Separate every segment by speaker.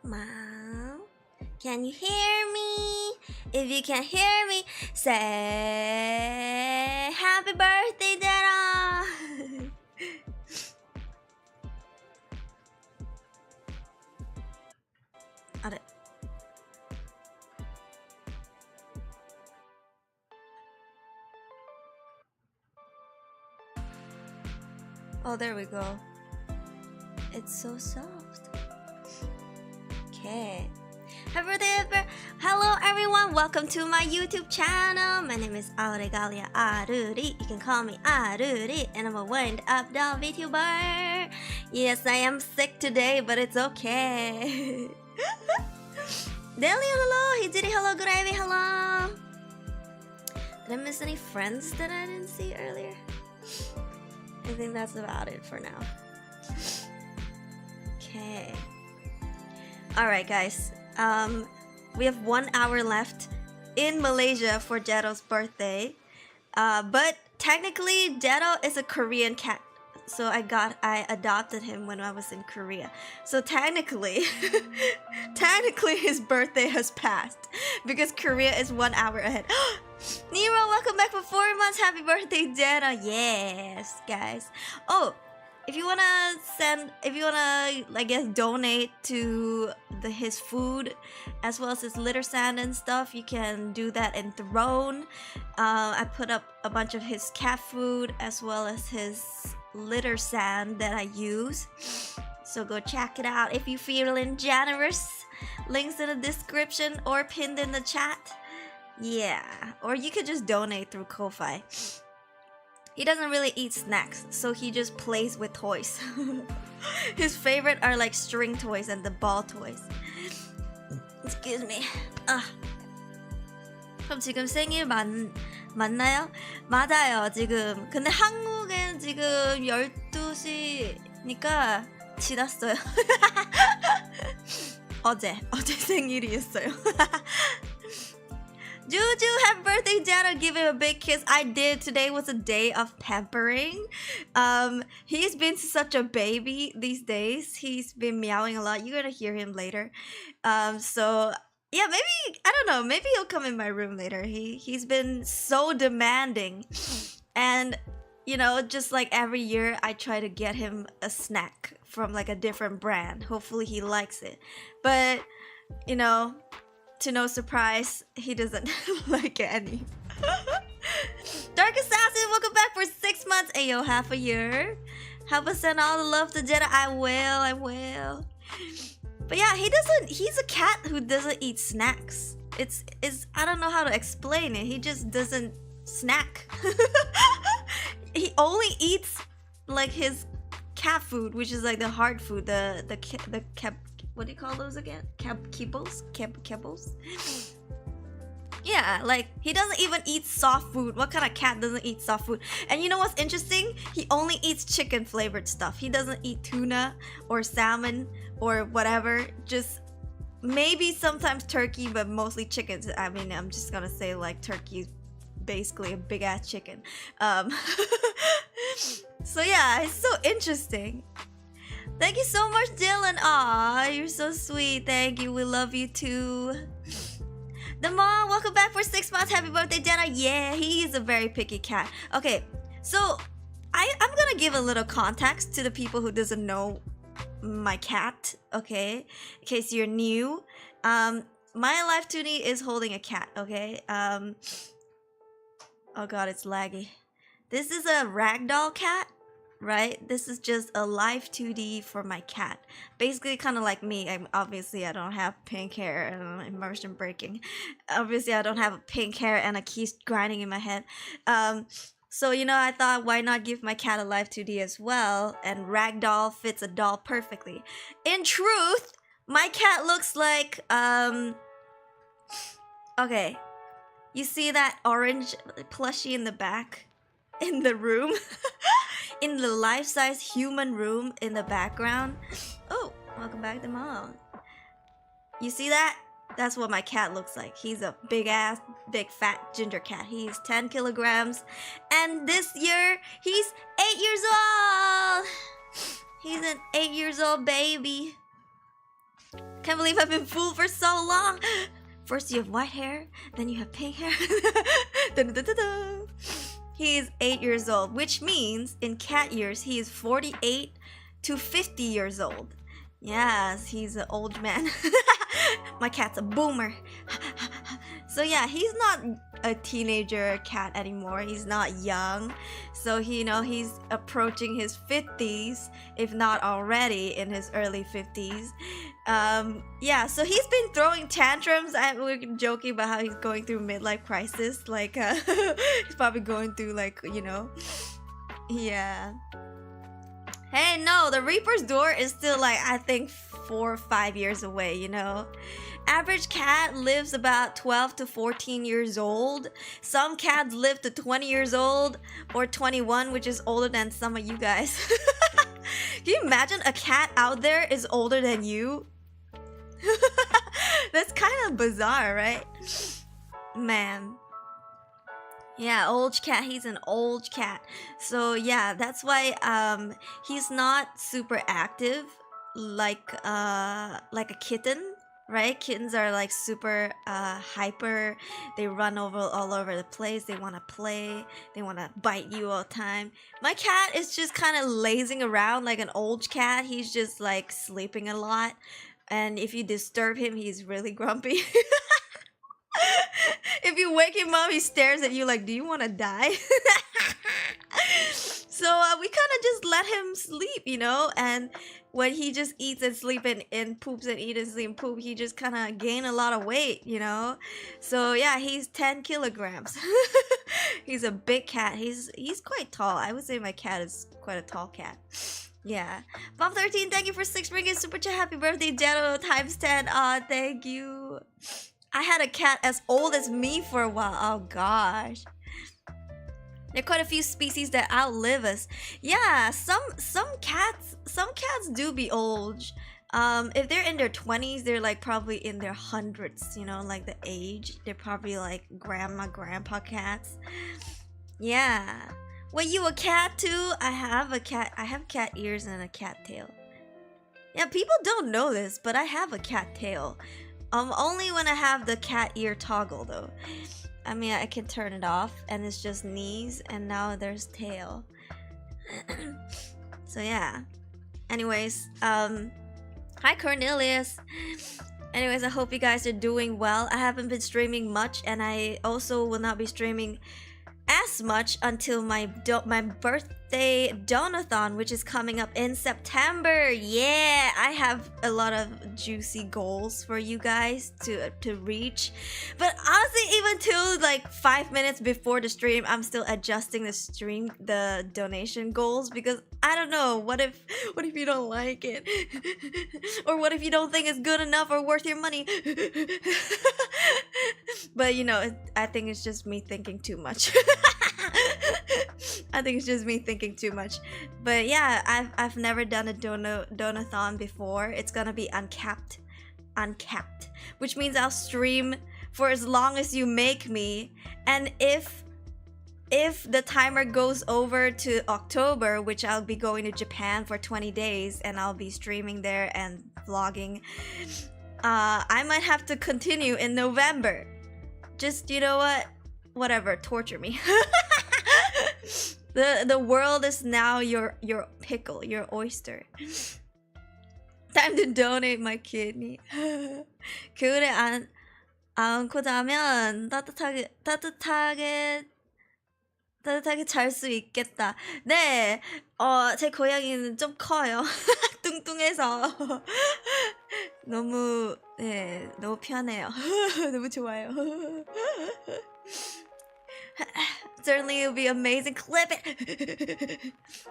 Speaker 1: Mom, can you hear me? If you can hear me, say happy birthday, Jetto! Oh, there we go. It's so soft. Okay. Happy birthday! Hello everyone, welcome to my YouTube channel. My name is Auregalia Aruri. You can call me Aruri, and I'm a wind up doll Vtuber. Yes, I am sick today, but it's okay. Deli, hello. Hijiri, hello. Gravy, hello. Did I miss any friends that I didn't see earlier? I think that's about it for now. Okay. Alright guys, we have 1 hour left in Malaysia for Jetto's birthday. But technically Jetto is a Korean cat. So I adopted him when I was in Korea. So technically his birthday has passed because Korea is 1 hour ahead. Nero, welcome back for 4 months. Happy birthday, Jetto. Yes, guys. Oh, if you wanna I guess donate to his food as well as his litter sand and stuff, you can do that in Throne. I put up a bunch of his cat food as well as his litter sand that I use. So go check it out if you're feeling generous. Links in the description or pinned in the chat. Yeah, or you could just donate through Ko-Fi. He doesn't really eat snacks, so he just plays with toys. His favorite are like string toys and the ball toys. Excuse me. 그럼 지금 생일 맞나요? 맞아요, 지금. 근데 한국엔 지금 12시니까 지났어요. 어제 생일이었어요. Juju, happy birthday, Jetto. Give him a big kiss. I did. Today was a day of pampering. He's been such a baby these days. He's been meowing a lot. You're gonna hear him later. So yeah, maybe, I don't know, maybe he'll come in my room later. He's been so demanding. And you know, just like every year I try to get him a snack from like a different brand. Hopefully he likes it. But you know, to no surprise, he doesn't like any. Dark Assassin, welcome back for 6 months. Ayo, half a year. Help us send all the love to Jetto. I will. But yeah, he's a cat who doesn't eat snacks. It's I don't know how to explain it. He just doesn't snack. He only eats like his cat food, which is like the hard food, the what do you call those again? Kibbles? Yeah, like he doesn't even eat soft food. What kind of cat doesn't eat soft food? And you know what's interesting? He only eats chicken flavored stuff. He doesn't eat tuna or salmon or whatever. Just maybe sometimes turkey, but mostly chickens. I mean, I'm just gonna say like turkey is basically a big ass chicken. So yeah, it's so interesting. Thank you so much, Dylan. Aw, you're so sweet. Thank you. We love you too. The mom, welcome back for 6 months. Happy birthday, Jetto. Yeah, he's a very picky cat. Okay, so I'm gonna give a little context to the people who doesn't know my cat. Okay, in case you're new, my life toonie is holding a cat. Okay, oh god, it's laggy. This is a ragdoll cat. Right, this is just a live 2D for my cat. Basically, kind of like me. Obviously I don't have pink hair and immersion breaking. Obviously, I don't have a pink hair and a key grinding in my head. So you know, I thought why not give my cat a live 2D as well? And ragdoll fits a doll perfectly. In truth, my cat looks like okay, you see that orange plushie in the back, in the room. In the life-size human room in the background. Oh, welcome back to mom. You see that? That's what my cat looks like. He's a big ass, big fat ginger cat. He's 10 kilograms. And this year, he's 8 years old. He's an 8 years old baby. Can't believe I've been fooled for so long. First you have white hair, then you have pink hair. Dun, dun, dun, dun. He is 8 years old, which means in cat years he is 48 to 50 years old. Yes, he's an old man. My cat's a boomer. So yeah, he's not a teenager cat anymore. He's not young. So he's approaching his 50s, if not already in his early 50s. Yeah, so he's been throwing tantrums. We're joking about how he's going through midlife crisis. Like, he's probably going through, like, yeah. Hey, no, the Reaper's door is still, like, I think 4 or 5 years away, Average cat lives about 12 to 14 years old. Some cats live to 20 years old or 21, which is older than some of you guys. Can you imagine a cat out there is older than you? That's kind of bizarre, right? Man. Yeah, old cat. He's an old cat. So yeah, that's why he's not super active like a kitten, right? Kittens are like super hyper. They run all over the place. They want to play. They want to bite you all the time. My cat is just kind of lazing around like an old cat. He's just like sleeping a lot. And if you disturb him, he's really grumpy. If you wake him up, he stares at you like, do you want to die? So we kind of just let him sleep, and when he just eats and sleeps and poops and eats and sleep and poop, he just kind of gain a lot of weight, So yeah, he's 10 kilograms. He's a big cat. He's quite tall. I would say my cat is quite a tall cat. Yeah. Bob13, thank you for 6 ringgit super chat. Happy birthday, Jetto times 10. Aw, thank you. I had a cat as old as me for a while. Oh gosh. There are quite a few species that outlive us. Yeah, some cats do be old. If they're in their 20s, they're like probably in their hundreds, like the age. They're probably like grandpa cats. Yeah. Wait, you a cat too? I have cat ears and a cat tail. Yeah, people don't know this, but I have a cat tail. Only when I have the cat ear toggle though. I mean, I can turn it off and it's just knees and now there's tail. So yeah. Anyways, hi Cornelius. Anyways, I hope you guys are doing well. I haven't been streaming much and I also will not be streaming as much until my birthday donathon, which is coming up in September. Yeah, I have a lot of juicy goals for you guys to reach, but honestly, even till like 5 minutes before the stream, I'm still adjusting the donation goals, because I don't know, what if you don't like it? Or what if you don't think it's good enough or worth your money? But I think it's just me thinking too much. I think it's just me thinking too much. But yeah, I've never done a donathon before. It's gonna be uncapped, which means I'll stream for as long as you make me. And if the timer goes over to October, which I'll be going to Japan for 20 days and I'll be streaming there and vlogging, I might have to continue in November. Just, whatever, torture me. The world is now your pickle, your oyster. Time to donate my kidney. 그래 안고 자면 따뜻하게 잘 수 있겠다. 네, 제 고양이는 좀 커요. 뚱뚱해서 너무 편해요. 너무 좋아요. Certainly it'll be amazing. Clip it.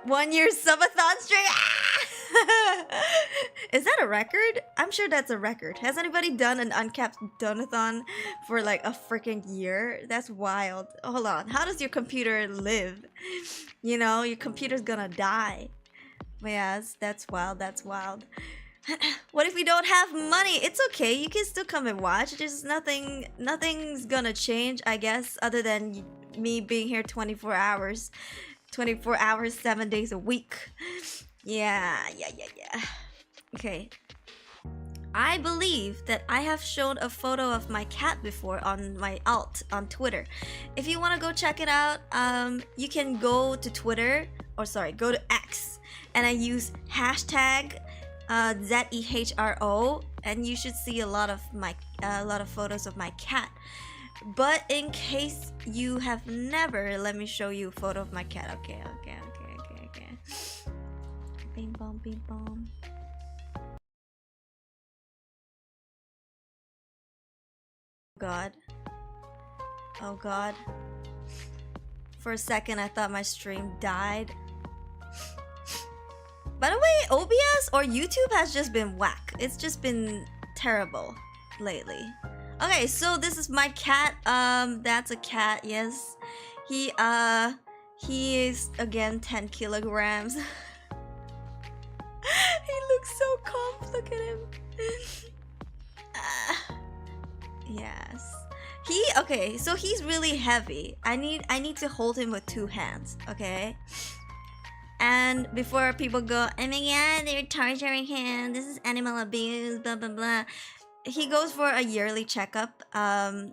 Speaker 1: 1 year subathon stream. Is that a record? I'm sure that's a record. Has anybody done an uncapped donathon for like a freaking year? That's wild. Hold on. How does your computer live? Your computer's gonna die. But yeah, that's wild. That's wild. What if we don't have money? It's okay. You can still come and watch. Just nothing's gonna change, I guess, other than me being here 24 hours. 24 hours, 7 days a week. Yeah. Okay. I believe that I have shown a photo of my cat before on my alt on Twitter. If you want to go check it out, you can go to Twitter, or sorry, go to X, and I use hashtag Zehro, and you should see a lot of photos of my cat. But in case you have never, let me show you a photo of my cat. Okay. Bing bom, bing bom. God. Oh God. For a second I thought my stream died. By the way, OBS or YouTube has just been whack. It's just been terrible lately. Okay, so this is my cat. That's a cat, yes. He is again 10 kilograms. He looks so calm. Look at him. Yes. Okay, so he's really heavy. I need to hold him with 2 hands, okay? And before people go, oh my god, they're torturing him, this is animal abuse, blah blah blah. He goes for a yearly checkup.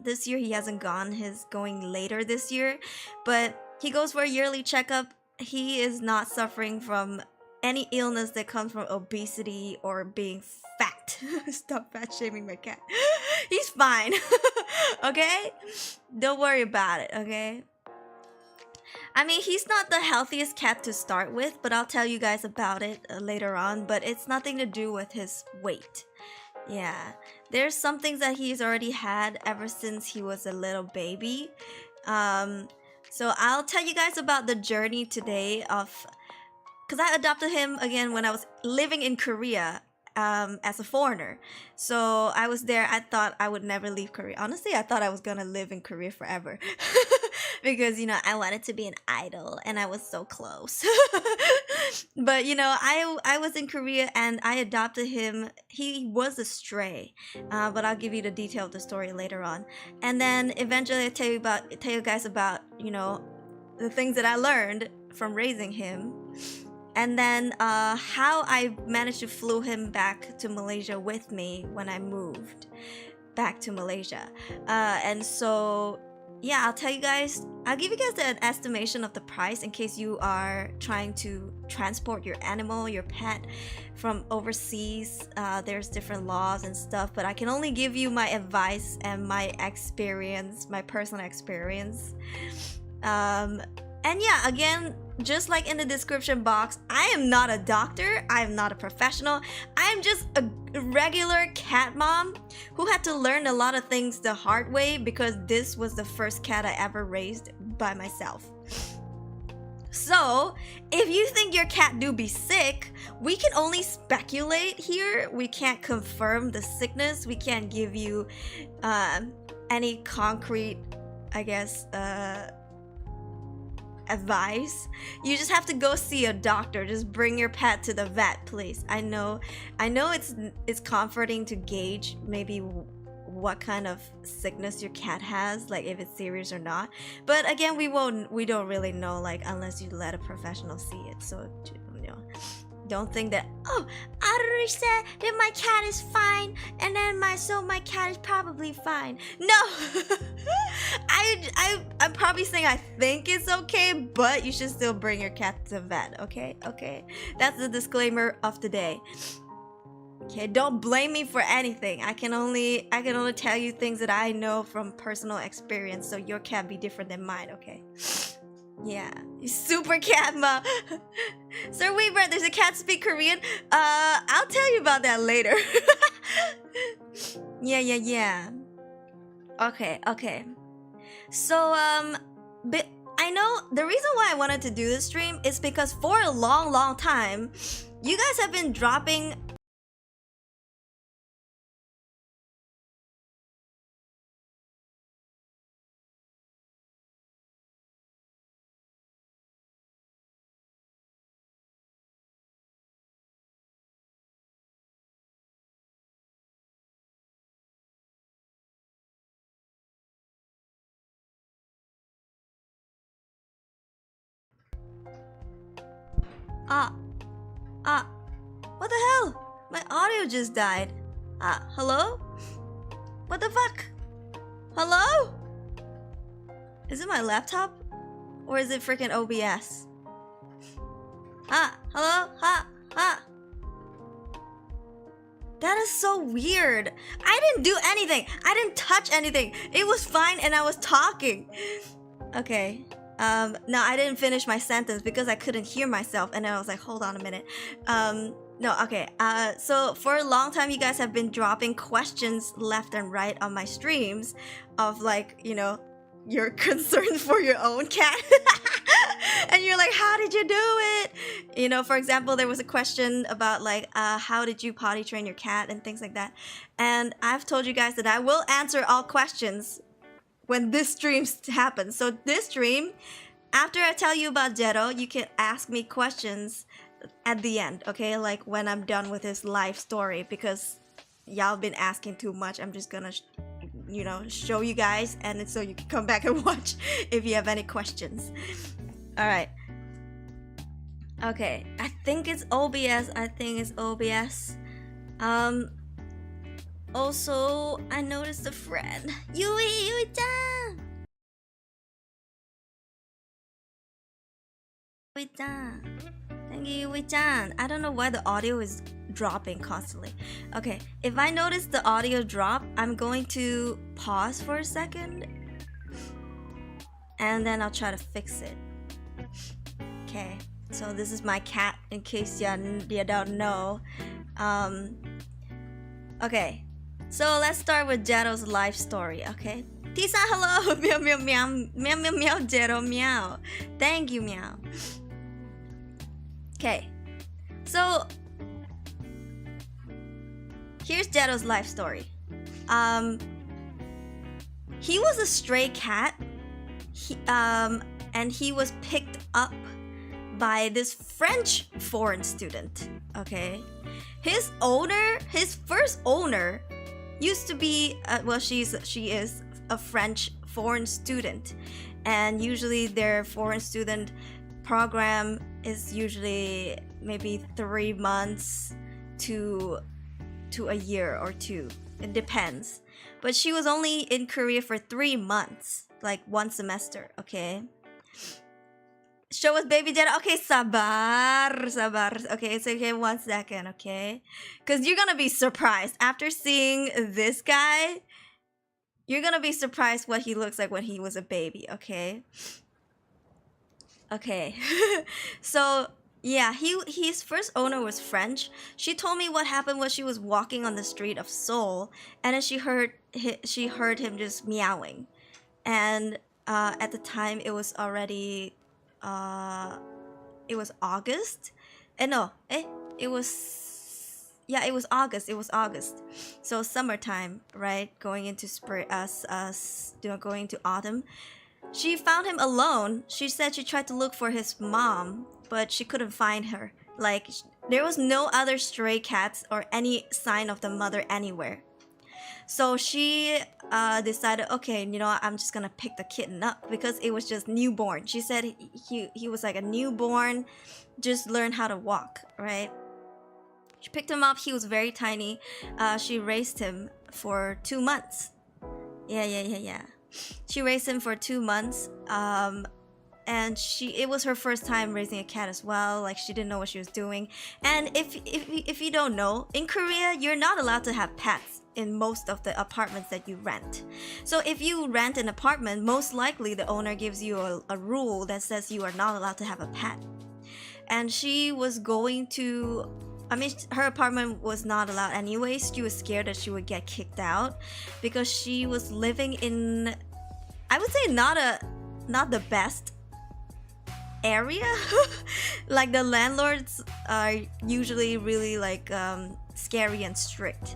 Speaker 1: This year he hasn't gone, he's going later this year. But he goes for a yearly checkup. He is not suffering from any illness that comes from obesity or being fat. Stop fat shaming my cat. He's fine. Okay? Don't worry about it, okay? I mean, he's not the healthiest cat to start with, but I'll tell you guys about it later on. But it's nothing to do with his weight. Yeah, there's some things that he's already had ever since he was a little baby. So I'll tell you guys about the journey today of... Because I adopted him again when I was living in Korea as a foreigner. So I was there. I thought I would never leave Korea. Honestly, I thought I was gonna live in Korea forever. Because, you know, I wanted to be an idol and I was so close. But, you know, I was in Korea and I adopted him. He was a stray. But I'll give you the detail of the story later on. And then eventually I'll tell you guys about, you know, the things that I learned from raising him. And then how I managed to flew him back to Malaysia with me when I moved back to Malaysia. And so, yeah, I'll give you guys an estimation of the price in case you are trying to transport your animal, your pet from overseas. There's different laws and stuff, but I can only give you my advice and my experience, my personal experience. And yeah, again, just like in the description box, I am not a doctor, I am not a professional, I'm just a regular cat mom who had to learn a lot of things the hard way because this was the first cat I ever raised by myself. So, if you think your cat do be sick, we can only speculate here. We can't confirm the sickness, we can't give you any concrete, I guess, advice. You just have to go see a doctor. Just bring your pet to the vet, please. I know it's comforting to gauge maybe what kind of sickness your cat has, like if it's serious or not. But again, we don't really know, like, unless you let a professional see it. So, you know, don't think that, oh, Aruri said that my cat is fine, and then my cat is probably fine. No. I'm probably saying I think it's okay, but you should still bring your cat to the vet, okay? Okay, that's the disclaimer of today. Okay, don't blame me for anything. I can only tell you things that I know from personal experience, so your cat be different than mine, okay? Yeah, you super cat mom. Sir Weaver, does the cat speak Korean? I'll tell you about that later. Yeah. Okay. So, but I know the reason why I wanted to do this stream is because for a long time, you guys have been dropping... what the hell? My audio just died. Hello? What the fuck? Hello? Is it my laptop? Or is it freaking OBS? Hello? That is so weird. I didn't do anything. I didn't touch anything. It was fine and I was talking. Okay. No, I didn't finish my sentence because I couldn't hear myself. And then I was like, hold on a minute. No, okay. So for a long time, you guys have been dropping questions left and right on my streams of like, you know, your concern for your own cat. And you're like, how did you do it? You know, for example, there was a question about like, how did you potty train your cat and things like that. And I've told you guys that I will answer all questions when this stream happens. So this stream, after I tell you about Jetto, you can ask me questions at the end, okay? Like when I'm done with his life story, because y'all been asking too much. I'm just gonna, you know, show you guys, and so you can come back and watch if you have any questions. All right. Okay, I think it's OBS. Also, I noticed a friend. Yui-chan! Yui-chan. Thank you, Yui-chan. I don't know why the audio is dropping constantly. Okay, if I notice the audio drop, I'm going to pause for a second. And then I'll try to fix it. Okay, so this is my cat, in case you don't know. Okay, so let's start with Jetto's life story, okay? Tisa, hello! Meow, meow, meow. Meow, meow, meow, Jetto, meow. Thank you, meow. Okay, so here's Jetto's life story. He was a stray cat, and he was picked up by this French foreign student, okay? His first owner used to be, she is a French foreign student, and usually their foreign student program is usually maybe 3 months to a year or two. It depends. But she was only in Korea for 3 months, like 1 semester, okay? Show us baby Jetto. Okay, sabar. Okay, it's okay, 1 second, okay? Because you're gonna be surprised. After seeing this guy, you're gonna be surprised what he looks like when he was a baby, okay? Okay. So, yeah, his first owner was French. She told me what happened when she was walking on the street of Seoul, and then she heard him just meowing. And at the time, it was already... it was August. It was August. So summertime, right? Going into spring, going to autumn. She found him alone. She said she tried to look for his mom, but she couldn't find her. Like, there was no other stray cats or any sign of the mother anywhere. So she decided, okay, you know, I'm just gonna pick the kitten up because it was just newborn. She said he was like a newborn, just learned how to walk, right? She picked him up. He was very tiny. She raised him for 2 months. Yeah. She raised him for 2 months. And it was her first time raising a cat as well. Like, she didn't know what she was doing. And if you don't know, in Korea, you're not allowed to have pets in most of the apartments that you rent. So if you rent an apartment, most likely the owner gives you a rule that says you are not allowed to have a pet. And she was going to... I mean, her apartment was not allowed anyways. She was scared that she would get kicked out because she was living in... I would say not the best area. Like, the landlords are usually really like scary and strict.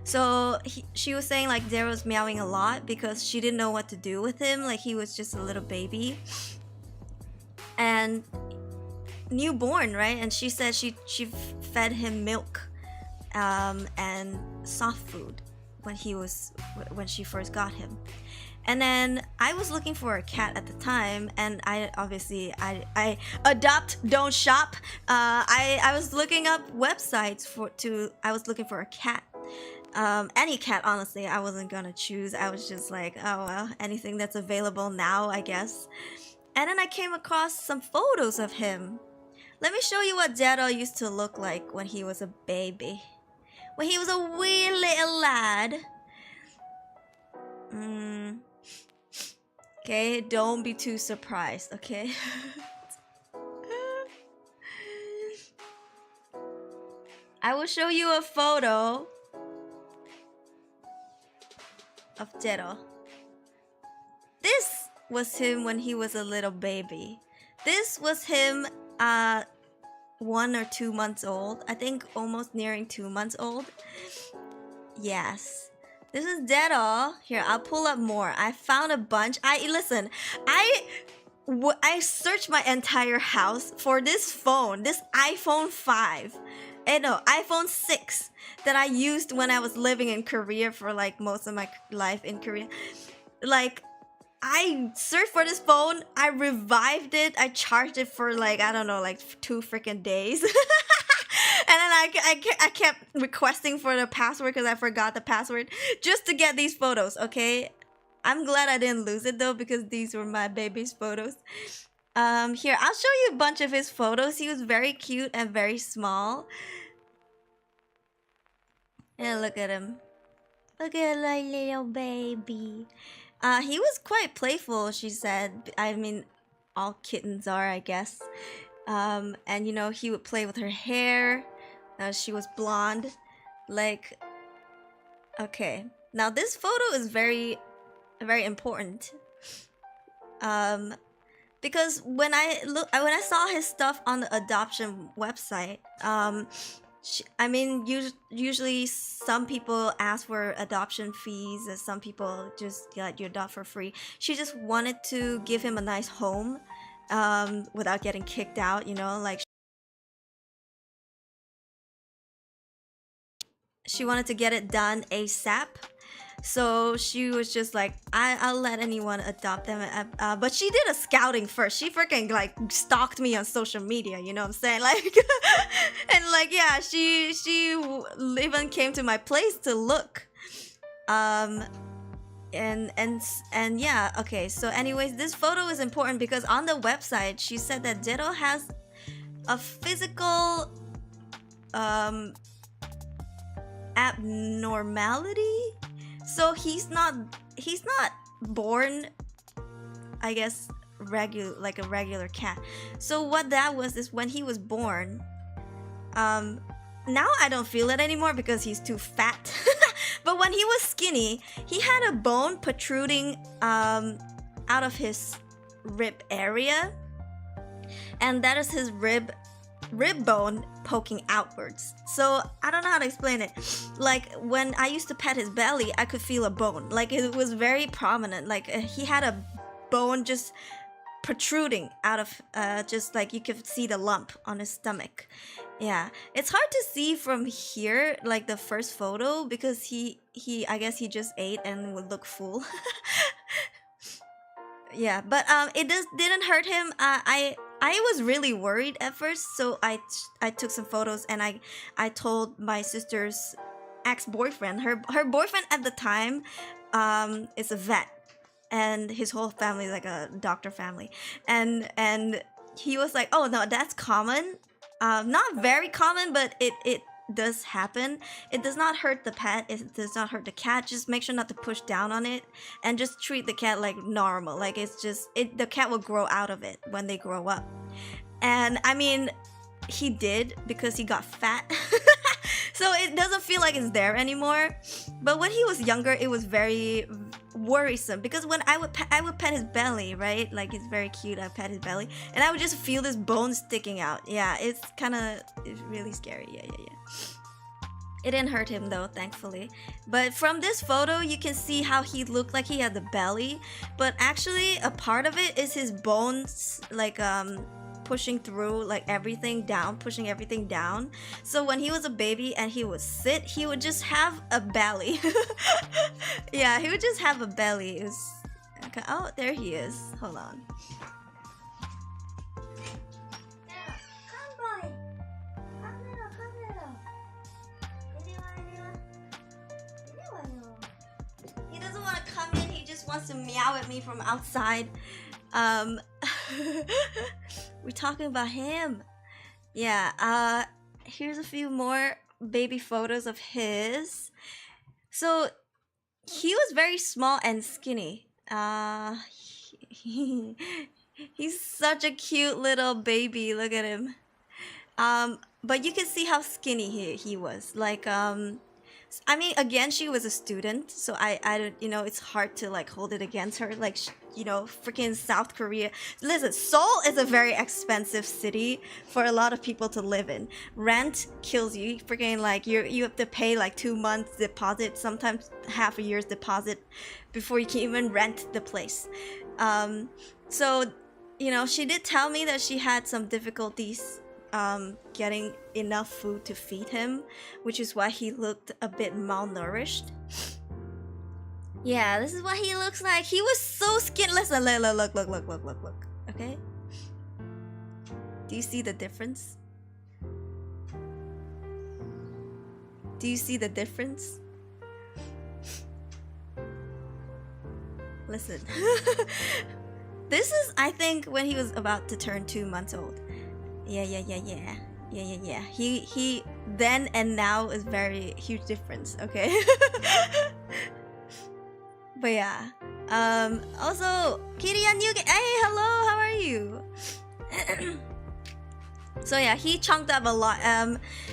Speaker 1: So she was saying like Zehro was meowing a lot because she didn't know what to do with him. Like, he was just a little baby and newborn, right? And she said she fed him milk and soft food when she first got him. And then I was looking for a cat at the time, and I adopt, don't shop. I was looking up websites I was looking for a cat, Any cat, honestly, I wasn't gonna choose. I was just like, oh well, anything that's available now, I guess. And then I came across some photos of him. Let me show you what Jetto used to look like when he was a baby. When he was a wee little lad. Okay, don't be too surprised, okay? I will show you a photo of Jetto. This was him when he was a little baby. This was him 1 or 2 months old. I think almost nearing 2 months old. Yes. This is Jetto. Here, I'll pull up more. I found a bunch. I searched my entire house for this phone, this iPhone 5. No, iPhone 6 that I used when I was living in Korea for like most of my life in Korea. Like, I searched for this phone, I revived it, I charged it for like, I don't know, like 2 freaking days. And then I kept requesting for the password because I forgot the password just to get these photos, okay? I'm glad I didn't lose it though because these were my baby's photos. Here, I'll show you a bunch of his photos. He was very cute and very small. And look at him. Look at my little baby. He was quite playful, she said. I mean, all kittens are, I guess. And you know, he would play with her hair. She was blonde. Like, okay. Now this photo is very, very important. Because when I saw his stuff on the adoption website, usually some people ask for adoption fees, and some people just let you adopt for free. She just wanted to give him a nice home, without getting kicked out, you know, like she wanted to get it done ASAP. So she was just like, I'll let anyone adopt them. But she did a scouting first. She freaking like stalked me on social media, you know what I'm saying? Like, and like, yeah, she even came to my place to look. And yeah, okay. So anyways, this photo is important because on the website, she said that Jetto has a physical abnormality. So he's not born, I guess, like a regular cat. So what that was is when he was born, now I don't feel it anymore because he's too fat. But when he was skinny, he had a bone protruding out of his rib area, and that is his rib bone poking outwards. So I don't know how to explain it. Like when I used to pet his belly, I could feel a bone. Like it was very prominent. Like he had a bone just protruding out of just like you could see the lump on his stomach. Yeah, it's hard to see from here, like the first photo, because he I guess he just ate and would look full. Yeah, but it didn't hurt him. I was really worried at first, so I took some photos and I told my sister's ex-boyfriend. Her boyfriend at the time is a vet, and his whole family is like a doctor family, and he was like, oh no, that's common. Not very common, but it does happen. It does not hurt the pet, it does not hurt the cat. Just make sure not to push down on it and just treat the cat like normal. Like it's just the cat will grow out of it when they grow up. And I mean, he did, because he got fat. So it doesn't feel like it's there anymore. But when he was younger, it was very worrisome, because when I would pet his belly, right? Like it's very cute. I pet his belly and I would just feel this bone sticking out. Yeah, it's really scary. Yeah. It didn't hurt him though, thankfully. But from this photo, you can see how he looked like he had the belly, but actually a part of it is his bones, like pushing through like everything down, pushing everything down. So when he was a baby and he would sit, he would just have a belly. Yeah, he would just have a belly. It was okay. Oh, there he is. Hold on. wants to meow at me from outside. Um, we're talking about him. Yeah, here's a few more baby photos of his. So he was very small and skinny. He's such a cute little baby. Look at him. But you can see how skinny he was. Like, I mean, again, she was a student, so I don't, you know, it's hard to like hold it against her. Like, you know, freaking South Korea. Listen, Seoul is a very expensive city for a lot of people to live in. Rent kills you. Freaking like you have to pay like 2 months deposit, sometimes half a year's deposit before you can even rent the place. So, you know, she did tell me that she had some difficulties getting enough food to feed him, which is why he looked a bit malnourished. Yeah, this is what he looks like. He was so skinny. Listen, look. Okay? Do you see the difference? Do you see the difference? Listen. This is, I think, when he was about to turn 2 months old. Yeah. He then and now is very huge difference, okay? But yeah. Also, Kitty and Yuki. Hey, hello, how are you? So yeah, he chunked up a lot.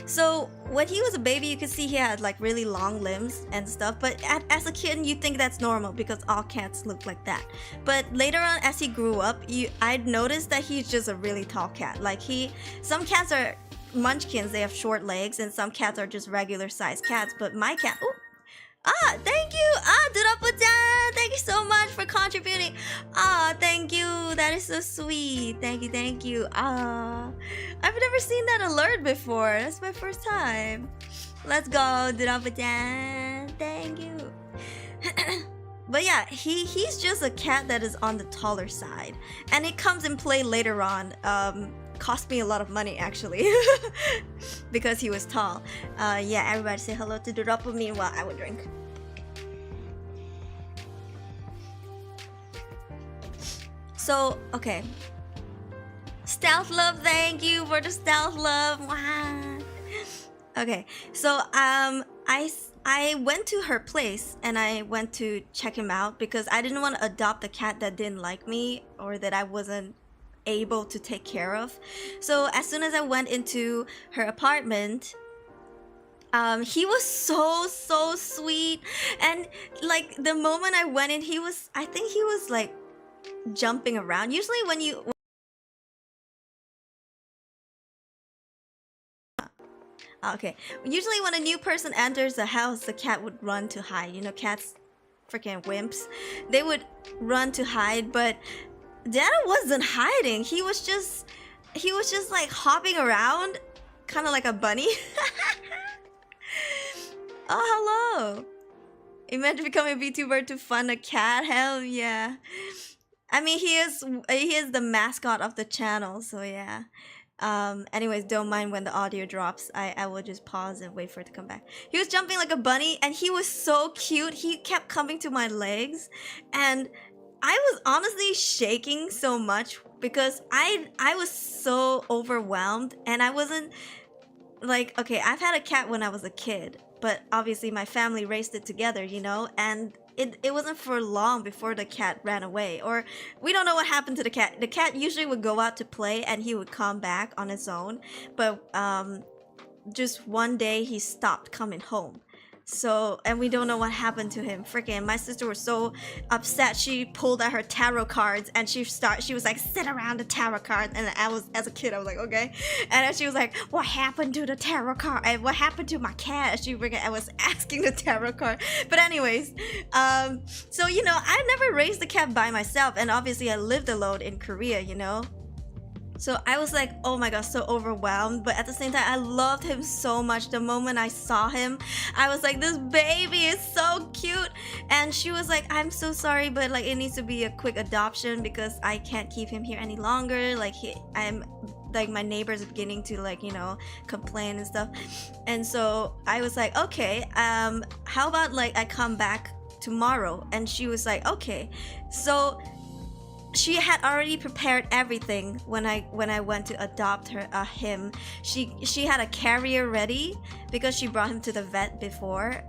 Speaker 1: So when he was a baby, you could see he had like really long limbs and stuff. But as a kid, you think that's normal because all cats look like that. But later on, as he grew up, I'd noticed that he's just a really tall cat. Like some cats are munchkins, they have short legs, and some cats are just regular sized cats. But my cat, thank you. Durapujan, thank you so much for contributing. Thank you. That is so sweet. Thank you. I've never seen that alert before. That's my first time. Let's go, Durapujan. Thank you. But yeah, he's just a cat that is on the taller side, and it comes in play later on. Cost me a lot of money actually because he was tall. Yeah, everybody say hello to Durapumin while I would drink. So, okay. Stealth love, thank you for the stealth love. Wow. Okay, so I went to her place and I went to check him out because I didn't want to adopt a cat that didn't like me or that I wasn't able to take care of. So as soon as I went into her apartment, he was so sweet, and like the moment I went in, I think he was like jumping around. Usually when you okay, usually when a new person enters the house, the cat would run to hide. You know, cats freaking wimps, they would run to hide, but Dad wasn't hiding. He was just like hopping around, kind of like a bunny. Oh, hello. Imagine becoming a VTuber to fund a cat. Hell yeah. I mean, he is the mascot of the channel, so yeah. Anyways, don't mind when the audio drops. I will just pause and wait for it to come back. He was jumping like a bunny, and he was so cute. He kept coming to my legs, and I was honestly shaking so much because I was so overwhelmed, and I wasn't like, okay, I've had a cat when I was a kid, but obviously my family raised it together, you know, and it wasn't for long before the cat ran away, or we don't know what happened to the cat. The cat usually would go out to play and he would come back on his own, but just one day he stopped coming home. So, and we don't know what happened to him. Freaking, my sister was so upset. She pulled out her tarot cards and she was like, sit around the tarot card. And as a kid, I was like, okay. And then she was like, what happened to the tarot card? And what happened to my cat? I was asking the tarot card. But anyways, so, you know, I never raised a cat by myself. And obviously I lived alone in Korea, you know. So I was like, oh my gosh, so overwhelmed. But at the same time, I loved him so much. The moment I saw him, I was like, this baby is so cute. And she was like, I'm so sorry, but like it needs to be a quick adoption because I can't keep him here any longer. Like my neighbors are beginning to like, you know, complain and stuff. And so I was like, okay, how about like I come back tomorrow. And she was like, okay. So she had already prepared everything when I went to adopt him. She had a carrier ready because she brought him to the vet before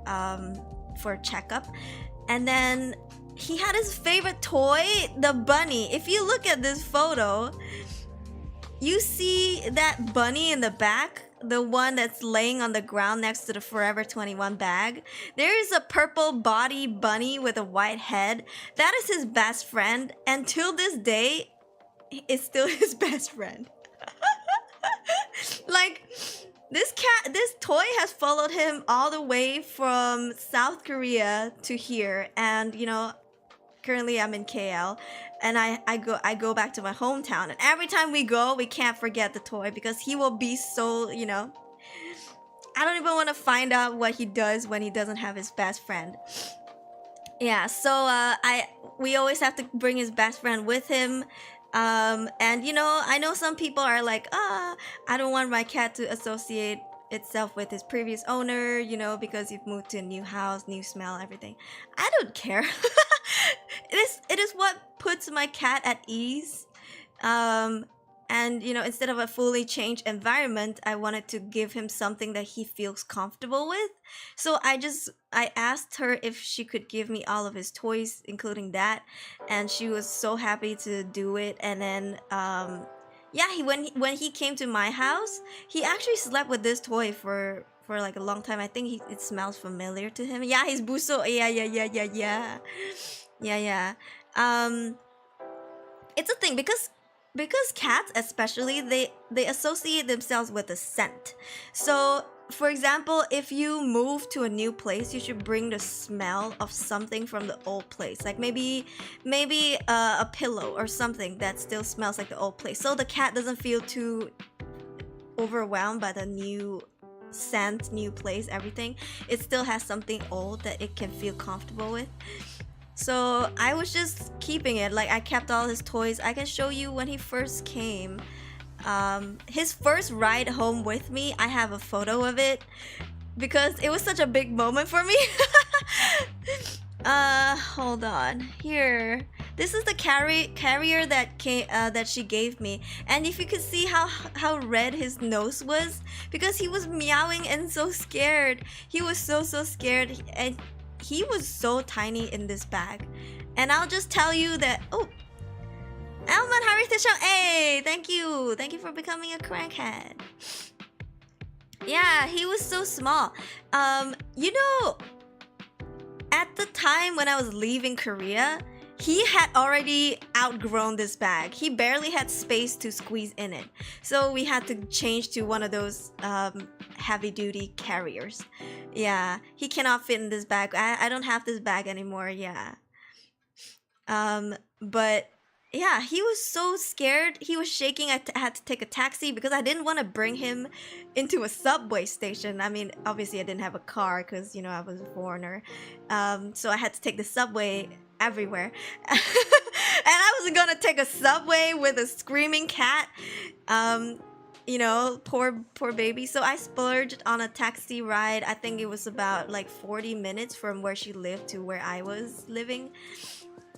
Speaker 1: for a checkup. And then he had his favorite toy, the bunny. If you look at this photo, you see that bunny in the back, the one that's laying on the ground next to the Forever 21 bag. There is a purple body bunny with a white head. That is his best friend, and till this day, it's still his best friend. Like, this toy has followed him all the way from South Korea to here, and you know, currently I'm in KL, and I go back to my hometown, and every time we go, we can't forget the toy because he will be so, you know, I don't even want to find out what he does when he doesn't have his best friend. Yeah, so we always have to bring his best friend with him. And you know, I know some people are like, I don't want my cat to associate itself with his previous owner, you know, because you've moved to a new house, new smell, everything. I don't care. It is what puts my cat at ease. And you know, instead of a fully changed environment, I wanted to give him something that he feels comfortable with. So I asked her if she could give me all of his toys, including that, and she was so happy to do it. And then yeah, when he came to my house, he actually slept with this toy for like a long time. I think it smells familiar to him. Yeah, he's buso. Yeah. It's a thing because cats especially, they associate themselves with a scent. So for example, if you move to a new place, you should bring the smell of something from the old place, like maybe a pillow or something that still smells like the old place, so the cat doesn't feel too overwhelmed by the new scent, new place, everything. It still has something old that it can feel comfortable with. So I was just keeping it. Like, I kept all his toys. I can show you when he first came. His first ride home with me, I have a photo of it because it was such a big moment for me. Hold on. Here. This is the carrier that she gave me. And if you could see how red his nose was, because he was meowing and so scared. He was so scared, and he was so tiny in this bag. And I'll just tell you that, oh, Elman Haritisham, hey, thank you for becoming a crankhead. Yeah, he was so small. You know, at the time when I was leaving Korea, he had already outgrown this bag. He barely had space to squeeze in it. So we had to change to one of those heavy-duty carriers. Yeah, he cannot fit in this bag. I don't have this bag anymore, yeah. But yeah, he was so scared. He was shaking. I had to take a taxi because I didn't want to bring him into a subway station. I mean, obviously I didn't have a car because, you know, I was a foreigner. So I had to take the subway everywhere. And I wasn't gonna take a subway with a screaming cat. You know, poor baby. So I splurged on a taxi ride. I think it was about like 40 minutes from where she lived to where I was living.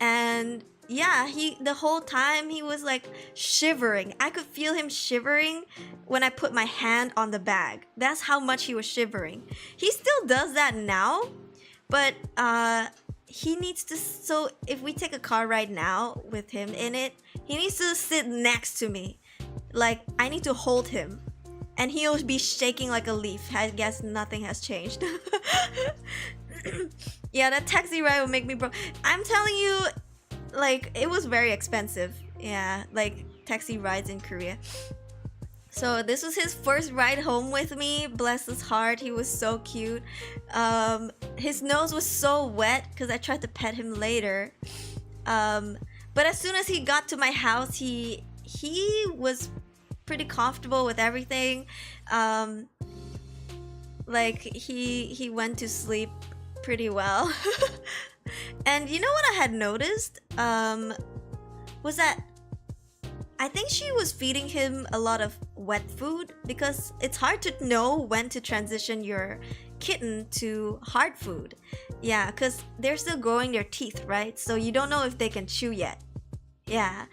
Speaker 1: And yeah, the whole time he was like shivering. I could feel him shivering when I put my hand on the bag. That's how much he was shivering. He still does that now, but he needs to, so if we take a car ride now with him in it, he needs to sit next to me. Like, I need to hold him, and he'll be shaking like a leaf. I guess nothing has changed. Yeah, that taxi ride will make me broke. I'm telling you, like, it was very expensive. Yeah, like taxi rides in Korea. So this was his first ride home with me. Bless his heart, he was so cute. His nose was so wet because I tried to pet him later. But as soon as he got to my house, he was pretty comfortable with everything. Like he went to sleep pretty well. And you know what I had noticed was that I think she was feeding him a lot of wet food, because it's hard to know when to transition your kitten to hard food. Yeah, because they're still growing their teeth, right? So you don't know if they can chew yet. Yeah,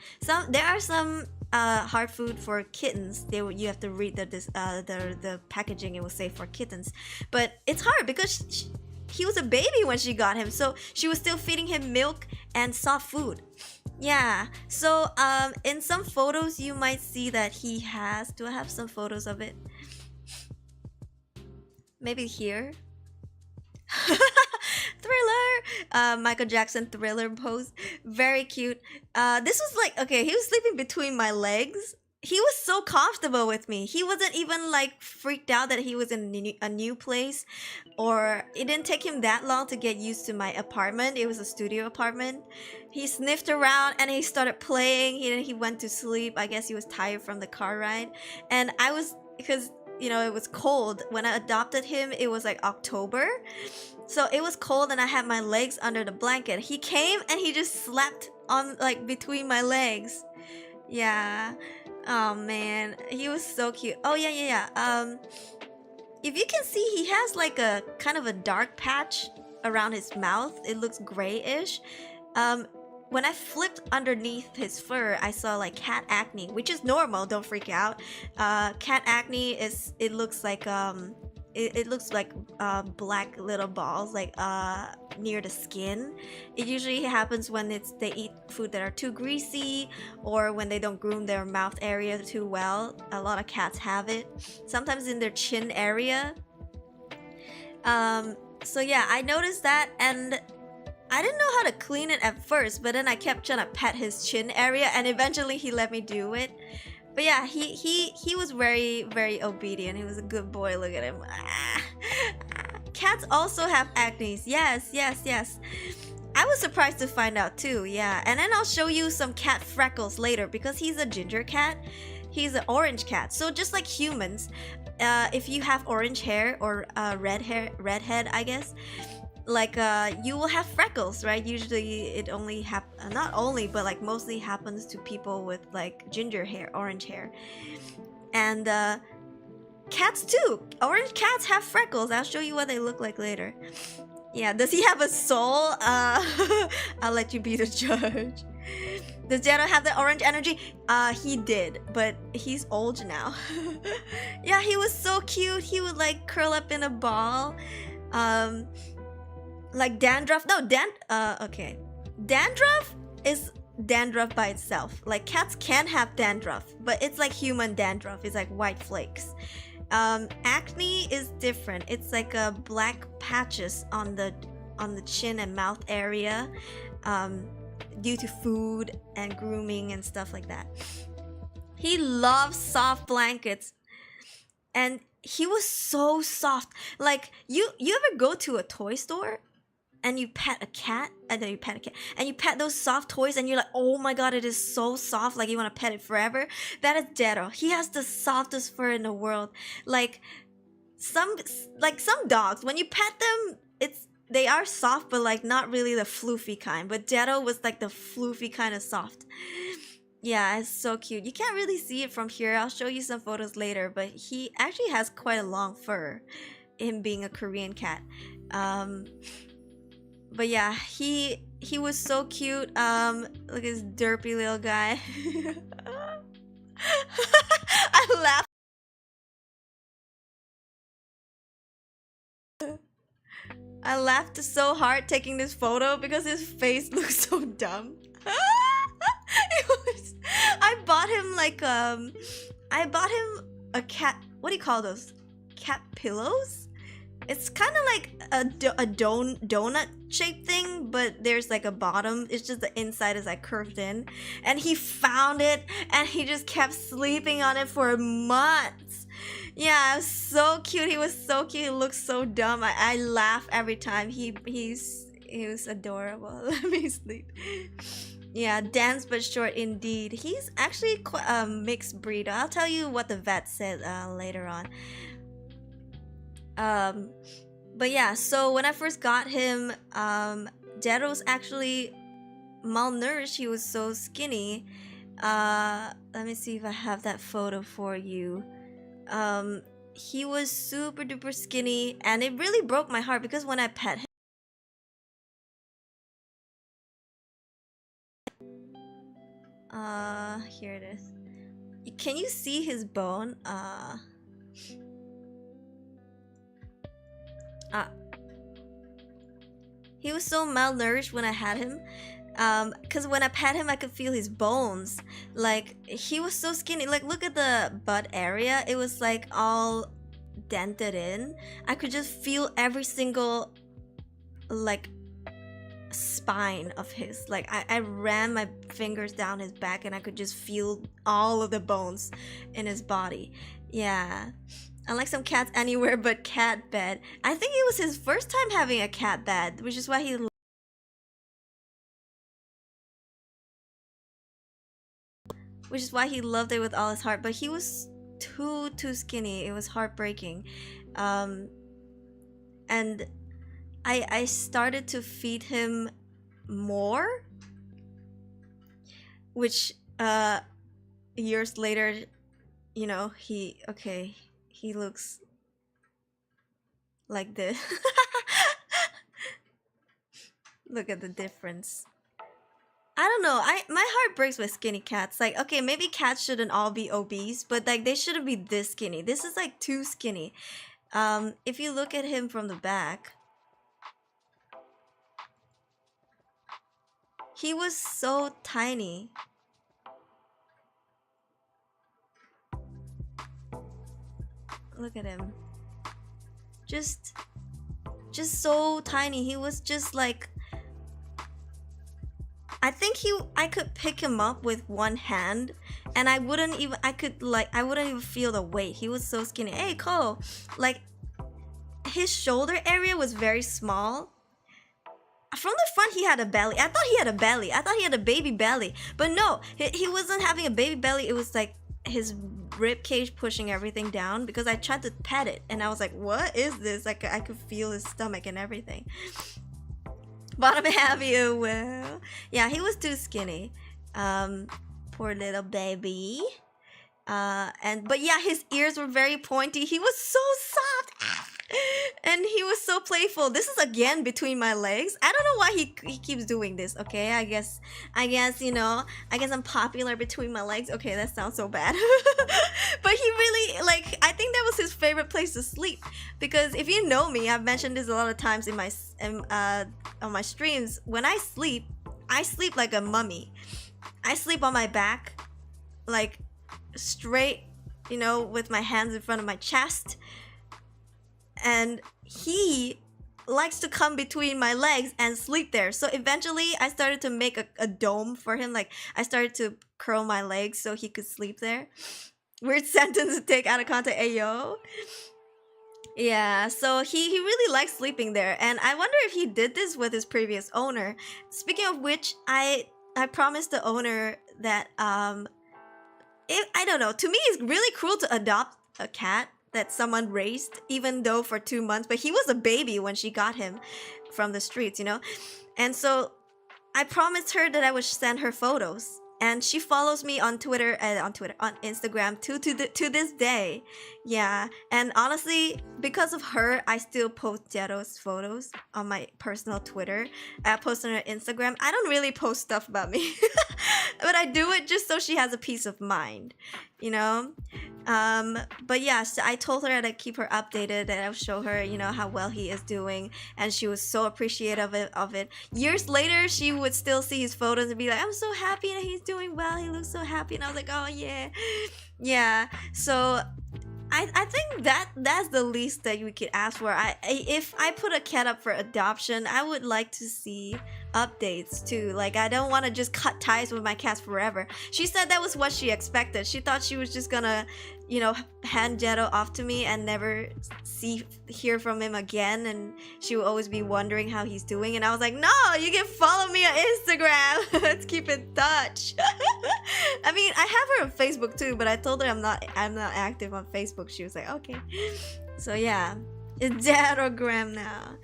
Speaker 1: there are some hard food for kittens. You have to read the packaging. It will say for kittens, but it's hard because he was a baby when she got him, so she was still feeding him milk and soft food. Yeah, so in some photos you might see that he has. Do I have some photos of it? Maybe here. Thriller, Michael Jackson Thriller pose, very cute. This was like, okay, he was sleeping between my legs. He was so comfortable with me. He wasn't even like freaked out that he was in a new place, or it didn't take him that long to get used to my apartment. It was a studio apartment. He sniffed around and he started playing. He went to sleep. I guess he was tired from the car ride, and I was, because it was cold when I adopted him. It was like October, so it was cold and I had my legs under the blanket. He came and he just slept on, like, between my legs. Yeah. Oh man, he was so cute. Oh yeah. If you can see, he has like a kind of a dark patch around his mouth. It looks grayish. When I flipped underneath his fur, I saw like cat acne, which is normal. Don't freak out. Cat acne is, it looks like black little balls, like near the skin. It usually happens when they eat food that are too greasy, or when they don't groom their mouth area too well. A lot of cats have it. Sometimes in their chin area. So yeah, I noticed that, and I didn't know how to clean it at first, but then I kept trying to pet his chin area, and eventually he let me do it. But yeah, he was very, very obedient. He was a good boy. Look at him. Cats also have acne. Yes. I was surprised to find out too. Yeah, and then I'll show you some cat freckles later, because he's a ginger cat. He's an orange cat. So just like humans, if you have orange hair or redhead, I guess, like you will have freckles, right? Usually it only not only, but like mostly happens to people with like ginger hair, orange hair. And cats too. Orange cats have freckles. I'll show you what they look like later. Yeah, does he have a soul? I'll let you be the judge. Does Jetto have the orange energy? He did, but he's old now. Yeah, he was so cute. He would like curl up in a ball. Like dandruff. No, okay. Dandruff is dandruff by itself. Like cats can have dandruff, but it's like human dandruff. It's like white flakes. Acne is different. It's like black patches on the chin and mouth area, due to food and grooming and stuff like that. He loves soft blankets, and he was so soft. Like you ever go to a toy store and you pet a cat, and then you pet a cat, and you pet those soft toys, and you're like, oh my god, it is so soft, like you want to pet it forever? That is Jetto. He has the softest fur in the world. Like some dogs, when you pet them, they are soft, but like not really the floofy kind. But Jetto was like the floofy kind of soft. Yeah, it's so cute. You can't really see it from here. I'll show you some photos later, but he actually has quite a long fur, him being a Korean cat. But yeah, he was so cute. Look at this derpy little guy. I laughed. I laughed so hard taking this photo because his face looks so dumb. I bought him like a cat. What do you call those? Cat pillows? It's kind of like a donut shaped thing, but there's like a bottom. It's just the inside is like curved in. And he found it, and he just kept sleeping on it for months. Yeah, it was so cute. He was so cute. He looks so dumb. I laugh every time. He was adorable. Let me sleep. Yeah, dense but short indeed. He's actually quite a mixed breed. I'll tell you what the vet said later on. But yeah, so when I first got him, Jetto's actually malnourished. He was so skinny. Let me see if I have that photo for you. he was super duper skinny, and it really broke my heart because when I pet him, here it is. Can you see his bone? He was so malnourished when I had him. Because when I pet him, I could feel his bones. Like, he was so skinny. Like, look at the butt area. It was like all dented in. I could just feel every single, like, spine of his. Like, I ran my fingers down his back and I could just feel all of the bones in his body. Yeah. Unlike some cats anywhere but cat bed. I think it was his first time having a cat bed, which is why he loved it with all his heart. But he was too skinny. It was heartbreaking. And I started to feed him more, which years later, you know, he looks like this. Look at the difference. I don't know. My heart breaks with skinny cats. Like, okay, maybe cats shouldn't all be obese, but like they shouldn't be this skinny. This is like too skinny. If you look at him from the back, he was so tiny. Look at him. Just so tiny. He was just like, I think I could pick him up with one hand and I wouldn't even feel the weight. He was so skinny. Hey, Cole. Like, his shoulder area was very small. From the front, he had a belly. I thought he had a belly. I thought he had a baby belly. But no, he wasn't having a baby belly. It was like his rib cage pushing everything down because I tried to pet it and I was like, what is this? Like, I could feel his stomach and everything. Bottom half, you will. Yeah, he was too skinny. Poor little baby. But yeah, his ears were very pointy. He was so soft. And he was so playful. This is again between my legs. I don't know why he keeps doing this. Okay, I guess you know, I guess I'm popular between my legs. Okay, that sounds so bad. But he really, like, I think that was his favorite place to sleep, because if you know me, I've mentioned this a lot of times in my on my streams. When I sleep like a mummy. I sleep on my back, like straight, you know, with my hands in front of my chest. And he likes to come between my legs and sleep there. So eventually I started to make a dome for him. Like, I started to curl my legs so he could sleep there. Weird sentence to take out of context. Ayo. Yeah, so he really likes sleeping there. And I wonder if he did this with his previous owner. Speaking of which, I promised the owner that I don't know. To me, it's really cruel to adopt a cat that someone raised, even though for 2 months. But he was a baby when she got him from the streets, you know? And so I promised her that I would send her photos. And she follows me on Twitter, on Instagram to this day. Yeah, and honestly, because of her, I still post Jetto's photos on my personal Twitter. I post on her Instagram. I don't really post stuff about me, but I do it just so she has a peace of mind, you know. But yeah, so I told her that I'd keep her updated, that I'll show her, you know, how well he is doing, and she was so appreciative of it. Years later, she would still see his photos and be like, I'm so happy that he's doing well, he looks so happy. And I was like, oh yeah. So I think that's the least that we could ask for. If I put a cat up for adoption, I would like to see updates too. Like, I don't want to just cut ties with my cats forever. She said that was what she expected. She thought she was just gonna, you know, hand Jetto off to me and never hear from him again, and she will always be wondering how he's doing. And I was like, no, you can follow me on Instagram. Let's keep in touch. I mean, I have her on Facebook too, but I told her I'm not active on Facebook. She was like, okay. So yeah, it's Jettogram now.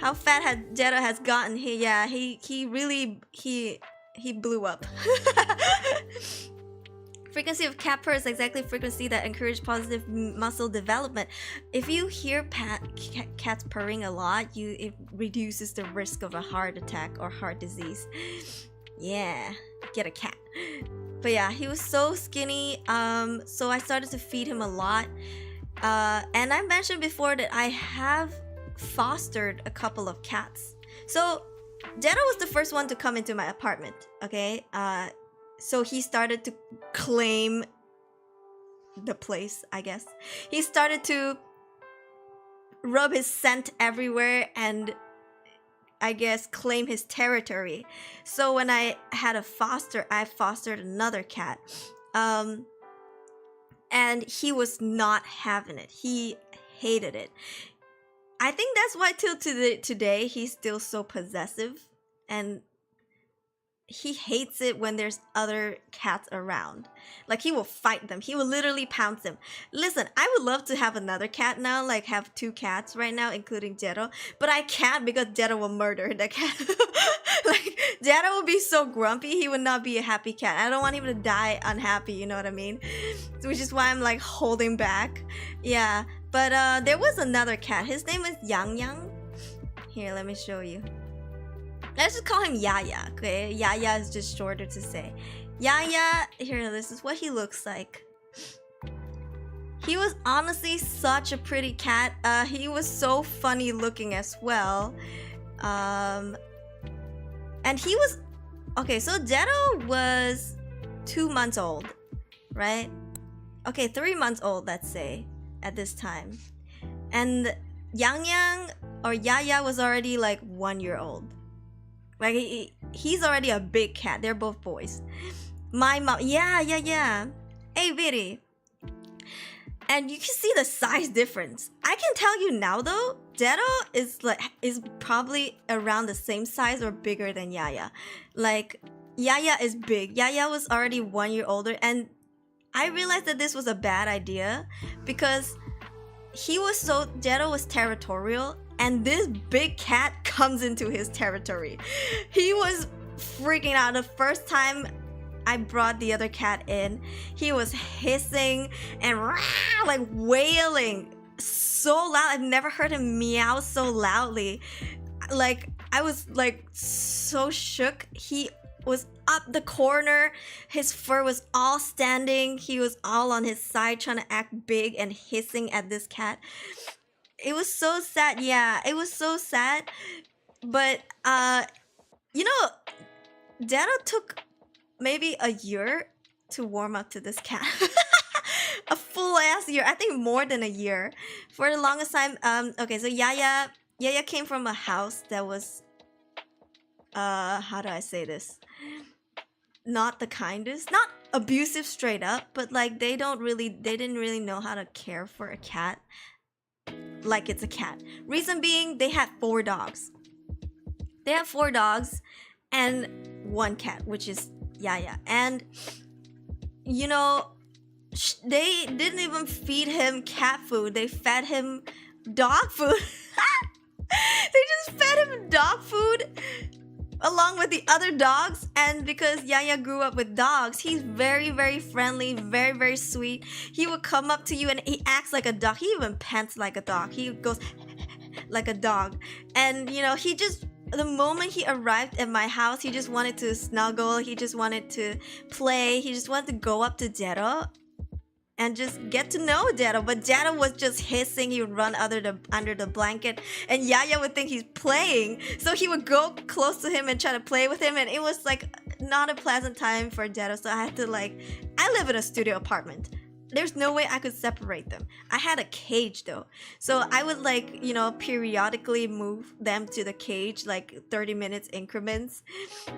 Speaker 1: How fat Jetto has gotten. He really blew up. Frequency of cat purr is exactly frequency that encourages positive muscle development. If you hear cats purring a lot, it reduces the risk of a heart attack or heart disease. Yeah, get a cat. But yeah, he was so skinny. So I started to feed him a lot. And I mentioned before that I have fostered a couple of cats. So Jetto was the first one to come into my apartment. Okay. So he started to claim the place, I guess. He started to rub his scent everywhere and I guess claim his territory. So when I had I fostered another cat. And he was not having it. He hated it. I think that's why till today he's still so possessive and he hates it when there's other cats around. Like he will fight them. He will literally pounce them. Listen, I would love to have another cat now, like have 2 cats right now, including Jetto. But I can't because Jetto will murder the cat. Like Jetto will be so grumpy, he would not be a happy cat. I don't want him to die unhappy, you know what I mean? Which is why I'm like holding back. Yeah, but there was another cat. His name is Yang. Here, let me show you. Let's just call him Yaya, okay? Yaya is just shorter to say. Yaya, here, this is what he looks like. He was honestly such a pretty cat. He was so funny looking as well. And he was... Okay, so Jetto was 2 months old, right? Okay, 3 months old, let's say, at this time. And Yang or Yaya was already like 1 year old. Like he's already a big cat. They're both boys. My mom, yeah. Hey, Viri. And you can see the size difference. I can tell you now though, Jetto is probably around the same size or bigger than Yaya. Like Yaya is big. Yaya was already 1 year older, and I realized that this was a bad idea because Jetto was territorial. And this big cat comes into his territory. He was freaking out. The first time I brought the other cat in, he was hissing and like wailing so loud. I've never heard him meow so loudly. Like I was like so shook. He was up the corner. His fur was all standing. He was all on his side trying to act big and hissing at this cat. It was so sad. Yeah, it was so sad. But you know, Jetto took maybe a year to warm up to this cat. A full ass year. I think more than a year. For the longest time. Okay, so Yaya came from a house that was how do I say this? Not the kindest. Not abusive straight up, but like they didn't really know how to care for a cat. Like it's a cat. Reason being, they had 4 dogs. They had 4 dogs and 1 cat, which is Yaya. And you know, they didn't even feed him cat food. They fed him dog food. They just fed him dog food along with the other dogs. And because Yaya grew up with dogs, he's very, very friendly, very, very sweet. He would come up to you and he acts like a dog. He even pants like a dog. He goes like a dog. And you know, the moment he arrived at my house, he just wanted to snuggle. He just wanted to play. He just wanted to go up to Jetto and just get to know Jetto. But Jetto was just hissing. He would run under the blanket, and Yaya would think he's playing, so he would go close to him and try to play with him, and it was like not a pleasant time for Jetto. So I had to I live in a studio apartment. There's no way I could separate them. I had a cage though, so I would periodically move them to the cage, like 30 minutes increments,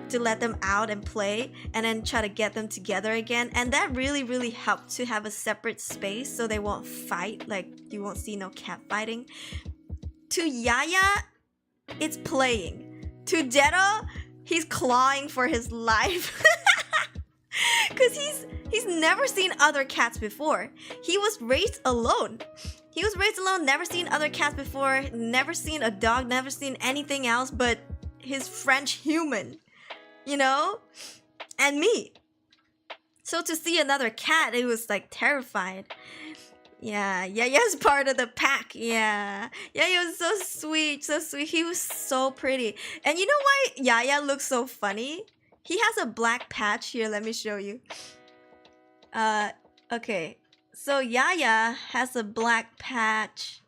Speaker 1: to let them out and play, and then try to get them together again. And that really, really helped to have a separate space so they won't fight. Like you won't see no cat fighting. To Yaya, it's playing. To Jetto, he's clawing for his life. Because he's never seen other cats before. He was raised alone. Never seen other cats before, never seen a dog, never seen anything else but his French human, you know? And me. So to see another cat, it was like terrified. Yeah, Yaya's part of the pack. Yeah, Yaya was so sweet, so sweet. He was so pretty. And you know why Yaya looks so funny? He has a black patch here. Let me show you. Okay. So Yaya has a black patch.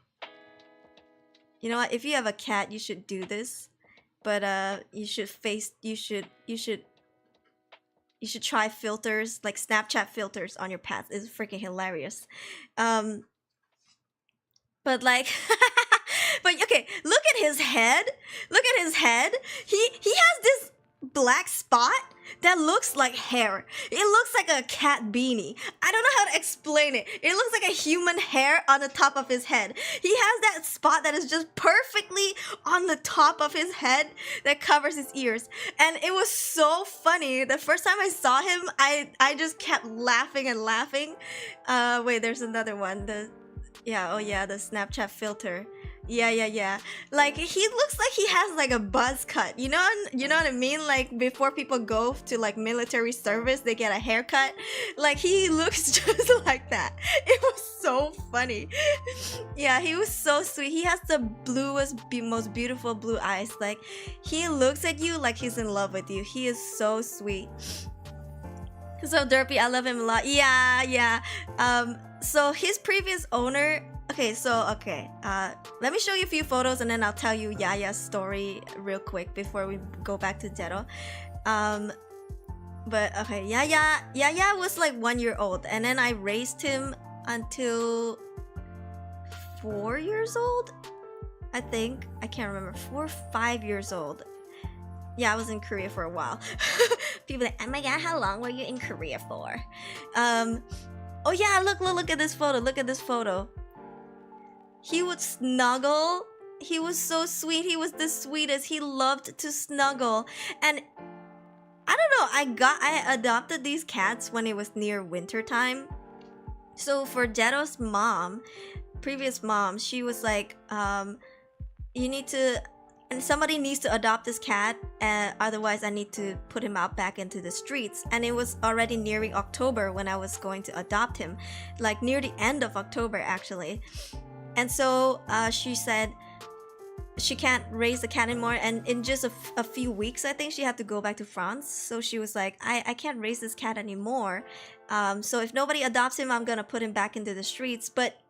Speaker 1: You know what? If you have a cat, you should do this. But you should try filters, like Snapchat filters on your pets. It's freaking hilarious. But like but okay, look at his head. Look at his head. He has this black spot that looks like hair. It looks like a cat beanie. I don't know how to explain it. It looks like a human hair on the top of his head. He has that spot that is just perfectly on the top of his head that covers his ears. And it was so funny. The first time I saw him, I just kept laughing and laughing. Wait, there's another one. The Snapchat filter. Yeah. Like, he looks like he has like a buzz cut. You know what I mean? Like, before people go to like military service, they get a haircut. Like, he looks just like that. It was so funny. Yeah, he was so sweet. He has the bluest, most beautiful blue eyes. Like, he looks at you like he's in love with you. He is so sweet. So derpy, I love him a lot. Yeah. So his previous owner. Let me show you a few photos and then I'll tell you Yaya's story real quick before we go back to Jetto. Yaya was like 1 year old, and then I raised him until 4 years old. I think, I can't remember, 4 or 5 years old. Yeah, I was in Korea for a while. People are like, oh my god, how long were you in Korea for? Oh yeah, look at this photo. Look at this photo. He would snuggle. He was so sweet. He was the sweetest. He loved to snuggle. And I don't know, I adopted these cats when it was near winter time. So for Jetto's mom, previous mom, she was like, somebody needs to adopt this cat, otherwise I need to put him out back into the streets. And it was already nearing October when I was going to adopt him, like near the end of October actually. And so she said she can't raise the cat anymore, and in just a few weeks I think she had to go back to France. So she was like, I can't raise this cat anymore, so if nobody adopts him, I'm gonna put him back into the streets. But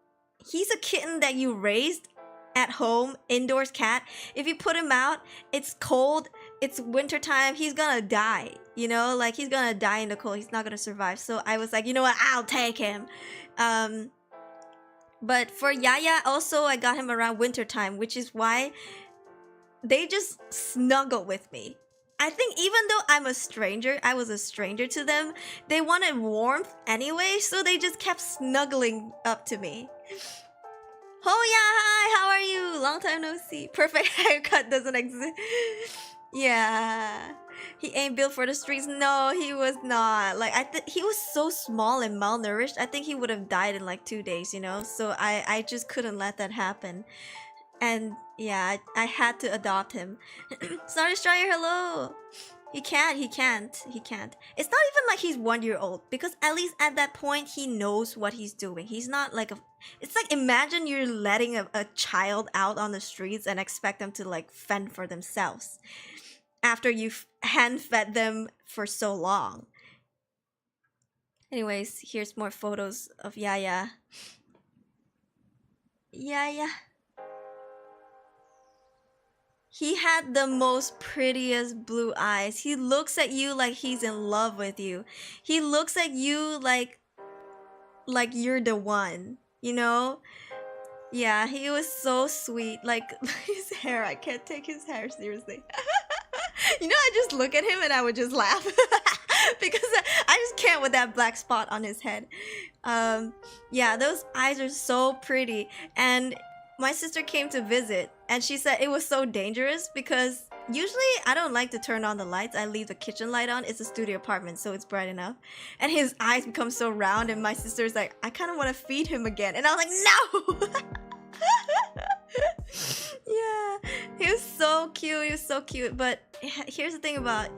Speaker 1: he's a kitten that you raised at home, indoors cat. If you put him out, it's cold, it's winter time, he's gonna die, you know, like he's gonna die in the cold. He's not gonna survive. So I was like, you know what, I'll take him. But for Yaya also, I got him around winter time, which is why they just snuggle with me. I think even though I was a stranger to them, they wanted warmth anyway, so they just kept snuggling up to me. Oh yeah, hi, how are you? Long time no see. Perfect haircut doesn't exist. Yeah. He ain't built for the streets. No, he was not. Like, he was so small and malnourished. I think he would have died in like 2 days, you know? So I just couldn't let that happen. And yeah, I had to adopt him. Sorry, Strider, hello. He can't. It's not even like he's 1 year old, because at least at that point he knows what he's doing. He's not like it's like, imagine you're letting a child out on the streets and expect them to like fend for themselves after you've hand-fed them for so long. Anyways, here's more photos of Yaya. Yaya. He had the most prettiest blue eyes. He looks at you like he's in love with you. He looks at you like you're the one, you know? Yeah, he was so sweet. Like, his hair, I can't take his hair seriously. You know, I just look at him and I would just laugh. Because I just can't with that black spot on his head. Yeah, those eyes are so pretty. And my sister came to visit, and she said it was so dangerous because usually I don't like to turn on the lights. I leave the kitchen light on. It's a studio apartment, so it's bright enough. And his eyes become so round, and my sister's like, I kind of want to feed him again. And I was like, no! Yeah, he was so cute. He was so cute. But here's the thing about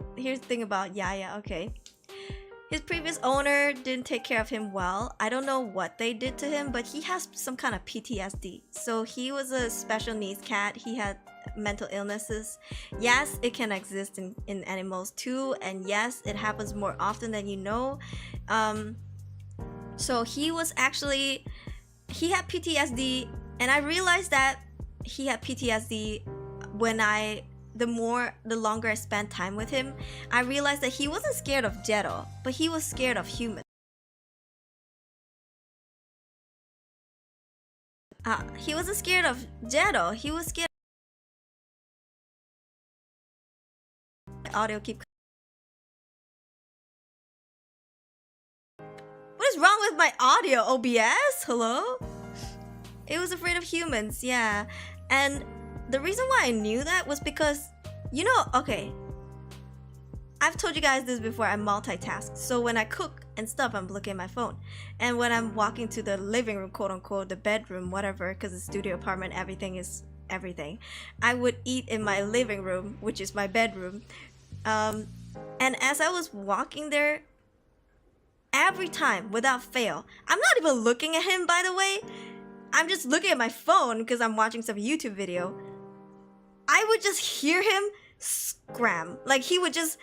Speaker 1: Yaya. Okay, His previous owner didn't take care of him well. I don't know what they did to him, but he has some kind of PTSD. So he was a special needs cat. He had mental illnesses. Yes, it can exist in animals too, and yes, it happens more often than you know. So he had PTSD, and I realized that he had PTSD when the longer I spent time with him, I realized that he wasn't scared of Jetto, but he was scared of humans. He wasn't scared of Jetto, he was scared. Audio keep. What is wrong with my audio, OBS? Hello? It was afraid of humans, yeah. And the reason why I knew that was because, okay, I've told you guys this before, I multitask. So when I cook and stuff, I'm looking at my phone. And when I'm walking to the living room, quote unquote, the bedroom, whatever, because the studio apartment, everything is everything, I would eat in my living room, which is my bedroom. And as I was walking there, every time, without fail, I'm not even looking at him, by the way. I'm just looking at my phone because I'm watching some YouTube video. I would just hear him scram. Like, he would just,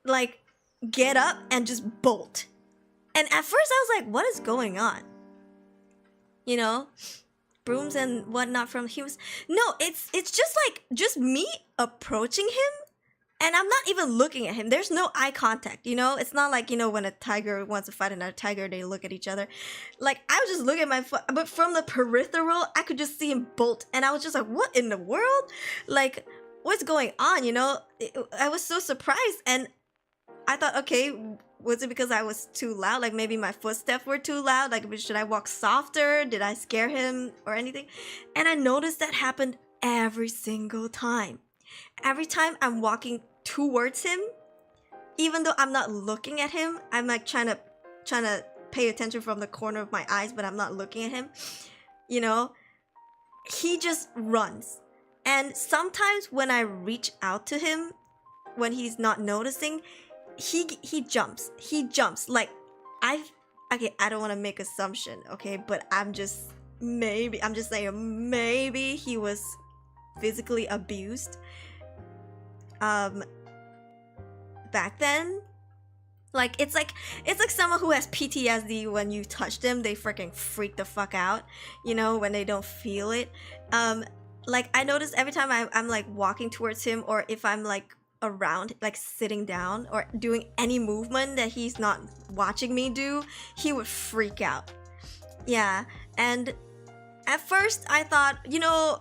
Speaker 1: like, get up and just bolt. And at first I was like, what is going on? Brooms and whatnot from humans. No, it's just me approaching him. And I'm not even looking at him. There's no eye contact, It's not like, when a tiger wants to fight another tiger, they look at each other. Like, I was just looking at my foot, but from the peripheral, I could just see him bolt. And I was just like, what in the world? Like, what's going on, I was so surprised. And I thought, okay, was it because I was too loud? Like, maybe my footsteps were too loud? Like, should I walk softer? Did I scare him or anything? And I noticed that happened every single time. Every time I'm walking towards him, even though I'm not looking at him, I'm like trying to pay attention from the corner of my eyes, but I'm not looking at him, he just runs. And sometimes when I reach out to him, when he's not noticing, he jumps. Like, I don't want to make assumption, okay, but I'm just saying maybe he was physically abused back then. Like, it's like someone who has PTSD, when you touch them, they freaking freak the fuck out, when they don't feel it. Like, I noticed every time I'm like walking towards him, or if I'm like around, like sitting down or doing any movement that he's not watching me do, he would freak out. Yeah. And at first I thought,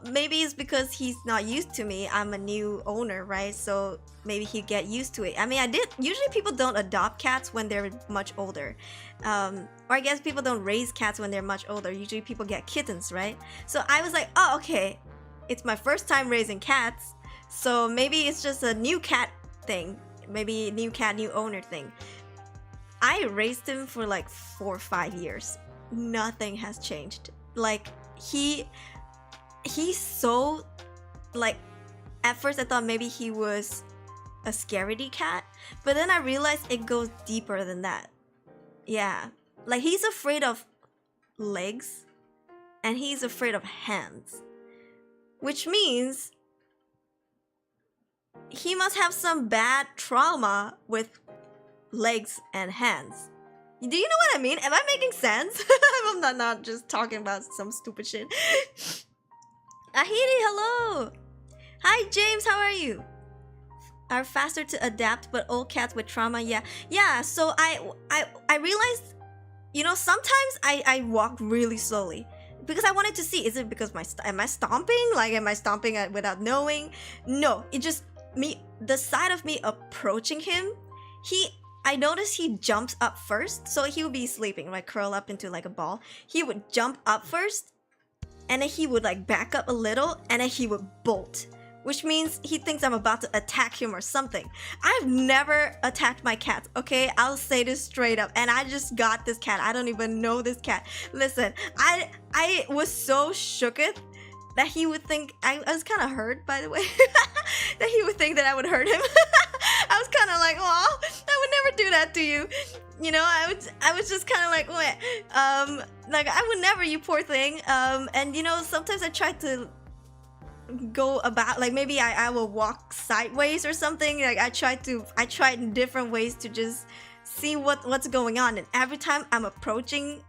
Speaker 1: maybe it's because he's not used to me. I'm a new owner, right? So maybe he'd get used to it. I mean, usually people don't adopt cats when they're much older. Or I guess people don't raise cats when they're much older. Usually people get kittens, right? So I was like, oh, okay, it's my first time raising cats. So maybe it's just a new cat thing. Maybe new cat, new owner thing. I raised him for like 4 or 5 years. Nothing has changed. Like, he's so, like, at first I thought maybe he was a scaredy cat, but then I realized it goes deeper than that. Yeah, like, he's afraid of legs and he's afraid of hands, which means he must have some bad trauma with legs and hands. Do you know what I mean? Am I making sense? I'm not just talking about some stupid shit. Ahiri, hello! Hi James, how are you? Are faster to adapt, but old cats with trauma, yeah. So I realized, sometimes I walk really slowly because I wanted to see, is it because am I stomping? Like, am I stomping without knowing? No, it just the side of me approaching him, I noticed he jumps up first. So he would be sleeping, like curl up into like a ball. He would jump up first, and then he would like back up a little, and then he would bolt, which means he thinks I'm about to attack him or something. I've never attacked my cats, okay? I'll say this straight up. And I just got this cat. I don't even know this cat. Listen, I was so shooketh that he would think, I was kind of hurt, by the way, that he would think that I would hurt him. I was kind of like, oh, I would never never do that to you. You know, I was just kind of like, what? Like, I would never, you poor thing. And you know, sometimes I try to go about, like, maybe I will walk sideways or something. Like, I tried different ways to just see what's going on. And every time I'm approaching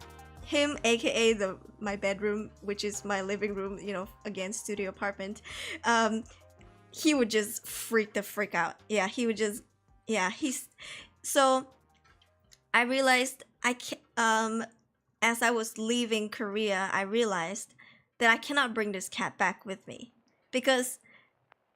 Speaker 1: him, aka my bedroom, which is my living room, you know, again, studio apartment, he would just freak out. Yeah, he would just, yeah, so I realized as I was leaving Korea, I realized that I cannot bring this cat back with me, because,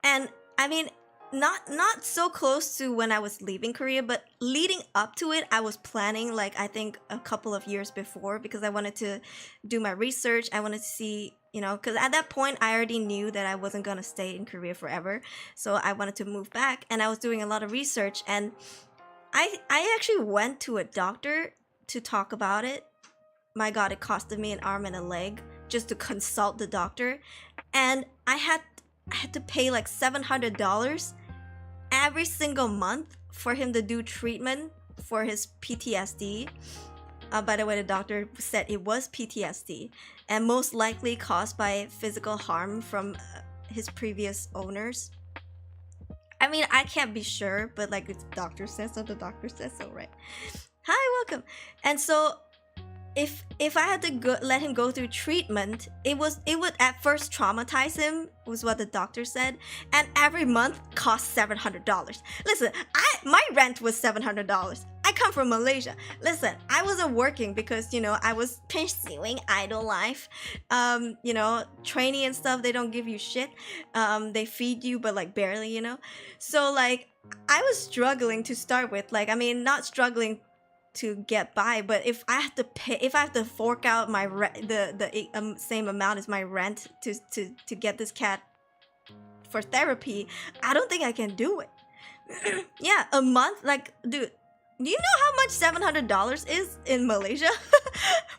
Speaker 1: and I mean, not so close to when I was leaving Korea, but leading up to it, I was planning, like, I think a couple of years before, because I wanted to do my research. I wanted to see, you know, because at that point I already knew that I wasn't gonna stay in Korea forever, so I wanted to move back, and I was doing a lot of research, and I actually went to a doctor to talk about it. My god, it costed me an arm and a leg just to consult the doctor, and I had to pay like $700 every single month for him to do treatment for his PTSD. By the way, the doctor said it was PTSD, and most likely caused by physical harm from his previous owners. I mean, I can't be sure, but like, if the doctor says so, the doctor says so, right? Hi, welcome. And so if I had to let him go through treatment, it would at first traumatize him, was what the doctor said, and every month cost $700. Listen, my rent was $700. I come from Malaysia. Listen, I wasn't working because, you know, I was pursuing idle life. You know, training and stuff, they don't give you shit. They feed you, but like barely, you know. So like, I was struggling to start with. Like, I mean, not struggling to get by, but if I have to fork out my the same amount as my rent to get this cat for therapy, I don't think I can do it. Yeah, a month, like, dude, do you know how much $700 is in Malaysia?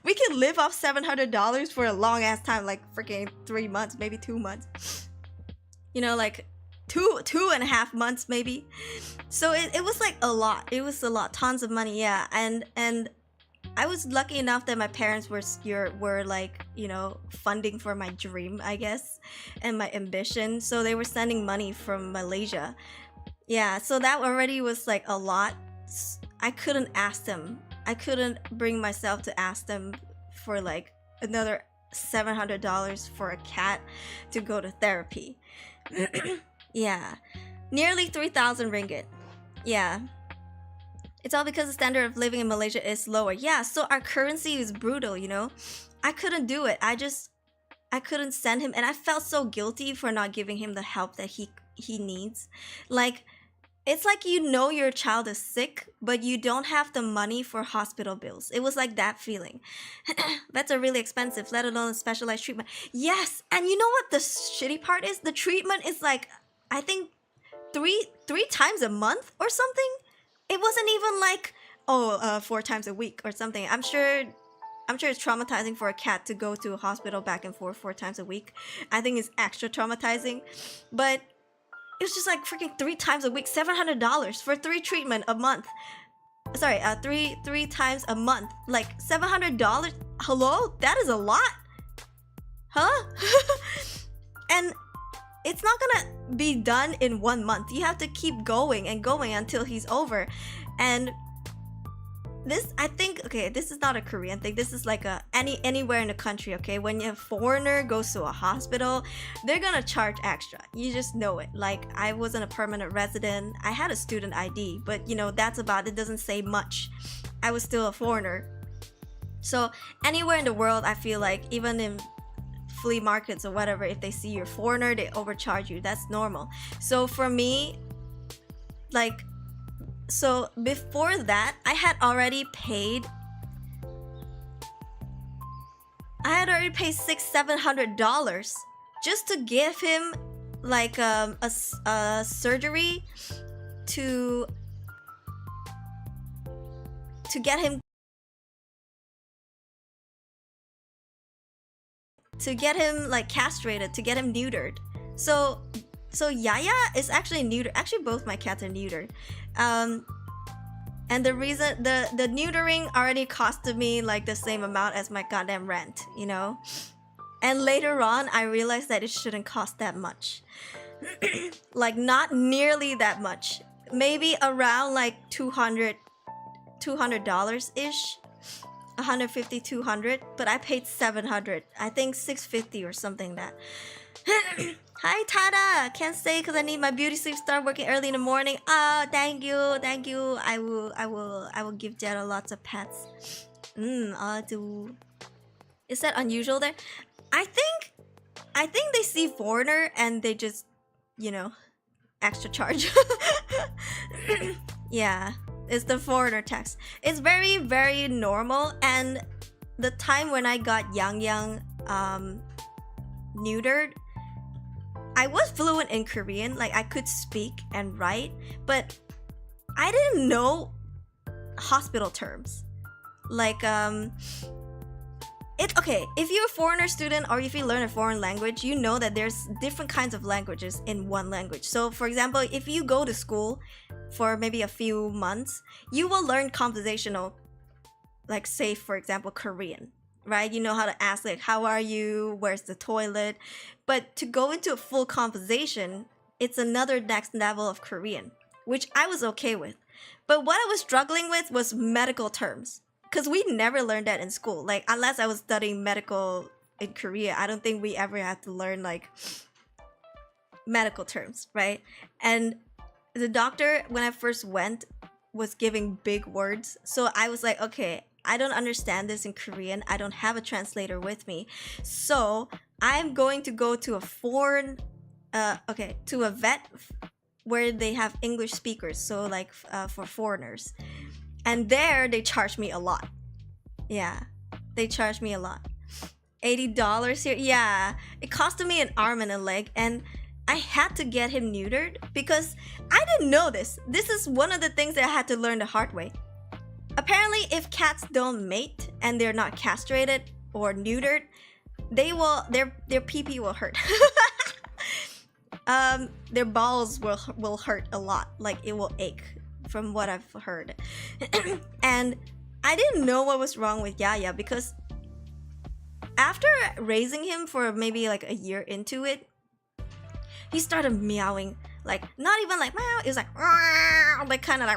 Speaker 1: We can live off $700 for a long ass time, like freaking 3 months, maybe 2 months. You know, like two and a half months maybe. So it was like a lot. It was a lot, tons of money, yeah. And I was lucky enough that my parents were like, you know, funding for my dream, I guess, and my ambition. So they were sending money from Malaysia. Yeah, so that already was like a lot. I couldn't ask them. I couldn't bring myself to ask them for like another $700 for a cat to go to therapy. Yeah, nearly 3,000 ringgit. Yeah, it's all because the standard of living in Malaysia is lower. Yeah, so our currency is brutal, you know. I couldn't do it. I couldn't send him, and I felt so guilty for not giving him the help that he needs. Like, it's like, you know, your child is sick, but you don't have the money for hospital bills. It was like that feeling. Vets are really expensive, let alone specialized treatment. Yes, and you know what the shitty part is? The treatment is like, I think three times a month or something. It wasn't even like, 4 times a week or something. I'm sure it's traumatizing for a cat to go to a hospital back and forth 4 times a week. I think it's extra traumatizing, but it was just like freaking 3 times a week, $700 for 3 treatment a month. Sorry, three times a month, like $700. Hello, that is a lot, huh? And it's not gonna be done in 1 month. You have to keep going and going until he's over. And this, I think, okay, this is not a Korean thing. This is like anywhere in the country, okay? When a foreigner goes to a hospital, they're gonna charge extra. You just know it. Like, I wasn't a permanent resident. I had a student ID, but you know, that's about it. Doesn't say much. I was still a foreigner. So anywhere in the world, I feel like, even in flea markets or whatever, if they see you're a foreigner, they overcharge you. That's normal. So for me, like, so before that, I had already paid $600-700 just to give him like a surgery to get him like castrated, to get him neutered. So Yaya is actually neutered. Actually, both my cats are neutered. And the reason the neutering already costed me like the same amount as my goddamn rent, you know? And later on, I realized that it shouldn't cost that much. Like, not nearly that much. Maybe around like $200 ish. 150, 200, but I paid 700. I think 650 or something that. Hi Tada! Can't stay because I need my beauty sleep. Start working early in the morning. Oh, thank you. I will give Jetto lots of pets. Do. Is that unusual there? I think they see foreigner and they just, you know, extra charge. Yeah, it's the foreigner tax. It's very, very normal. And the time when I got Yang neutered, I was fluent in Korean. Like, I could speak and write, but I didn't know hospital terms. Like, it's okay if you're a foreigner student or if you learn a foreign language, you know that there's different kinds of languages in one language. So for example, if you go to school for maybe a few months, you will learn conversational, like say for example Korean, right? You know how to ask like how are you, where's the toilet. But to go into a full conversation, it's another next level of Korean, which I was okay with. But what I was struggling with was medical terms. Because we never learned that in school. Like, unless I was studying medical in Korea, I don't think we ever had to learn, like, medical terms, right? And the doctor, when I first went, was giving big words. So I was like, okay, I don't understand this in Korean. I don't have a translator with me. So I'm going to go to a to a vet where they have English speakers. So, like, for foreigners. And there, they charged me a lot. Yeah, they charged me a lot. $80 here. Yeah, it costed me an arm and a leg. And I had to get him neutered because I didn't know this. This is one of the things that I had to learn the hard way. Apparently, if cats don't mate and they're not castrated or neutered, their pee-pee will hurt. Their balls will hurt a lot. Like, it will ache. From what I've heard. And I didn't know what was wrong with Yaya because after raising him for maybe like a year into it, he started meowing. Like, not even like meow, it was like kind of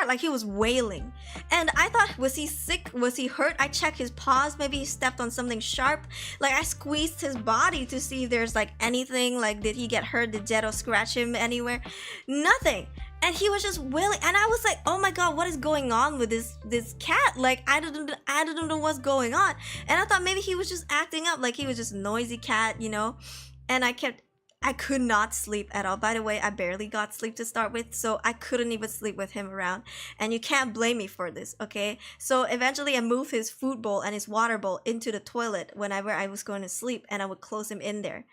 Speaker 1: like he was wailing. And I thought, was he sick? Was he hurt? I checked his paws, maybe he stepped on something sharp. Like, I squeezed his body to see if there's like anything, like did he get hurt? Did Jetto scratch him anywhere? Nothing. And he was just wailing, and I was like, "Oh my god, what is going on with this cat? Like, I don't know what's going on." And I thought maybe he was just acting up, like he was just a noisy cat, you know. And I could not sleep at all. By the way, I barely got sleep to start with, so I couldn't even sleep with him around. And you can't blame me for this, okay? So eventually, I moved his food bowl and his water bowl into the toilet whenever I was going to sleep, and I would close him in there.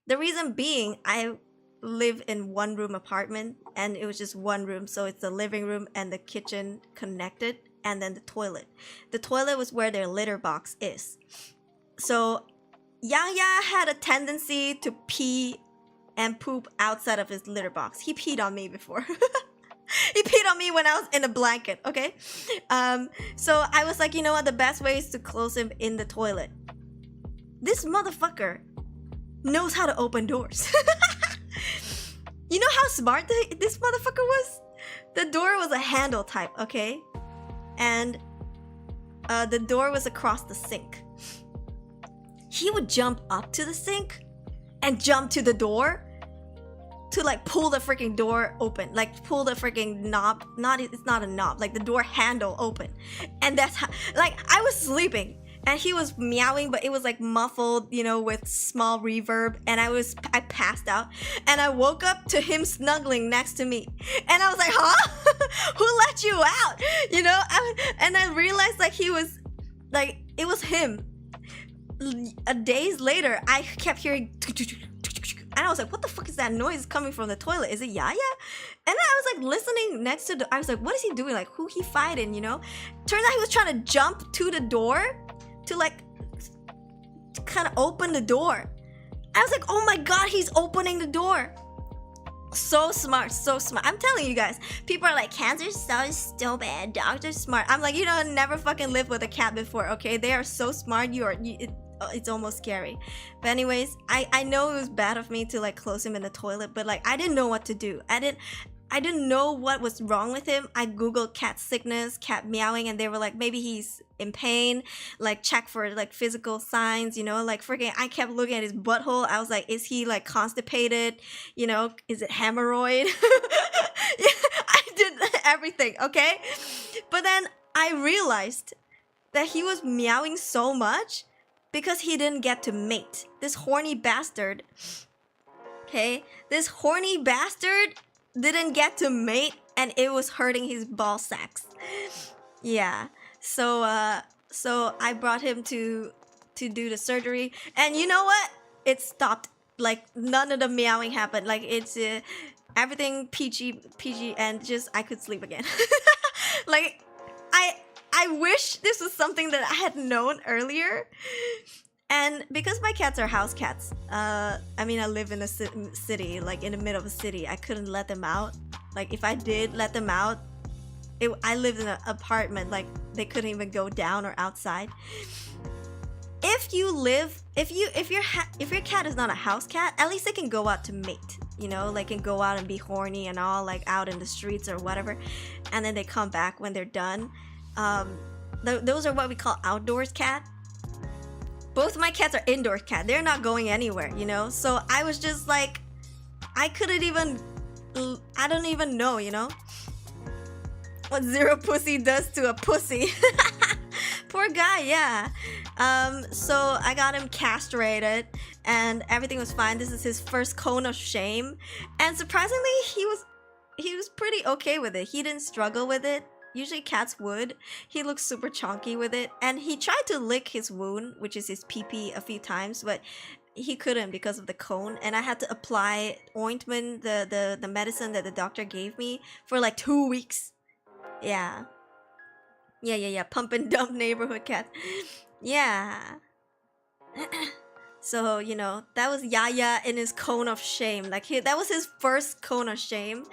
Speaker 1: The reason being, I live in one room apartment and it was just one room, so it's the living room and the kitchen connected and then the toilet was where their litter box is. So Yaya had a tendency to pee and poop outside of his litter box. He peed on me before. He peed on me when I was in a blanket, okay? So I was like, you know what, the best way is to close him in the toilet. This motherfucker knows how to open doors. You know how smart this motherfucker was? The door was a handle type, okay? And the door was across the sink. He would jump up to the sink and jump to the door to like pull the freaking door open. Like pull the freaking knob. It's not a knob, like the door handle open. And that's how, like, I was sleeping. And he was meowing, but it was like muffled, you know, with small reverb. And I passed out. And I woke up to him snuggling next to me. And I was like, huh? Who let you out? You know? And I realized like he was, like, it was him. Days later, I kept hearing... And I was like, what the fuck is that noise coming from the toilet? Is it Yaya? And I was like listening next to I was like, what is he doing? Like, who he fighting, you know? Turns out he was trying to jump to the door to like kind of open the door. I was like, oh my god, he's opening the door. So smart, so smart. I'm telling you guys, people are like, cats are so stupid, dogs are smart. I'm like, you know, never fucking lived with a cat before, okay? They are so smart, it's almost scary. But anyways, I know it was bad of me to like close him in the toilet, but like I didn't know what to do. I didn't know what was wrong with him. I googled cat sickness, cat meowing, and they were like, maybe he's in pain, like check for like physical signs, you know, like freaking I kept looking at his butthole. I was like, is he like constipated? You know, is it hemorrhoid? Yeah, I did everything, okay? But then I realized that he was meowing so much because he didn't get to mate. This horny bastard, okay? This horny bastard didn't get to mate, and it was hurting his ball sacks. Yeah. So I brought him to do the surgery, and you know what? It stopped. Like none of the meowing happened. Like it's everything PG, and just I could sleep again. Like I wish this was something that I had known earlier. And because my cats are house cats, I mean, I live in a city, like in the middle of a city. I couldn't let them out. Like if I did let them out, I lived in an apartment. Like they couldn't even go down or outside. If your cat is not a house cat, at least they can go out to mate. You know, like can go out and be horny and all, like out in the streets or whatever, and then they come back when they're done. Those are what we call outdoors cat. Both of my cats are indoor cat. They're not going anywhere, you know? So I was just like, I don't even know, you know? What zero pussy does to a pussy. Poor guy, yeah. So I got him castrated and everything was fine. This is his first cone of shame. And surprisingly, he was pretty okay with it. He didn't struggle with it. Usually cats would. He looks super chunky with it. And he tried to lick his wound, which is his pee-pee, a few times, but he couldn't because of the cone. And I had to apply ointment, the medicine that the doctor gave me, for like 2 weeks. Yeah. Yeah. Pump and dump neighborhood cat. Yeah. So, you know, that was Yaya in his cone of shame. Like, that was his first cone of shame.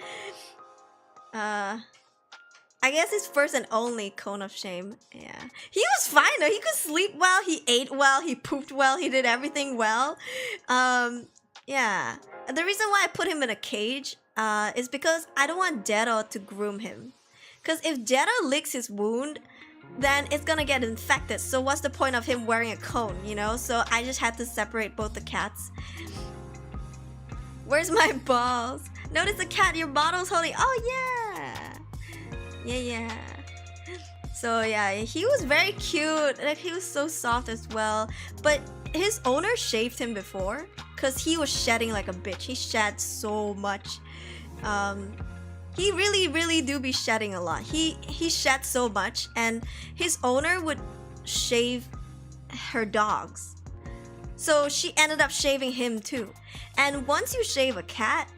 Speaker 1: I guess his first and only cone of shame. Yeah. He was fine though. He could sleep well. He ate well. He pooped well. He did everything well. Yeah. The reason why I put him in a cage is because I don't want Jetto to groom him. Because if Jetto licks his wound, then it's gonna get infected. So what's the point of him wearing a cone, you know? So I just had to separate both the cats. Where's my balls? Notice the cat your bottle's holding. Oh yeah. Yeah. So yeah, he was very cute. Like he was so soft as well. But his owner shaved him before because he was shedding like a bitch. He shed so much. He really do be shedding a lot. He shed so much, and his owner would shave her dogs. So she ended up shaving him too. And once you shave a cat,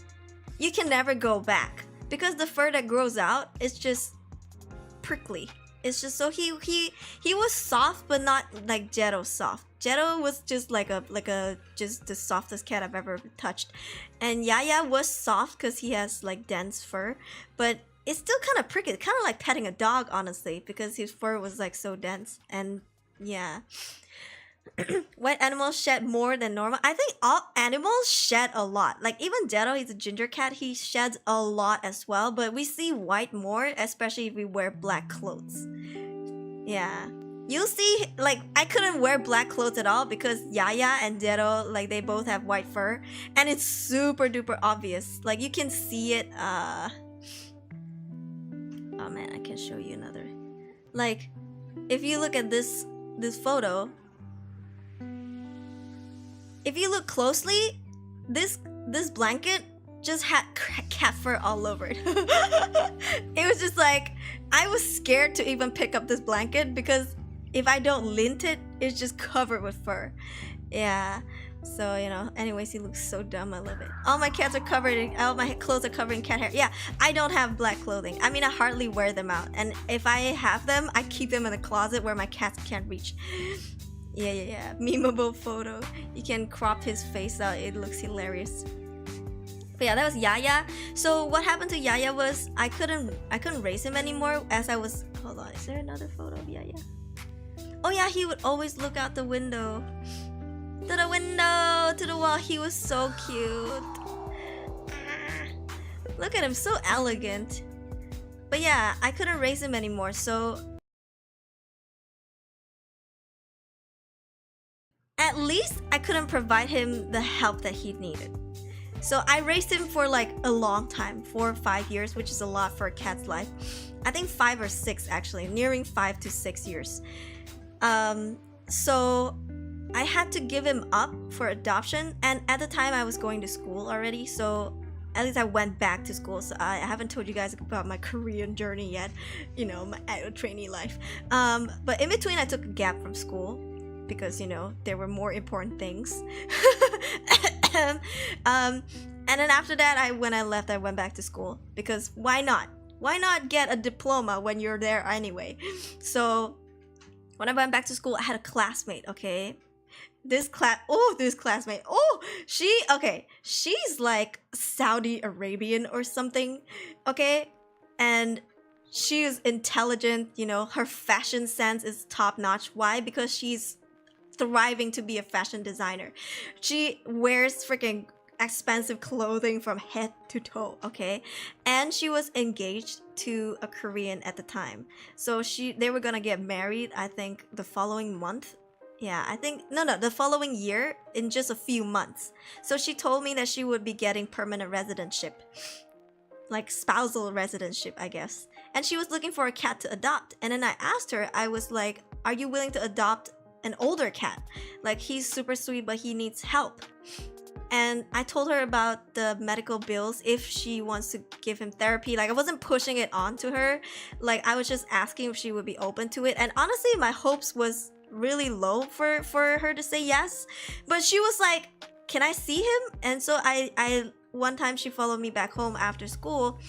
Speaker 1: you can never go back because the fur that grows out is just prickly. It's just so he was soft, but not like Jetto soft. Jetto was just like just the softest cat I've ever touched, and Yaya was soft because he has like dense fur, but it's still kind of prickly, kind of like petting a dog, honestly, because his fur was like so dense. And yeah. Wet animals shed more than normal. I think all animals shed a lot. Like even Jetto, he's a ginger cat, he sheds a lot as well. But we see white more, especially if we wear black clothes. Yeah. You'll see, like, I couldn't wear black clothes at all because Yaya and Jetto, like, they both have white fur. And it's super duper obvious. Like, you can see it, oh man, I can show you another. Like, if you look at this photo, if you look closely, this blanket just had cat fur all over it. It was just like, I was scared to even pick up this blanket because if I don't lint it, it's just covered with fur. Yeah. So, you know, anyways, he looks so dumb. I love it. All my cats are covered in, all my clothes are covered in cat hair. Yeah, I don't have black clothing. I mean, I hardly wear them out. And if I have them, I keep them in the closet where my cats can't reach. Yeah. Memeable photo. You can crop his face out. It looks hilarious. But yeah, that was Yaya. So what happened to Yaya was I couldn't raise him anymore as I was. Hold on, is there another photo of Yaya? Oh yeah, he would always look out the window. To the window, to the wall. He was so cute. Look at him, so elegant. But yeah, I couldn't raise him anymore, so at least I couldn't provide him the help that he needed. So I raised him for like a long time, 4 or 5 years, which is a lot for a cat's life. I think 5 or 6 actually, nearing 5 to 6 years. So I had to give him up for adoption, and at the time I was going to school already, so at least I went back to school. So I haven't told you guys about my Korean journey yet, you know, my idol trainee life. But in between I took a gap from school because, you know, there were more important things. And then after that, when I left, I went back to school because why not? Why not get a diploma when you're there anyway? So when I went back to school, I had a classmate, okay? This classmate, she's like Saudi Arabian or something, okay? And she is intelligent, you know, her fashion sense is top notch. Why? Because she's thriving to be a fashion designer. She wears freaking expensive clothing from head to toe, okay? And she was engaged to a Korean at the time. So they were gonna get married, I think the following month. Yeah, I think the following year, in just a few months. So she told me that she would be getting permanent residentship, like spousal residentship, I guess. And she was looking for a cat to adopt. And then I asked her, I was like, are you willing to adopt an older cat? Like, he's super sweet, but he needs help. And I told her about the medical bills if she wants to give him therapy. Like, I wasn't pushing it onto her. Like, I was just asking if she would be open to it. And honestly, my hopes was really low for her to say yes. But she was like, can I see him? And so I one time she followed me back home after school.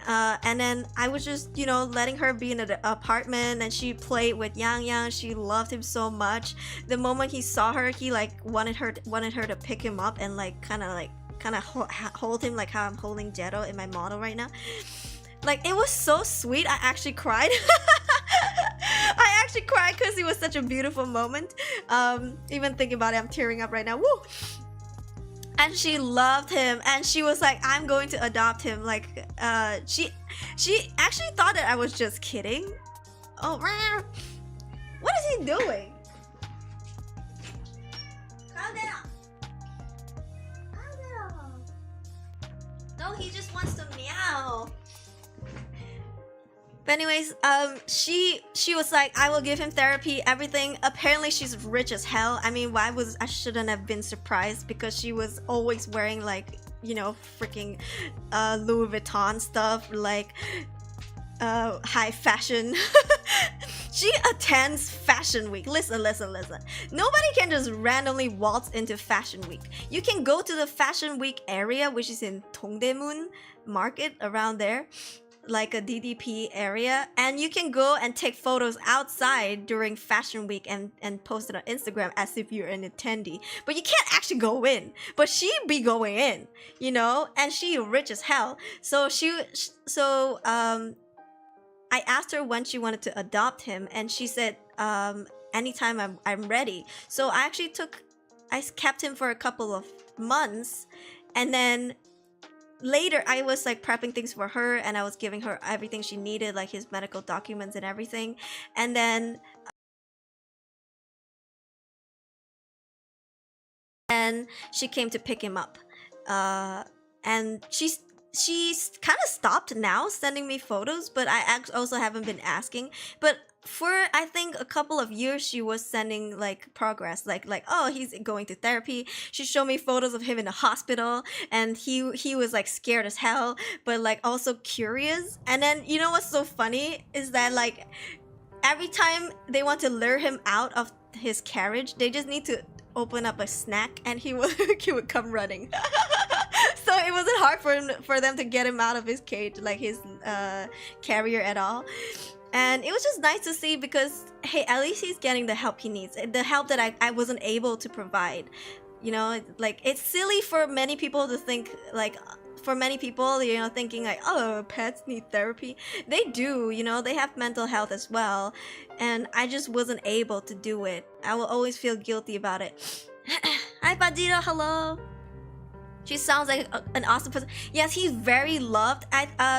Speaker 1: And then I was just, you know, letting her be in the apartment, and she played with Yang. She loved him so much. The moment he saw her, he like wanted her to pick him up and like kind of hold him like how I'm holding Jetto in my model right now. Like, it was so sweet. I actually cried. I actually cried because it was such a beautiful moment. Even thinking about it, I'm tearing up right now. Woo! And she loved him, and she was like, I'm going to adopt him. Like, she actually thought that I was just kidding. Oh, what is he doing? Calm down. Calm down. No, he just wants to meow. But anyways, she was like, I will give him therapy, everything. Apparently she's rich as hell. I mean, I shouldn't have been surprised, because she was always wearing like, you know, freaking Louis Vuitton stuff, like high fashion. She attends Fashion Week. Listen. Nobody can just randomly waltz into Fashion Week. You can go to the Fashion Week area, which is in Dongdaemun Market, around there, like a DDP area, and you can go and take photos outside during Fashion Week and post it on Instagram as if you're an attendee. But you can't actually go in. But she be going in, you know, and she rich as hell. So I asked her when she wanted to adopt him, and she said, anytime I'm ready. So I kept him for a couple of months, and then later I was like prepping things for her, and I was giving her everything she needed, like his medical documents and everything. And then she came to pick him up, and she's kind of stopped now sending me photos, but I also haven't been asking. But for I think a couple of years, she was sending like progress, like oh, he's going to therapy. She showed me photos of him in the hospital, and he was like scared as hell, but like also curious. And then, you know what's so funny is that like every time they want to lure him out of his carriage, they just need to open up a snack, and he would come running. So it wasn't hard for them to get him out of his cage, like his carrier at all. And it was just nice to see, because hey, at least he's getting the help he needs, the help that I wasn't able to provide. You know, like it's silly for many people to think like for many people, you know, thinking like, oh, pets need therapy. They do, you know, they have mental health as well. And I just wasn't able to do it. I will always feel guilty about it. Hi, Padira, hello. She sounds like an awesome person. Yes, he's very loved.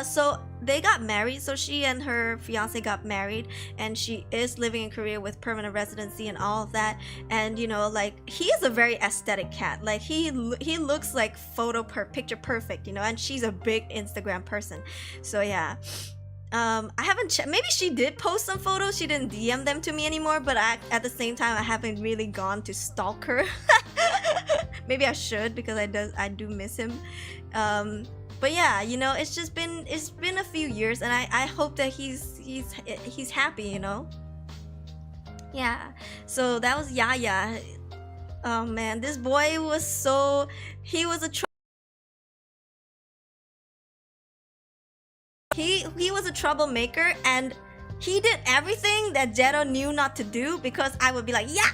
Speaker 1: So they got married. So she and her fiance got married, and she is living in Korea with permanent residency and all of that. And you know, like he is a very aesthetic cat. Like he looks like picture perfect. You know, and she's a big Instagram person. So yeah. I haven't checked. Maybe she did post some photos. She didn't DM them to me anymore. But at the same time, I haven't really gone to stalk her. Maybe I should, because I do miss him. But yeah, you know, it's been a few years, and I hope that he's happy, you know. Yeah. So that was Yaya. Oh man, this boy was he was a he was a troublemaker, and he did everything that Jetto knew not to do, because I would be like, yeah.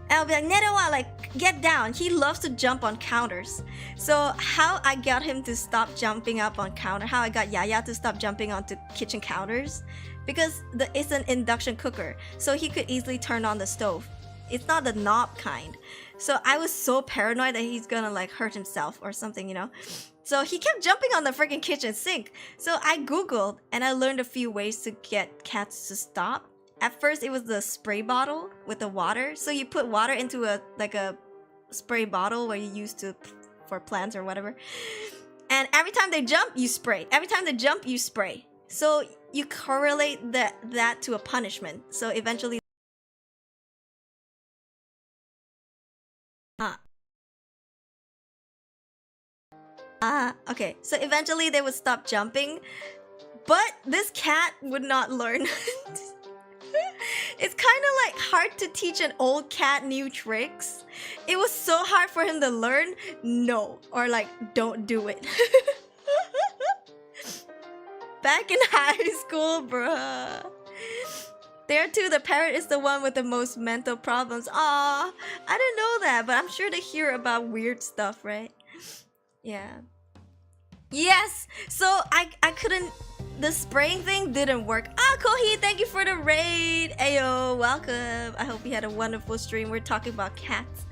Speaker 1: And I'll be like, Nerewa, like, get down. He loves to jump on counters. So how I got him to stop jumping up on counter, how I got Yaya to stop jumping onto kitchen counters, because it's an induction cooker, so he could easily turn on the stove. It's not the knob kind. So I was so paranoid that he's gonna like hurt himself or something, you know. So he kept jumping on the freaking kitchen sink. So I googled and I learned a few ways to get cats to stop. At first it was the spray bottle with the water. So you put water into a spray bottle where you use for plants or whatever. And every time they jump, you spray. Every time they jump, you spray. So you correlate that to a punishment. So eventually okay. So eventually they would stop jumping. But this cat would not learn. It's kind of like hard to teach an old cat new tricks. It was so hard for him to learn no, or like don't do it. Back in high school, bruh. There too, the parrot is the one with the most mental problems. Aw, I didn't know that, but I'm sure they hear about weird stuff, right? Yeah. Yes! So I couldn't... The spraying thing didn't work. Ah, Kohi, thank you for the raid! Ayo, welcome! I hope you had a wonderful stream. We're talking about cats.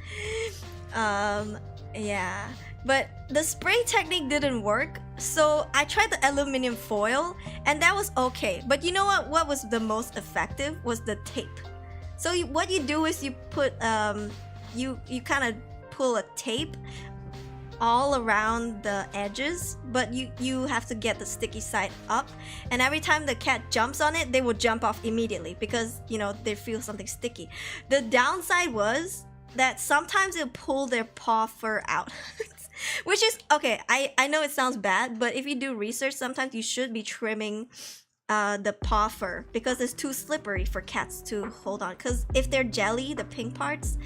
Speaker 1: Yeah. But the spray technique didn't work, so I tried the aluminum foil, and that was okay. But you know what? What was the most effective was the tape. So what you do is you put you kind of pull a tape all around the edges, but you have to get the sticky side up, and every time the cat jumps on it, they will jump off immediately because, you know, they feel something sticky. The downside was that sometimes it'll pull their paw fur out. Which is okay. I know it sounds bad, but if you do research, sometimes you should be trimming the paw fur, because it's too slippery for cats to hold on. Because if they're jelly, the pink parts,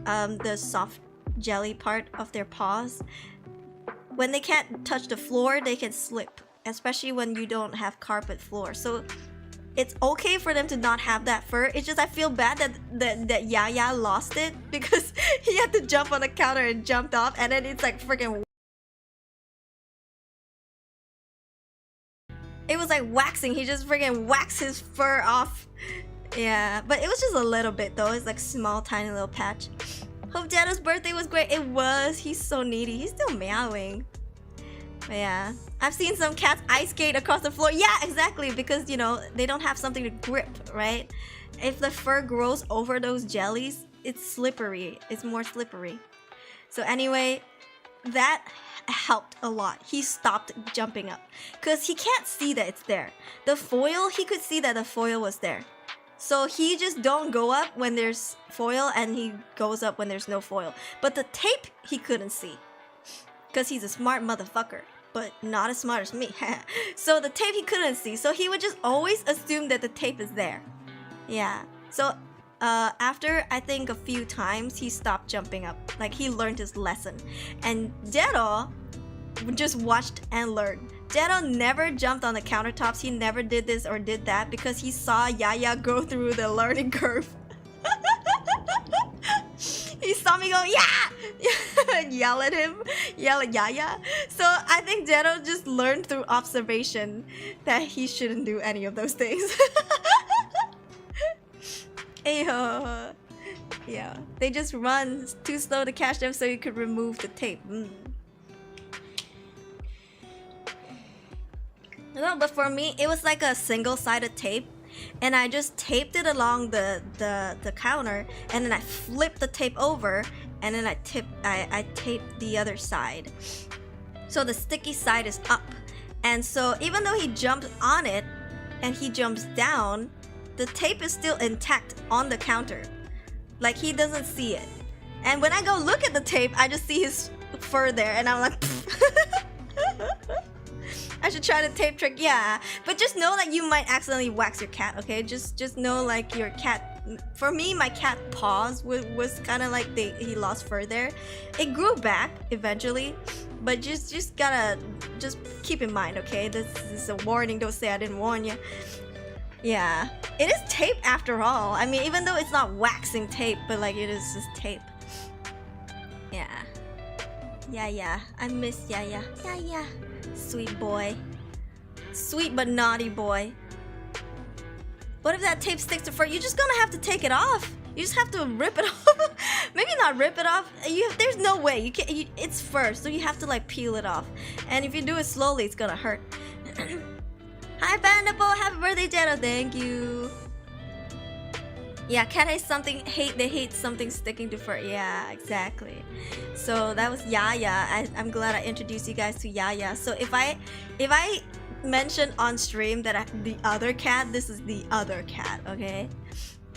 Speaker 1: the soft jelly part of their paws, when they can't touch the floor, they can slip, especially when you don't have carpet floor. So it's okay for them to not have that fur. It's just I feel bad that Yaya lost it because he had to jump on the counter and jumped off, and then it's like freaking... It was like waxing. He just freaking waxed his fur off. Yeah, but it was just a little bit though. It's like small, tiny little patch. Hope Jetto's birthday was great. It was. He's so needy. He's still meowing. But yeah, I've seen some cats ice skate across the floor. Yeah, exactly, because, you know, they don't have something to grip, right? If the fur grows over those jellies, it's slippery. It's more slippery. So anyway, that helped a lot. He stopped jumping up because he can't see that it's there. The foil, he could see that the foil was there. So he just don't go up when there's foil, and he goes up when there's no foil. But the tape, he couldn't see. Because he's a smart motherfucker. But not as smart as me. So the tape he couldn't see. So he would just always assume that the tape is there. Yeah. So after, I think, a few times, he stopped jumping up. Like, he learned his lesson. And Jetto just watched and learned. Jetto never jumped on the countertops. He never did this or did that because he saw Yaya go through the learning curve. He saw me go, yeah! Yell at him, yell at Yaya. So I think Jetto just learned through observation that he shouldn't do any of those things. Ayo. Yeah, they just run too slow to catch them so you could remove the tape. No, but for me, it was like a single-sided tape, and I just taped it along the counter, and then I flipped the tape over, and then I taped the other side. So the sticky side is up, and so even though he jumps on it, and he jumps down, the tape is still intact on the counter. Like, he doesn't see it. And when I go look at the tape, I just see his fur there, and I'm like, I should try the tape trick, yeah. But just know that you might accidentally wax your cat, okay? Just know, like, your cat... For me, my cat paws was kind of like he lost fur there. It grew back eventually, but just gotta... Just keep in mind, okay? This is a warning, don't say I didn't warn you. Yeah. It is tape after all. I mean, even though it's not waxing tape, but, like, it is just tape. Yeah. Yeah. I miss Yaya. Yeah. Sweet boy. Sweet but naughty boy. What if that tape sticks to fur? You're just gonna have to take it off. You just have to rip it off. Maybe not rip it off. There's no way. You can't. It's fur, so you have to like peel it off. And if you do it slowly, it's gonna hurt. Hi, Bandable. Happy birthday, Jetto. Thank you. Yeah, cat hates something. They hate something sticking to fur. Yeah, exactly. So that was Yaya. I'm glad I introduced you guys to Yaya. So if I mention on stream that the other cat, this is the other cat. Okay,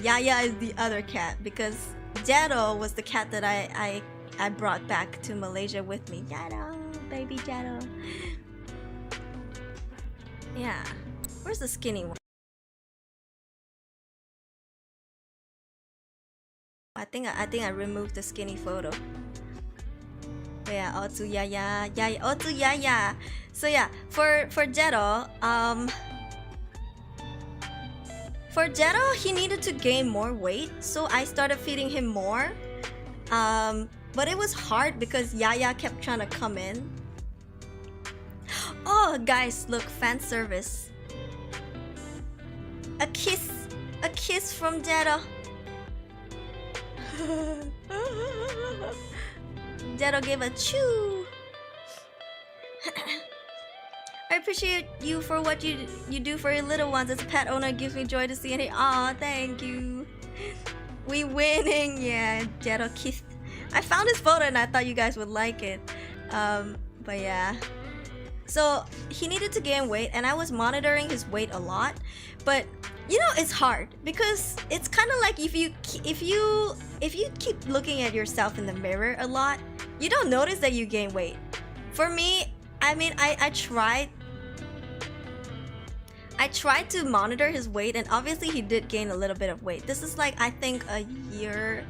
Speaker 1: Yaya is the other cat because Jetto was the cat that I brought back to Malaysia with me. Jetto, baby Jetto. Yeah, where's the skinny one? I think I removed the skinny photo. Yeah, Otsu Yaya, Otsu Yaya. So yeah, for Jetto, he needed to gain more weight, so I started feeding him more. But it was hard because Yaya kept trying to come in. Oh, guys, look, fan service. A kiss from Jetto. Jetto gave a chew. I appreciate you for what you do for your little ones. As a pet owner, it gives me joy to see it. Aw, thank you. We winning, yeah. Jetto kissed. I found his photo and I thought you guys would like it. But yeah. So he needed to gain weight, and I was monitoring his weight a lot. But you know, it's hard because it's kind of like if you keep looking at yourself in the mirror a lot, you don't notice that you gain weight. For me, I mean, I tried to monitor his weight, and obviously he did gain a little bit of weight. This is like, I think a year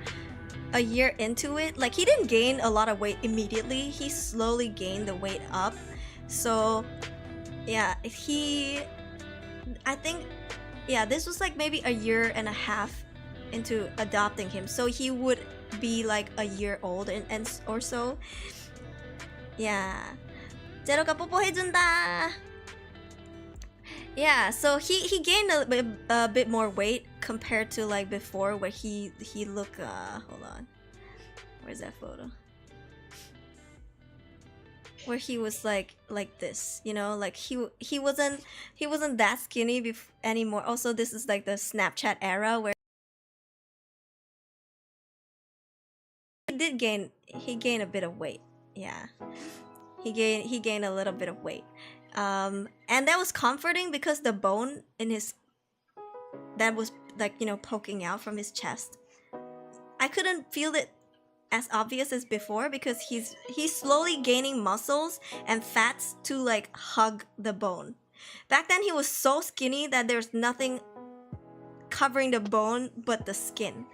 Speaker 1: into it. Like, he didn't gain a lot of weight immediately. He slowly gained the weight up. So yeah, I think, yeah, this was like maybe a year and a half into adopting him, so he would be like a year old and or so. Yeah. 제로가 뽀뽀해준다. Yeah, so he gained a bit more weight compared to like before, where he looked hold on, where's that photo? Where he was like this, you know, like he wasn't that skinny anymore. Also, this is like the Snapchat era where he gained a bit of weight. Yeah, he gained a little bit of weight, and that was comforting because the bone in his that was like, you know, poking out from his chest, I couldn't feel it as obvious as before because he's slowly gaining muscles and fats to like hug the bone. Back then he was so skinny that there's nothing covering the bone but the skin.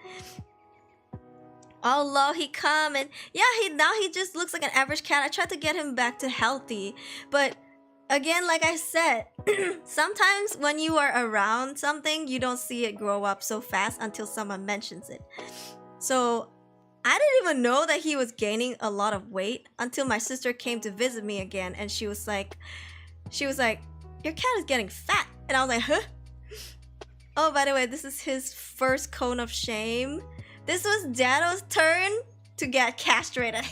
Speaker 1: Although he come and yeah, now he just looks like an average cat. I tried to get him back to healthy, but again, like I said, sometimes when you are around something, you don't see it grow up so fast until someone mentions it. So I didn't even know that he was gaining a lot of weight until my sister came to visit me again, and she was like, your cat is getting fat. And I was like, huh? Oh, by the way, this is his first cone of shame. This was Jetto's turn to get castrated.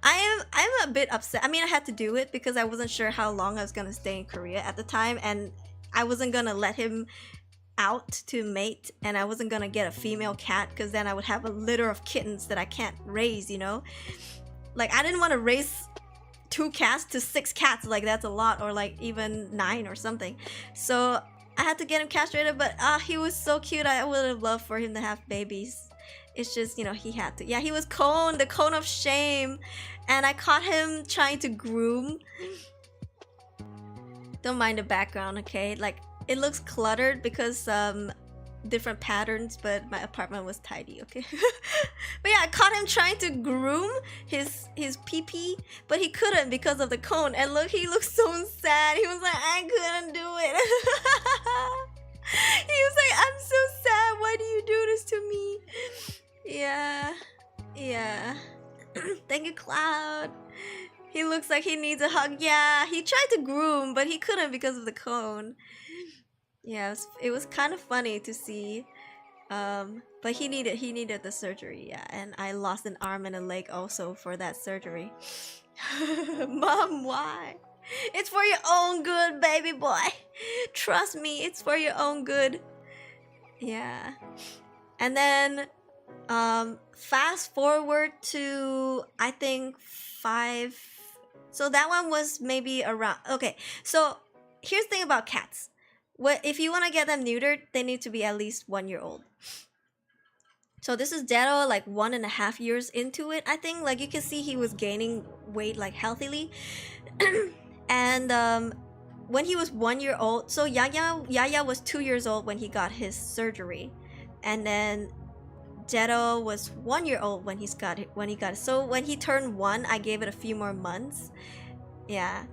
Speaker 1: I'm a bit upset. I mean, I had to do it because I wasn't sure how long I was gonna stay in Korea at the time, and I wasn't gonna let him out to mate, and I wasn't gonna get a female cat because then I would have a litter of kittens that I can't raise, you know? Like, I didn't want to raise 2 cats to 6 cats, like that's a lot, or like even 9 or something. So I had to get him castrated, but he was so cute. I would have loved for him to have babies. It's just, you know, he had to. Yeah, he was the cone of shame, and I caught him trying to groom. Don't mind the background, okay? Like, it looks cluttered because different patterns, but my apartment was tidy, okay? But yeah, I caught him trying to groom his pee-pee, but he couldn't because of the cone. And look, he looked so sad. He was like, I couldn't do it. He was like, I'm so sad. Why do you do this to me? Yeah. Thank you, Cloud. He looks like he needs a hug. Yeah, he tried to groom, but he couldn't because of the cone. Yeah, it was kind of funny to see. But he needed the surgery, yeah, and I lost an arm and a leg also for that surgery. Mom, why? It's for your own good, baby boy. Trust me, it's for your own good. Yeah. And then fast forward to, I think, 5. So that one was maybe around. Okay, so here's the thing about cats. If you want to get them neutered, they need to be at least 1 year old. So this is Jetto, like 1.5 years into it, I think. Like, you can see he was gaining weight, like, healthily. And when he was 1 year old, so Yaya was 2 years old when he got his surgery, and then Jetto was 1 year old when he got it. So when he turned 1, I gave it a few more months. Yeah,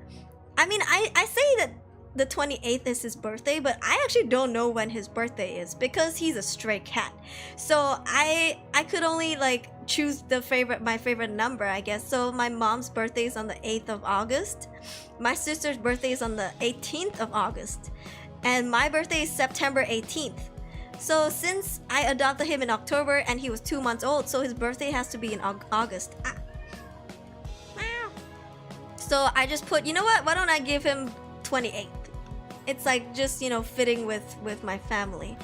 Speaker 1: I mean, I say that the 28th is his birthday, but I actually don't know when his birthday is because he's a stray cat. So I could only like choose my favorite number, I guess. So my mom's birthday is on the 8th of August. My sister's birthday is on the 18th of August. And my birthday is September 18th. So since I adopted him in October and he was 2 months old, so his birthday has to be in August. So I just put, you know what? Why don't I give him 28th? It's like just, you know, fitting with my family.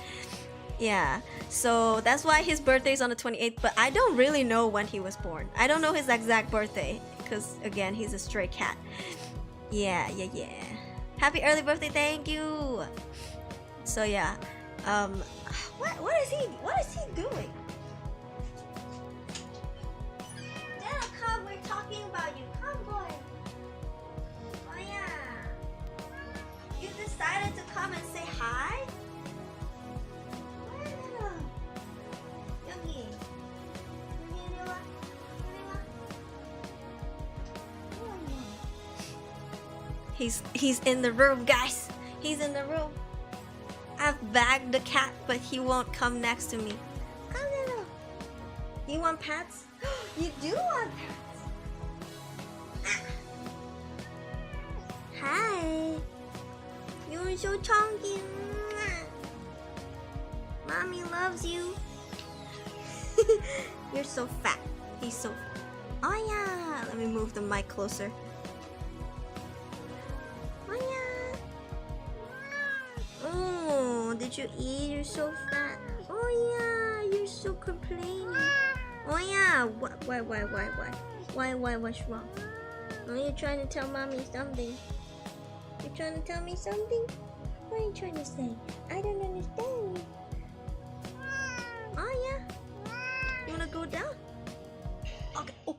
Speaker 1: Yeah, so that's why his birthday is on the 28th, but I don't really know when he was born. I don't know his exact birthday because, again, he's a stray cat. Yeah. Happy early birthday, thank you. So yeah, what is he doing? Jetto, come, we're talking about you. Come, boy. Oh yeah. You decided to come and say hi? 여기. 이리 와. He's in the room, guys. He's in the room. I've bagged the cat, but he won't come next to me. Come, Jetto. You want pets? You do want pets. Hi. You're so chunky. Mommy loves you. You're so fat. He's so fat. Oh yeah. Let me move the mic closer. Oh yeah. Oh, did you eat? You're so fat. Oh yeah. You're so complaining. Oh yeah. Why? What's wrong? Oh, you're trying to tell mommy something. You're trying to tell me something? What are you trying to say? I don't understand. Oh yeah. You wanna go down? Okay. Oh.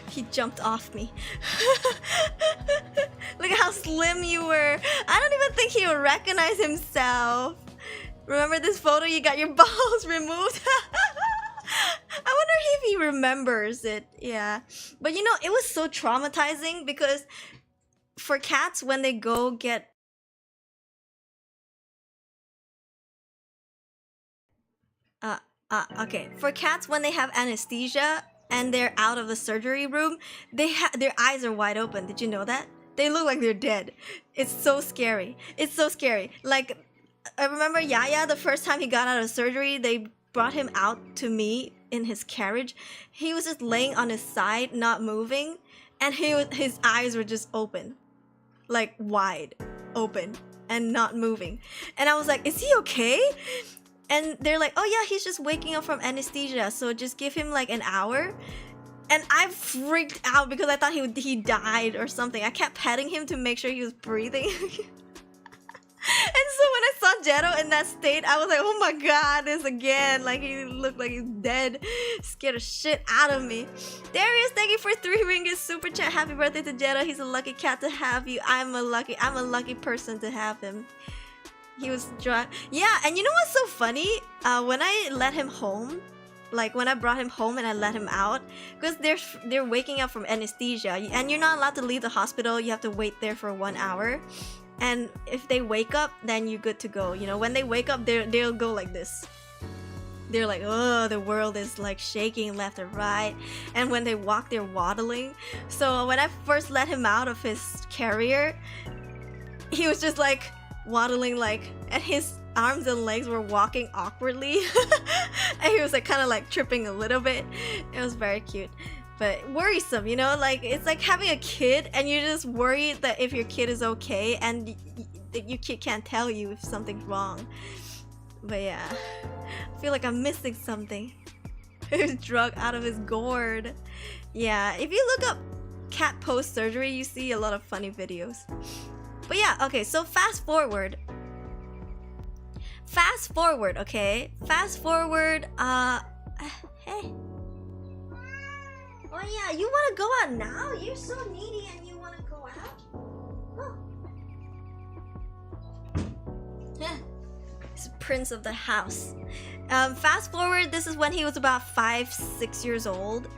Speaker 1: He jumped off me. Look at how slim you were. I don't even think he would recognize himself. Remember this photo? You got your balls removed. I wonder if he remembers it. Yeah. But you know, it was so traumatizing because for cats, when they go get Okay, for cats, when they have anesthesia and they're out of the surgery room, their eyes are wide open. Did you know that? They look like they're dead. It's so scary. It's so scary. Like, I remember Yaya, the first time he got out of surgery, they brought him out to me in his carriage. He was just laying on his side, not moving, and his eyes were just open, like wide open and not moving. And I was like, is he okay? And they're like, oh yeah, he's just waking up from anesthesia, so just give him like an hour. And I freaked out because I thought he died or something. I kept petting him to make sure he was breathing. And so when I saw Jetto in that state, I was like, oh my god, this again. Like, he looked like he's dead. Scared the shit out of me. Darius, thank you for 3 ringgit super chat. Happy birthday to Jetto. He's a lucky cat to have you. I'm a lucky person to have him. He was drunk. Yeah, and you know what's so funny? When I let him home, like when I brought him home and I let him out, because they're waking up from anesthesia, and you're not allowed to leave the hospital. You have to wait there for 1 hour. And if they wake up, then you're good to go. You know, when they wake up, they'll go like this. They're like, oh, the world is like shaking left and right. And when they walk, they're waddling. So when I first let him out of his carrier, he was just like waddling, like, and his arms and legs were walking awkwardly. And he was like kind of like tripping a little bit. It was very cute. But worrisome, you know, like it's like having a kid and you're just worried that if your kid is okay and your kid can't tell you if something's wrong. But yeah, I feel like I'm missing something. He was drug out of his gourd. Yeah, if you look up cat post-surgery, you see a lot of funny videos. But yeah, okay, so fast forward, okay? Fast forward, hey. Oh yeah, you want to go out now? You're so needy and you want to go out? Oh. Yeah. He's Prince of the house. Fast forward, this is when he was about 5-6 years old.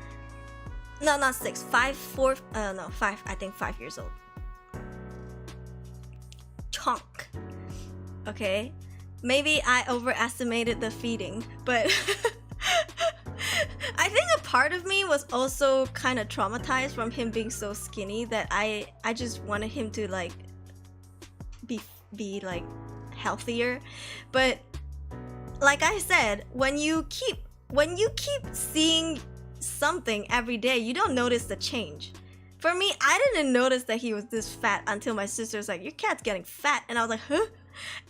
Speaker 1: No, not 6. 5, I think 5 years old. Chonk. Okay. Maybe I overestimated the feeding, but I think a part of me was also kind of traumatized from him being so skinny that I just wanted him to like be like healthier. But like I said, when you keep seeing something every day, you don't notice the change. For me, I didn't notice that he was this fat until my sister was like, your cat's getting fat. And I was like, huh?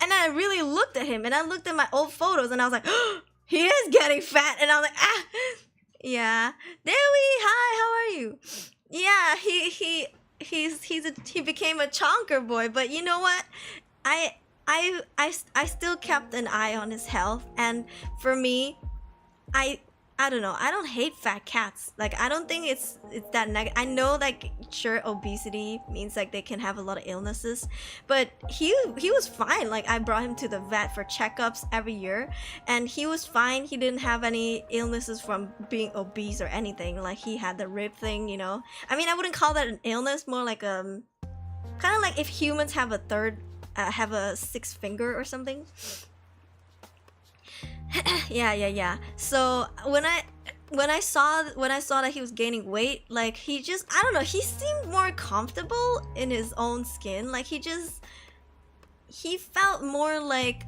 Speaker 1: And then I really looked at him and I looked at my old photos and I was like, oh, he is getting fat. And I was like, ah, yeah. Dewi, hi, how are you? Yeah, he became a chonker boy. But you know what? I still kept an eye on his health. And for me, I don't know. I don't hate fat cats. Like, I don't think it's that negative. I know, like, sure, obesity means like they can have a lot of illnesses, but he was fine. Like, I brought him to the vet for checkups every year, and he was fine. He didn't have any illnesses from being obese or anything. Like, he had the rib thing, you know. I mean, I wouldn't call that an illness. More like kind of like if humans have have a 6th finger or something. yeah. So when I saw that he was gaining weight, like he just, I don't know, he seemed more comfortable in his own skin. Like he felt more like,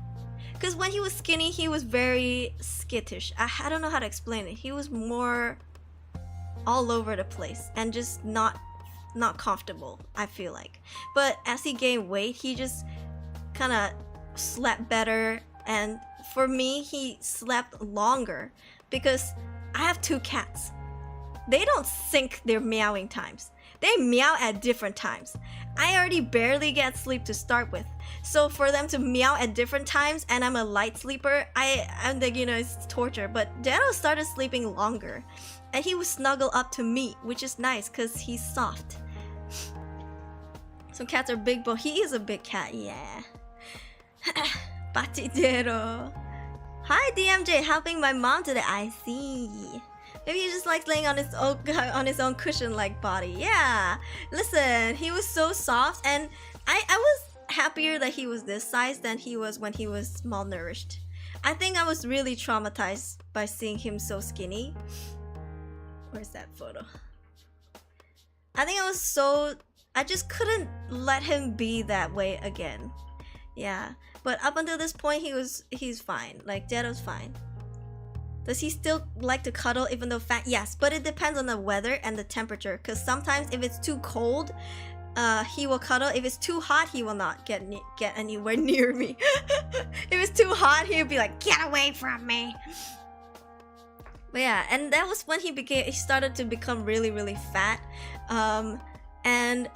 Speaker 1: because when he was skinny, he was very skittish. I don't know how to explain it. He was more all over the place and just not comfortable, I feel like. But as he gained weight, he just kind of slept better. And for me, he slept longer because I have 2 cats. They don't sync their meowing times. They meow at different times. I already barely get sleep to start with. So for them to meow at different times, and I'm a light sleeper, I'm like, you know, it's torture. But Jetto started sleeping longer. And he would snuggle up to me, which is nice because he's soft. Some cats are big, but he is a big cat, yeah. Zehro. Hi DMJ, helping my mom today. I see. Maybe he just likes laying on his own cushion-like body. Yeah. Listen, he was so soft, and I was happier that he was this size than he was when he was malnourished. I think I was really traumatized by seeing him so skinny. Where's that photo? I think I just couldn't let him be that way again. Yeah, but up until this point, he's fine. Like, Jetto's fine. Does he still like to cuddle even though fat? Yes, but it depends on the weather and the temperature. Because sometimes if it's too cold, he will cuddle. If it's too hot, he will not get anywhere near me. If it's too hot, he'll be like, "Get away from me." But yeah, and that was when he started to become really, really fat. And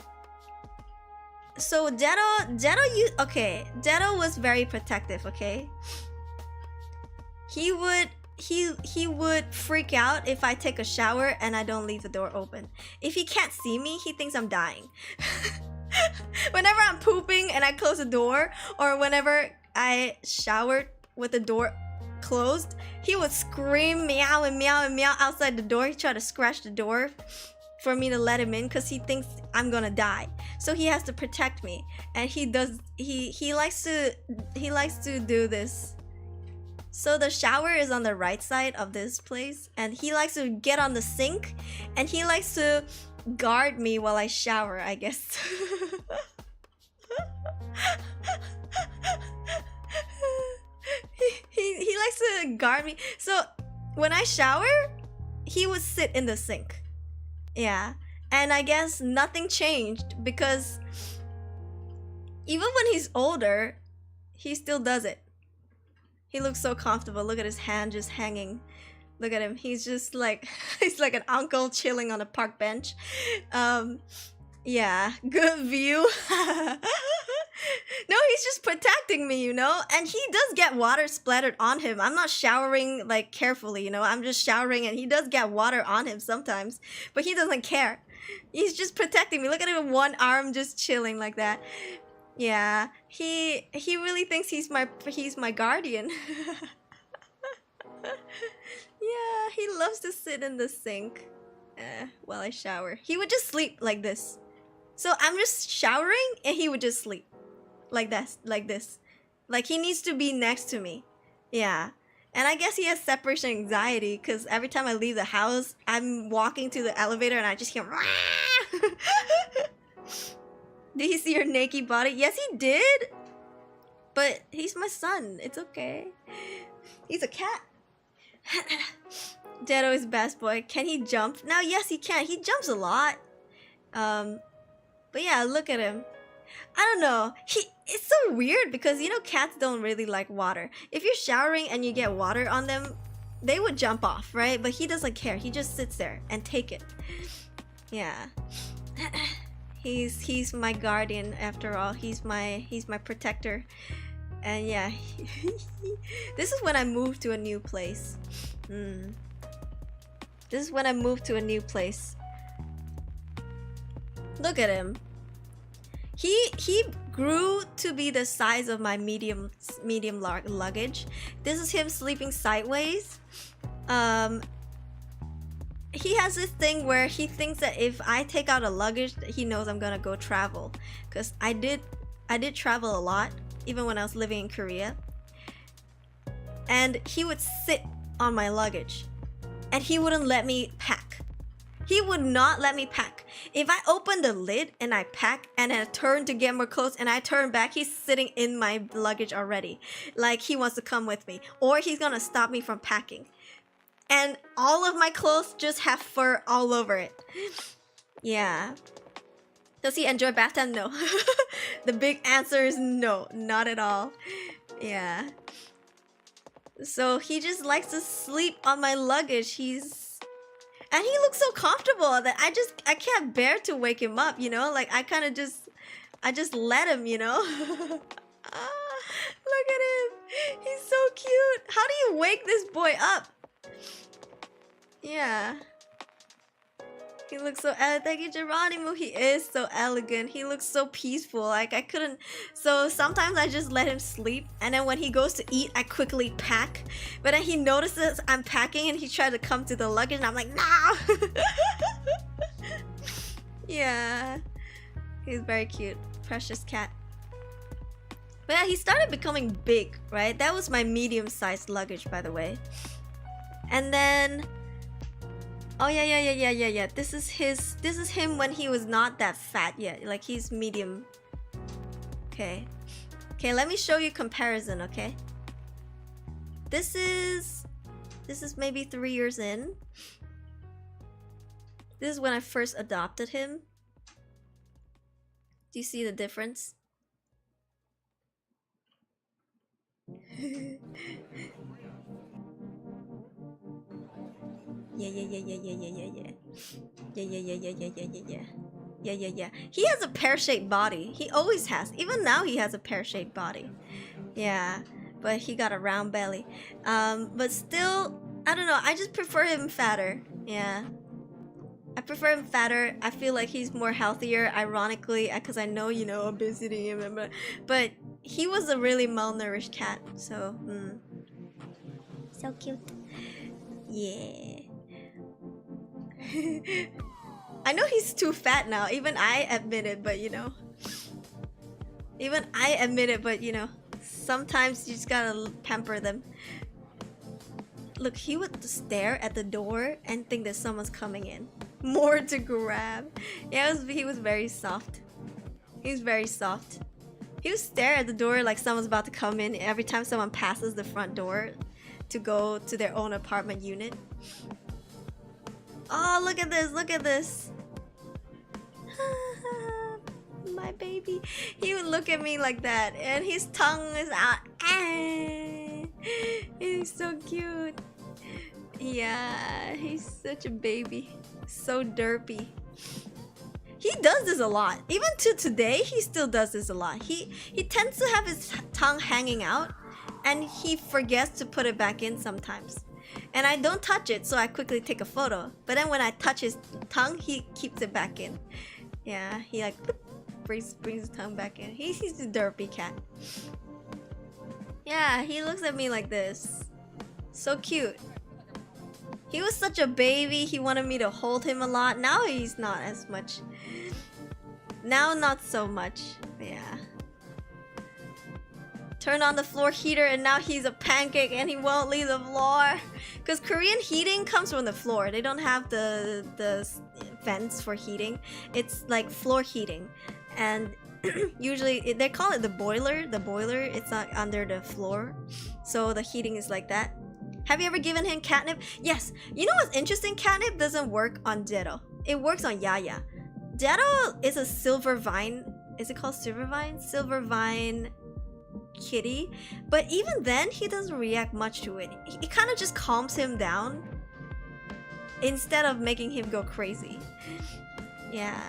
Speaker 1: so Jetto was very protective, okay? He would freak out if I take a shower and I don't leave the door open. If he can't see me, he thinks I'm dying. Whenever I'm pooping and I close the door, or whenever I showered with the door closed, he would scream meow and meow and meow outside the door. He tried to scratch the door for me to let him in because he thinks I'm gonna die. So he has to protect me, and he likes to do this. So the shower is on the right side of this place, and he likes to get on the sink, and he likes to guard me while I shower, I guess. he likes to guard me. So when I shower, he would sit in the sink. Yeah, and I guess nothing changed because even when he's older, he still does it. He looks so comfortable. Look at his hand just hanging. Look at him. He's just like he's like an uncle chilling on a park bench. Yeah, good view. No, he's just protecting me, you know? And he does get water splattered on him. I'm not showering like carefully, you know? I'm just showering and he does get water on him sometimes. But he doesn't care. He's just protecting me. Look at him with one arm just chilling like that. Yeah, he really thinks he's my guardian. Yeah, he loves to sit in the sink while I shower. He would just sleep like this. So I'm just showering and he would just sleep like this. Like he needs to be next to me. Yeah. And I guess he has separation anxiety because every time I leave the house, I'm walking to the elevator and I just hear Did he see your naked body? Yes, he did. But he's my son. It's okay. He's a cat. Jetto is best boy. Can he jump? Now, yes, he can. He jumps a lot. But yeah, look at him. I don't know. It's so weird because, you know, cats don't really like water. If you're showering and you get water on them, they would jump off, right? But he doesn't care. He just sits there and take it. Yeah. He's my guardian after all. He's my protector. And yeah, this is when I moved to a new place. This is when I moved to a new place. Look at him. He grew to be the size of my medium luggage. This is him sleeping sideways. He has this thing where he thinks that if I take out a luggage, he knows I'm gonna go travel. Cause I did travel a lot, even when I was living in Korea. And he would sit on my luggage, and he wouldn't let me pack. He would not let me pack. If I open the lid and I pack and I turn to get more clothes and I turn back, he's sitting in my luggage already. Like he wants to come with me, or he's gonna stop me from packing. And all of my clothes just have fur all over it. Yeah. Does he enjoy bath time? No. The big answer is no, not at all. Yeah. So he just likes to sleep on my luggage. And he looks so comfortable that I can't bear to wake him up, you know? Like I just let him, you know? Look at him. He's so cute. How do you wake this boy up? Yeah. He looks so elegant. Thank you, Geronimo. He is so elegant. He looks so peaceful. Like I couldn't. So sometimes I just let him sleep, and then when he goes to eat, I quickly pack. But then he notices I'm packing, and he tried to come to the luggage, and I'm like, no. Yeah. He's very cute. Precious cat. But yeah, he started becoming big, right? That was my medium-sized luggage, by the way. And then, oh yeah. This is him when he was not that fat yet. Like, he's medium. Okay, let me show you comparison. Okay, this is maybe 3 years in. This is when I first adopted him. Do you see the difference? Yeah. He has a pear-shaped body. He always has. Even now he has a pear-shaped body. Yeah, but he got a round belly. But still, I don't know. I just prefer him fatter. Yeah. I prefer him fatter. I feel like he's more healthier, ironically, because I know, you know, obesity, but he was a really malnourished cat, so, so cute. Yeah. I know he's too fat now, even I admit it, but you know. Sometimes you just gotta pamper them. Look, he would stare at the door and think that someone's coming in. More to grab. Yeah, he was very soft. He was very soft. He would stare at the door like someone's about to come in every time someone passes the front door to go to their own apartment unit. Oh, look at this, look at this. My baby. He would look at me like that and his tongue is out. He's so cute. Yeah, he's such a baby. So derpy. He does this a lot. Even to today, he still does this a lot. He tends to have his tongue hanging out and he forgets to put it back in sometimes. And I don't touch it, so I quickly take a photo. But then when I touch his tongue, he keeps it back in. Yeah, he like brings his tongue back in. He's a derpy cat. Yeah, he looks at me like this. So cute. He was such a baby, he wanted me to hold him a lot. Now he's not as much. Now not so much. Yeah. Turn on the floor heater and now he's a pancake and he won't leave the floor. Because Korean heating comes from the floor. They don't have the vents for heating. It's like floor heating. And usually they call it the boiler. The boiler, it's not under the floor. So the heating is like that. Have you ever given him catnip? Yes. You know what's interesting? Catnip doesn't work on Jetto. It works on Yaya. Jetto is a silver vine. Is it called silver vine? Silver vine kitty. But even then, he doesn't react much to it. It kind of just calms him down instead of making him go crazy. Yeah.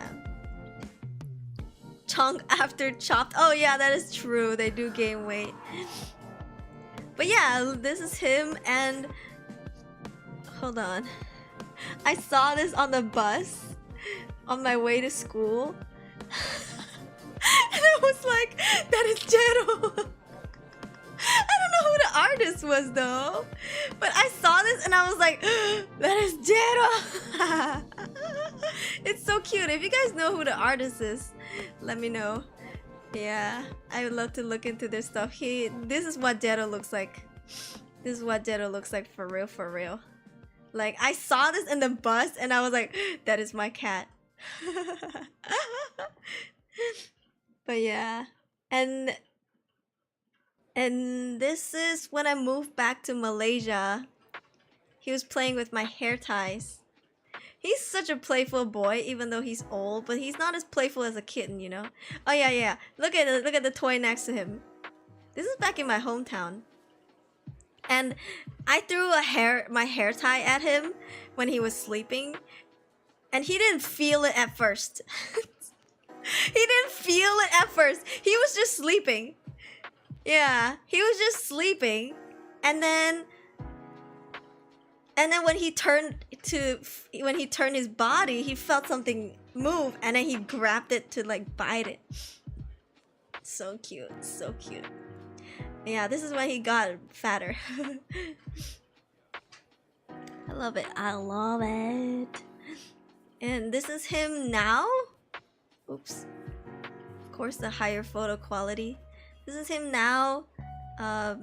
Speaker 1: Chunk after chopped. Oh yeah, that is true. They do gain weight. But yeah, this is him and... Hold on. I saw this on the bus on my way to school. And I was like, that is Jetto. I don't know who the artist was though. But I saw this and I was like, that is Jetto. It's so cute. If you guys know who the artist is, let me know. Yeah, I would love to look into their stuff. This is what Jetto looks like. This is what Jetto looks like for real, for real. Like, I saw this in the bus and I was like, that is my cat. But yeah. And this is when I moved back to Malaysia. He was playing with my hair ties. He's such a playful boy, even though he's old, but he's not as playful as a kitten, you know? Oh yeah. Look at the toy next to him. This is back in my hometown. And I threw my hair tie at him when he was sleeping. And he didn't feel it at first. He didn't feel it at first. He was just sleeping. Yeah, he was just sleeping. And then when he turned his body, he felt something move and then he grabbed it to like bite it. So cute, so cute. Yeah, this is when he got fatter. I love it. I love it. And this is him now. Oops. Of course, the higher photo quality. This is him now. I'll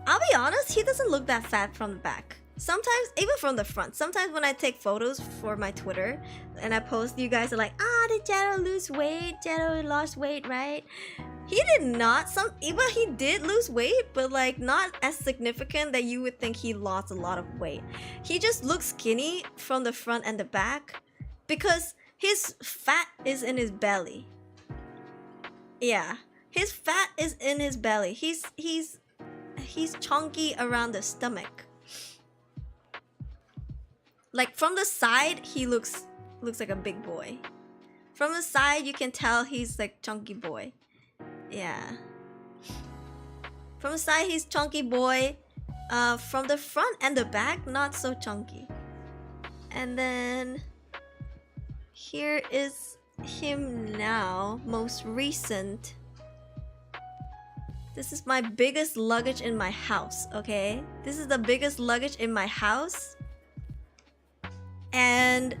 Speaker 1: be honest, he doesn't look that fat from the back. Sometimes, even from the front. Sometimes when I take photos for my Twitter and I post, you guys are like, did Jetto lose weight? Jetto lost weight, right? He did not. But he did lose weight, but like not as significant that you would think he lost a lot of weight. He just looks skinny from the front and the back because his fat is in his belly. Yeah, his fat is in his belly. He's chunky around the stomach. Like from the side, he looks like a big boy. From the side, you can tell he's like chunky boy. Yeah. From the side, he's chunky boy. From the front and the back, not so chunky. And then here is him now, most recent. This is my biggest luggage in my house, okay? This is the biggest luggage in my house. And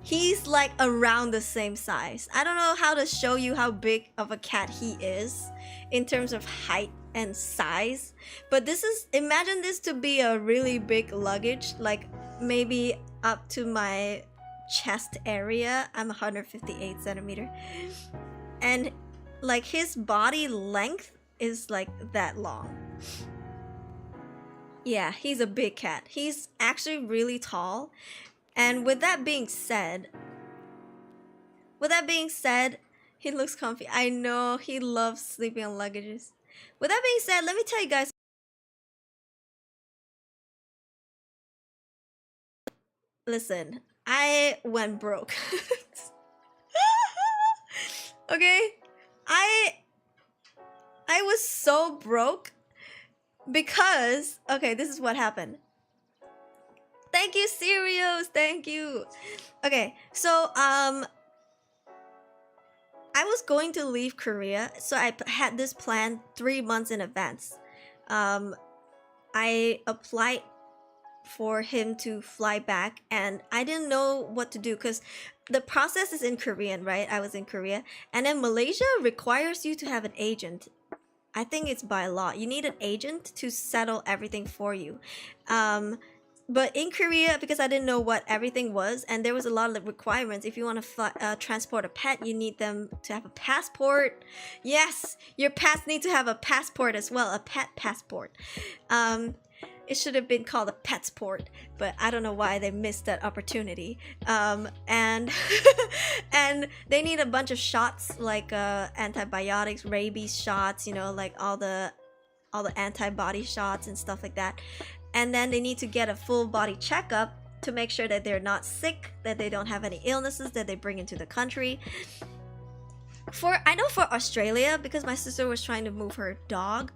Speaker 1: he's like around the same size. I don't know how to show you how big of a cat he is in terms of height and size. But this is, imagine this to be a really big luggage, like maybe up to my chest area. I'm 158 centimeter. And like his body length is like that long. Yeah, he's a big cat. He's actually really tall. And with that being said, he looks comfy. I know he loves sleeping on luggages. With that being said, let me tell you guys. Listen, I went broke. Okay? I was so broke because, okay, this is what happened. Thank you, Sirius. Thank you. Okay, so I was going to leave Korea, so I had this plan 3 months in advance. I applied for him to fly back, and I didn't know what to do because the process is in Korean, right? I was in Korea, and then Malaysia requires you to have an agent. I think it's by law. You need an agent to settle everything for you. But in Korea, because I didn't know what everything was, and there was a lot of requirements. If you want to transport a pet, you need them to have a passport. Yes, your pets need to have a passport as well, a pet passport. It should have been called a petsport, but I don't know why they missed that opportunity. And and they need a bunch of shots, like antibiotics, rabies shots, you know, like all the antibody shots and stuff like that. And then they need to get a full body checkup to make sure that they're not sick, that they don't have any illnesses that they bring into the country. I know for Australia, because my sister was trying to move her dog,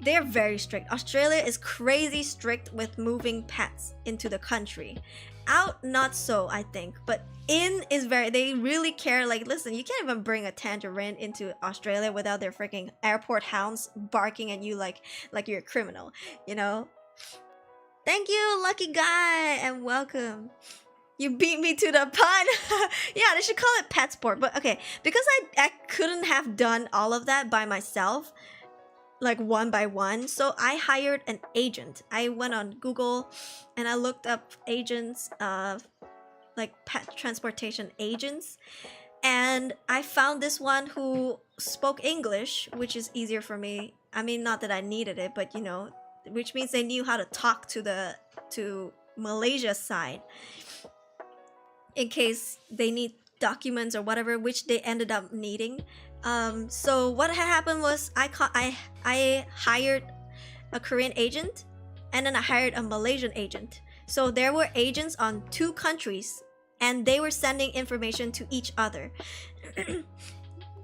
Speaker 1: they're very strict. Australia is crazy strict with moving pets into the country. Out, not so, I think. But in is they really care. Like, listen, you can't even bring a tangerine into Australia without their freaking airport hounds barking at you like you're a criminal, you know? Thank you, lucky guy, and welcome. You beat me to the pun. Yeah, they should call it pet sport. But okay, because I couldn't have done all of that by myself, like one by one, so I hired an agent. I went on Google and I looked up agents, like pet transportation agents, and I found this one who spoke English, which is easier for me. I mean, not that I needed it, but you know, which means they knew how to talk to Malaysia's side in case they need documents or whatever, which they ended up needing. So what had happened was I hired a Korean agent, and then I hired a Malaysian agent. So there were agents on 2 countries, and they were sending information to each other.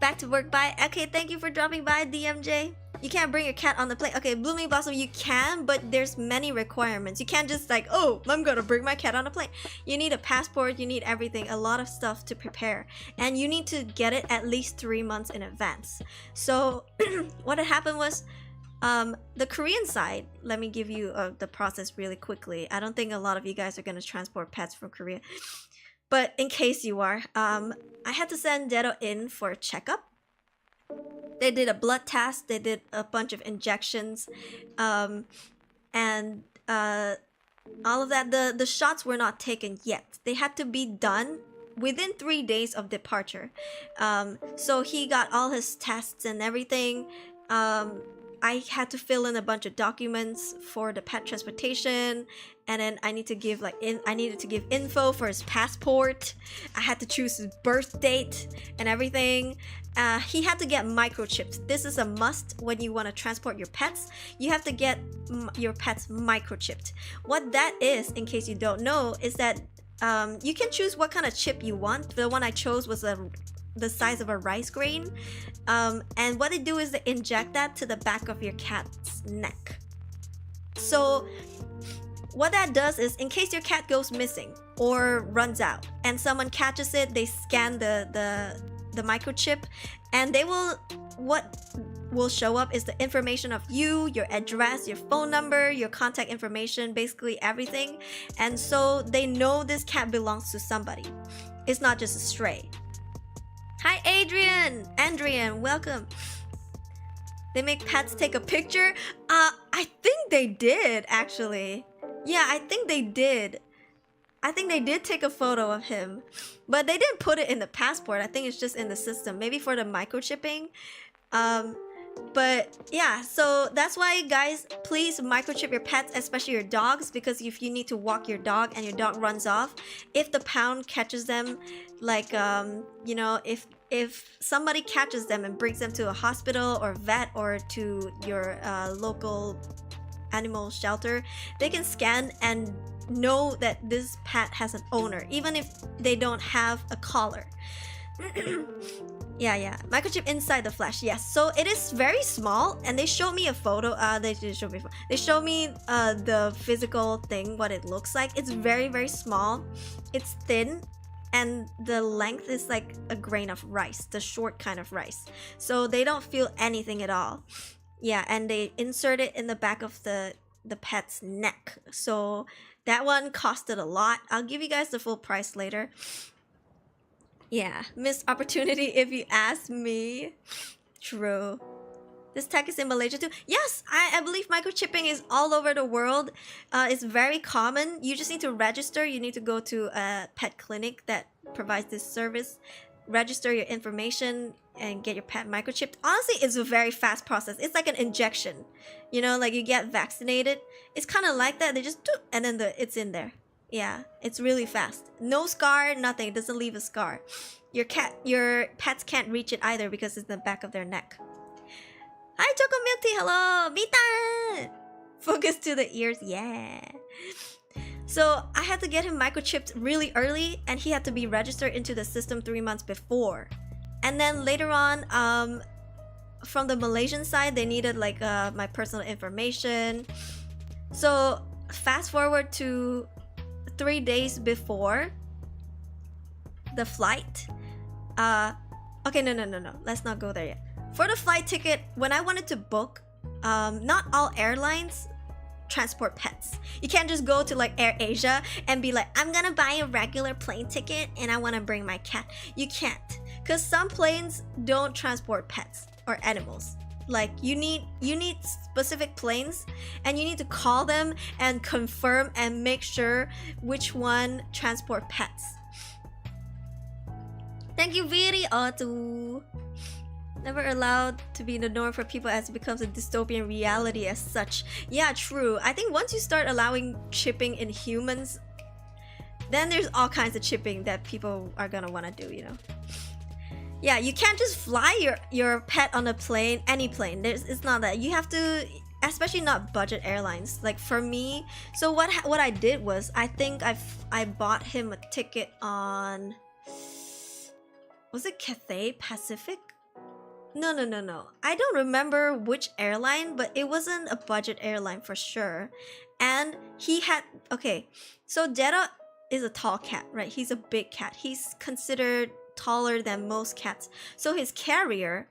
Speaker 1: Back to work, bye. Okay, thank you for dropping by, DMJ. You can't bring your cat on the plane. Okay, Blooming Blossom, you can, but there's many requirements. You can't just like, oh, I'm gonna bring my cat on a plane. You need a passport, you need everything, a lot of stuff to prepare. And you need to get it at least 3 months in advance. So what had happened was, the Korean side, let me give you the process really quickly. I don't think a lot of you guys are gonna transport pets from Korea. But in case you are, I had to send Jetto in for a checkup. They did a blood test, they did a bunch of injections, and all of that. The shots were not taken yet. They had to be done within 3 days of departure. So he got all his tests and everything. I had to fill in a bunch of documents for the pet transportation, and then I needed to give info for his passport. I had to choose his birth date and everything. He had to get microchipped. This is a must when you want to transport your pets. You have to get your pets microchipped. What that is, in case you don't know, is that you can choose what kind of chip you want. The one I chose was the size of a rice grain, and what they do is they inject that to the back of your cat's neck. So what that does is, in case your cat goes missing or runs out and someone catches it, they scan the microchip, and what will show up is the information of you, your address, your phone number, your contact information, basically everything. And so they know this cat belongs to somebody. It's not just a stray. Hi Andrian, welcome. They make pets take a picture? I think they did, actually. Yeah, I think they did. I think they did take a photo of him, but they didn't put it in the passport. I think it's just in the system, maybe for the microchipping. But yeah, so that's why, guys, please microchip your pets, especially your dogs, because if you need to walk your dog and your dog runs off, if the pound catches them, like you know, if somebody catches them and brings them to a hospital or vet or to your local animal shelter, they can scan and know that this pet has an owner, even if they don't have a collar. Yeah, microchip inside the flesh. Yes, so it is very small, and they showed me a photo. They showed me the physical thing, what it looks like. It's very, very small. It's thin, and the length is like a grain of rice, the short kind of rice. So they don't feel anything at all. Yeah, and they insert it in the back of the pet's neck. So that one costed a lot. I'll give you guys the full price later. Yeah, missed opportunity if you ask me. True. This tech is in Malaysia too. Yes, I believe microchipping is all over the world. It's very common. You just need to register. You need to go to a pet clinic that provides this service. Register your information and get your pet microchipped. Honestly, it's a very fast process. It's like an injection. You know, like you get vaccinated. It's kind of like that. They just do, and then it's in there. Yeah, it's really fast. No scar, nothing. It doesn't leave a scar. Your pets can't reach it either because it's in the back of their neck. Hi, Choco Milk Tea. Hello, Mita. Focus to the ears. Yeah. So I had to get him microchipped really early, and he had to be registered into the system 3 months before. And then later on, from the Malaysian side, they needed like my personal information. So fast forward to 3 days before the flight. Okay, no. Let's not go there yet. For the flight ticket, when I wanted to book, not all airlines transport pets. You can't just go to like Air Asia and be like, I'm gonna buy a regular plane ticket and I want to bring my cat. You can't, because some planes don't transport pets or animals. Like you need specific planes, and you need to call them and confirm and make sure which one transport pets. Thank you, Viri Otu. Never allowed to be the norm for people as it becomes a dystopian reality as such. Yeah, true. I think once you start allowing chipping in humans, then there's all kinds of chipping that people are gonna want to do, you know. Yeah, you can't just fly your pet on a plane, any plane. It's not that. You have to, especially not budget airlines. Like for me, so what I did was, I think I bought him a ticket on, was it Cathay Pacific? No. I don't remember which airline, but it wasn't a budget airline for sure. And he had, okay, so Jetto is a tall cat, right? He's a big cat. He's considered taller than most cats. So his carrier,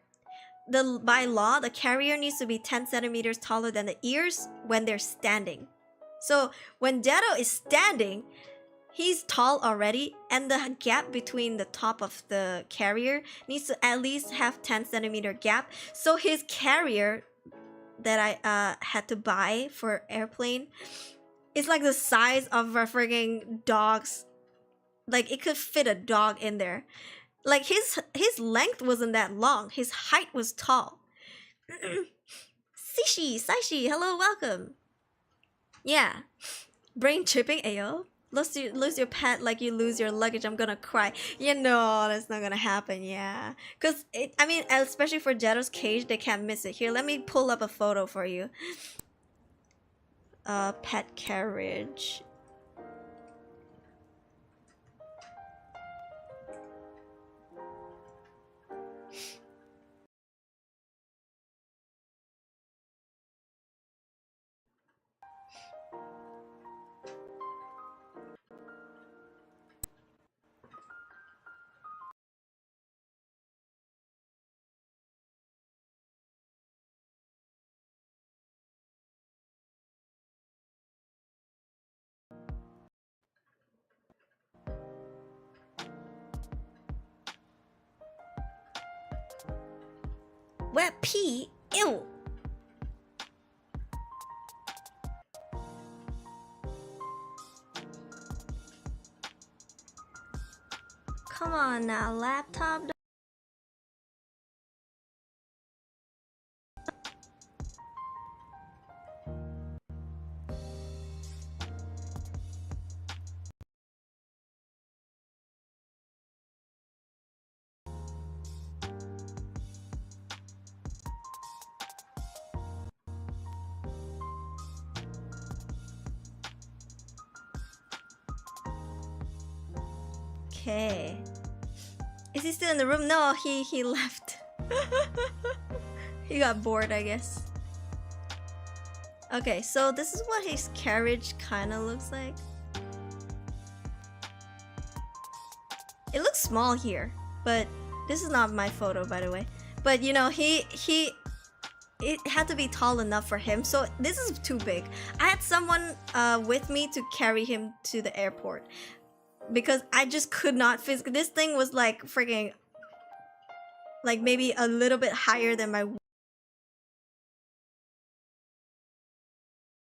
Speaker 1: by law, the carrier needs to be 10 centimeters taller than the ears when they're standing. So when Jetto is standing, he's tall already, and the gap between the top of the carrier needs to at least have 10 centimeter gap. So his carrier that I had to buy for airplane is like the size of a frigging dog's. Like it could fit a dog in there. Like his length wasn't that long. His height was tall. Saishi, hello, welcome. Yeah. Brain tripping, ayo. Lose your pet like you lose your luggage, I'm gonna cry. Yeah, no, that's not gonna happen, yeah. Cause I mean, especially for Jetto's cage, they can't miss it. Here, let me pull up a photo for you. Pet carriage. Wet pee? Ew! Come on now, laptop. Okay. Is he still in the room? No, he left. He got bored, I guess. Okay, so this is what his carriage kind of looks like. It looks small here, but this is not my photo, by the way. But you know, it had to be tall enough for him, so this is too big. I had someone with me to carry him to the airport because I just could not physically. This thing was like freaking, like maybe a little bit higher than my.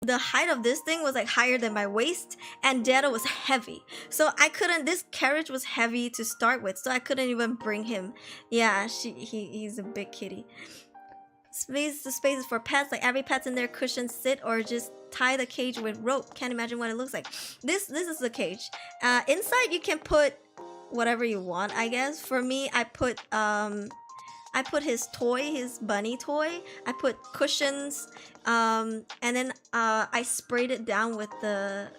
Speaker 1: The height of this thing was like higher than my waist, and Jetto was heavy, so I couldn't. This carriage was heavy to start with, so I couldn't even bring him. Yeah, he's a big kitty. The space is for pets. Like every pet's in there, cushion, sit, or just tie the cage with rope. Can't imagine what it looks like. This is the cage. Inside you can put whatever you want, I guess. For me, I put his toy, his bunny toy. I put cushions, and then I sprayed it down with the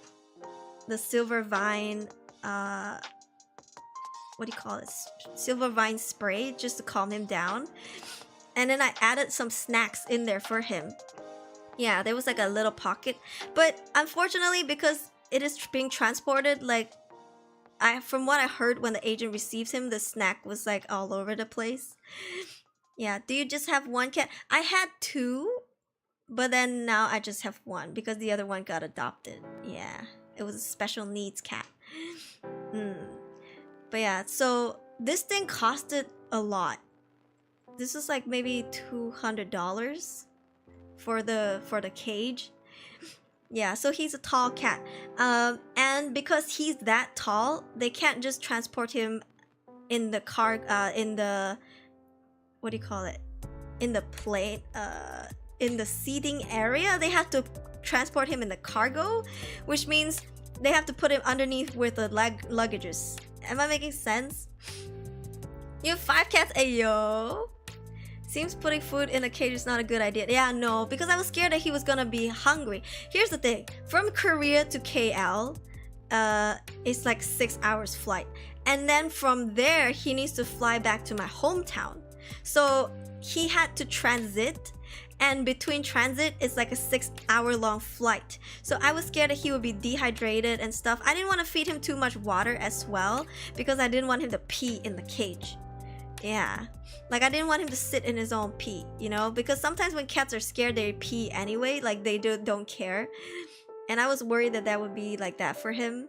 Speaker 1: silver vine. What do you call it? Silver vine spray, just to calm him down. And then I added some snacks in there for him. Yeah, there was like a little pocket. But unfortunately, because it is being transported, like from what I heard when the agent receives him, the snack was like all over the place. Yeah, do you just have one cat? I had two, but then now I just have one because the other one got adopted. Yeah, it was a special needs cat. But yeah, so this thing costed a lot. This is like maybe $200 for the cage. Yeah, so he's a tall cat, and because he's that tall, they can't just transport him in the car, in the, what do you call it, in the plane, in the seating area. They have to transport him in the cargo, which means they have to put him underneath with the luggages. Am I making sense? You have 5 cats, ayo. Seems putting food in a cage is not a good idea. Yeah, no, because I was scared that he was gonna be hungry. Here's the thing. From Korea to KL, it's like 6 hours flight. And then from there, he needs to fly back to my hometown. So he had to transit. And between transit, it's like a 6-hour-long flight. So I was scared that he would be dehydrated and stuff. I didn't want to feed him too much water as well, because I didn't want him to pee in the cage. Yeah, like I didn't want him to sit in his own pee, you know, because sometimes when cats are scared, they pee anyway, like they don't care. And I was worried that that would be like that for him.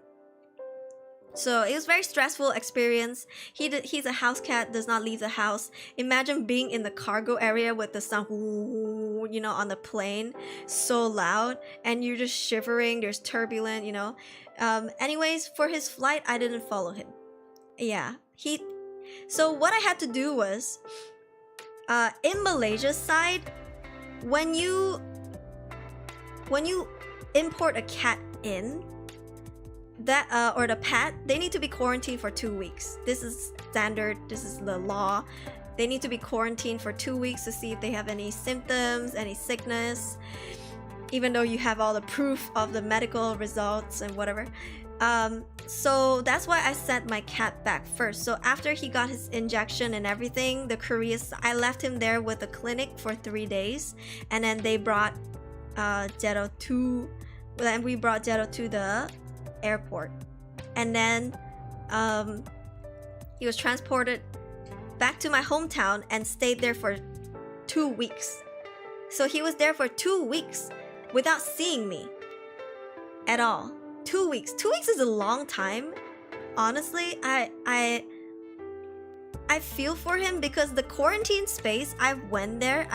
Speaker 1: So it was very stressful experience. He's a house cat, does not leave the house. Imagine being in the cargo area with the sound, you know, on the plane, so loud, and you're just shivering. There's turbulent, you know. Anyways, for his flight, I didn't follow him. Yeah, So what I had to do was, in Malaysia's side, when you import a cat in, that or the pet, they need to be quarantined for 2 weeks. This is standard, this is the law. They need to be quarantined for 2 weeks to see if they have any symptoms, any sickness, even though you have all the proof of the medical results and whatever. So that's why I sent my cat back first. So after he got his injection and everything, I left him there with the clinic for 3 days, and then they brought Jetto to the airport, and then he was transported back to my hometown and stayed there for 2 weeks. So he was there for 2 weeks without seeing me at all. 2 weeks. 2 weeks is a long time. Honestly, I feel for him, because the quarantine space, I went there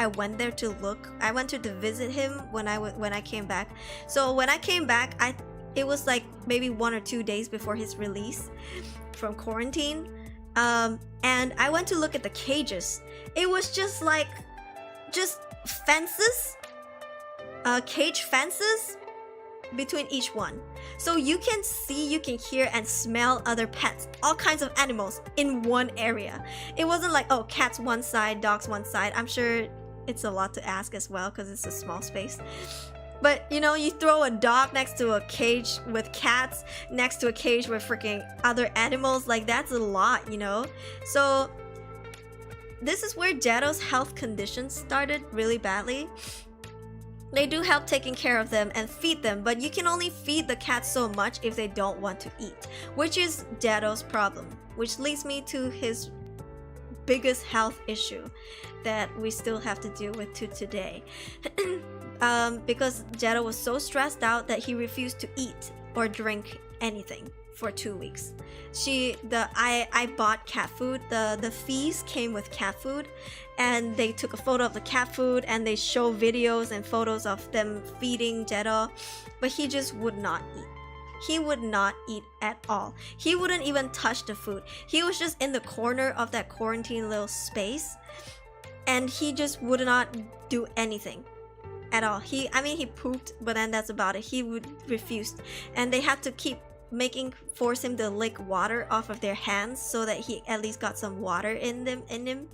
Speaker 1: to look. I went to visit him when I came back. So when I came back, it was like maybe 1 or 2 days before his release from quarantine. And I went to look at the cages. It was just fences, cage fences between each one. So you can see, you can hear and smell other pets, all kinds of animals in one area. It wasn't like, oh, cats one side, dogs one side. I'm sure it's a lot to ask as well, because it's a small space. But you know, you throw a dog next to a cage with cats, next to a cage with freaking other animals, like that's a lot, you know? So this is where Jetto's health conditions started really badly. They do help taking care of them and feed them, but you can only feed the cats so much if they don't want to eat, which is Jetto's problem, which leads me to his biggest health issue that we still have to deal with to today. Because Jetto was so stressed out that he refused to eat or drink anything for 2 weeks. I bought cat food. The fees came with cat food, and they took a photo of the cat food and they show videos and photos of them feeding Jetto, but he just would not eat. He would not eat at all. He wouldn't even touch the food. He was just in the corner of that quarantine little space, and he just would not do anything at all. He pooped, but then that's about it. He would refuse, and they had to keep force him to lick water off of their hands so that he at least got some water in him.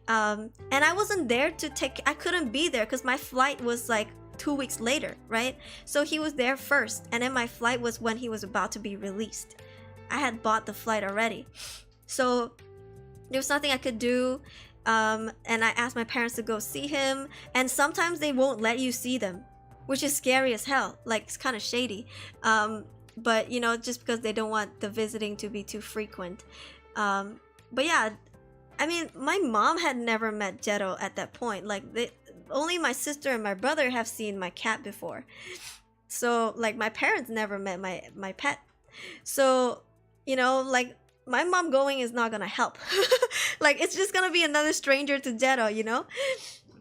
Speaker 1: And I wasn't there I couldn't be there because my flight was like 2 weeks later, right? So he was there first, and then my flight was when he was about to be released. I had bought the flight already, so there was nothing I could do. And I asked my parents to go see him, and sometimes they won't let you see them, which is scary as hell. Like, it's kind of shady. But you know, just because they don't want the visiting to be too frequent. But yeah, I mean, my mom had never met Jetto at that point. Like, only my sister and my brother have seen my cat before. So like, my parents never met my pet. So, you know, like, my mom going is not gonna help. Like, it's just gonna be another stranger to Jetto, you know?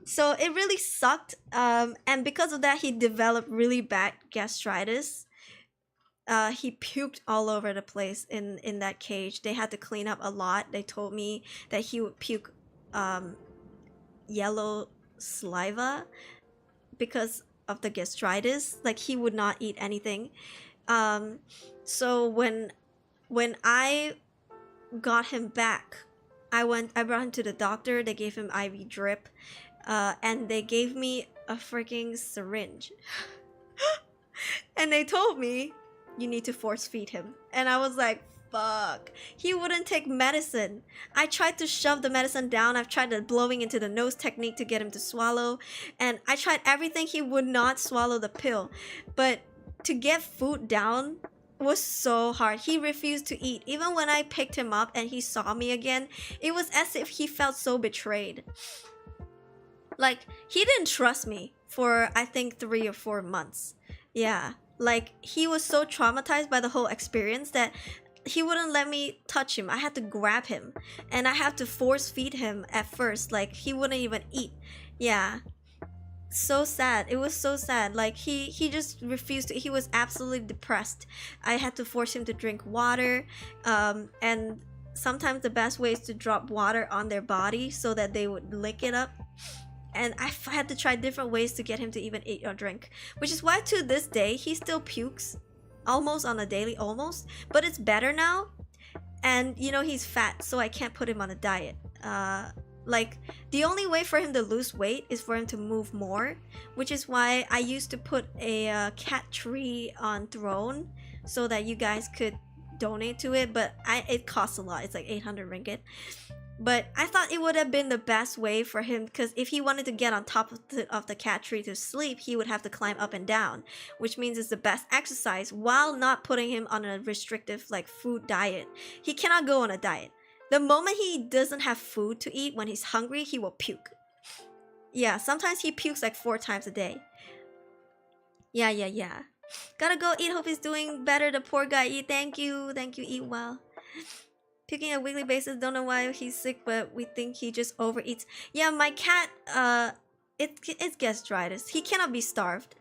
Speaker 1: So it really sucked. And because of that, he developed really bad gastritis. He puked all over the place in that cage. They had to clean up a lot. They told me that he would puke yellow saliva because of the gastritis. Like, he would not eat anything. So when I got him back, I brought him to the doctor. They gave him IV drip, and they gave me a freaking syringe. And they told me, you need to force feed him. And I was like, fuck. He wouldn't take medicine. I tried to shove the medicine down. I've tried the blowing into the nose technique to get him to swallow, and I tried everything. He would not swallow the pill. But to get food down was so hard. He refused to eat. Even when I picked him up and he saw me again, it was as if he felt so betrayed. Like, he didn't trust me for, I think, 3 or 4 months. Yeah, like, he was so traumatized by the whole experience that he wouldn't let me touch him. I had to grab him, and I had to force feed him at first. Like, he wouldn't even eat. Yeah, so sad. It was so sad. Like, he just refused to. He was absolutely depressed. I had to force him to drink water, and sometimes the best way is to drop water on their body so that they would lick it up. And I had to try different ways to get him to even eat or drink, which is why to this day he still pukes almost on a daily, almost, but it's better now. And you know, he's fat, so I can't put him on a diet. Like, the only way for him to lose weight is for him to move more, which is why I used to put a cat tree on Throne so that you guys could donate to it, but it costs a lot. It's like 800 ringgit. But I thought it would have been the best way for him, because if he wanted to get on top of the cat tree to sleep, he would have to climb up and down, which means it's the best exercise while not putting him on a restrictive like food diet. He cannot go on a diet. The moment he doesn't have food to eat, when he's hungry, he will puke. Yeah, sometimes he pukes like 4 times a day. Yeah. Gotta go eat. Hope he's doing better. The poor guy. Thank you. Eat well. Puking on a weekly basis. Don't know why he's sick, but we think he just overeats. Yeah, my cat, it gastritis. He cannot be starved.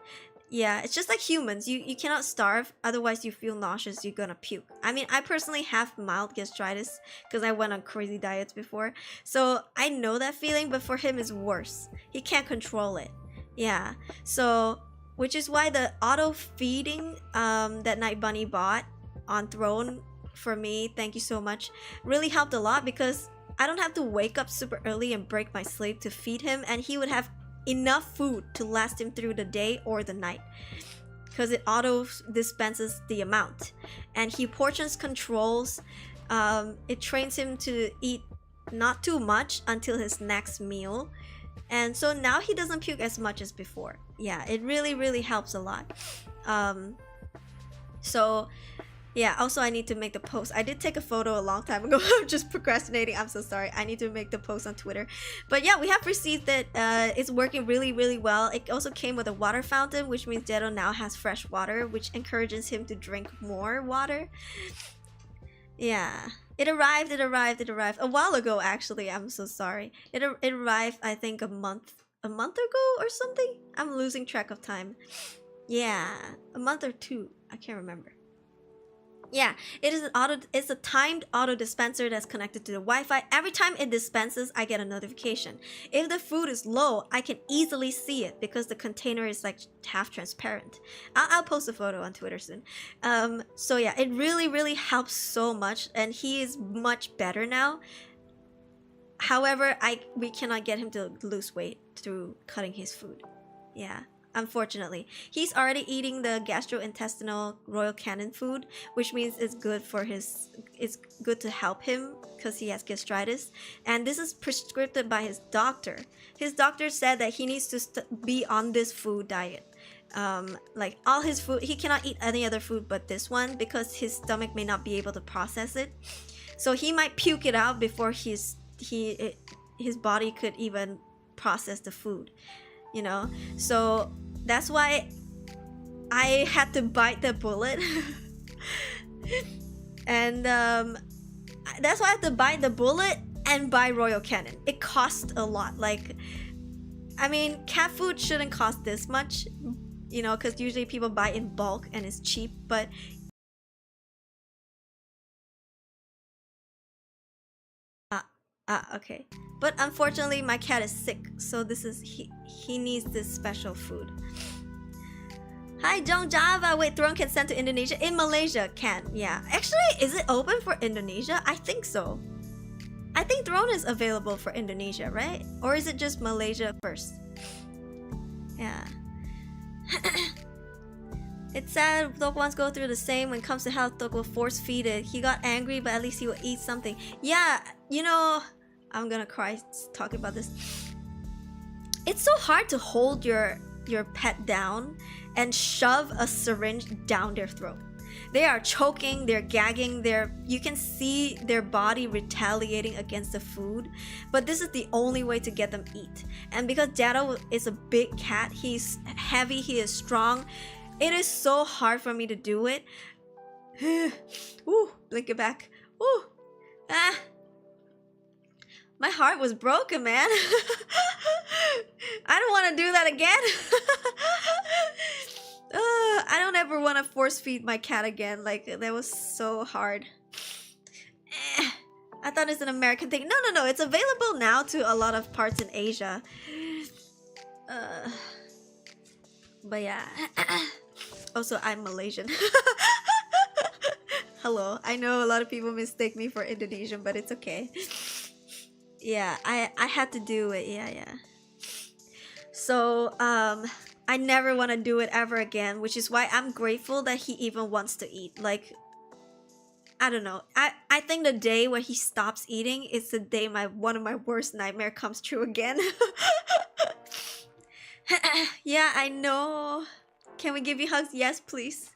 Speaker 1: Yeah, it's just like humans. You cannot starve, otherwise you feel nauseous, you're gonna puke. I mean, I personally have mild gastritis because I went on crazy diets before. So I know that feeling, but for him it's worse. He can't control it. Yeah, so, which is why the auto feeding that Night Bunny bought on Throne for me, thank you so much, really helped a lot, because I don't have to wake up super early and break my sleep to feed him, and he would have enough food to last him through the day or the night, because it auto dispenses the amount, and he portions controls. It trains him to eat not too much until his next meal, and so now he doesn't puke as much as before. Yeah, it really helps a lot. So yeah, also I need to make the post. I did take a photo a long time ago. I'm just procrastinating. I'm so sorry. I need to make the post on Twitter. But yeah, we have received that it's working really well. It also came with a water fountain, which means Jetto now has fresh water, which encourages him to drink more water. Yeah. It arrived a while ago, actually. I'm so sorry. It arrived, I think, a month ago or something. I'm losing track of time. Yeah, a month or 2. I can't remember. Yeah, it's a timed auto dispenser that's connected to the Wi-Fi. Every time it dispenses, I get a notification. If the food is low, I can easily see it because the container is like half transparent. I'll post a photo on Twitter soon. So yeah, it really helps so much, and he is much better now. However, we cannot get him to lose weight through cutting his food. Yeah. Unfortunately, he's already eating the gastrointestinal royal canin food, which means it's good to help him because he has gastritis, and this is prescribed by his doctor. His doctor said that he needs to be on this food diet. Like all his food, he cannot eat any other food but this one because his stomach may not be able to process it. So he might puke it out before his body could even process the food. You know, so that's why I had to bite the bullet. And that's why I had to bite the bullet and buy royal canin. It cost a lot. Like, I mean, cat food shouldn't cost this much, you know, because usually people buy in bulk and it's cheap, but okay. But unfortunately, my cat is sick, so this is he needs this special food. Hi, Jong Java. Wait, Throne can send to Indonesia? In Malaysia, can. Yeah. Actually, is it open for Indonesia? I think so. I think Throne is available for Indonesia, right? Or is it just Malaysia first? Yeah. It's sad dog ones go through the same. When it comes to health, dog will force feed it. He got angry, but at least he will eat something. Yeah, you know, I'm gonna cry talking about this. It's so hard to hold your pet down and shove a syringe down their throat. They are choking, they're gagging, you can see their body retaliating against the food, but this is the only way to get them eat. And because Jetto is a big cat, he's heavy, he is strong, it is so hard for me to do it. Ooh, blink it back. Ooh. Ah. My heart was broken, man. I don't want to do that again. I don't ever want to force feed my cat again. Like, that was so hard. I thought it's an American thing. No. It's available now to a lot of parts in Asia. But yeah. Also, I'm Malaysian. Hello. I know a lot of people mistake me for Indonesian, but it's okay. Yeah, I had to do it. Yeah. So, I never want to do it ever again, which is why I'm grateful that he even wants to eat. Like, I don't know. I think the day when he stops eating is the day one of my worst nightmare comes true again. Yeah, I know. Can we give you hugs? Yes, please.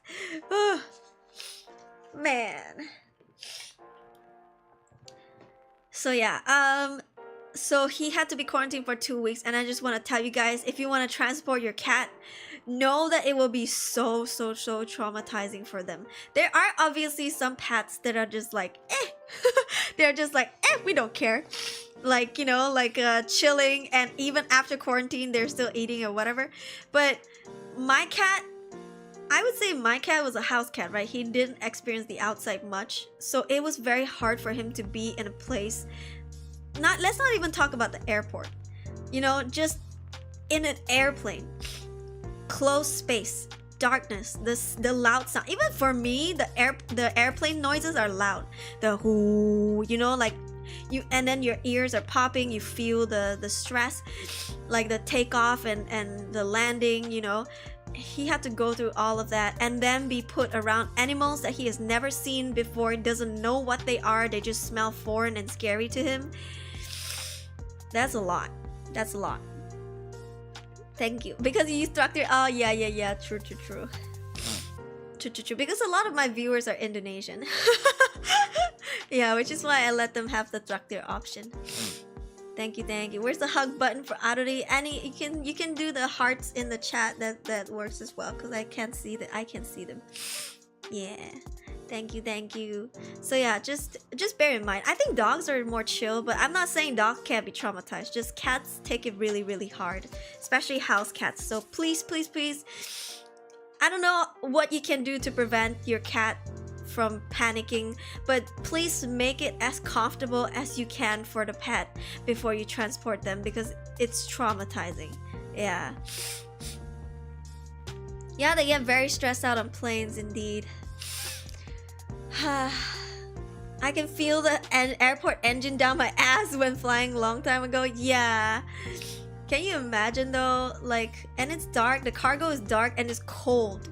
Speaker 1: Oh, man. So yeah, so he had to be quarantined for 2 weeks, and I just want to tell you guys, if you want to transport your cat, know that it will be so traumatizing for them. There are obviously some pets that are just like, they're just like, we don't care. Like, you know, like chilling, and even after quarantine, they're still eating or whatever. But my cat, I would say my cat was a house cat, right? He didn't experience the outside much. So it was very hard for him to be in a place. Let's not even talk about the airport. You know, just in an airplane. Closed space. Darkness. The loud sound. Even for me, the airplane noises are loud. The whoo, you know, like and then your ears are popping, you feel the stress, like the takeoff and the landing, you know. He had to go through all of that and then be put around animals that he has never seen before. He doesn't know what they are. They just smell foreign and scary to him. That's a lot. Thank you. Because you instructor. Oh yeah. True. True. Because a lot of my viewers are Indonesian. Yeah, which is why I let them have the traktir option. Thank you. Where's the hug button for Aruri? Annie, you can do the hearts in the chat. That works as well, because I can see them. Yeah. Thank you. So yeah, just bear in mind. I think dogs are more chill, but I'm not saying dogs can't be traumatized. Just cats take it really hard, especially house cats. So please. I don't know what you can do to prevent your cat from panicking, but please make it as comfortable as you can for the pet before you transport them, because it's traumatizing. Yeah, they get very stressed out on planes indeed. I can feel the airport engine down my ass when flying a long time ago. Yeah, can you imagine though? Like, and it's dark, the cargo is dark and it's cold.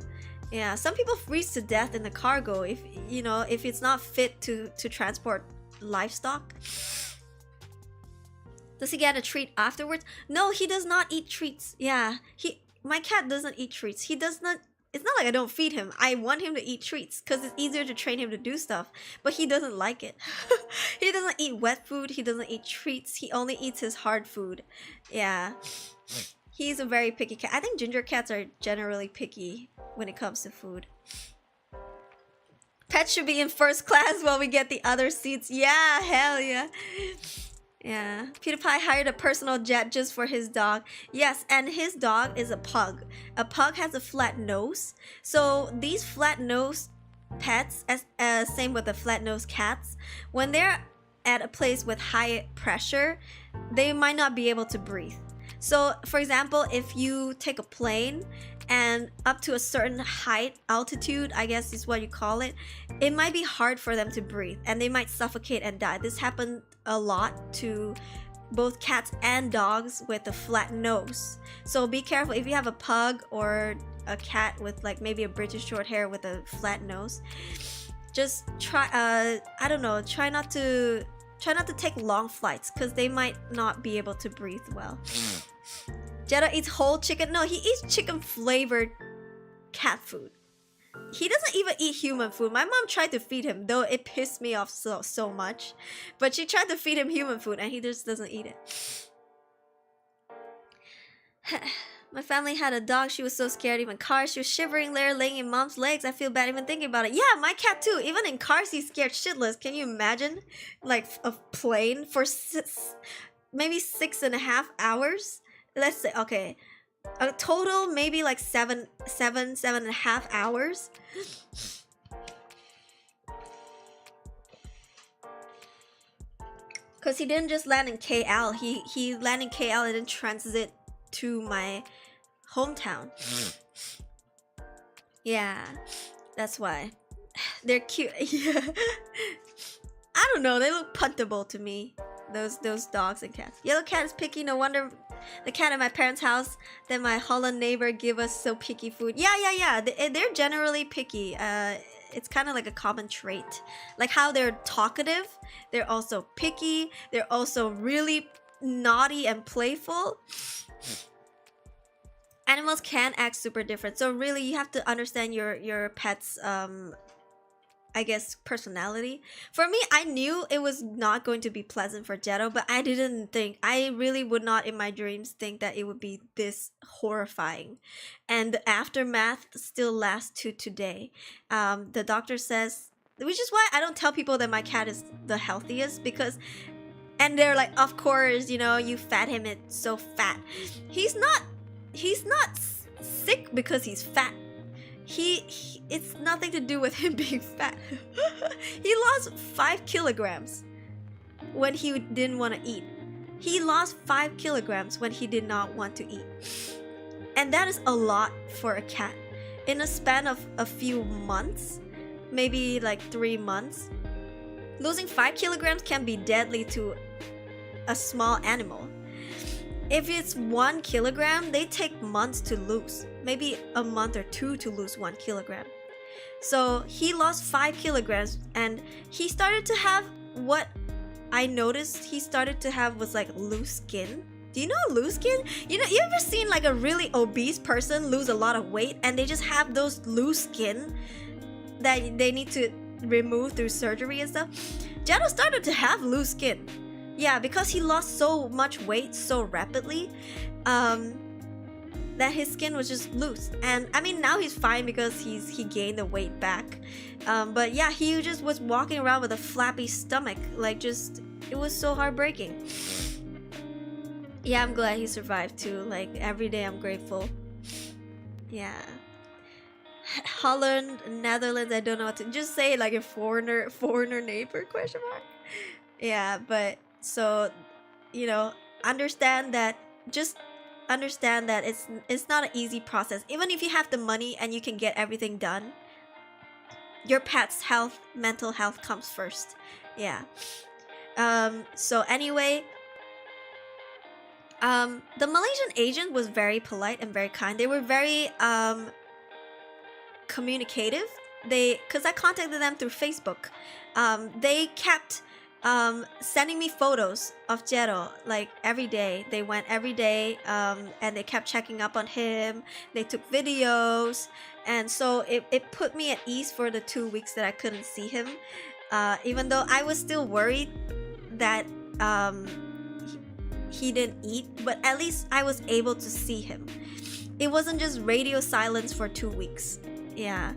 Speaker 1: Yeah, some people freeze to death in the cargo if it's not fit to transport livestock. Does he get a treat afterwards? No, he does not eat treats. Yeah, my cat doesn't eat treats. He does not. It's not like I don't feed him. I want him to eat treats because it's easier to train him to do stuff. But he doesn't like it. He doesn't eat wet food. He doesn't eat treats. He only eats his hard food. Yeah. He's a very picky cat. I think ginger cats are generally picky when it comes to food. Pets should be in first class while we get the other seats. Yeah, hell yeah. Yeah. PewDiePie hired a personal jet just for his dog. Yes, and his dog is a pug. A pug has a flat nose. So these flat nose pets, same with the flat nose cats, when they're at a place with high pressure, they might not be able to breathe. So for example, if you take a plane and up to a certain height, altitude, I guess is what you call it, it might be hard for them to breathe and they might suffocate and die. This happened a lot to both cats and dogs with a flat nose. So be careful if you have a pug or a cat with like maybe a British short hair with a flat nose. Just try, I don't know, try not to take long flights because they might not be able to breathe well. Jetto eats whole chicken. No, he eats chicken flavored cat food. He doesn't even eat human food. My mom tried to feed him, though it pissed me off so much. But she tried to feed him human food and he just doesn't eat it. My family had a dog. She was so scared, even cars. She was shivering there, laying in mom's legs. I feel bad even thinking about it. Yeah, my cat too. Even in cars, he's scared shitless. Can you imagine? Like a plane for maybe 6.5 hours? Let's say, okay. A total, maybe like 7.5 hours. Because he didn't just land in KL. He landed in KL and then transit to my hometown. Yeah, that's why. They're cute. Yeah. I don't know, they look puntable to me. Those dogs and cats. Yellow cat is picky, no wonder the cat at my parents' house that my Holland neighbor give us so picky food. Yeah. They're generally picky. It's kind of like a common trait. Like how they're talkative, they're also picky. They're also really naughty and playful. Animals can act super different, so really you have to understand your pet's I guess personality. For me, I knew it was not going to be pleasant for Jetto, but I really would not in my dreams think that it would be this horrifying. And the aftermath still lasts to today. The doctor says, which is why I don't tell people that my cat is the healthiest, because, and they're like, of course, you know, you fed him, it's so fat. He's not sick because he's fat. It's nothing to do with him being fat. He lost 5 kilograms when he didn't want to eat. He lost 5 kilograms when he did not want to eat. And that is a lot for a cat. In a span of a few months, maybe like 3 months, losing 5 kilograms can be deadly to a small animal. If it's 1 kilogram, they take months to lose. Maybe a month or 2 to lose 1 kilogram. So he lost 5 kilograms and he started to have what I noticed he started to have was like loose skin. Do you know loose skin? You ever seen like a really obese person lose a lot of weight and they just have those loose skin that they need to remove through surgery and stuff? Jetto started to have loose skin. Yeah, because he lost so much weight so rapidly, that his skin was just loose. And I mean, now he's fine because he gained the weight back. But yeah, he just was walking around with a flappy stomach. Like just, it was so heartbreaking. Yeah, I'm glad he survived too. Like every day I'm grateful. Yeah. Holland, Netherlands, I don't know what to just say, like a foreigner neighbor question mark. Yeah, but so, you know, understand that it's not an easy process. Even if you have the money and you can get everything done, your pet's health, mental health comes first. Yeah. So anyway, the Malaysian agent was very polite and very kind. They were very communicative. Because I contacted them through Facebook. They kept sending me photos of Jetto like every day. They went every day, and they kept checking up on him. They took videos, and so it put me at ease for the 2 weeks that I couldn't see him, even though I was still worried that he didn't eat, but at least I was able to see him. It wasn't just radio silence for 2 weeks. Yeah.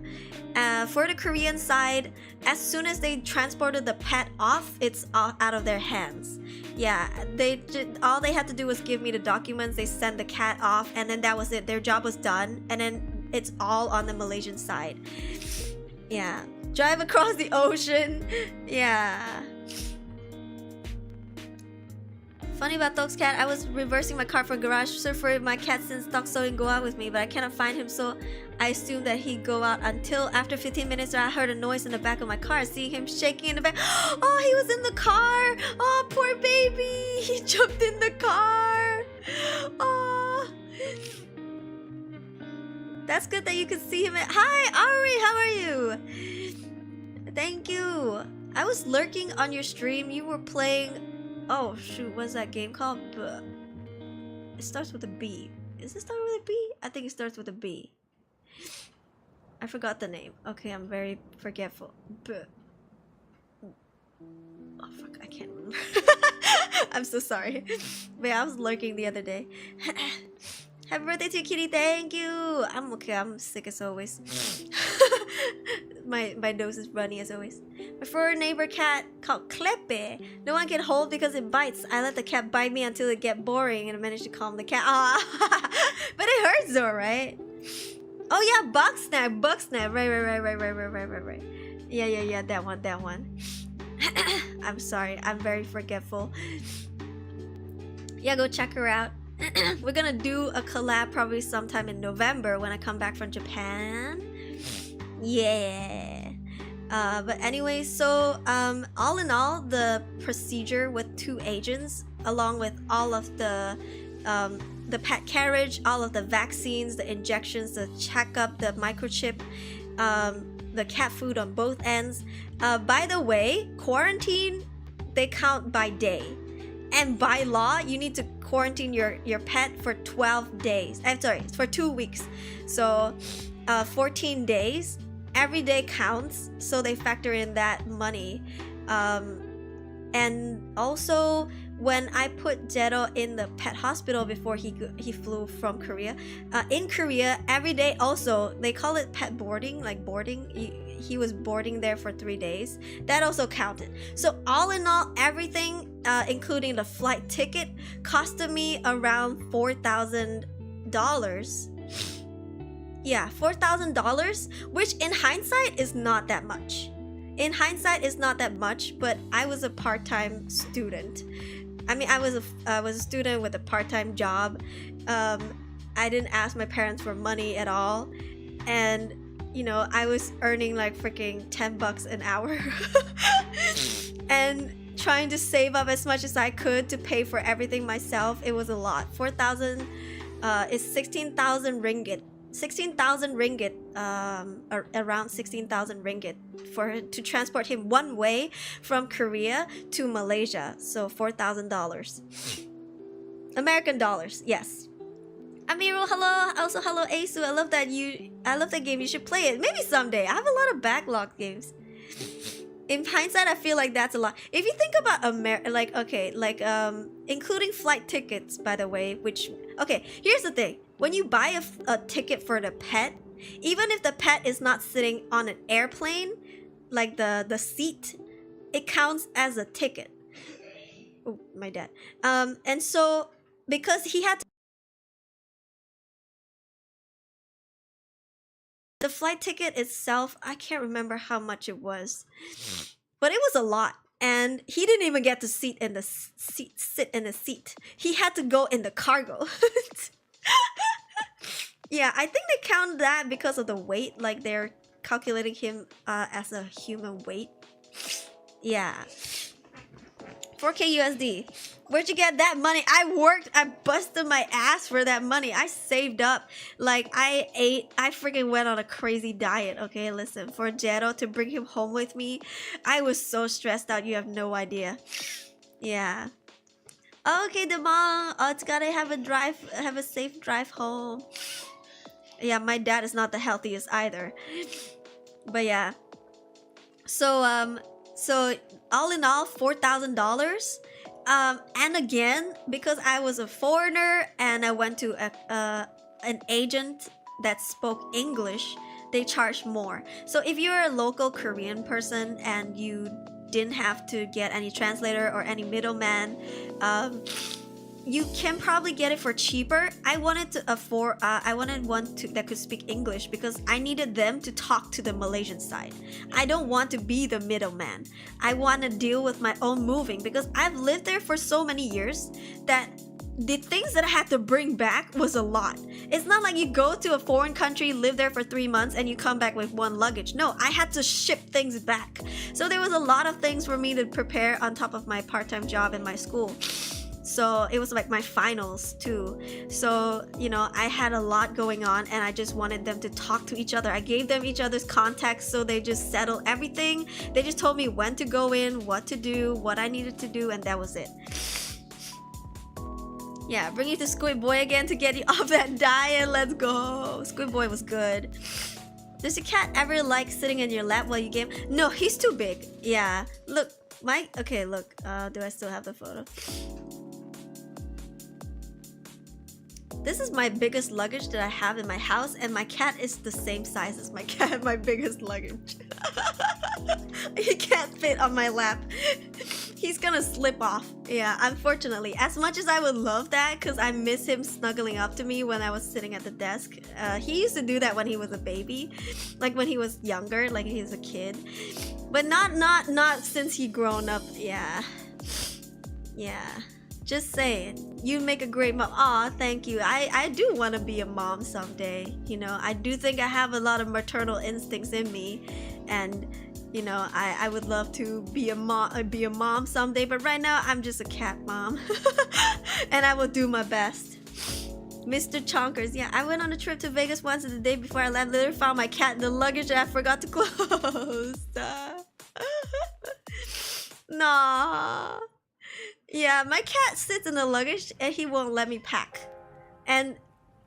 Speaker 1: For the Korean side, as soon as they transported the pet off, it's out of their hands. Yeah, all they had to do was give me the documents. They sent the cat off, and then that was it. Their job was done, and then it's all on the Malaysian side. Yeah, drive across the ocean. Yeah. Funny about Tok's cat, I was reversing my car for a garage search for my cat since Tok so didn't go out with me, but I cannot find him, so I assumed that he'd go out until after 15 minutes I heard a noise in the back of my car, seeing him shaking in the back. Oh, he was in the car! Oh, poor baby! He jumped in the car! Oh. That's good that you can see him. Hi, Aruri, how are you? Thank you. I was lurking on your stream. You were playing... Oh shoot, what's that game called? It starts with a B. Is it start with a B? I think it starts with a B. I forgot the name. Okay, I'm very forgetful. Oh fuck, I can't remember. I'm so sorry. But yeah, I was lurking the other day. Happy birthday to you, kitty. Thank you. I'm okay. I'm sick as always. my nose is runny as always. My fur neighbor cat called Klepe. No one can hold because it bites. I let the cat bite me until it get boring and I managed to calm the cat. Ah, but it hurts though, right? Oh yeah, Bugsnap. Right. Yeah, that one. I'm sorry, I'm very forgetful. Yeah, go check her out. We're gonna do a collab probably sometime in November when I come back from Japan. Yeah. But anyway, so all in all, the procedure with 2 agents, along with all of the pet carriage, all of the vaccines, the injections, the checkup, the microchip, the cat food on both ends. By the way, quarantine, they count by day. And by law, you need to quarantine your pet for 12 days. I'm sorry, for 2 weeks. So 14 days. Every day counts, so they factor in that money. And also, when I put Jetto in the pet hospital before he flew from Korea, in Korea, every day also, they call it pet boarding, like boarding. He was boarding there for 3 days. That also counted. So all in all, everything, including the flight ticket, costed me around $4,000. Yeah, $4,000, which in hindsight is not that much. In hindsight, it's not that much, but I was a part-time student. I mean, I was a student with a part-time job. I didn't ask my parents for money at all, and you know, I was earning like freaking $10 an hour, and trying to save up as much as I could to pay for everything myself. It was a lot. 4,000 is 16,000 ringgit. 16,000 ringgit, around 16,000 ringgit to transport him one way from Korea to Malaysia. So $4,000 American dollars. Yes. Amiru, hello. Also hello Asu. I love that game. You should play it maybe someday. I have a lot of backlog games. In hindsight, I feel like that's a lot. If you think about including flight tickets, by the way, which, okay, here's the thing. When you buy a ticket for the pet, even if the pet is not sitting on an airplane, like the seat, it counts as a ticket. Oh, my dad. And so, because he had to, the flight ticket itself, I can't remember how much it was, but it was a lot. And he didn't even get to sit in the seat. He had to go in the cargo. Yeah, I think they count that because of the weight, like they're calculating him as a human weight. Yeah. 4K USD. Where'd you get that money? I busted my ass for that money. I saved up. Like, I freaking went on a crazy diet, okay? Listen, for Jetto to bring him home with me, I was so stressed out, you have no idea. Yeah. Okay, Demong. Oh, it's gotta have a safe drive home. Yeah, my dad is not the healthiest either. But yeah. So all in all, $4,000. And again, because I was a foreigner and I went to an agent that spoke English, they charged more. So if you're a local Korean person and you didn't have to get any translator or any middleman, you can probably get it for cheaper. I wanted one that could speak English because I needed them to talk to the Malaysian side. I don't want to be the middleman. I want to deal with my own moving because I've lived there for so many years that the things that I had to bring back was a lot. It's not like you go to a foreign country, live there for 3 months, and you come back with 1 luggage. No, I had to ship things back. So there was a lot of things for me to prepare on top of my part-time job in my school. So it was like my finals too. So, you know, I had a lot going on and I just wanted them to talk to each other. I gave them each other's contacts so they just settled everything. They just told me when to go in, what to do, what I needed to do, and that was it. Yeah, bring you to Squid Boy again to get you off that diet. Let's go. Squid Boy was good. Does your cat ever like sitting in your lap while you game? No, he's too big. Yeah. Look, okay, look. Do I still have the photo? This is my biggest luggage that I have in my house, and my cat is the same size as my cat, my biggest luggage. He can't fit on my lap. He's gonna slip off. Yeah, unfortunately. As much as I would love that, because I miss him snuggling up to me when I was sitting at the desk. He used to do that when he was a baby. Like when he was younger, like he was a kid. But not since he grown up. Yeah. Yeah. Just saying, you make a great mom. Aw, thank you. I do want to be a mom someday. You know, I do think I have a lot of maternal instincts in me, and you know, I would love to be a mom someday. But right now, I'm just a cat mom, and I will do my best. Mr. Chonkers, yeah, I went on a trip to Vegas once, and the day before I left, literally found my cat in the luggage that I forgot to close. Nah. Yeah, my cat sits in the luggage and he won't let me pack. And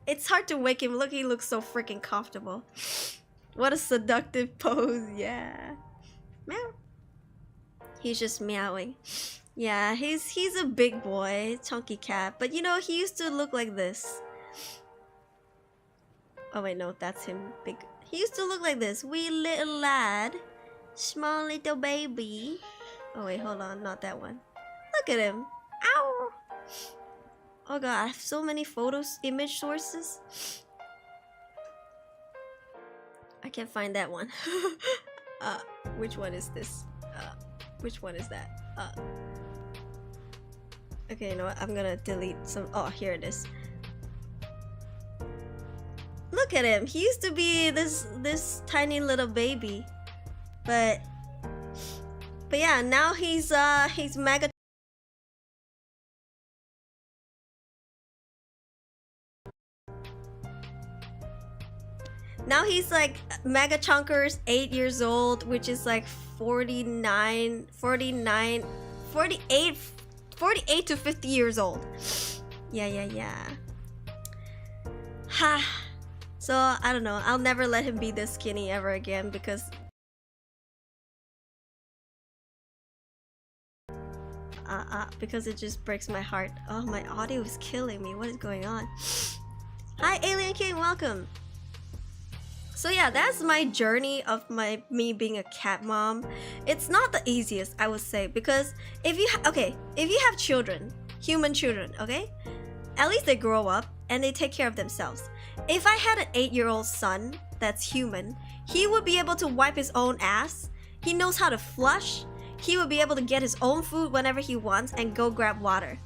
Speaker 1: it's hard to wake him. Look, he looks so freaking comfortable. What a seductive pose, yeah. Meow. He's just meowing. Yeah, he's a big boy, chunky cat. But you know, he used to look like this. Oh wait, no, that's him. Big. He used to look like this. Wee little lad. Small little baby. Oh wait, hold on, not that one. Look at him. Ow. Oh god, I have so many photos, image sources. I can't find that one. Which one is this? Which one is that? Okay, you know what? I'm gonna delete some. Oh, here it is. Look at him. He used to be this tiny little baby, but yeah, now he's mega. Now he's like mega chunkers, 8 years old, which is like 48 to 50 years old. Yeah. Ha. So I don't know. I'll never let him be this skinny ever again because it just breaks my heart. Oh, my audio is killing me. What is going on? Hi, Alien King. Welcome. So yeah, that's my journey of me being a cat mom. It's not the easiest, I would say, because if you have children, human children, okay, at least they grow up and they take care of themselves. If I had an 8-year-old son that's human, he would be able to wipe his own ass. He knows how to flush. He would be able to get his own food whenever he wants and go grab water.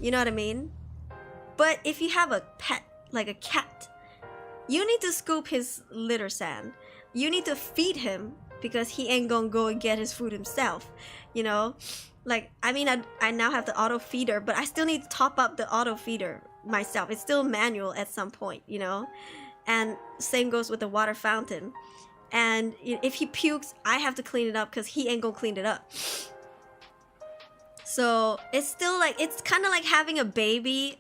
Speaker 1: You know what I mean? But if you have a pet, like a cat, you need to scoop his litter sand. You need to feed him because he ain't gonna go and get his food himself. You know? Like, I mean, I now have the auto feeder, but I still need to top up the auto feeder myself. It's still manual at some point, you know? And same goes with the water fountain. And if he pukes, I have to clean it up because he ain't gonna clean it up. So it's still like, it's kind of like having a baby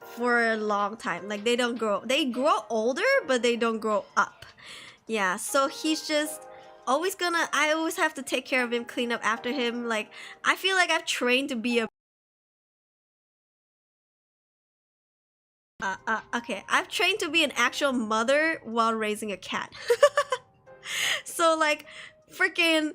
Speaker 1: for a long time. Like they grow older, but they don't grow up. Yeah, so he's just always gonna, I always have to take care of him, clean up after him. Like, I feel like I've trained to be a I've trained to be an actual mother while raising a cat. So like, freaking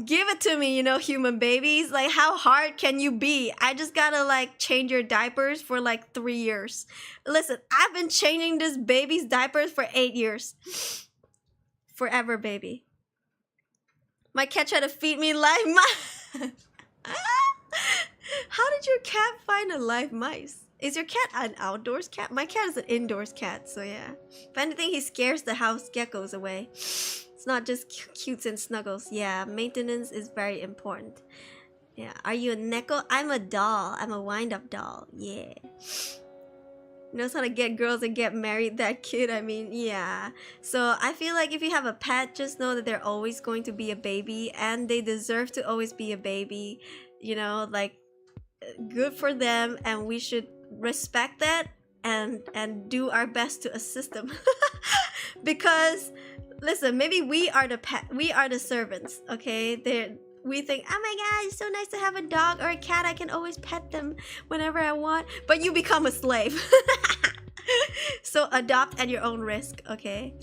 Speaker 1: give it to me, you know, human babies. Like, how hard can you be? I just gotta like change your diapers for like 3 years. Listen, I've been changing this baby's diapers for 8 years. Forever, baby. My cat tried to feed me live mice. How did your cat find a live mice? Is your cat an outdoors cat? My cat is an indoors cat, so yeah. If anything, he scares the house geckos away. It's not just cutes and snuggles. Yeah, maintenance is very important. Yeah, are you a neko? I'm a doll. I'm a wind-up doll. Yeah. Knows how to get girls and get married, that kid. I mean, yeah. So I feel like if you have a pet, just know that they're always going to be a baby and they deserve to always be a baby. You know, like, good for them, and we should respect that and do our best to assist them. Because listen, maybe we are the servants, okay? We think, oh my god, it's so nice to have a dog or a cat. I can always pet them whenever I want. But you become a slave. So adopt at your own risk, okay?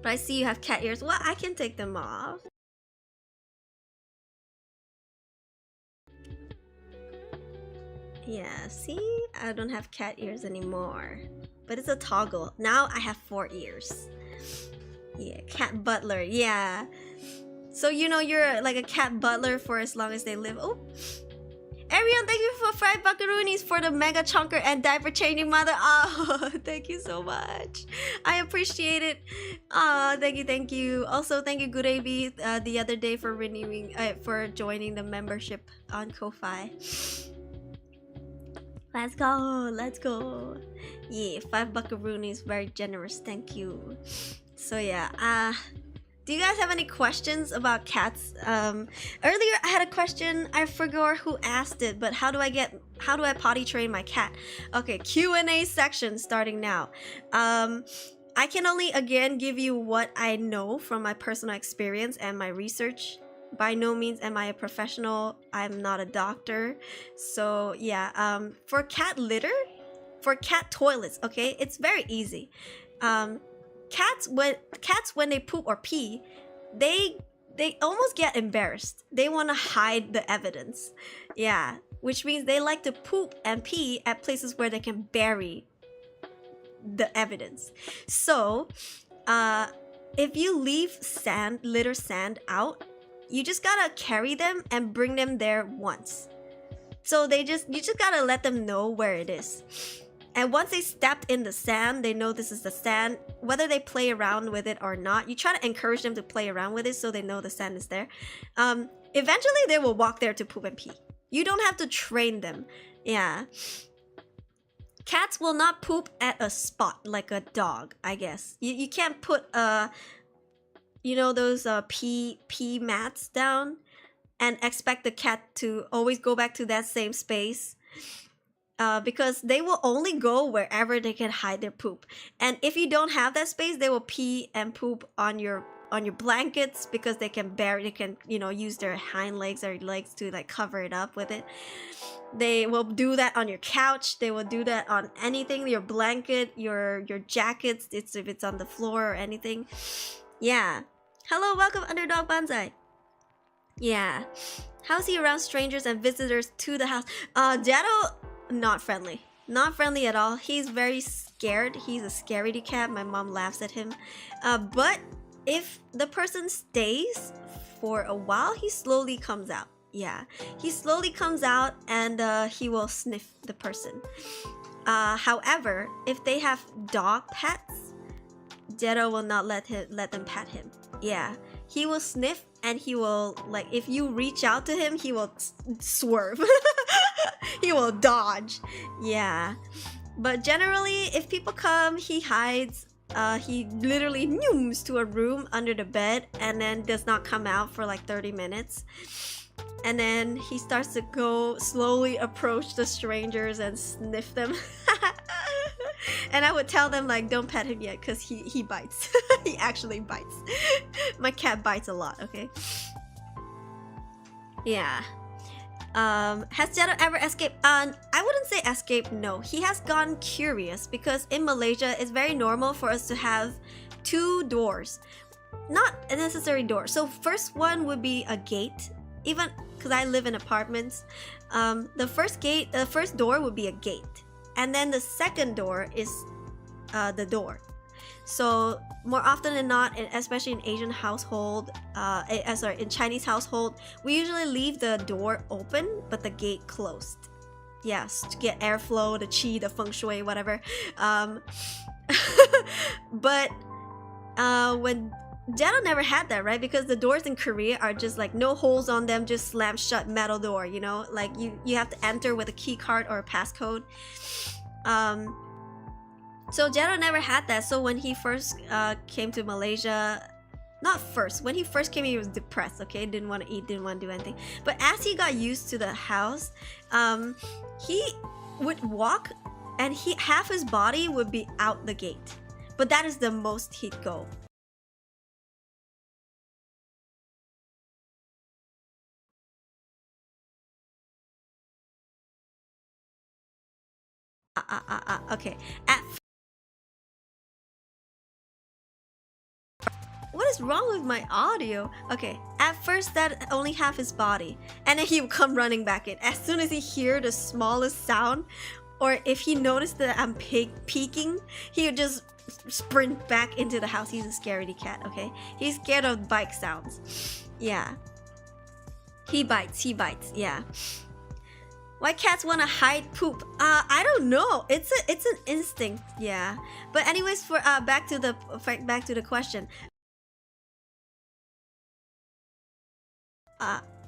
Speaker 1: But I see you have cat ears. Well, I can take them off. Yeah, see? I don't have cat ears anymore. But it's a toggle. Now I have 4 ears. Yeah, cat butler. Yeah. So you know you're like a cat butler for as long as they live. Oh. Ariel, thank you for 5 buckaroonies for the mega chunker and diaper changing mother. Oh, thank you so much. I appreciate it. Oh, thank you. Also, thank you, Good AB, the other day for renewing, for joining the membership on Ko-Fi. Let's go. Yeah, 5 buckaroonies, very generous. Thank you. So yeah, do you guys have any questions about cats? Earlier I had a question, I forgot who asked it, but how do I potty train my cat? Okay, Q&A section starting now. I can only again give you what I know from my personal experience and my research. By no means am I a professional. I'm not a doctor. So yeah, for cat litter, for cat toilets, okay, it's very easy. Cats when they poop or pee, they almost get embarrassed. They want to hide the evidence. Yeah, which means they like to poop and pee at places where they can bury the evidence. So, if you leave litter sand out, you just gotta carry them and bring them there once. So you just gotta let them know where it is. And once they stepped in the sand, they know this is the sand. Whether they play around with it or not, you try to encourage them to play around with it so they know the sand is there. Eventually, they will walk there to poop and pee. You don't have to train them. Yeah. Cats will not poop at a spot like a dog, I guess. You can't put you know those pee mats down and expect the cat to always go back to that same space. Because they will only go wherever they can hide their poop. And if you don't have that space, they will pee and poop on your blankets because they can you know, use their hind legs or legs to like cover it up with it. They will do that on your couch. They will do that on anything, your blanket, your jackets, if it's on the floor or anything. Yeah. Hello, welcome Underdog Banzai. Yeah. How's he around strangers and visitors to the house? Jetto, not friendly. Not friendly at all. He's very scared. He's a scaredy cat. My mom laughs at him. But if the person stays for a while, he slowly comes out. Yeah. He slowly comes out and he will sniff the person. However, if they have dog pets, Jetto will not let them pet him. Yeah. He will sniff and he will, like, if you reach out to him, he will swerve. He will dodge. Yeah. But generally, if people come, he hides. He literally nooms to a room under the bed and then does not come out for like 30 minutes. And then he starts to go slowly approach the strangers and sniff them. And I would tell them like, don't pet him yet because he bites. He actually bites. My cat bites a lot, okay? Yeah. Has Jetto ever escaped? I wouldn't say escape, no. He has gone curious because in Malaysia, it's very normal for us to have 2 doors. Not a necessary door. So first one would be a gate. Even because I live in apartments, the first door would be a gate. And then the second door is the door. So more often than not, especially in Asian household, in Chinese household, we usually leave the door open but the gate closed. Yes, to get airflow, the qi, the feng shui, whatever. But when Jetto never had that, right? Because the doors in Korea are just like no holes on them, just slam shut metal door, you know? Like you have to enter with a key card or a passcode. So Jetto never had that. So when he first came to Malaysia, when he first came, he was depressed, okay? Didn't want to eat, didn't want to do anything. But as he got used to the house, he would walk and half his body would be out the gate. But that is the most he'd go. Okay. What is wrong with my audio? Okay, at first that only half his body, and then he would come running back in. As soon as he hear the smallest sound, or if he noticed that I'm peeking, he would just sprint back into the house. He's a scaredy cat, okay? He's scared of bike sounds. Yeah. He bites, yeah. Why cats want to hide poop? I don't know. It's an instinct, yeah. But anyways, for back to the question.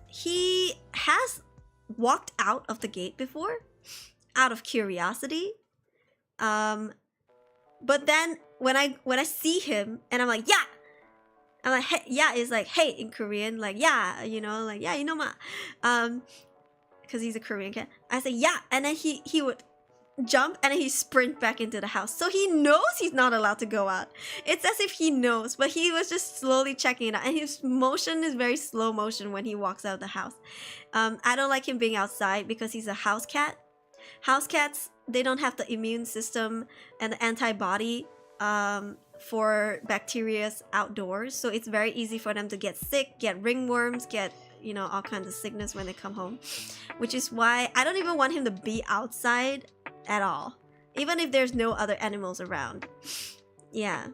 Speaker 1: He has walked out of the gate before, out of curiosity. But then when I see him and I'm like, yeah, I'm like, hey, yeah, is like, hey in Korean, like, yeah, you know, like, yeah, you know, ma, because he's a Korean cat. I say, yeah, and then he would jump and then he sprint back into the house. So he knows he's not allowed to go out. It's as if he knows, but he was just slowly checking it out. And his motion is very slow motion when he walks out of the house. I don't like him being outside because he's a house cat. House cats, they don't have the immune system and the antibody for bacteria outdoors. So it's very easy for them to get sick, get ringworms, get, you know, all kinds of sickness when they come home. Which is why I don't even want him to be outside at all, even if there's no other animals around. Yeah.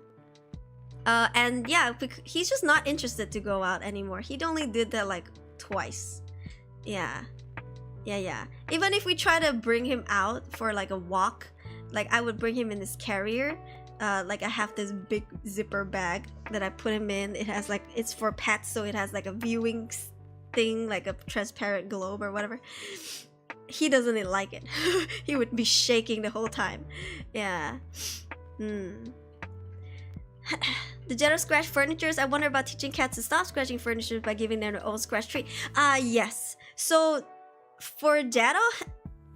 Speaker 1: And yeah, he's just not interested to go out anymore. He only did that like twice. Yeah. Even if we try to bring him out for like a walk, like I would bring him in this carrier. Like I have this big zipper bag that I put him in. It has like, it's for pets, so it has like a viewing thing, like a transparent globe or whatever. He doesn't like it. He would be shaking the whole time. Yeah. The Jetto scratch furnitures. I wonder about teaching cats to stop scratching furniture by giving them their own scratch treat. Yes. So for Jetto,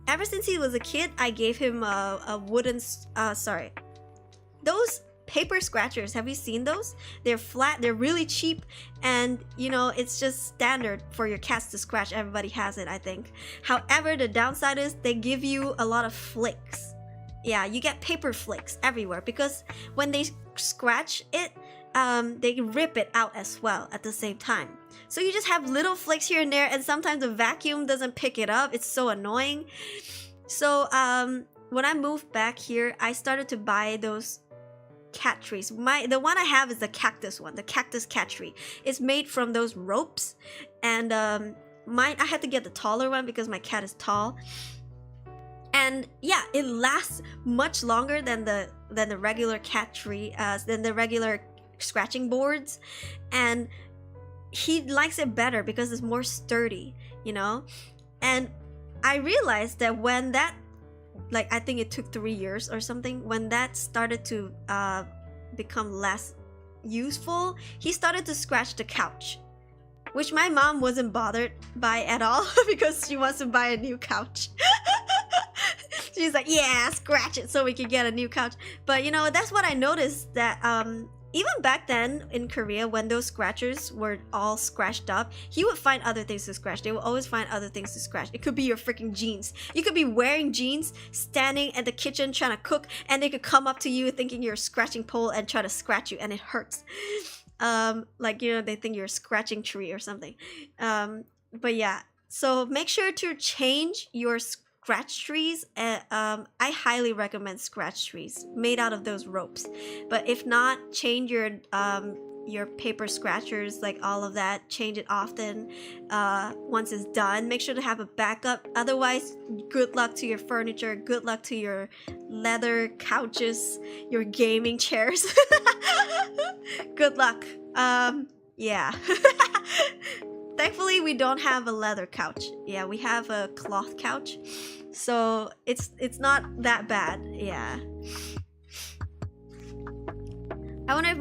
Speaker 1: ever since he was a kid, I gave him a wooden those paper scratchers. Have you seen those? They're flat, they're really cheap, and you know, it's just standard for your cats to scratch. Everybody has it, I think. However, the downside is they give you a lot of flicks. Yeah, you get paper flicks everywhere because when they scratch it, they rip it out as well at the same time. So you just have little flicks here and there, and sometimes the vacuum doesn't pick it up. It's so annoying. So when I moved back here, I started to buy those cat trees. The one I have is the cactus one, the cactus cat tree. It's made from those ropes, and mine, I had to get the taller one because my cat is tall. And yeah, it lasts much longer than the regular cat tree, than the regular scratching boards, and he likes it better because it's more sturdy, you know. And I realized that when that, like, I think it took 3 years or something, when that started to become less useful, he started to scratch the couch, which my mom wasn't bothered by at all because she wants to buy a new couch. She's like, yeah, scratch it so we can get a new couch. But you know, that's what I noticed, that even back then in Korea, when those scratchers were all scratched up, he would find other things to scratch. They would always find other things to scratch. It could be your freaking jeans. You could be wearing jeans, standing at the kitchen trying to cook, and they could come up to you thinking you're a scratching pole and try to scratch you, and it hurts. Like, you know, they think you're a scratching tree or something. But yeah, so make sure to change your scratch trees. I highly recommend scratch trees made out of those ropes. But if not, change your paper scratchers, like all of that. Change it often. Once it's done, make sure to have a backup. Otherwise, good luck to your furniture. Good luck to your leather couches, your gaming chairs. Good luck. Yeah. Thankfully, we don't have a leather couch. Yeah, we have a cloth couch. So it's not that bad. Yeah. I wonder if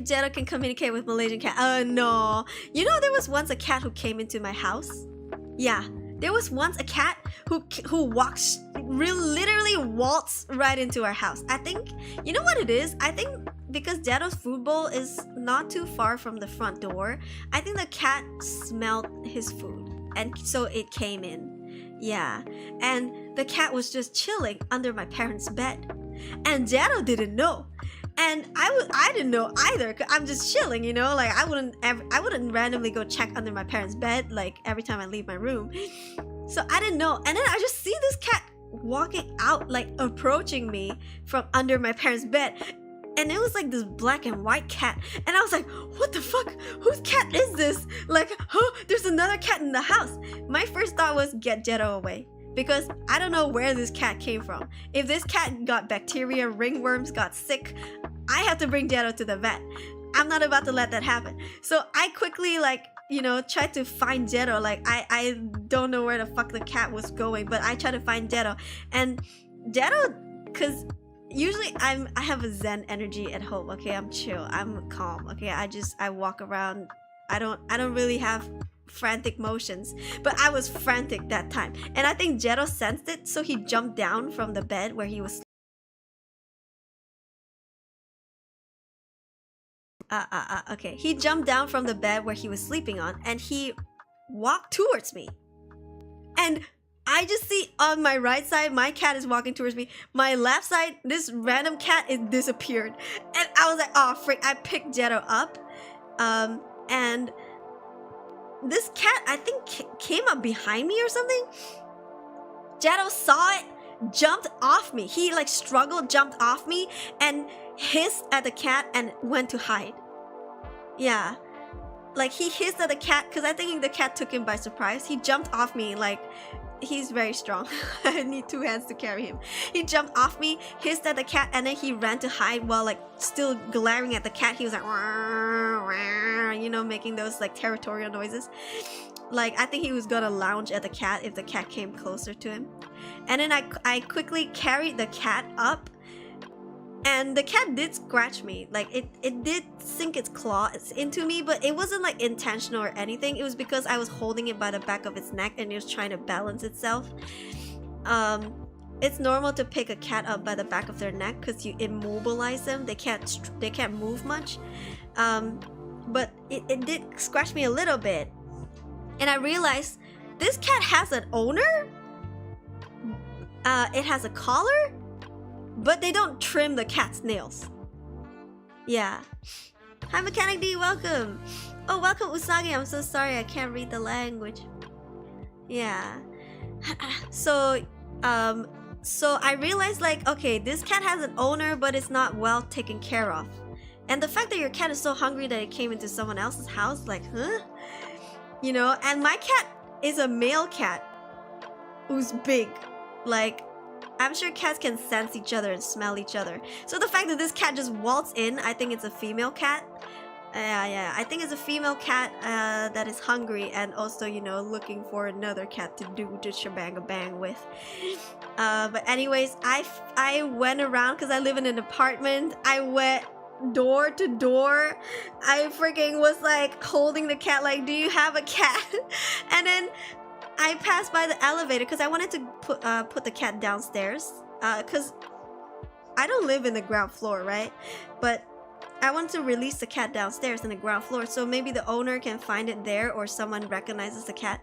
Speaker 1: Jetto can communicate with Malaysian cat. No. You know, there was once a cat who came into my house. Yeah, there was once a cat who walks, literally waltzed right into our house. I think, you know what it is? I think because Jetto's food bowl is not too far from the front door, I think the cat smelled his food, and so it came in. Yeah, and the cat was just chilling under my parents' bed. And Jetto didn't know. And I didn't know either. I'm just chilling, you know, like I wouldn't randomly go check under my parents' bed like every time I leave my room. So I didn't know. And then I just see this cat walking out, like approaching me from under my parents' bed. And it was like this black and white cat. And I was like, what the fuck? Whose cat is this? Like, huh? There's another cat in the house. My first thought was get Jetto away. Because I don't know where this cat came from. If this cat got bacteria, ringworms, got sick, I have to bring Jetto to the vet. I'm not about to let that happen. So I quickly, like, you know, tried to find Jetto. Like, I don't know where the fuck the cat was going, but I tried to find Jetto. And Jetto, because usually I have a zen energy at home. Okay, I'm chill, I'm calm. Okay, I walk around. I don't really have frantic motions, but I was frantic that time, and I think Jetto sensed it, so he jumped down from the bed where he was. Okay, he jumped down from the bed where he was sleeping on, and he walked towards me, and I just see on my right side, my cat is walking towards me. My left side, this random cat is disappeared. And I was like, oh, frick. I picked Jetto up. And this cat, I think, came up behind me or something. Jetto saw it, jumped off me. He, like, struggled, jumped off me, and hissed at the cat and went to hide. Yeah. Like, he hissed at the cat, because I think the cat took him by surprise. He jumped off me, like... He's very strong. I need 2 hands to carry him. He jumped off me, hissed at the cat, and then he ran to hide while like still glaring at the cat. He was like, wah, wah, you know, making those like territorial noises. Like I think he was gonna lounge at the cat if the cat came closer to him. And then I quickly carried the cat up, and the cat did scratch me. Like it did sink its claws into me, but it wasn't like intentional or anything. It was because I was holding it by the back of its neck and it was trying to balance itself. It's normal to pick a cat up by the back of their neck because you immobilize them. They can't move much. But it did scratch me a little bit, and I realized this cat has an owner. It has a collar. But they don't trim the cat's nails. Yeah. Hi Mechanic D, welcome. Oh, welcome Usagi. I'm so sorry I can't read the language. Yeah. So I realized like, okay, this cat has an owner, but it's not well taken care of. And the fact that your cat is so hungry that it came into someone else's house, like, huh? You know, and my cat is a male cat who's big. Like, I'm sure cats can sense each other and smell each other. So the fact that this cat just waltzed in, I think it's a female cat. Yeah, I think it's a female cat that is hungry and also, you know, looking for another cat to do the shebang-a-bang with. But anyways, I went around because I live in an apartment. I went door to door. I freaking was like holding the cat like, do you have a cat? And then I passed by the elevator because I wanted to put the cat downstairs because I don't live in the ground floor, right? But I want to release the cat downstairs in the ground floor, so maybe the owner can find it there or someone recognizes the cat.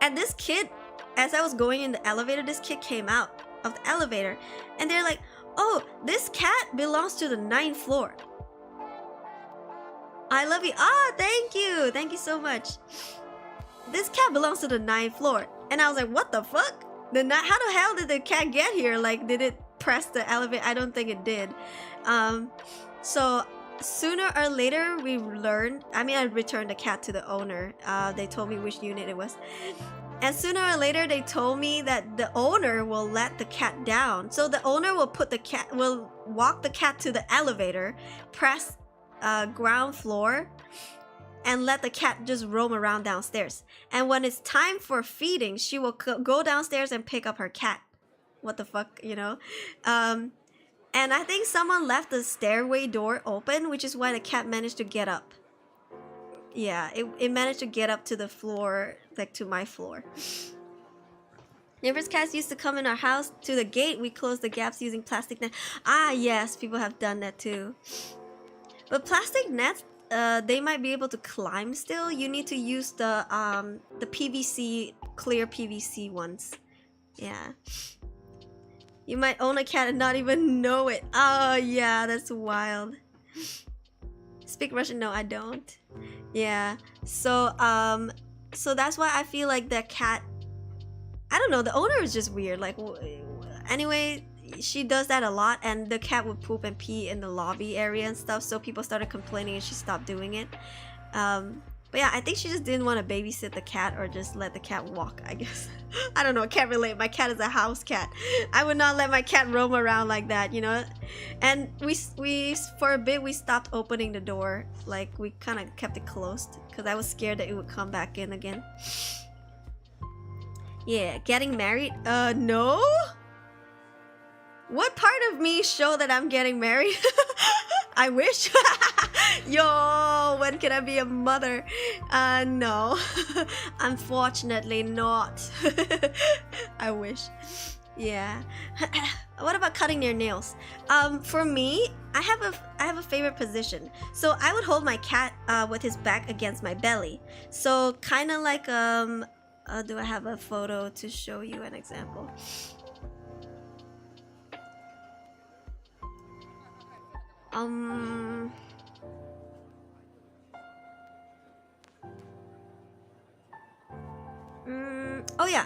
Speaker 1: And this kid, as I was going in the elevator, this kid came out of the elevator and they're like, oh, this cat belongs to the 9th floor. I love you. Ah, thank you. Thank you so much. This cat belongs to the 9th floor. And I was like, what the fuck? How the hell did the cat get here? Like, did it press the elevator? I don't think it did. So sooner or later we learned, I returned the cat to the owner. They told me which unit it was. And sooner or later they told me that the owner will let the cat down. So the owner will walk the cat to the elevator, press ground floor, and let the cat just roam around downstairs. And when it's time for feeding, she will go downstairs and pick up her cat. What the fuck, you know? And I think someone left the stairway door open, which is why the cat managed to get up. Yeah, it managed to get up to the floor, like to my floor. Neighbors' cats used to come in our house. To the gate, we closed the gaps using plastic nets. Ah, yes, people have done that too. But plastic nets, they might be able to climb still. You need to use the PVC, clear PVC ones. Yeah. You might own a cat and not even know it. Oh, yeah, that's wild. Speak Russian? No, I don't. Yeah. So that's why I feel like the cat. I don't know. The owner is just weird. Like, anyway, she does that a lot, and the cat would poop and pee in the lobby area and stuff. So people started complaining, and she stopped doing it. But yeah, I think she just didn't want to babysit the cat or just let the cat walk, I guess. I don't know, I can't relate. My cat is a house cat. I would not let my cat roam around like that, you know? And we for a bit, we stopped opening the door. Like, we kind of kept it closed because I was scared that it would come back in again. Yeah, getting married? No? What part of me show that I'm getting married? I wish. Yo, when can I be a mother? No. Unfortunately not. I wish. Yeah. What about cutting your nails? For me, I have a favorite position. So I would hold my cat with his back against my belly. So kind of like do I have a photo to show you an example? Oh yeah.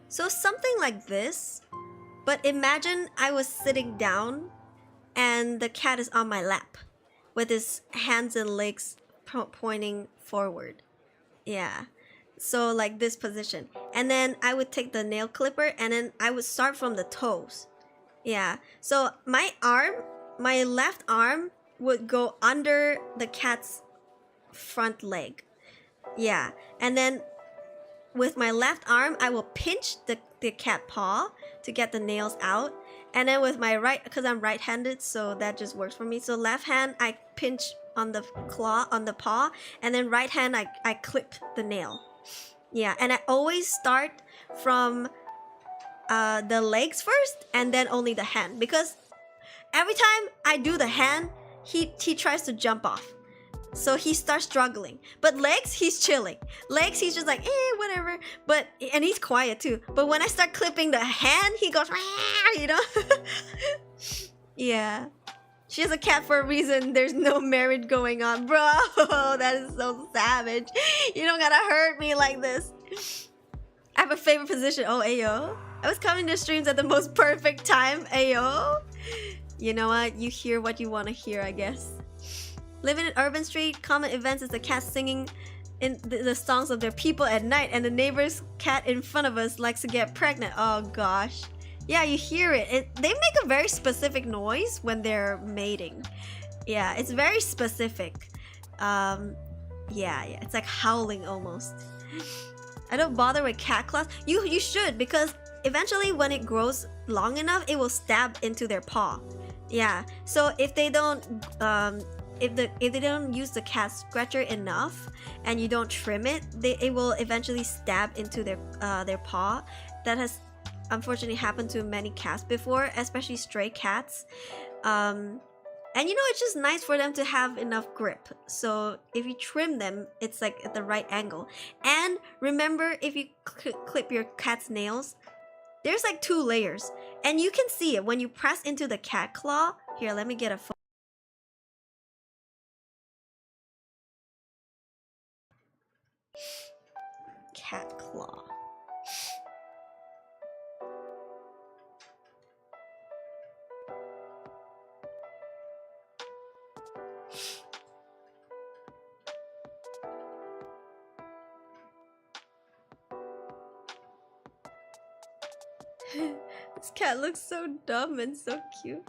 Speaker 1: So something like this, but imagine I was sitting down and the cat is on my lap with his hands and legs pointing forward. Yeah. So like this position. And then I would take the nail clipper and then I would start from the toes. Yeah. So my left arm would go under the cat's front leg. Yeah. And then with my left arm, I will pinch the cat paw to get the nails out. And then with my right, because I'm right-handed, so that just works for me. So left hand, I pinch on the claw, on the paw. And then right hand, I clip the nail. Yeah, and I always start from the legs first and then only the hand. Because every time I do the hand, he tries to jump off. So he starts struggling. But legs, he's chilling. Legs, he's just like, whatever. And he's quiet too. But when I start clipping the hand, he goes, you know? Yeah. She has a cat for a reason. There's no marriage going on. Bro, that is so savage. You don't gotta hurt me like this. I have a favorite position. Oh, ayo. I was coming to streams at the most perfect time. Ayo. You know what? You hear what you want to hear, I guess. Living in urban street, common events is the cats singing in the songs of their people at night, and the neighbor's cat in front of us likes to get pregnant. Oh gosh. Yeah, you hear it. They make a very specific noise when they're mating. Yeah, it's very specific. Yeah, it's like howling almost. I don't bother with cat claws. You should, because eventually when it grows long enough, it will stab into their paw. Yeah, so if they don't if they don't use the cat scratcher enough and you don't trim it, it will eventually stab into their paw. That has unfortunately happened to many cats before, especially stray cats. And you know, it's just nice for them to have enough grip. So if you trim them, it's like at the right angle. And remember, if you clip your cat's nails, there's like 2 layers. And you can see it when you press into the cat claw. Here, let me get a photo. Cat claw. This cat looks so dumb and so cute.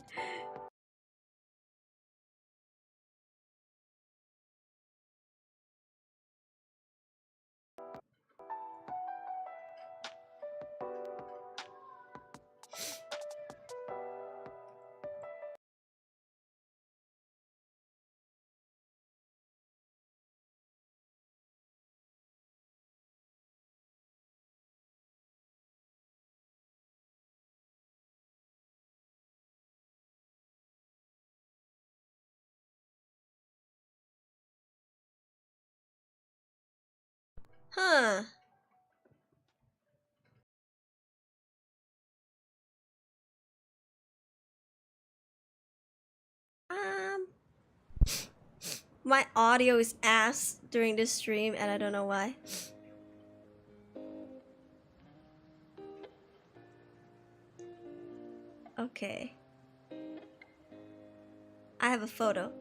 Speaker 1: Huh. My audio is ass during this stream and I don't know why. Okay. I have a photo.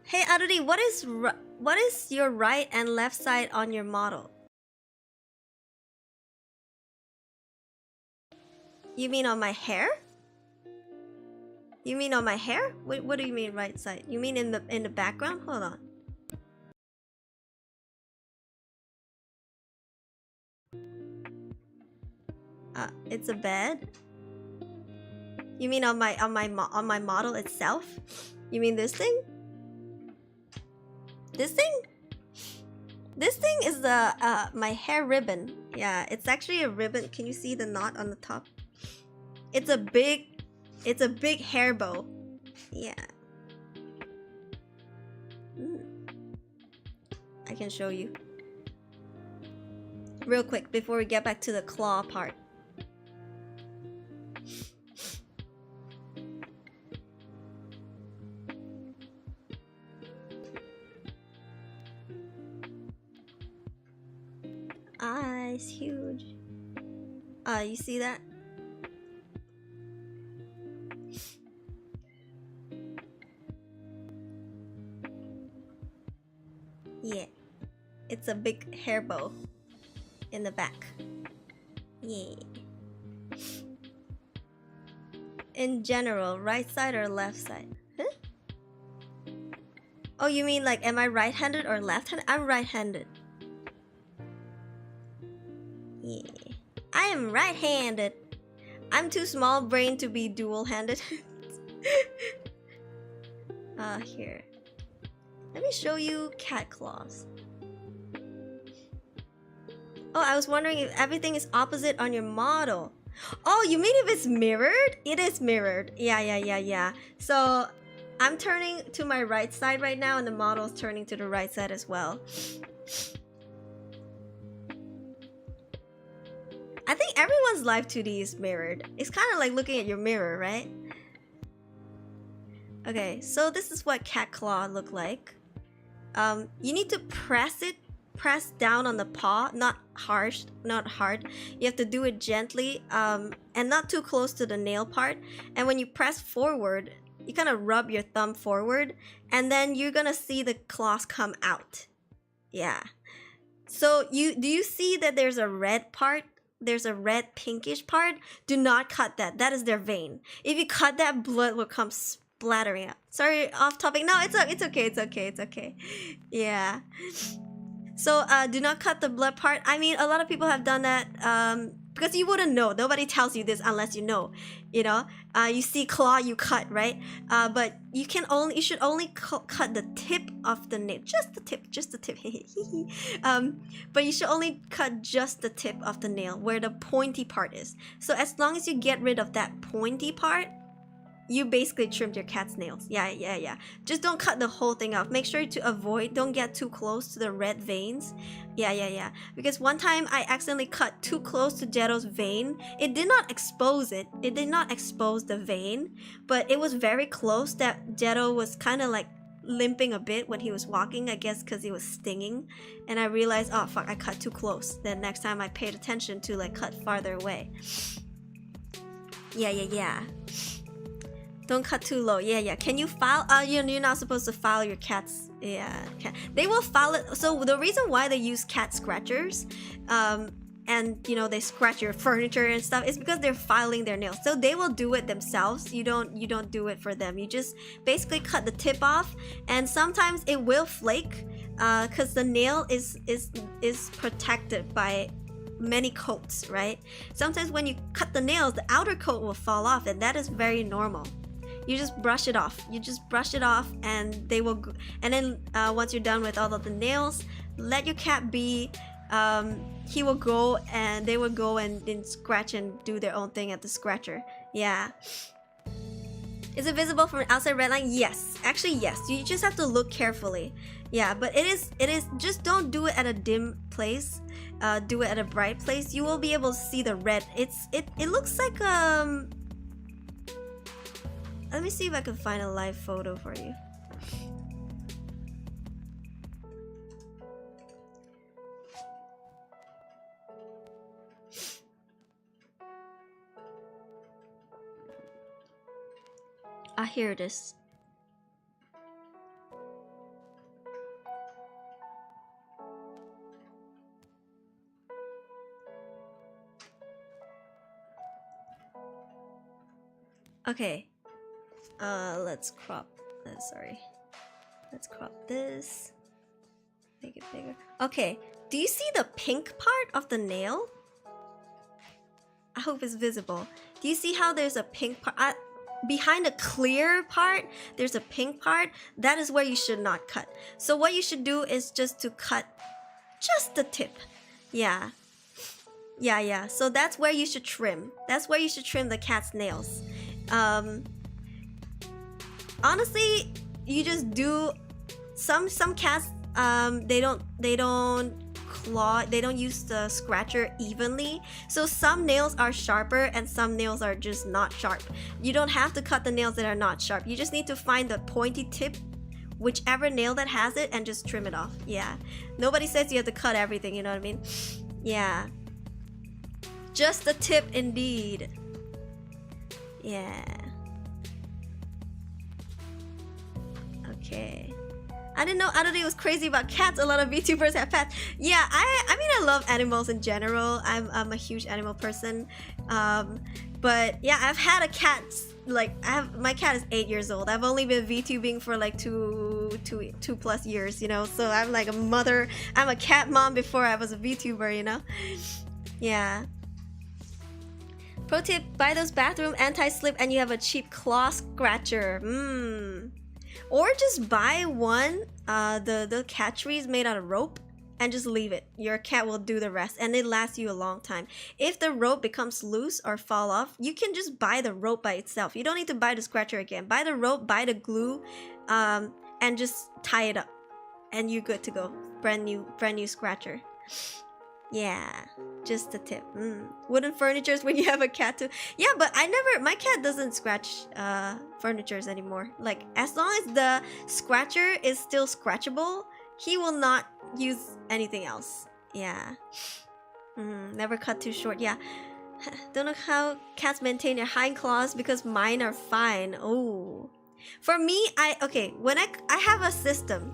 Speaker 1: Hey Aruri, what is your right and left side on your model? You mean on my hair? You mean on my hair? What do you mean right side? You mean in the background? Hold on. It's a bed. You mean on my model itself? You mean this thing? This thing? This thing is the my hair ribbon. Yeah, it's actually a ribbon. Can you see the knot on the top? It's a big hair bow. Yeah. I can show you. Real quick before we get back to the claw part. Eyes huge. You see that? Yeah. It's a big hair bow in the back. Yeah. In general, right side or left side? Huh? Oh, you mean like am I right-handed or left-handed? I'm right-handed. Yeah. I am right-handed. I'm too small-brained to be dual-handed. Here. Let me show you cat claws. Oh, I was wondering if everything is opposite on your model. Oh, you mean if it's mirrored? It is mirrored. Yeah. So, I'm turning to my right side right now and the model is turning to the right side as well. I think everyone's live 2D is mirrored. It's kind of like looking at your mirror, right? Okay, so this is what cat claw look like. You need to press down on the paw, not hard. You have to do it gently, and not too close to the nail part. And when you press forward, you kind of rub your thumb forward, and then you're gonna see the claws come out. Yeah. So do you see that there's a red part? There's a red pinkish part. Do not cut that. That is their vein. If you cut that, blood will come splattering out. Sorry, off topic. No, it's okay. Yeah. So do not cut the blood part. I mean, a lot of people have done that because you wouldn't know. Nobody tells you this unless you know. You know, you see claw, you cut, right? But you should only cut the tip of the nail, just the tip. But you should only cut just the tip of the nail where the pointy part is. So as long as you get rid of that pointy part, you basically trimmed your cat's nails. Yeah. Just don't cut the whole thing off. Make sure to avoid, don't get too close to the red veins. Yeah. Because one time I accidentally cut too close to Jetto's vein. It did not expose it. It did not expose the vein, but it was very close that Jetto was kind of like limping a bit when he was walking, I guess because he was stinging. And I realized, oh fuck, I cut too close. Then next time I paid attention to like cut farther away. Yeah. Don't cut too low. Yeah. Can you file? You're not supposed to file your cats. Yeah, they will file it. So the reason why they use cat scratchers, and you know they scratch your furniture and stuff, is because they're filing their nails. So they will do it themselves. You don't do it for them. You just basically cut the tip off, and sometimes it will flake, because the nail is protected by many coats, right? Sometimes when you cut the nails, the outer coat will fall off, and that is very normal. You just brush it off. And they will and then once you're done with all of the nails, let your cat be. He will go and they will go and then scratch and do their own thing at the scratcher. Yeah. Is it visible from outside red line? Yes. Actually, yes. You just have to look carefully. Yeah, but it is just don't do it at a dim place. Do it at a bright place. You will be able to see the red. It looks like let me see if I can find a live photo for you. Ah, here it is. Okay. Let's crop. Sorry. Let's crop this. Make it bigger. Okay. Do you see the pink part of the nail? I hope it's visible. Do you see how there's a pink part? Behind the clear part, there's a pink part. That is where you should not cut. So what you should do is just to cut just the tip. Yeah. Yeah. So that's where you should trim. That's where you should trim the cat's nails. Honestly, you just do some cats they don't claw, they don't use the scratcher evenly, so some nails are sharper and some nails are just not sharp. You don't have to cut the nails that are not sharp. You just need to find the pointy tip, whichever nail that has it, and just trim it off. Yeah, nobody says you have to cut everything, you know what I mean? Yeah, just the tip indeed. Yeah. Okay. I didn't know Aruri was crazy about cats. A lot of VTubers have pets. Yeah, I mean, I love animals in general. I'm a huge animal person. But yeah, I've had a cat. Like, my cat is 8 years old. I've only been VTubing for like two plus years, you know. So I'm like a mother. I'm a cat mom before I was a VTuber, you know. Yeah. Pro tip: buy those bathroom anti-slip and you have a cheap claw scratcher. Or just buy one, the cat tree is made out of rope, and just leave it. Your cat will do the rest, and it lasts you a long time. If the rope becomes loose or fall off, you can just buy the rope by itself. You don't need to buy the scratcher again. Buy the rope, buy the glue, and just tie it up, and you're good to go. Brand new scratcher. Yeah, just a tip. Wooden furnitures when you have a cat too. Yeah, but my cat doesn't scratch furnitures anymore. Like, as long as the scratcher is still scratchable, he will not use anything else. Yeah. Never cut too short. Yeah. Don't know how cats maintain their hind claws because mine are fine. Oh. For me, when I have a system.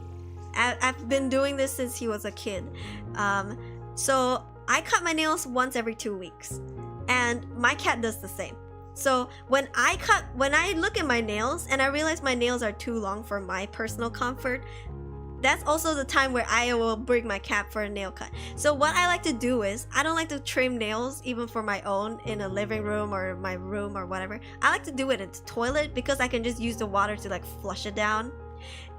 Speaker 1: I've been doing this since he was a kid. So I cut my nails once every 2 weeks, and my cat does the same. So when I look at my nails and I realize my nails are too long for my personal comfort, that's also the time where I will bring my cat for a nail cut. So what I like to do is, I don't like to trim nails even for my own in a living room or my room or whatever. I like to do it in the toilet because I can just use the water to like flush it down.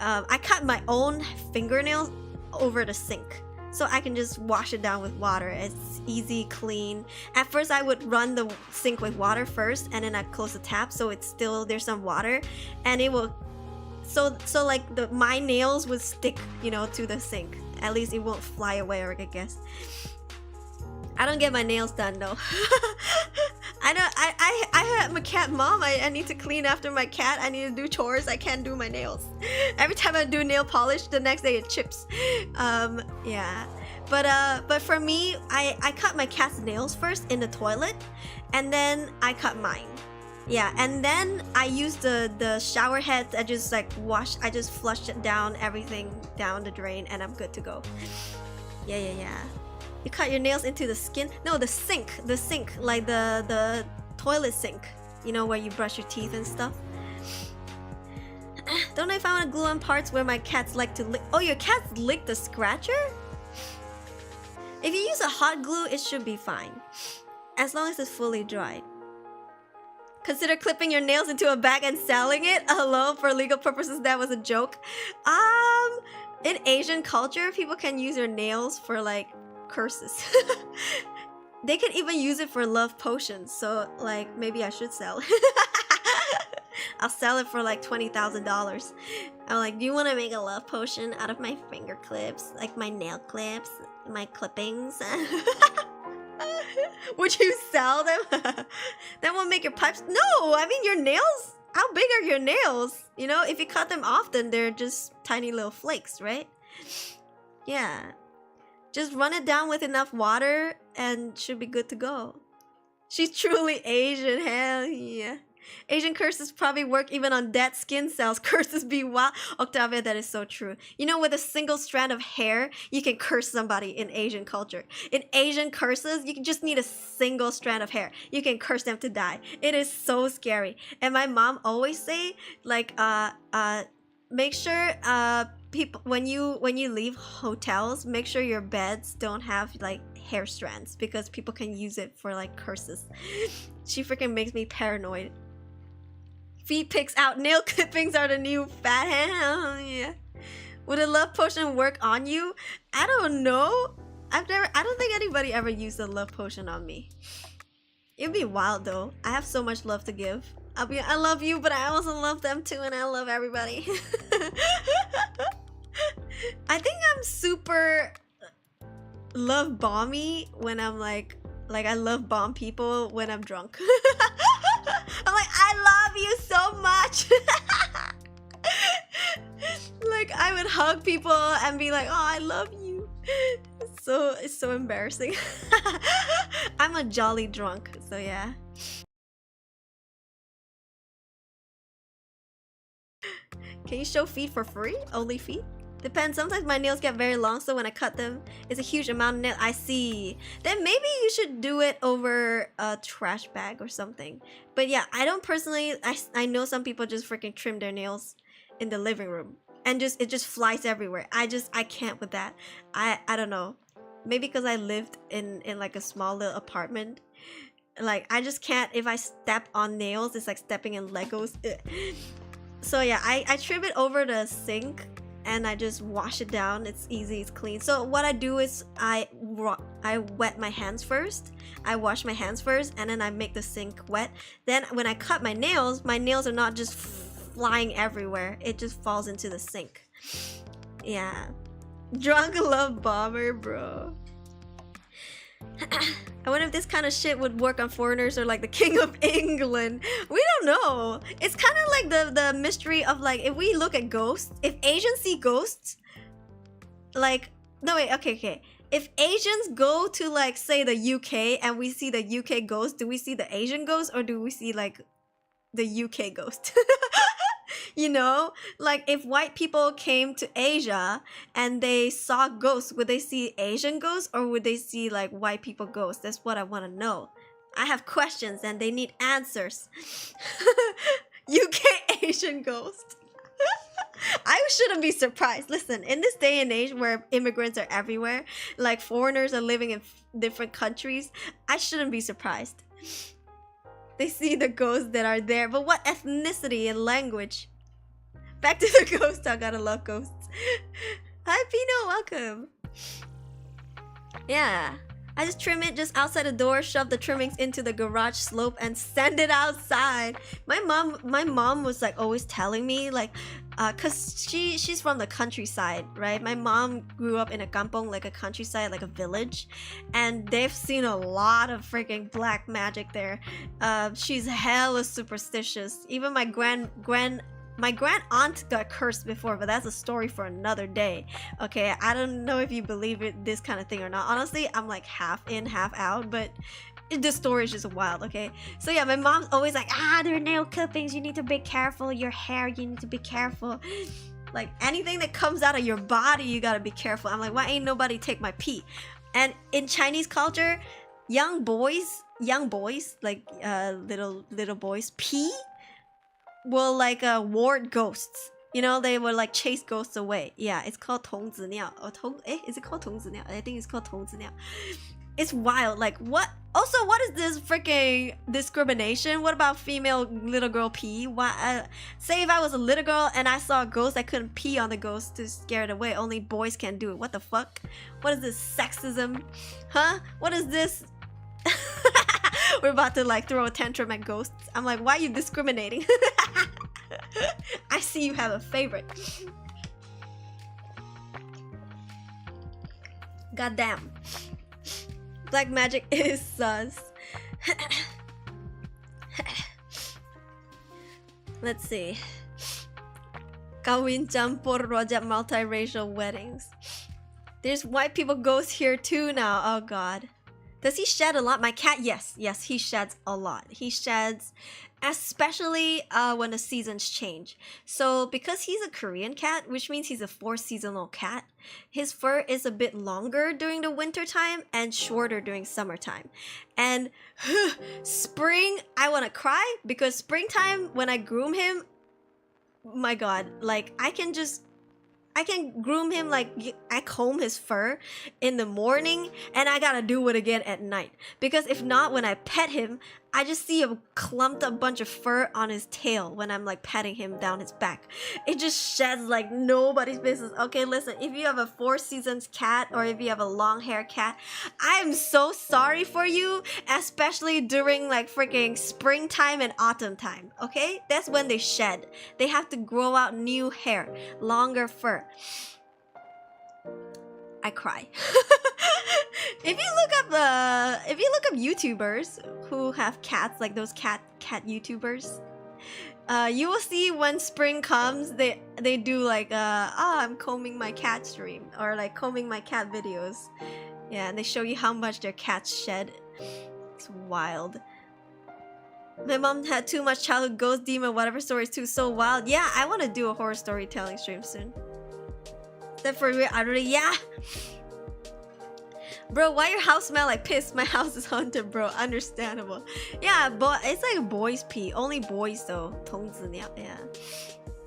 Speaker 1: I cut my own fingernails over the sink, so I can just wash it down with water. It's easy, clean. At first I would run the sink with water first, and then I close the tap so it's still, there's some water, and it will, so like my nails would stick, you know, to the sink. At least it won't fly away, or I guess. I don't get my nails done though. I'm a cat mom. I need to clean after my cat. I need to do chores. I can't do my nails. Every time I do nail polish, the next day it chips. Yeah. But for me, I cut my cat's nails first in the toilet, and then I cut mine. Yeah, and then I use the shower head. I just like I just flush it down, everything down the drain, and I'm good to go. Yeah. You cut your nails into the skin? No, the sink, like the toilet sink. You know, where you brush your teeth and stuff. Don't know if I want to glue on parts where my cats like to lick. Oh, your cats lick the scratcher? If you use a hot glue, it should be fine, as long as it's fully dried. Consider clipping your nails into a bag and selling it. Hello, for legal purposes, that was a joke. In Asian culture, people can use their nails for like curses. They can even use it for love potions, so like maybe I should sell. I'll sell it for like $20,000. I'm like, do you want to make a love potion out of my finger clips, like my nail clips, my clippings? Would you sell them? That won't make your pipes. No, I mean your nails. how big are your nails? You know, if you cut them often, they're just tiny little flakes, right? Yeah. Just run it down with enough water and should be good to go. She's truly Asian, hell yeah. Asian curses probably work even on dead skin cells. Curses be wild. Octavia, that is so true. You know, with a single strand of hair, you can curse somebody in Asian culture. In Asian curses, you can just need a single strand of hair. You can curse them to die. It is so scary. And my mom always say, like, make sure, people, when you leave hotels, make sure your beds don't have, like, hair strands, because people can use it for, like, curses. She freaking makes me paranoid. Feet picks out, nail clippings are the new fat hand. Yeah. Would a love potion work on you? I don't know. I don't think anybody ever used a love potion on me. It'd be wild though. I have so much love to give. I love you, but I also love them too, and I love everybody. I think I'm super love bomby when I'm like I love bomb people when I'm drunk. I'm like, I love you so much. Like, I would hug people and be like, oh, I love you. It's so embarrassing. I'm a jolly drunk, so yeah. Can you show feet for free? Only feet? Depends. Sometimes my nails get very long, so when I cut them, it's a huge amount of nail. I see. Then maybe you should do it over a trash bag or something. But yeah, I don't personally. I know some people just freaking trim their nails in the living room, and it just flies everywhere. I can't with that. I don't know. Maybe because I lived in like a small little apartment. Like, I just can't. If I step on nails, it's like stepping in Legos. Ugh. So yeah, I trim it over the sink. And I just wash it down. It's easy, it's clean. So what I do is I wet my hands first. I wash my hands first, and then I make the sink wet. Then when I cut my nails are not just flying everywhere. It just falls into the sink. Yeah. Drunk love bomber, bro. I wonder if this kind of shit would work on foreigners or like the King of England. We don't know. It's kind of like the mystery of, like, if we look at ghosts, if Asians see ghosts, like, no wait, okay. If Asians go to, like, say the UK and we see the UK ghost, do we see the Asian ghost or do we see, like, the UK ghost? You know, like, if white people came to Asia and they saw ghosts, would they see Asian ghosts or would they see, like, white people ghosts? That's what I want to know. I have questions and they need answers. UK Asian ghost. I shouldn't be surprised. Listen, in this day and age where immigrants are everywhere, like, foreigners are living in different countries, I shouldn't be surprised. They see the ghosts that are there, but what ethnicity and language? Back to the ghost talk. Gotta love ghosts. Hi Pino, welcome. Yeah, I just trim it just outside the door, shove the trimmings into the garage slope, and send it outside. My mom was like always telling me, like, cause she's from the countryside, right? My mom grew up in a kampong, like a countryside, like a village, and they've seen a lot of freaking black magic there. She's hella superstitious. Even my grand aunt got cursed before, but that's a story for another day. Okay, I don't know if you believe it, this kind of thing or not. Honestly, I'm like half in, half out, but the story is just wild, okay? So yeah, my mom's always like, there are nail clippings, you need to be careful. Your hair, you need to be careful. Like, anything that comes out of your body, you gotta be careful. I'm like, why ain't nobody take my pee? And in Chinese culture, young boys, like little boys, pee will like ward ghosts. You know, they will like chase ghosts away. Yeah, it's called 童子尿. Is it called 童子尿? I think it's called 童子尿. It's wild. Like, what? Also, what is this freaking discrimination? What about female little girl pee? Why? Say if I was a little girl and I saw a ghost, I couldn't pee on the ghost to scare it away. Only boys can do it. What the fuck? What is this sexism? Huh? What is this? We're about to like throw a tantrum at ghosts. I'm like, why are you discriminating? I see you have a favorite. Goddamn. Black magic is sus. Let's see. Kawin campur rojak multiracial weddings. There's white people ghosts here too now. Oh god. Does he shed a lot? My cat, yes. Yes, he sheds a lot. He sheds, especially when the seasons change. So because he's a Korean cat, which means he's a 4-seasonal cat, his fur is a bit longer during the winter time and shorter during summertime. And spring, I want to cry because springtime when I groom him, my god, like I can groom him, like I comb his fur in the morning and I gotta do it again at night. Because if not, when I pet him, I just see a clumped up bunch of fur on his tail when I'm like petting him down his back. It just sheds like nobody's business. Okay, listen, if you have a 4 seasons cat or if you have a long hair cat, I am so sorry for you, especially during like freaking springtime and autumn time, okay? That's when they shed. They have to grow out new hair, longer fur. I cry. If you look up YouTubers who have cats, like those cat YouTubers, you will see when spring comes, they do like I'm combing my cat stream or like combing my cat videos. Yeah, and they show you how much their cats shed. It's wild. My mom had too much childhood ghost demon whatever stories too, so wild. Yeah, I want to do a horror storytelling stream soon. That for real, Aruri, yeah. Bro, why your house smell like piss? My house is haunted, bro. Understandable. Yeah, but it's like boys pee. Only boys though. 童子尿, yeah.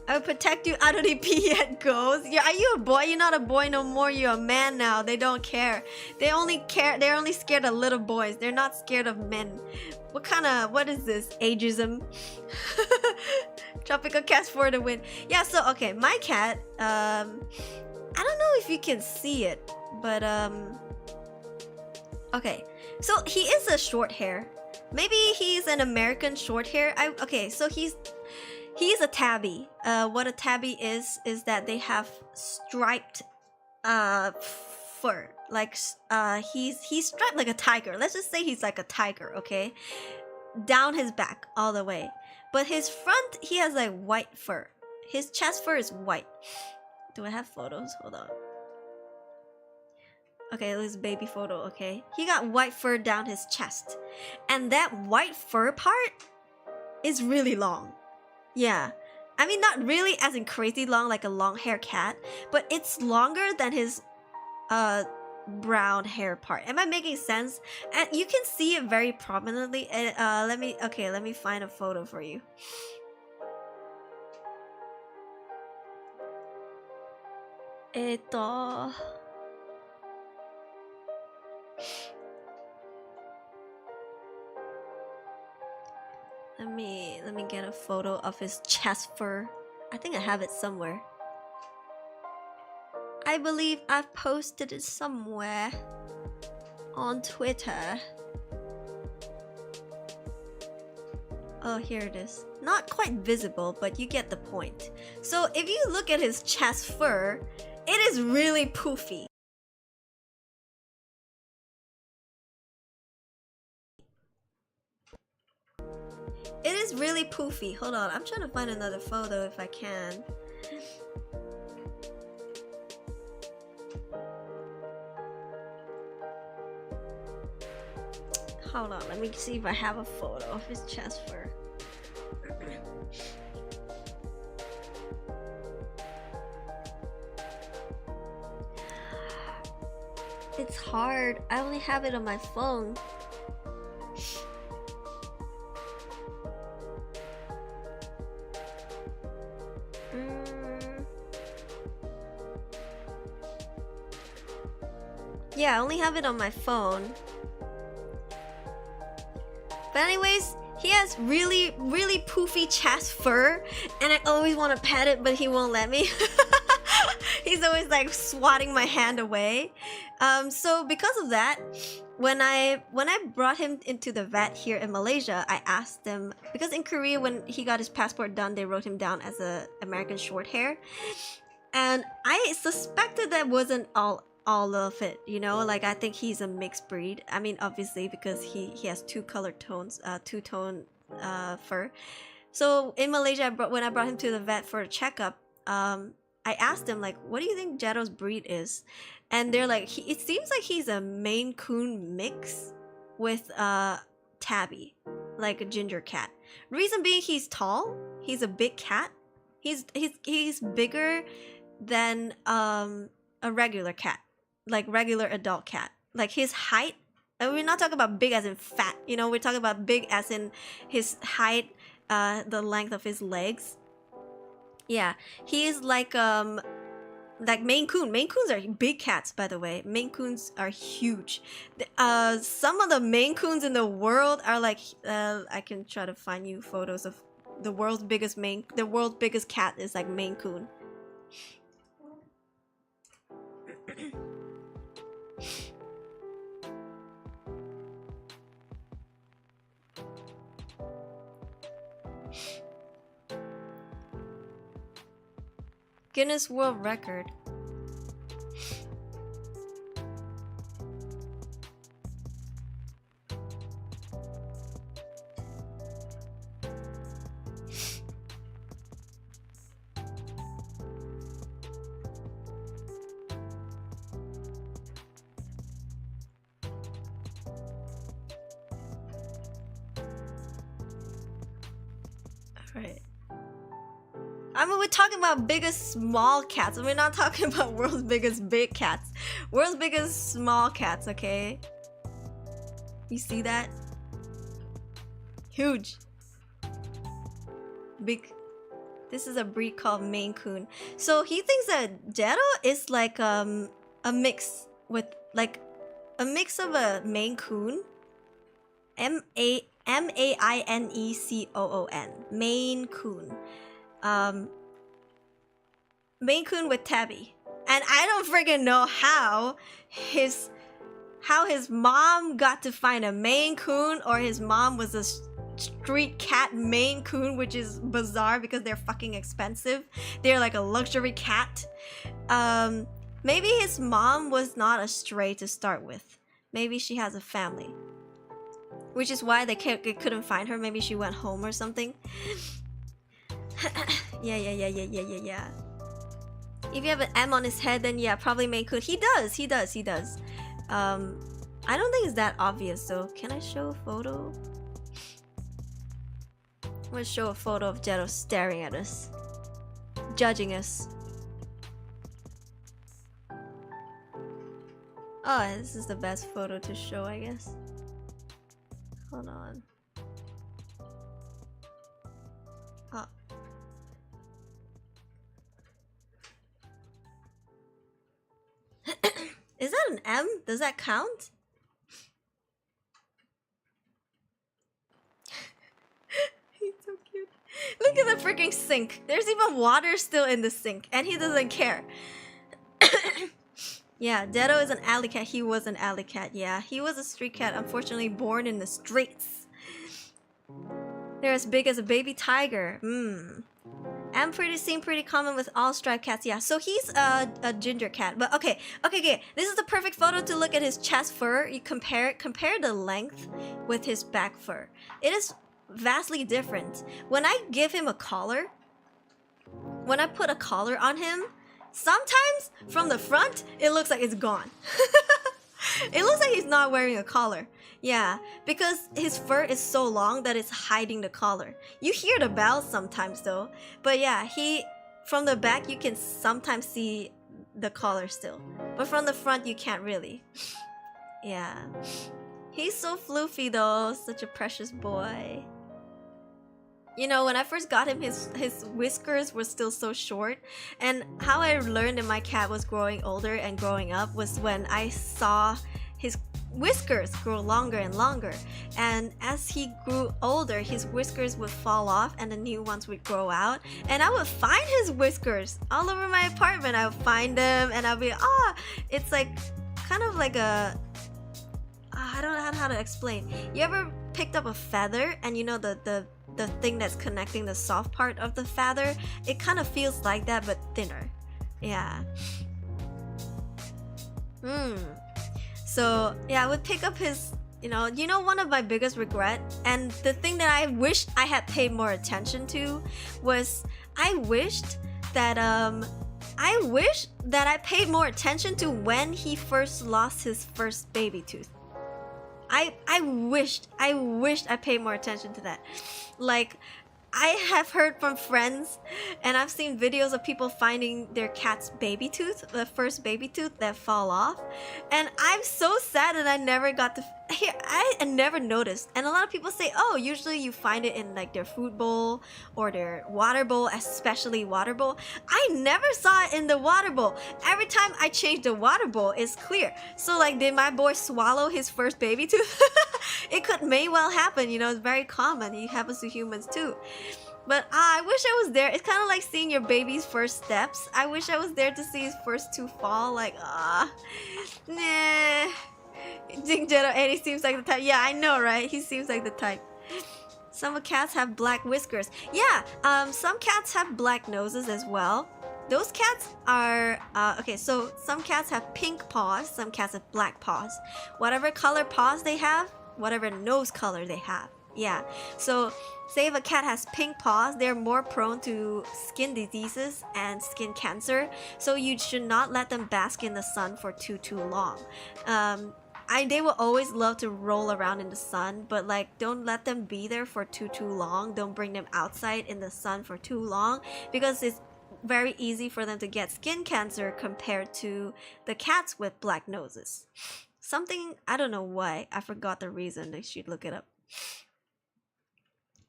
Speaker 1: I will protect you out of the pee at ghosts. Yeah, are you a boy? You're not a boy no more. You're a man now. They don't care. They're only scared of little boys. They're not scared of men. What is this? Ageism? Tropical cats for the win. Yeah, so okay, my cat, I don't know if you can see it, but okay, so he is a short hair. Maybe he's an American short hair. Okay, so he's a tabby. What a tabby is that they have striped fur. Like he's striped like a tiger. Let's just say he's like a tiger, okay? Down his back all the way. But his front, he has like white fur. His chest fur is white. Do I have photos? Hold on. Okay, this baby photo, okay? He got white fur down his chest. And that white fur part is really long. Yeah. I mean, not really as in crazy long like a long hair cat, but it's longer than his brown hair part. Am I making sense? And you can see it very prominently. Let me find a photo for you. Let me get a photo of his chest fur. I think I have it somewhere. I believe I've posted it somewhere on Twitter. Oh, here it is. Not quite visible, but you get the point. So if you look at his chest fur, it is really poofy. It is really poofy. Hold on, I'm trying to find another photo if I can. Hold on, let me see if I have a photo of his chest fur. It's hard. I only have it on my phone. Yeah, I only have it on my phone. But anyways, he has really, really poofy chest fur, and I always want to pet it, but he won't let me. He's always like swatting my hand away. So because of that, when I brought him into the vet here in Malaysia, I asked them, because in Korea when he got his passport done, they wrote him down as a American short hair, and I suspected that wasn't all of it, you know, like I think he's a mixed breed. I mean, obviously because he has two color tones, two-tone fur. So in Malaysia, when I brought him to the vet for a checkup, I asked them like, "What do you think Jetto's breed is?" And they're like, it seems like he's a Maine Coon mix with tabby, like a ginger cat. Reason being, he's tall. He's a big cat. He's bigger than a regular cat, like regular adult cat. Like his height. And we're not talking about big as in fat. You know, we're talking about big as in his height, the length of his legs. Yeah, he is like Maine Coon. Maine Coons are big cats, by the way. Maine Coons are huge. Some of the Maine Coons in the world are like, I can try to find you photos of the world's biggest cat is like Maine Coon. Guinness World Record. Alright. I mean, we're talking about biggest small cats. We're not talking about world's biggest big cats. World's biggest small cats, okay? You see that? Huge. Big. This is a breed called Maine Coon. So he thinks that Jetto is like a mix with like a mix of a Maine Coon. M-A-I-N-E-C-O-O-N. Maine Coon. Maine Coon with tabby. And I don't freaking know how his mom got to find a Maine Coon, or his mom was a street cat Maine Coon, which is bizarre because they're fucking expensive. They're like a luxury cat. Maybe his mom was not a stray to start with. Maybe she has a family, which is why they couldn't find her. Maybe she went home or something. Yeah. If you have an M on his head, then yeah, probably Maine Coon. He does. I don't think it's that obvious, so can I show a photo? I'm gonna show a photo of Jetto staring at us, judging us. Oh, this is the best photo to show, I guess. Hold on. Oh. Is that an M? Does that count? He's so cute. Look at the freaking sink. There's even water still in the sink, and he doesn't care. Yeah, Jetto is an alley cat. He was an alley cat. Yeah, he was a street cat, unfortunately born in the streets. They're as big as a baby tiger. And seem pretty common with all striped cats. Yeah, so he's a ginger cat. But okay. This is the perfect photo to look at his chest fur. You compare the length with his back fur. It is vastly different. When I give him a collar, when I put a collar on him, sometimes from the front it looks like it's gone. It looks like he's not wearing a collar. Yeah, because his fur is so long that it's hiding the collar. You hear the bells sometimes though. But yeah, from the back you can sometimes see the collar still. But from the front you can't really. Yeah. He's so floofy though, such a precious boy. You know, when I first got him, his whiskers were still so short. And how I learned that my cat was growing older and growing up was when I saw his whiskers grow longer and longer. And as he grew older, his whiskers would fall off and the new ones would grow out. And I would find his whiskers all over my apartment. I would find them and I'd be, it's like kind of like a... I don't know how to explain. You ever picked up a feather and you know the thing that's connecting the soft part of the feather? It kind of feels like that but thinner. Yeah. So yeah, I would pick up his You know, one of my biggest regret, and the thing that I wish I had paid more attention to, was I wish that I paid more attention to when he first lost his first baby tooth. I wished I paid more attention to that. Like, I have heard from friends, and I've seen videos of people finding their cat's baby tooth, the first baby tooth that fall off, and I'm so sad that I never got to here. I never noticed, and a lot of people say, oh, usually you find it in like their food bowl or their water bowl, especially water bowl. I never saw it in the water bowl. Every time I change the water bowl, it's clear. So like, did my boy swallow his first baby tooth? It may well happen, it's very common. It happens to humans too. But I wish I was there. It's kind of like seeing your baby's first steps. I wish I was there to see his first tooth fall. Like, nah. Jetto, and he seems like the type. Yeah, I know, right? He seems like the type. Some cats have black whiskers. Yeah, some cats have black noses as well. Those cats are, okay, so some cats have pink paws, some cats have black paws. Whatever color paws they have, whatever nose color they have. Yeah, so say if a cat has pink paws, they're more prone to skin diseases and skin cancer. So you should not let them bask in the sun for too long. They will always love to roll around in the sun, but like, don't let them be there for too long. Don't bring them outside in the sun for too long, because it's very easy for them to get skin cancer compared to the cats with black noses. Something, I don't know why, I forgot the reason. I should look it up.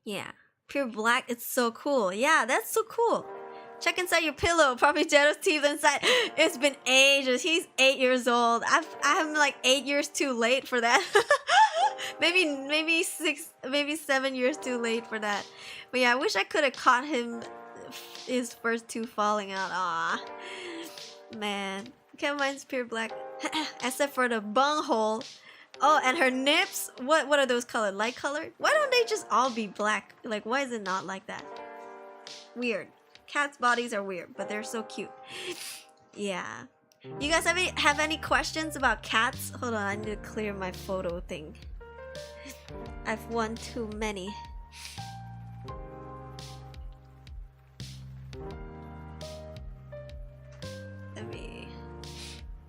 Speaker 1: Yeah, pure black, it's so cool. Yeah, that's so cool. Check inside your pillow. Probably Jetto's teeth inside. It's been ages. He's 8 years old. I'm like 8 years too late for that. maybe 7 years too late for that. But yeah, I wish I could have caught his first tooth falling out. Ah, man. Okay, mine's pure black, except for the bung hole. Oh, and her nips. What are those colored? Light colored? Why don't they just all be black? Like, why is it not like that? Weird. Cats' bodies are weird, but they're so cute. Yeah. You guys have any questions about cats? Hold on, I need to clear my photo thing. I've won too many.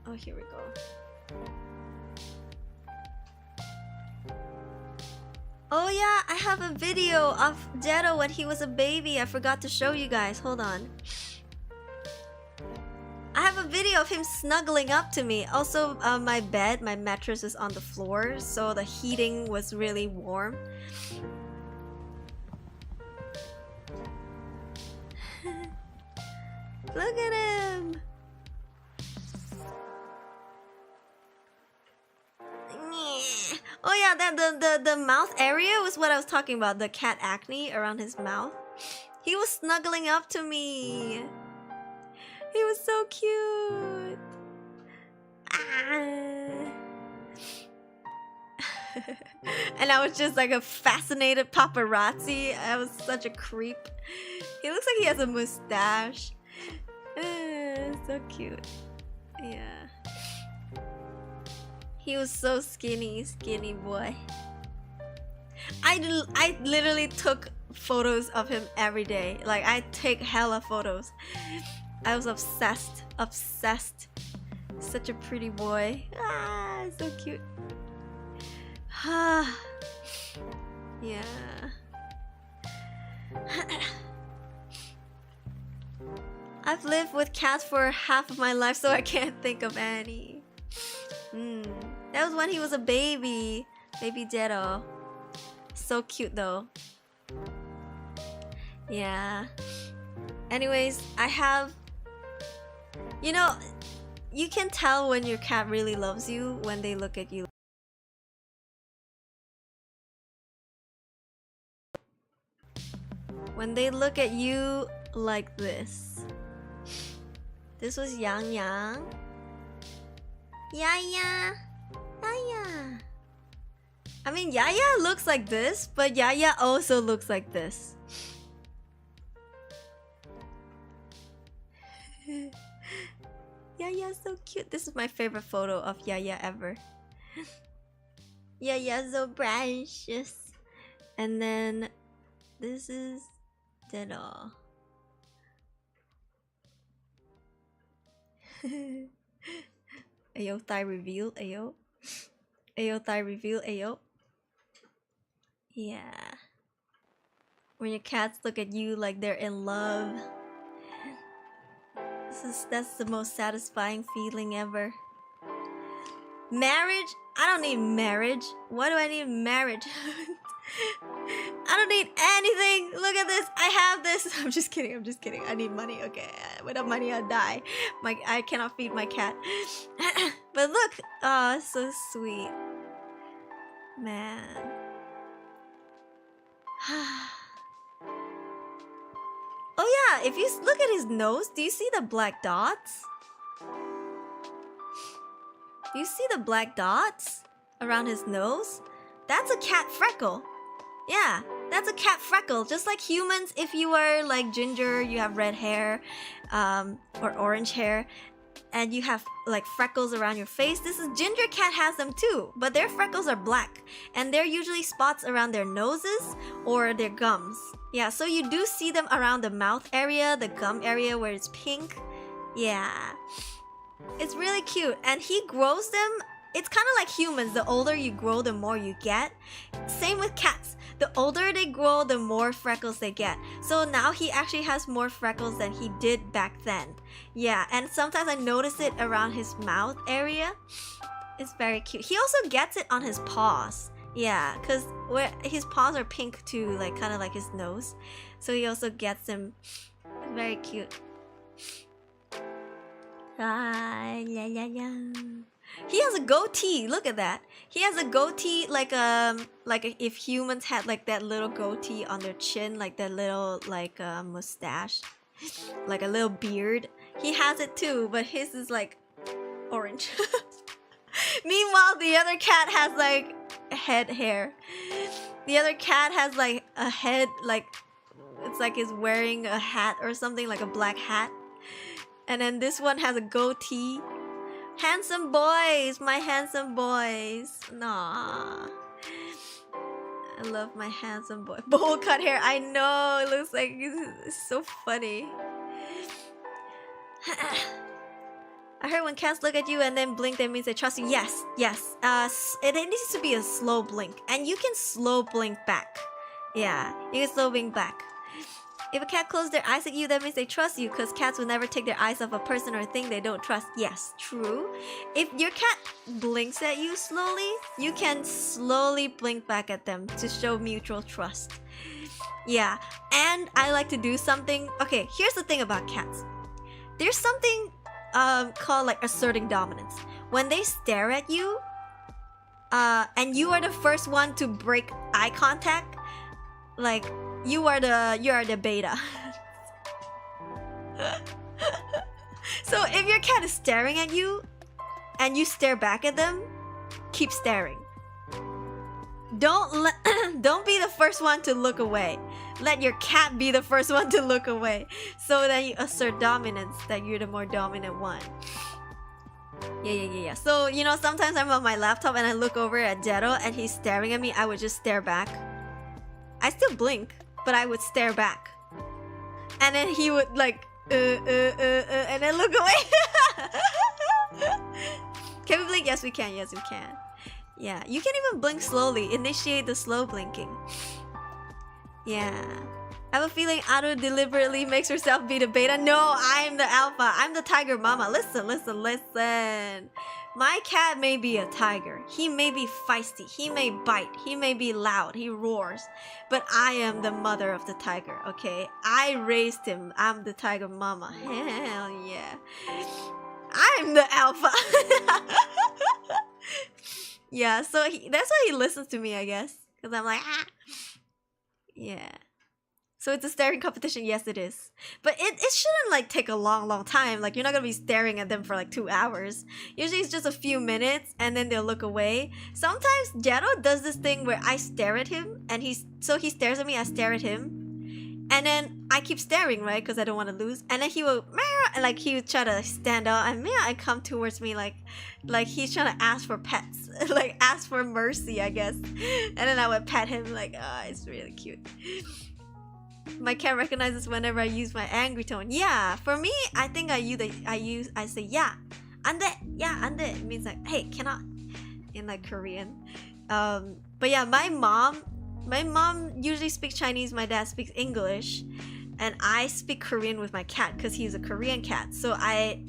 Speaker 1: Oh, here we go. Oh yeah, I have a video of Jetto when he was a baby. I forgot to show you guys. Hold on. I have a video of him snuggling up to me. Also, my mattress is on the floor, so the heating was really warm. Look at him. Oh yeah, the mouth area was what I was talking about. The cat acne around his mouth. He was snuggling up to me. He was so cute. And I was just like a fascinated paparazzi. I was such a creep. He looks like he has a mustache. So cute. Yeah. He was so skinny boy. I literally took photos of him every day. Like, I take hella photos. I was obsessed. Such a pretty boy. So cute. Yeah. I've lived with cats for half of my life, so I can't think of any. That was when he was a baby. Baby Jetto. So cute though. Yeah. Anyways, I have... You know, you can tell when your cat really loves you when they look at you. When they look at you like this. This was Yang Yang. Yaya. Yaya. I mean, Yaya looks like this, but Yaya also looks like this. Yaya's so cute. This is my favorite photo of Yaya ever. Yaya, so precious. And then this is Jetto. Ayo, thigh reveal. Ayo. Ayo, thigh reveal. Ayo. Yeah. When your cats look at you like they're in love. That's the most satisfying feeling ever. Marriage? I don't need marriage. Why do I need marriage? I don't need anything. Look at this. I have this. I'm just kidding. I'm just kidding. I need money. Okay. Without money, I'll die. I cannot feed my cat. But look. Oh, so sweet. Man. Oh yeah, if you look at his nose, do you see the black dots? Do you see the black dots around his nose? That's a cat freckle. Yeah, that's a cat freckle. Just like humans, if you are like ginger, you have red hair or orange hair, and you have like freckles around your face. This is ginger cat has them too, but their freckles are black, and they're usually spots around their noses or their gums. Yeah, so you do see them around the mouth area, the gum area where it's pink. Yeah, it's really cute, and he grows them. It's kind of like humans. The older you grow, the more you get. Same with cats. The older they grow, the more freckles they get. So now he actually has more freckles than he did back then. Yeah, and sometimes I notice it around his mouth area. It's very cute. He also gets it on his paws. Yeah, because his paws are pink too, like kind of like his nose. So he also gets them. Very cute. Ah, yeah, yeah, yeah. He has a goatee. Look at that. He has a goatee like if humans had like that little goatee on their chin, like that little like mustache, like a little beard. He has it too, but his is like orange. Meanwhile, the other cat has like head hair. The other cat has like a head, like it's like he's wearing a hat or something, like a black hat. And then this one has a goatee. Handsome boys, my handsome boys. Nah, I love my handsome boy. Bowl cut hair. I know, it looks like it's so funny. I heard when cats look at you and then blink, that means they trust you. Yes, yes. It needs to be a slow blink, and you can slow blink back. Yeah, you can slow blink back. If a cat closes their eyes at you, that means they trust you, because cats will never take their eyes off a person or thing they don't trust. Yes, true. If your cat blinks at you slowly, you can slowly blink back at them to show mutual trust. Yeah, and I like to do something. Okay, here's the thing about cats. There's something called like asserting dominance. When they stare at you, and you are the first one to break eye contact, like you are the beta. So if your cat is staring at you and you stare back at them, keep staring. Don't be the first one to look away. Let your cat be the first one to look away, so that you assert dominance, that you're the more dominant one. Yeah. So, you know, sometimes I'm on my laptop and I look over at Jetto and he's staring at me. I would just stare back. I still blink, but I would stare back. And then he would like, and then look away. Can we blink? Yes, we can. Yes, we can. Yeah, you can even blink slowly. Initiate the slow blinking. Yeah. I have a feeling Aru deliberately makes herself be the beta. No, I'm the alpha. I'm the tiger mama. Listen. My cat may be a tiger. He may be feisty. He may bite. He may be loud. He roars. But I am the mother of the tiger, okay? I raised him. I'm the tiger mama. Hell yeah. I'm the alpha. Yeah, so that's why he listens to me, I guess. Because I'm like, ah. Yeah. So it's a staring competition. Yes, it is. But it shouldn't like take a long time. Like you're not gonna be staring at them for like 2 hours. Usually it's just a few minutes and then they'll look away. Sometimes Jetto does this thing where I stare at him and he stares at me, I stare at him. And then I keep staring, right? Because I don't want to lose. And then he will, meow, and like he would try to stand up and meow and come towards me like he's trying to ask for pets, like ask for mercy, I guess. And then I would pet him like, it's really cute. My cat recognizes whenever I use my angry tone. Yeah, for me, I think I say yeah, ande, yeah, ande. It means like, hey, cannot, in like Korean. But yeah, my mom usually speaks Chinese. My dad speaks English, and I speak Korean with my cat because he's a Korean cat. So I,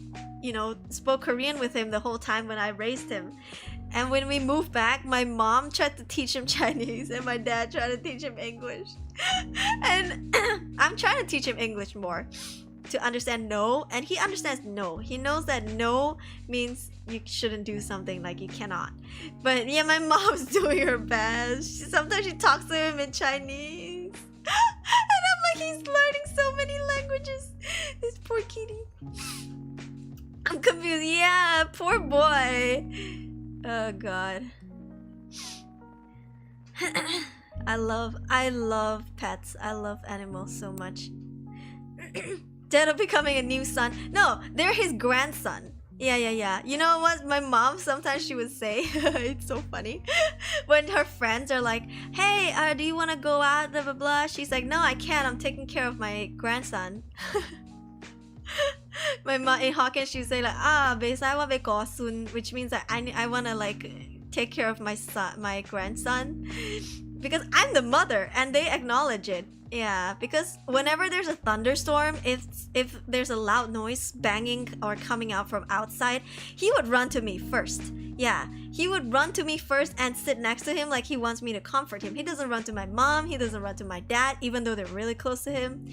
Speaker 1: spoke Korean with him the whole time when I raised him. And when we moved back, my mom tried to teach him Chinese and my dad tried to teach him English. And I'm trying to teach him English more to understand no, and he understands no. He knows that no means you shouldn't do something, like you cannot. But yeah, my mom's doing her best. Sometimes she talks to him in Chinese. And I'm like, he's learning so many languages. This poor kitty. I'm confused. Yeah, poor boy. Oh god. I love pets. I love animals so much. Jetto becoming a new son. No, they're his grandson. Yeah. You know what my mom sometimes she would say? It's so funny. When her friends are like, hey, do you want to go out, blah blah blah, she's like, no, I can't, I'm taking care of my grandson. My mom in Hokkien, she would say like, which means that I want to like take care of my son, my grandson, because I'm the mother and they acknowledge it. Yeah, because whenever there's a thunderstorm, if there's a loud noise banging or coming out from outside, he would run to me first. Yeah, he would run to me first and sit next to him like he wants me to comfort him. He doesn't run to my mom, he doesn't run to my dad, even though they're really close to him.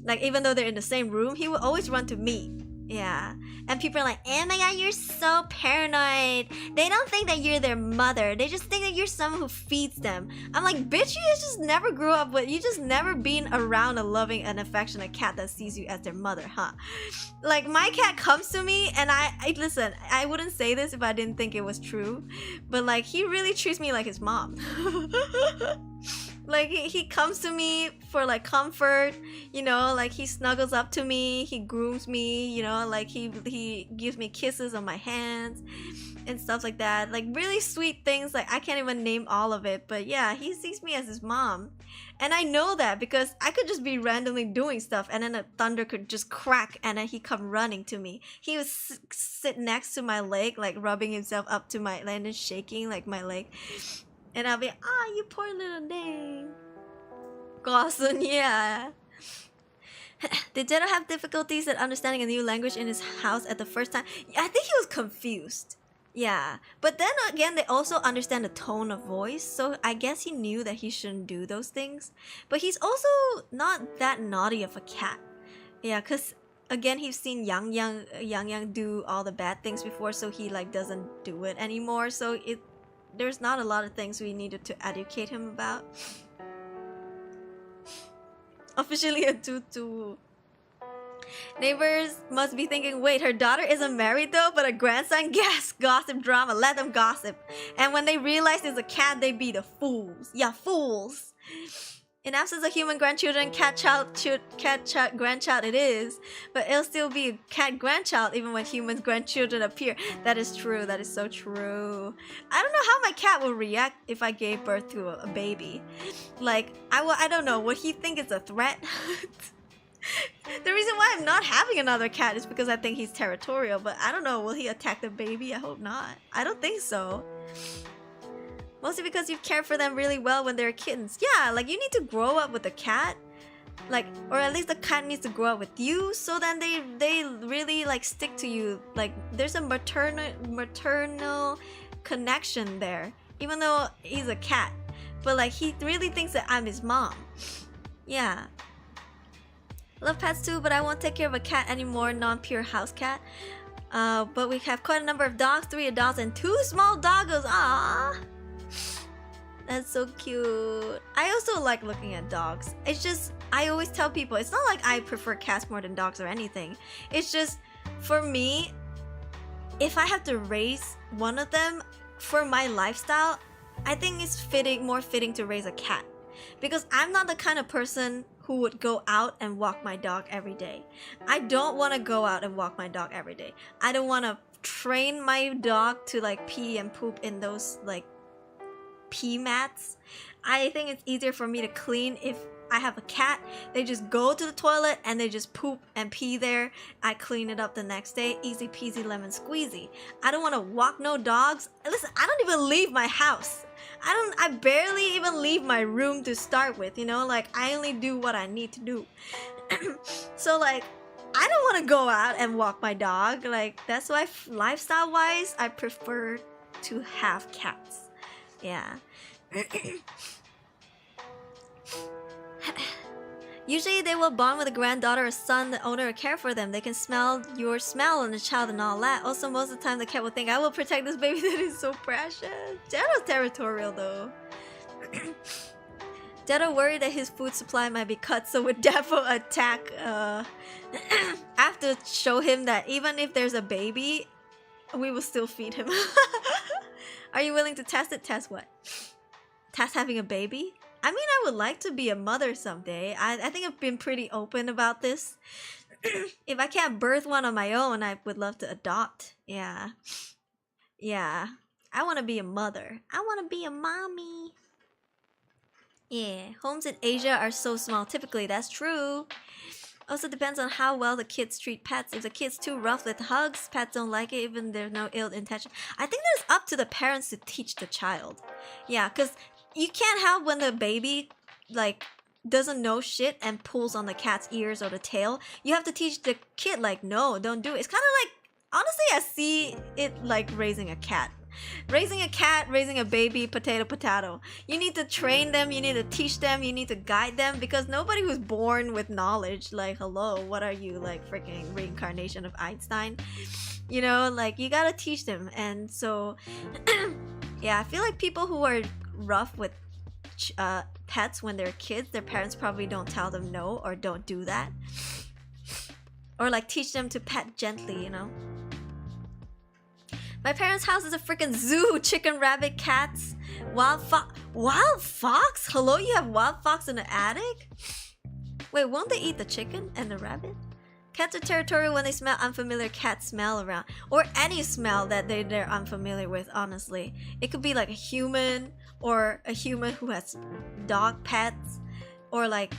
Speaker 1: Like, even though they're in the same room, he would always run to me. Yeah, and people are like, oh my god, you're so paranoid. They don't think that you're their mother, they just think that you're someone who feeds them. I'm like, bitch, you just never grew up with, you just never been around a loving and affectionate cat that sees you as their mother, huh? Like, my cat comes to me and I listen, I wouldn't say this if I didn't think it was true, but like, he really treats me like his mom. Like, he comes to me for like comfort, like he snuggles up to me, he grooms me, like he gives me kisses on my hands and stuff like that, like really sweet things. Like, I can't even name all of it, but yeah, he sees me as his mom. And I know that because I could just be randomly doing stuff and then a thunder could just crack and then he come running to me. He would sit next to my leg, like rubbing himself up to my leg and shaking like my leg. And I'll be, you poor little thing. Gossen, yeah. Did Jetto have difficulties at understanding a new language in his house at the first time? I think he was confused. Yeah. But then again, they also understand the tone of voice. So I guess he knew that he shouldn't do those things. But he's also not that naughty of a cat. Yeah, because again, he's seen Yang do all the bad things before. So he like doesn't do it anymore. So there's not a lot of things we needed to educate him about. Officially a tutu. Neighbors must be thinking, wait, her daughter isn't married though, but a grandson? Yes, gossip drama, let them gossip. And when they realize it's a cat, they be the fools. Yeah, fools. In absence of human grandchildren, grandchild it is, but it'll still be a cat grandchild even when human grandchildren appear. That is true, that is so true. I don't know how my cat will react if I gave birth to a baby. Like, I don't know, would he think it's a threat? The reason why I'm not having another cat is because I think he's territorial, but I don't know, will he attack the baby? I hope not. I don't think so. Mostly because you've cared for them really well when they're kittens. Yeah, like you need to grow up with a cat. Like, or at least the cat needs to grow up with you, so then they really like stick to you. Like, there's a maternal connection there. Even though he's a cat. But like, he really thinks that I'm his mom. Yeah. Love pets too, but I won't take care of a cat anymore, non-pure house cat. But we have quite a number of dogs, 3 adults and 2 small doggos. Aww. That's so cute. I also like looking at dogs. It's just, I always tell people, it's not like I prefer cats more than dogs or anything. It's just, for me, if I have to raise one of them for my lifestyle, I think it's more fitting to raise a cat. because I'm not the kind of person who would go out and walk my dog every day. I don't want to go out and walk my dog every day. I don't want to train my dog to like pee and poop in those like pee mats. I think it's easier for me to clean if I have a cat. They just go to the toilet and they just poop and pee there. I clean it up the next day. Easy peasy lemon squeezy. I don't want to walk no dogs. Listen, I don't even leave my house. I barely even leave my room to start with, you know? Like, I only do what I need to do. So like, I don't want to go out and walk my dog. Like, that's why lifestyle wise, I prefer to have cats. Yeah. Usually they will bond with a granddaughter or son, the owner, or care for them. They can smell your smell on the child and all that. Also, most of the time the cat will think, I will protect this baby that is so precious. Jetto's territorial though. Jetto worried that his food supply might be cut, so would defo attack. I have to show him that even if there's a baby, we will still feed him. Are you willing to test it? Test what? Test having a baby? I mean, I would like to be a mother someday. I think I've been pretty open about this. If I can't birth one on my own, I would love to adopt. Yeah. Yeah. I want to be a mother. I want to be a mommy. Yeah. Homes in Asia are so small. Typically, that's true. Also depends on how well the kids treat pets. If the kid's too rough with hugs, pets don't like it even there's no ill intention. I think that's up to the parents to teach the child. Yeah, because you can't have when the baby like doesn't know shit and pulls on the cat's ears or the tail. You have to teach the kid like, no, don't do it. It's kind of like, honestly, I see it like raising a cat. Raising a cat, raising a baby, potato. You need to train them, you need to teach them, you need to guide them, because nobody was born with knowledge. Like, hello, what are you, like freaking reincarnation of Einstein? You know, like you gotta teach them. And so yeah, I feel like people who are rough with pets when they're kids, their parents probably don't tell them no or don't do that, or like teach them to pet gently, you know. My parents' house is a freaking zoo. Chicken, rabbit, cats, wild fox? Hello, you have wild fox in the attic? Wait, won't they eat the chicken and the rabbit? Cats are territorial when they smell unfamiliar cat smell around. Or any smell that they're unfamiliar with, honestly. It could be like a human, or a human who has dog pets, or like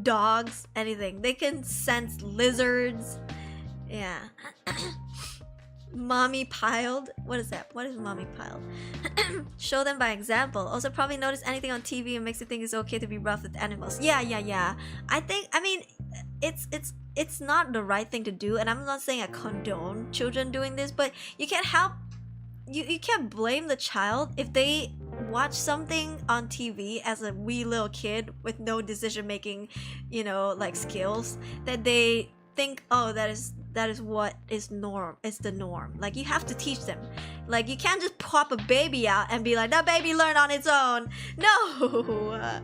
Speaker 1: dogs, anything. They can sense lizards. Yeah. Mommy piled. What is that? What is mommy piled? Show them by example. Also probably notice anything on TV and makes you think it's okay to be rough with animals. Yeah. I mean, it's not the right thing to do, and I'm not saying I condone children doing this, but you can't help, you can't blame the child if they watch something on TV as a wee little kid with no decision making, you know, like skills, that they think, oh, that is what is the norm. Like, you have to teach them. Like, you can't just pop a baby out and be like, that baby learned on its own. No.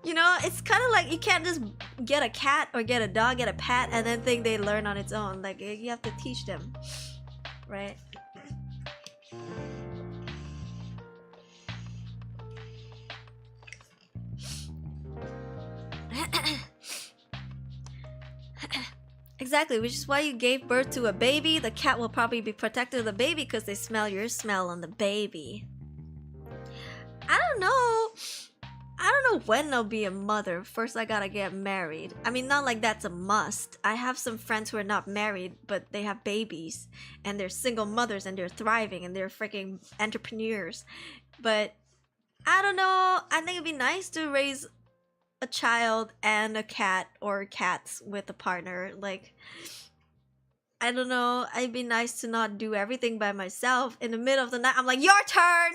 Speaker 1: You know, it's kind of like you can't just get a cat or get a dog, get a pet, and then think they learn on its own. Like, you have to teach them, right? Exactly, which is why you gave birth to a baby. The cat will probably be protective of the baby because they smell your smell on the baby. I don't know when I'll be a mother. First I gotta get married. I mean, not like that's a must. I have some friends who are not married, but they have babies, and they're single mothers, and they're thriving, and they're freaking entrepreneurs. But I don't know, I think it'd be nice to raise a child and a cat, or cats with a partner. Like, I don't know, it'd be nice to not do everything by myself. In the middle of the night, I'm like, your turn.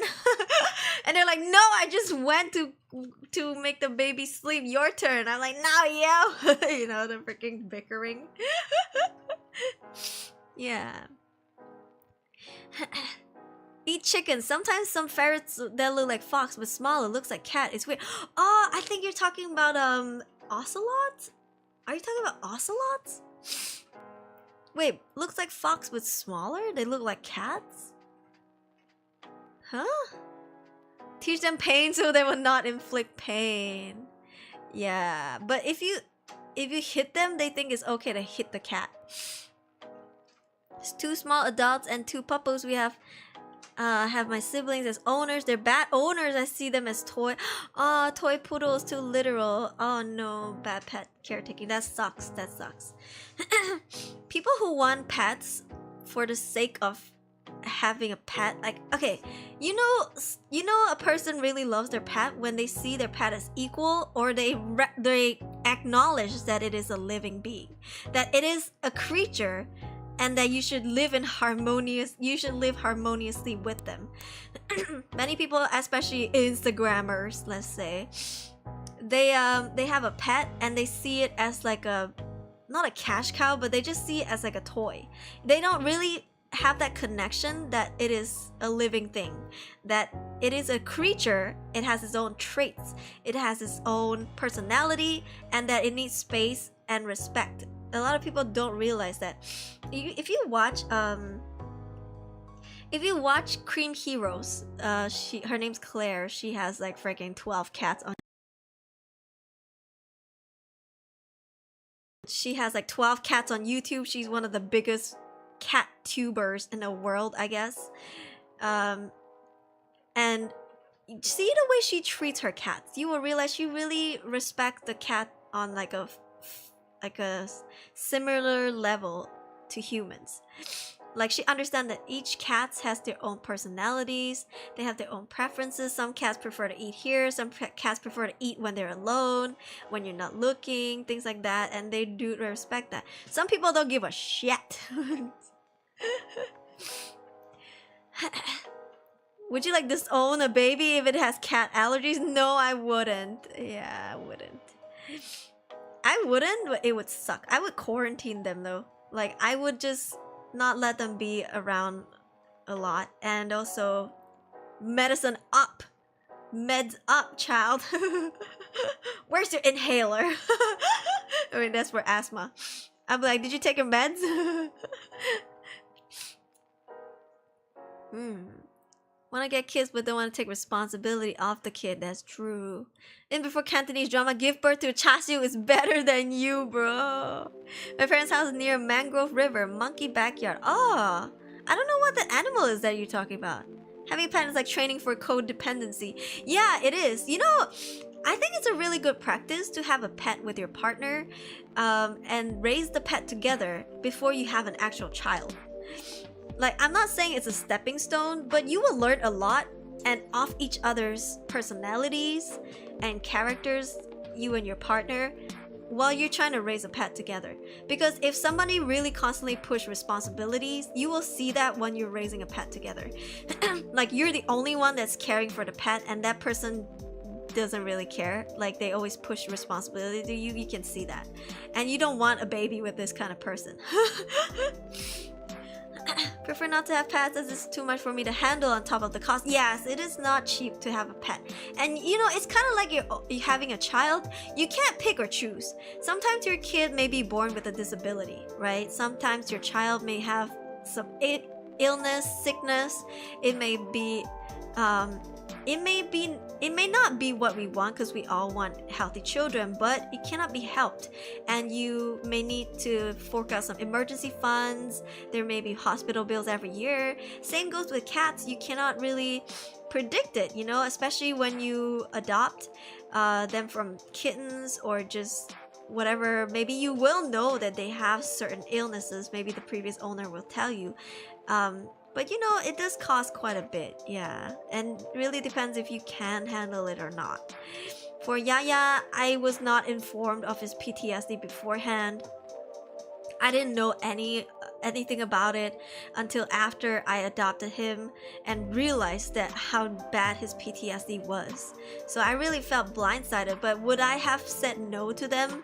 Speaker 1: And they're like, no, I just went to make the baby sleep, your turn. I'm like, no, yo. You know, the freaking bickering. Yeah. Eat chicken. Sometimes some ferrets that look like fox but smaller looks like cat. It's weird. Oh, I think you're talking about ocelots? Are you talking about ocelots? Wait, looks like fox but smaller? They look like cats? Huh? Teach them pain so they will not inflict pain. Yeah, but if you hit them, they think it's okay to hit the cat. It's 2 small adults and 2 puppos. We have my siblings as owners. They're bad owners. I see them as toy. Oh, toy poodles, too literal. Oh no, bad pet caretaking. That sucks. That sucks. People who want pets for the sake of having a pet, like, okay, you know a person really loves their pet when they see their pet as equal, or they acknowledge that it is a living being, that it is a creature, and that you should live harmoniously with them. Many people, especially Instagrammers, let's say, they have a pet and they see it as like not a cash cow, but they just see it as like a toy. They don't really have that connection that it is a living thing, that it is a creature, it has its own traits, it has its own personality, and that it needs space and respect. A lot of people don't realize that. If you watch Cream Heroes, her name's Claire. She has like freaking 12 cats on. She has like 12 cats on YouTube. She's one of the biggest cat tubers in the world, I guess. And see the way she treats her cats, you will realize she really respects the cat on like a similar level to humans. Like, she understands that each cat has their own personalities, they have their own preferences. Some cats prefer to eat here, some cats prefer to eat when they're alone, when you're not looking, things like that, and they do respect that. Some people don't give a shit. Would you like disown a baby if it has cat allergies? No, I wouldn't. Yeah, I wouldn't. I wouldn't, but it would suck. I would quarantine them though. Like, I would just not let them be around a lot. And also, medicine up. Meds up, child. Where's your inhaler? I mean, that's for asthma. I'm like, did you take your meds? Want to get kids but don't want to take responsibility of the kid. That's true. And before Cantonese drama, give birth to a chashu is better than you, bro. My parents' house is near a mangrove river, monkey backyard. Oh, I don't know what the animal is that you're talking about. Having a pet is like training for codependency. Yeah, it is. You know, I think it's a really good practice to have a pet with your partner, and raise the pet together before you have an actual child. Like, I'm not saying it's a stepping stone, but you will learn a lot and off each other's personalities and characters, you and your partner, while you're trying to raise a pet together. Because if somebody really constantly push responsibilities, you will see that when you're raising a pet together. Like, you're the only one that's caring for the pet and that person doesn't really care. Like, they always push responsibility to you. You can see that. And you don't want a baby with this kind of person. Prefer not to have pets as it's too much for me to handle on top of the cost. Yes, it is not cheap to have a pet. And you know, it's kind of like you're having a child. You can't pick or choose. Sometimes your kid may be born with a disability, right? Sometimes your child may have some illness, sickness. It may not be what we want, because we all want healthy children, but it cannot be helped, and you may need to fork out some emergency funds. There may be hospital bills every year. Same goes with cats. You cannot really predict it, you know, especially when you adopt them from kittens or just whatever. Maybe you will know that they have certain illnesses. Maybe the previous owner will tell you. But you know, it does cost quite a bit, yeah. And really depends if you can handle it or not. For Yaya, I was not informed of his PTSD beforehand. I didn't know anything about it until after I adopted him and realized that how bad his PTSD was. So I really felt blindsided. But would I have said no to them?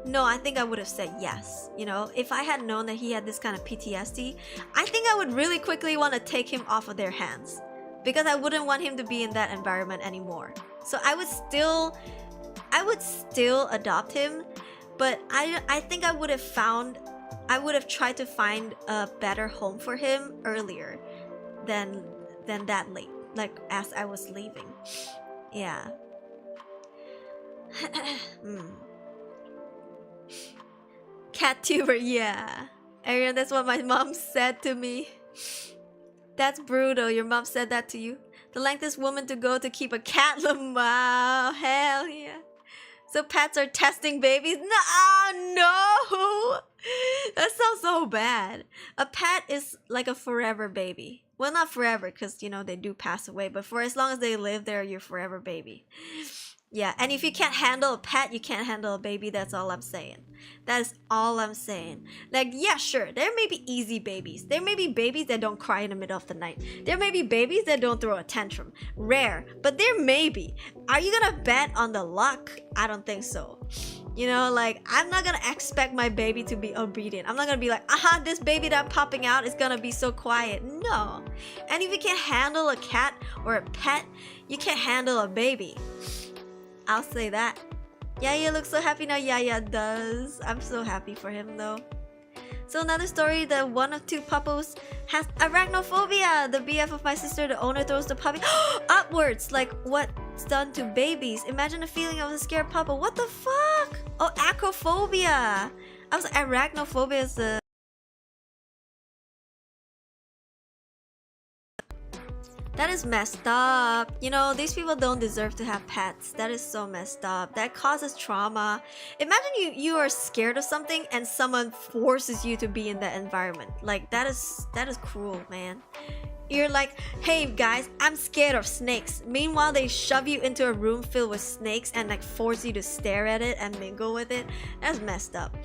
Speaker 1: No, I think I would have said yes. You know, if I had known that he had this kind of PTSD, I think I would really quickly want to take him off of their hands, because I wouldn't want him to be in that environment anymore. So I would still adopt him, but I think I would have tried to find a better home for him earlier than that late. like as I was leaving. Yeah. Cat tuber, yeah. Arian, that's what my mom said to me. That's brutal. Your mom said that to you. The lengthest woman to go to keep a cat. Wow, hell yeah. So pets are testing babies? No! That sounds so bad. A pet is like a forever baby. Well, not forever, because, you know, they do pass away. But for as long as they live, they're your forever baby. Yeah, and if you can't handle a pet, you can't handle a baby. That's all I'm saying. That is all I'm saying. Like, yeah, sure, there may be easy babies. There may be babies that don't cry in the middle of the night. There may be babies that don't throw a tantrum. Rare, but there may be. Are you gonna bet on the luck? I don't think so. You know, like, I'm not gonna expect my baby to be obedient. I'm not gonna be like, aha, this baby that I'm popping out is gonna be so quiet. No. And if you can't handle a cat or a pet, you can't handle a baby. I'll say that. Yaya looks so happy now. Yaya does. I'm so happy for him though. So another story, that one of two puppos has arachnophobia. The BF of my sister, the owner, throws the puppy upwards, like what's done to babies. Imagine the feeling of a scared puppo. What the fuck? Oh, acrophobia. I was like, arachnophobia is the... That is messed up. You know, these people don't deserve to have pets. That is so messed up. That causes trauma. Imagine you are scared of something and someone forces you to be in that environment. Like, that is cruel, man. You're like, hey guys, I'm scared of snakes. Meanwhile, they shove you into a room filled with snakes and like force you to stare at it and mingle with it. That's messed up.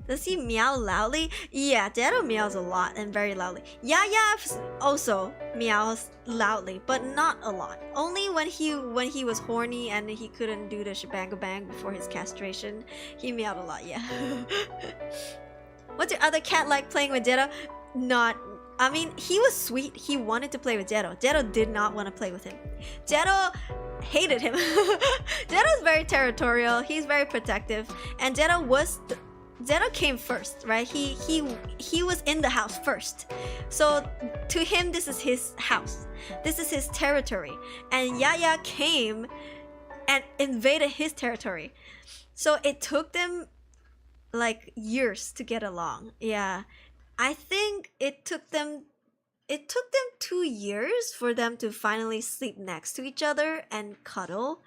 Speaker 1: Does he meow loudly? Yeah, Jetto meows a lot and very loudly. Yaya also meows loudly, but not a lot. Only when he was horny and he couldn't do the shebang bang before his castration, he meowed a lot. Yeah. What's your other cat like playing with Jetto? Not. I mean, he was sweet. He wanted to play with Jetto. Jetto did not want to play with him. Jetto hated him. Jetto's very territorial. He's very protective, and Jetto came first, right? He was in the house first. So to him, this is his house. This is his territory. And Yaya came and invaded his territory. So it took them like years to get along. Yeah. I think it took them 2 years for them to finally sleep next to each other and cuddle.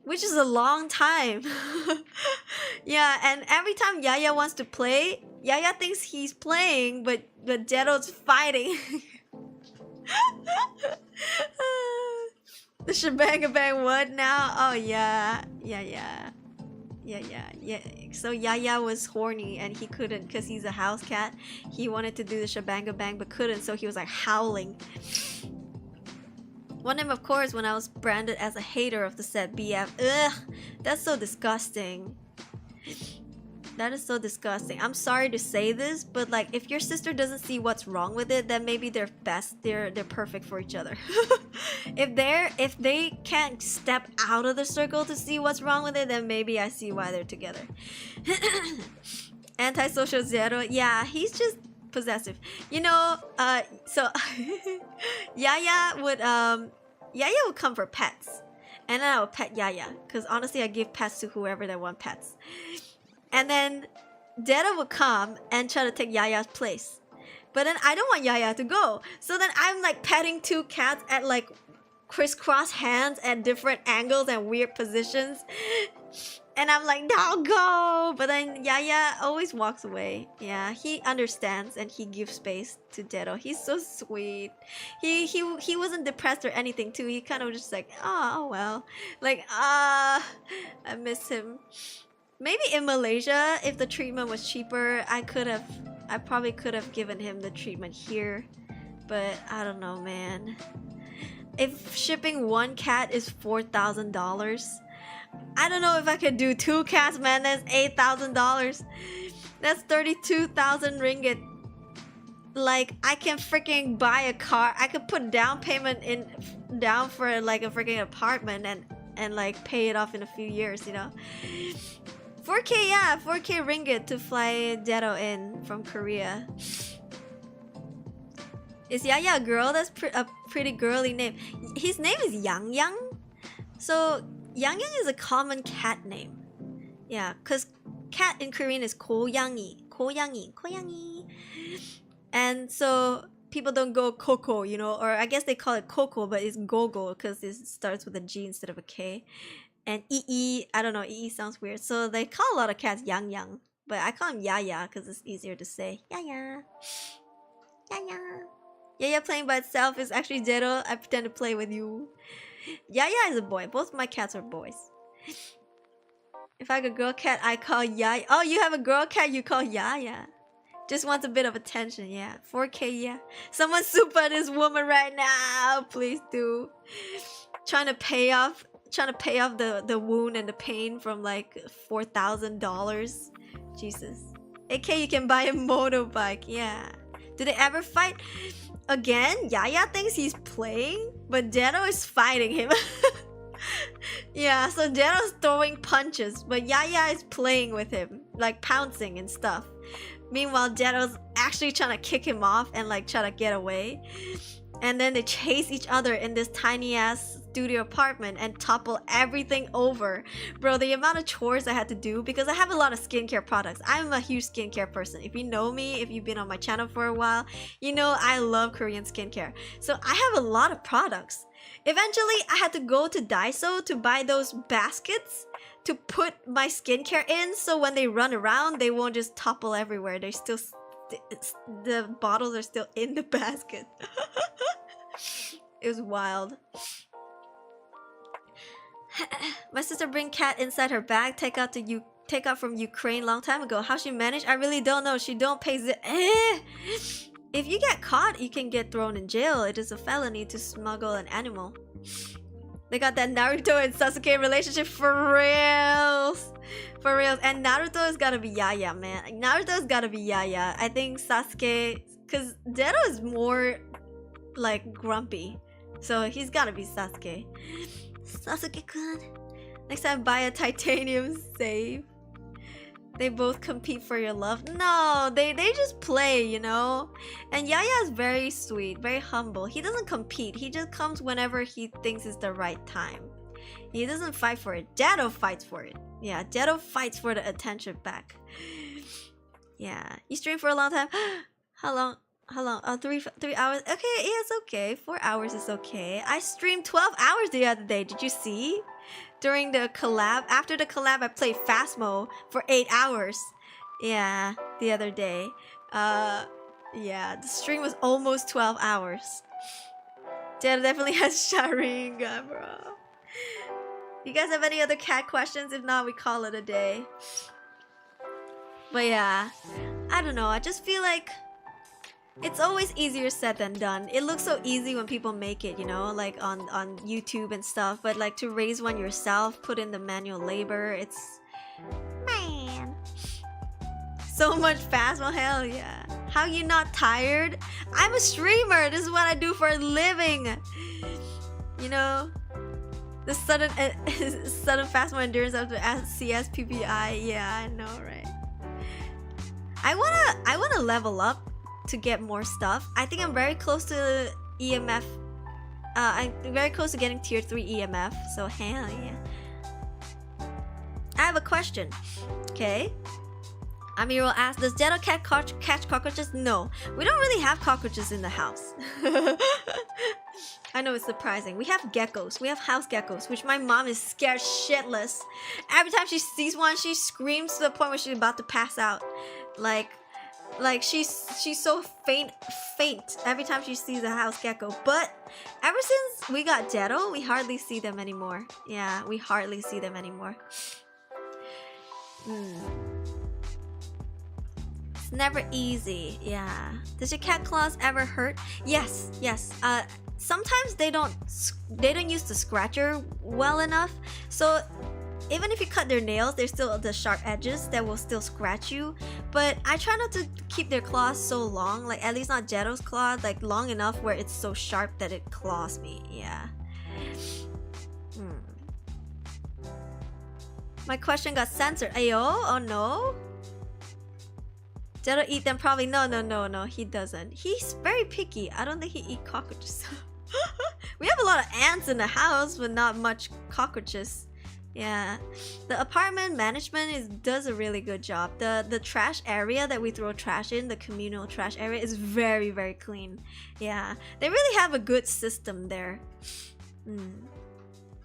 Speaker 1: Which is a long time. Yeah, and every time Yaya wants to play, Yaya thinks he's playing, but Jetto's fighting. The shebang bang what now? Oh yeah. So Yaya was horny and he couldn't because he's a house cat. He wanted to do the shebang bang but couldn't, so he was like howling. Won him, of course, when I was branded as a hater of the said BF. Ugh, that's so disgusting. That is so disgusting. I'm sorry to say this, but like, if your sister doesn't see what's wrong with it, then maybe they're best. They're perfect for each other. If they can't step out of the circle to see what's wrong with it, then maybe I see why they're together. Antisocial Zehro. Yeah, he's just possessive. You know, so Yaya would come for pets, and then I would pet Yaya, because honestly I give pets to whoever that want pets. And then Jetto would come and try to take Yaya's place, but then I don't want Yaya to go, so then I'm like petting two cats at like crisscross hands at different angles and weird positions. And I'm like, no, go! But then Yaya always walks away. Yeah, he understands and he gives space to Jetto. He's so sweet. He wasn't depressed or anything too. He kind of just like, oh well. Like, I miss him. Maybe in Malaysia, if the treatment was cheaper, I probably could have given him the treatment here. But I don't know, man. If shipping one cat is $4,000, I don't know if I could do 2 cats, man. That's $8,000. That's 32,000 ringgit. Like, I can freaking buy a car. I could put down payment down for like a freaking apartment and like pay it off in a few years, you know. 4K, yeah, 4K ringgit to fly Jetto in from Korea. Is Yaya a girl? That's a pretty girly name. His name is Yang Yang. So Yang Yang is a common cat name. Yeah, because cat in Korean is 고양이, 고양이, 고양이. And so people don't go Coco, you know, or I guess they call it Coco, but it's Gogo because it starts with a G instead of a K. And I don't know, sounds weird. So they call a lot of cats Yang Yang, but I call him Yaya because it's easier to say. Yaya. Yaya. Yaya playing by itself is actually Jetto. I pretend to play with you. Yaya is a boy. Both my cats are boys. If I have a girl cat, I call Yaya. Oh, you have a girl cat, you call Yaya. Just wants a bit of attention, yeah. 4K, yeah. Someone super this woman right now. Please do. Trying to pay off the wound and the pain from like $4,000. Jesus. AK, you can buy a motorbike, yeah. Do they ever fight? Again, Yaya thinks he's playing, but Jetto is fighting him. Yeah, so Jetto's throwing punches, but Yaya is playing with him, like pouncing and stuff. Meanwhile, Jetto's actually trying to kick him off and like try to get away. And then they chase each other in this tiny ass studio apartment and topple everything over. Bro, the amount of chores I had to do because I have a lot of skincare products. I'm a huge skincare person. If you know me, if you've been on my channel for a while, you know I love Korean skincare. So I have a lot of products. Eventually, I had to go to Daiso to buy those baskets to put my skincare in, so when they run around, they won't just topple everywhere. They're still, the bottles are still in the basket. It was wild. My sister bring cat inside her bag, take out from Ukraine long time ago. How she managed? I really don't know. She don't pay If you get caught, you can get thrown in jail. It is a felony to smuggle an animal. They got that Naruto and Sasuke relationship for reals. For reals. And Naruto has gotta be Yaya, man. Naruto's gotta be Yaya. I think Sasuke... Because Jetto is more, like, grumpy. So he's gotta be Sasuke. Sasuke-kun. Next time, buy a titanium save. They both compete for your love. No, they just play, you know? And Yaya is very sweet, very humble. He doesn't compete. He just comes whenever he thinks is the right time. He doesn't fight for it. Jetto fights for it. Yeah, Jetto fights for the attention back. Yeah. You stream for a long time? How long? How long? Oh, 3 hours? Okay, yeah, it's okay. 4 hours is okay. I streamed 12 hours the other day. Did you see? During the collab, after the collab, I played Phasmo for 8 hours. Yeah, the other day. Yeah, the stream was almost 12 hours. Jetto definitely has Sharingan, bro. You guys have any other cat questions? If not, we call it a day. But yeah, I don't know. I just feel like it's always easier said than done. It looks so easy when people make it, you know, like on YouTube and stuff. But like to raise one yourself, put in the manual labor, it's... Man. So much Phasmo, hell yeah. How you not tired? I'm a streamer. This is what I do for a living. You know? The sudden Phasmo endurance after CS PPI. Yeah, I know, right? I wanna level up to get more stuff. I think I'm very close to EMF. I'm very close to getting tier 3 EMF, so hell yeah. I have a question. Okay. Amir will ask, does Jetto cat catch cockroaches? No. We don't really have cockroaches in the house. I know it's surprising. We have geckos. We have house geckos, which my mom is scared shitless. Every time she sees one, she screams to the point where she's about to pass out. Like she's so faint every time she sees a house gecko. But ever since we got Jetto, we hardly see them anymore. Yeah, we hardly see them anymore. It's never easy. Yeah. Does your cat claws ever hurt? Yes. Sometimes they don't use the scratcher well enough. So even if you cut their nails, there's still the sharp edges that will still scratch you. But I try not to keep their claws so long, like at least not Jetto's claw, like long enough where it's so sharp that it claws me. Yeah. My question got censored. Ayo? Oh no? Jetto eat them probably. No, he doesn't. He's very picky. I don't think he eat cockroaches. We have a lot of ants in the house, but not much cockroaches. Yeah, the apartment management does a really good job. The trash area that we throw trash in, the communal trash area, is very, very clean. Yeah, they really have a good system there.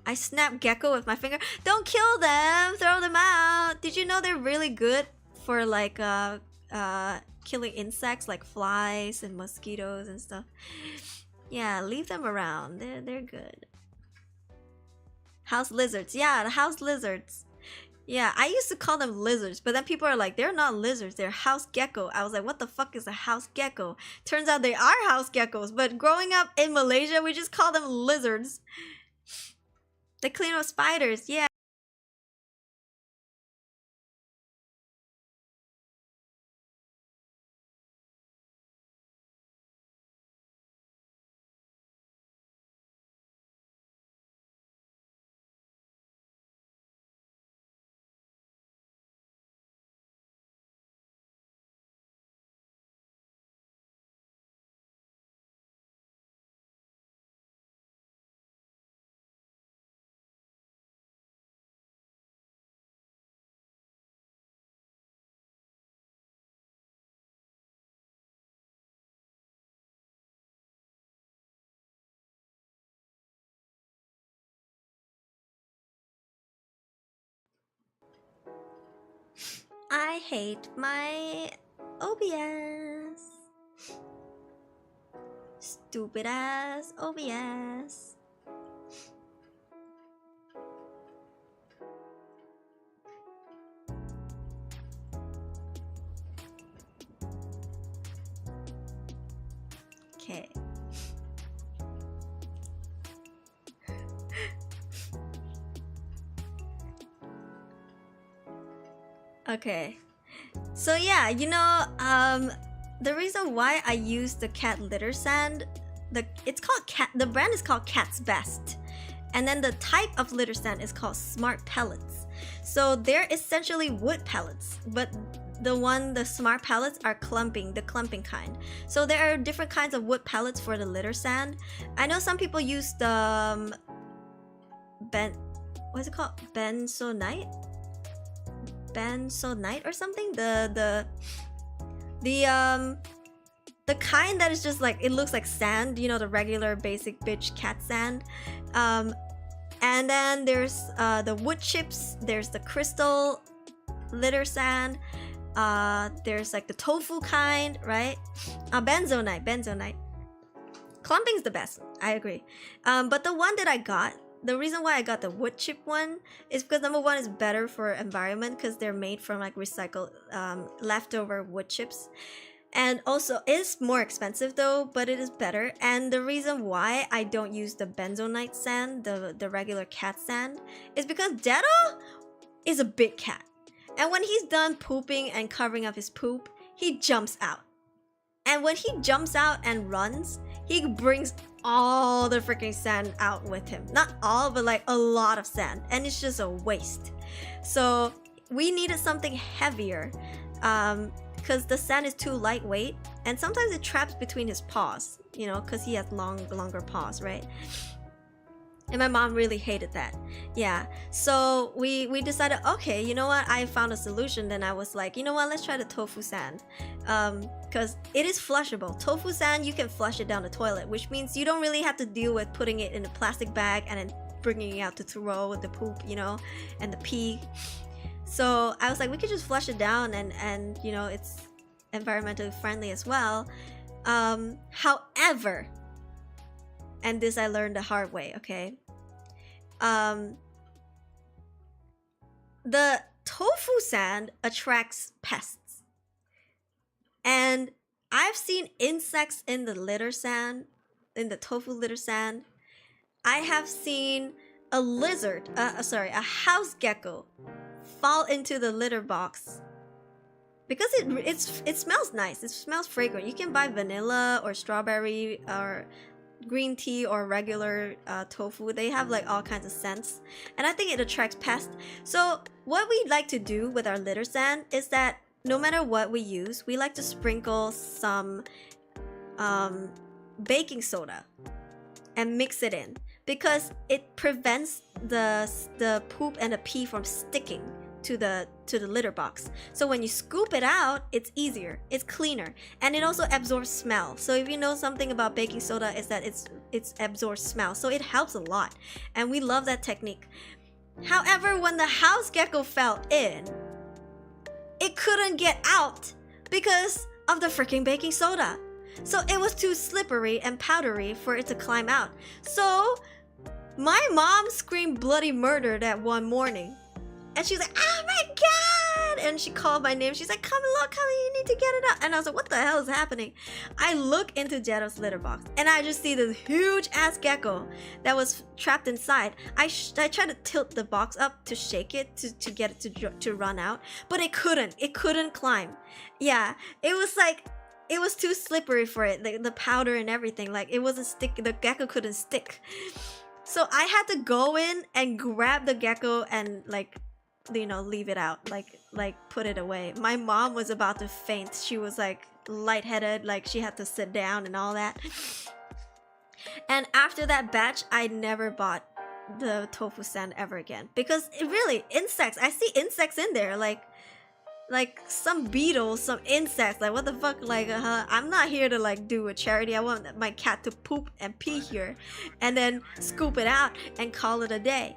Speaker 1: I snap gecko with my finger. Don't kill them, throw them out. Did you know they're really good for like killing insects like flies and mosquitoes and stuff? Yeah, leave them around. They're good. House lizards. Yeah, the house lizards. Yeah, I used to call them lizards, but then people are like, they're not lizards, they're house gecko. I was like, what the fuck is a house gecko? Turns out they are house geckos, but growing up in Malaysia, we just call them lizards. They clean up spiders, yeah. I hate my OBS. Stupid ass OBS. Okay. Okay. So yeah, you know, the reason why I use the cat litter sand, the brand is called Cat's Best. And then the type of litter sand is called Smart Pellets. So they're essentially wood pellets, but the smart pellets are the clumping kind. So there are different kinds of wood pellets for the litter sand. I know some people use the what's it called? Benzonite or something. The kind that is just like, it looks like sand, you know, the regular basic bitch cat sand. And then there's the wood chips, there's the crystal litter sand, there's like the tofu kind, right? Benzonite. Clumping's the best, I agree. But the one that I got, the reason why I got the wood chip one is because number one is better for environment because they're made from like recycled leftover wood chips. And also, it's more expensive though, but it is better. And the reason why I don't use the benzonite sand, the regular cat sand, is because Jetto is a big cat. And when he's done pooping and covering up his poop, he jumps out. And when he jumps out and runs, he brings all the freaking sand out with him. Not all, but like a lot of sand. And it's just a waste. So we needed something heavier. Because the sand is too lightweight, and sometimes it traps between his paws, you know, because he has longer paws, right? And my mom really hated that. Yeah, so we decided, okay, you know what, I found a solution. Then I was like, you know what, let's try the tofu sand, because it is flushable. Tofu sand, you can flush it down the toilet, which means you don't really have to deal with putting it in a plastic bag and then bringing it out to throw the poop, you know, and the pee. So I was like, we could just flush it down, and you know, it's environmentally friendly as well. However, and this I learned the hard way, okay? The tofu sand attracts pests. And I've seen insects in the litter sand, in the tofu litter sand. I have seen a lizard, a house gecko fall into the litter box because it smells nice. It smells fragrant. You can buy vanilla or strawberry or green tea or regular tofu. They have like all kinds of scents, and I think it attracts pests. So what we like to do with our litter sand is that no matter what we use, we like to sprinkle some baking soda and mix it in, because it prevents the poop and the pee from sticking to the litter box. So when you scoop it out, it's easier, it's cleaner, and it also absorbs smell. So if you know something about baking soda, is that it's absorbs smell, so it helps a lot, and we love that technique. However, when the house gecko fell in, it couldn't get out because of the freaking baking soda. So it was too slippery and powdery for it to climb out. So my mom screamed bloody murder that one morning. And she's like, oh my god! And she called my name. She's like, come look, come, you need to get it out. And I was like, what the hell is happening? I look into Jetto's litter box and I just see this huge ass gecko that was trapped inside. I tried to tilt the box up to shake it to get it to run out, but it couldn't climb. Yeah, it was like, it was too slippery for it, the powder and everything. Like, it wasn't sticking, the gecko couldn't stick. So I had to go in and grab the gecko and like, you know, leave it out, like put it away. My mom was about to faint. She was like lightheaded, like she had to sit down and all that. And after that batch, I never bought the tofu sand ever again, because it really, insects, I see insects in there, like some beetles, some insects, like what the fuck, like I'm not here to like do a charity. I want my cat to poop and pee here and then scoop it out and call it a day.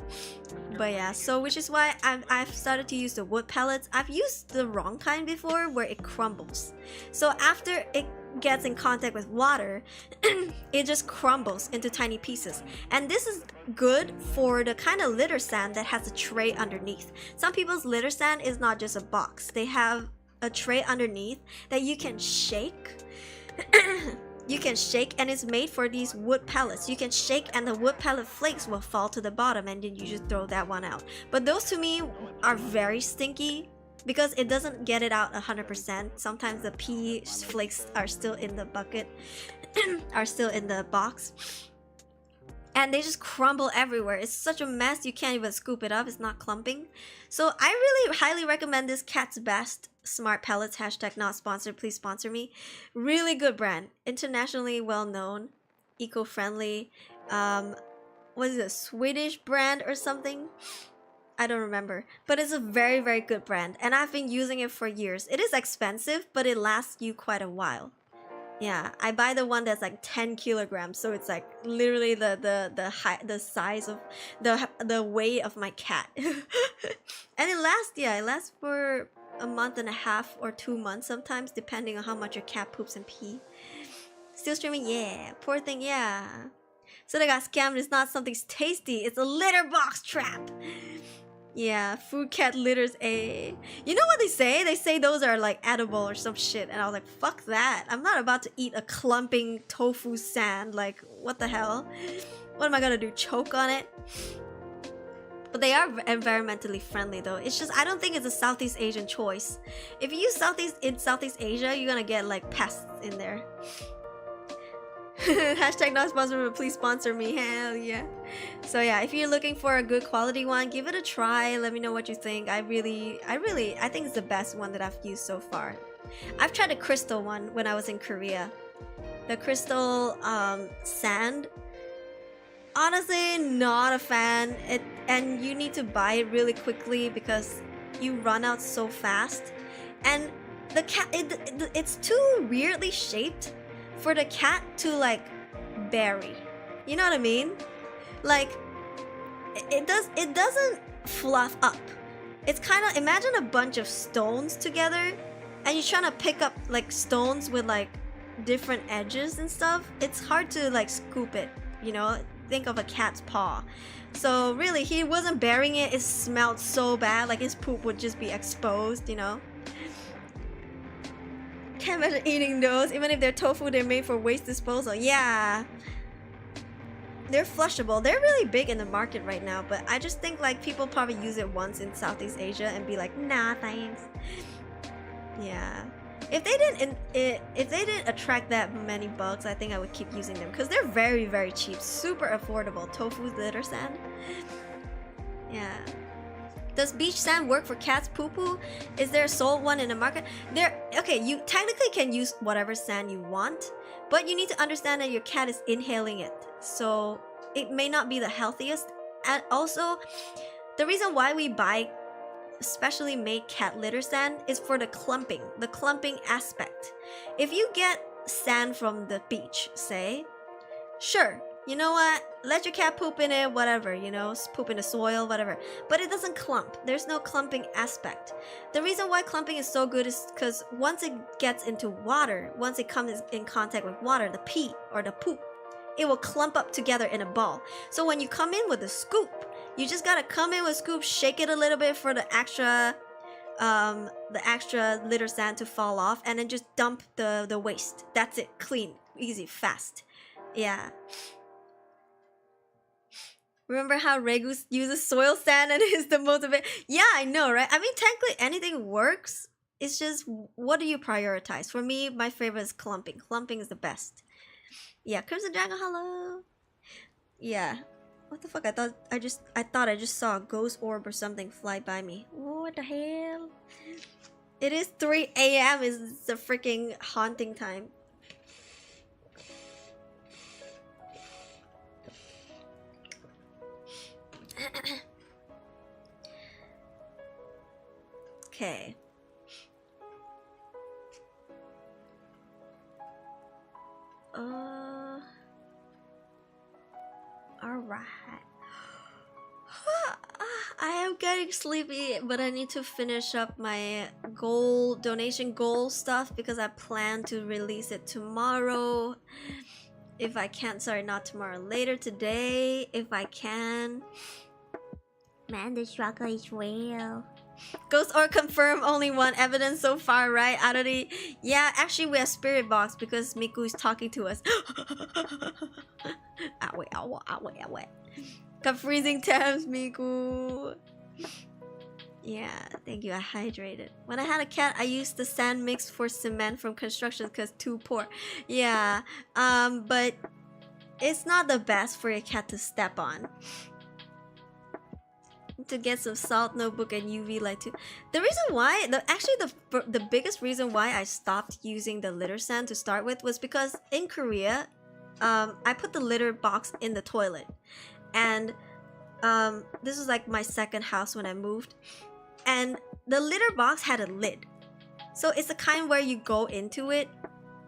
Speaker 1: But yeah, so which is why I've started to use the wood pellets. I've used the wrong kind before where it crumbles. So after it gets in contact with water, it just crumbles into tiny pieces. And this is good for the kind of litter sand that has a tray underneath. Some people's litter sand is not just a box. They have a tray underneath that you can shake. You can shake, and it's made for these wood pellets. You can shake and the wood pellet flakes will fall to the bottom, and then you just throw that one out. But those to me are very stinky, because it doesn't get it out 100%. Sometimes the pea flakes are still in the bucket, are still in the box, and they just crumble everywhere. It's such a mess, you can't even scoop it up. It's not clumping. So I really highly recommend this Cat's Best Smart Pellets. Hashtag not sponsored, please sponsor me. Really good brand, internationally well known, eco-friendly. What is it, a Swedish brand or something? I don't remember, but it's a very, very good brand, and I've been using it for years. It is expensive, but it lasts you quite a while. Yeah, I buy the one that's like 10 kilograms, so it's like literally the size of the weight of my cat. And it lasts for a month and a half or 2 months sometimes, depending on how much your cat poops and pee. Still streaming, yeah. Poor thing, yeah. So they got scammed. It's not something tasty, it's a litter box trap. Yeah, food cat litters, you know what they say? They say those are like edible or some shit, and I was like, fuck that. I'm not about to eat a clumping tofu sand. Like, what the hell? What am I gonna do, choke on it? But they are environmentally friendly though. It's just, I don't think it's a Southeast Asian choice. If you use Southeast Asia, you're gonna get like pests in there. Hashtag not sponsored, but please sponsor me. Hell yeah. So yeah, if you're looking for a good quality one, give it a try. Let me know what you think. I think it's the best one that I've used so far. I've tried a crystal one when I was in Korea. The crystal sand. Honestly, not a fan. And you need to buy it really quickly because you run out so fast. And the cat, it's too weirdly shaped for the cat to like bury. You know what I mean? Like it doesn't fluff up. It's kind of, imagine a bunch of stones together and you're trying to pick up like stones with like different edges and stuff. It's hard to like scoop it, you know? Think of a cat's paw. So really, he wasn't burying it. It smelled so bad, like his poop would just be exposed, you know? Can't imagine eating those. Even if they're tofu, they're made for waste disposal. Yeah, they're flushable. They're really big in the market right now, but I just think like people probably use it once in Southeast Asia and be like, nah, thanks. Yeah, if they didn't attract that many bugs, I think I would keep using them because they're very, very cheap, super affordable. Tofu litter sand. Yeah. Does beach sand work for cats' poo-poo? Is there a salt one in the market? Okay, you technically can use whatever sand you want, but you need to understand that your cat is inhaling it. So it may not be the healthiest. And also, the reason why we buy specially made cat litter sand is for the clumping aspect. If you get sand from the beach, say, sure, you know what, let your cat poop in it, whatever, you know, poop in the soil, whatever, but it doesn't clump. There's no clumping aspect. The reason why clumping is so good is because once it gets into water, once it comes in contact with water, the pee or the poop, it will clump up together in a ball. So when you come in with a scoop, you just gotta come in with a scoop, shake it a little bit for the extra litter sand to fall off, and then just dump the waste. That's it. Clean, easy, fast. Yeah. Remember how Regu uses soil sand and is the motivate? Yeah, I know, right? I mean, technically anything works. It's just, what do you prioritize? For me, my favorite is clumping. Clumping is the best. Yeah, Crimson Dragon, hello. Yeah. What the fuck? I thought I just saw a ghost orb or something fly by me. What the hell? It is 3 a.m. It's the freaking haunting time. Okay. Alright. I am getting sleepy, but I need to finish up my donation goal stuff because I plan to release it tomorrow. If I can, sorry, not tomorrow, later today, if I can. Man, the struggle is real. Ghost or confirm only one evidence so far, right? Aruri? Yeah, actually we have spirit box because Miku is talking to us. Wait. Got freezing temps, Miku. Yeah, thank you. I hydrated. When I had a cat, I used the sand mix for cement from construction because too poor. Yeah, but it's not the best for your cat to step on. To get some salt, notebook, and UV light too. The reason why, the biggest reason why I stopped using the litter sand to start with was because in Korea, I put the litter box in the toilet, and this was like my second house when I moved, and the litter box had a lid, so it's the kind where you go into it.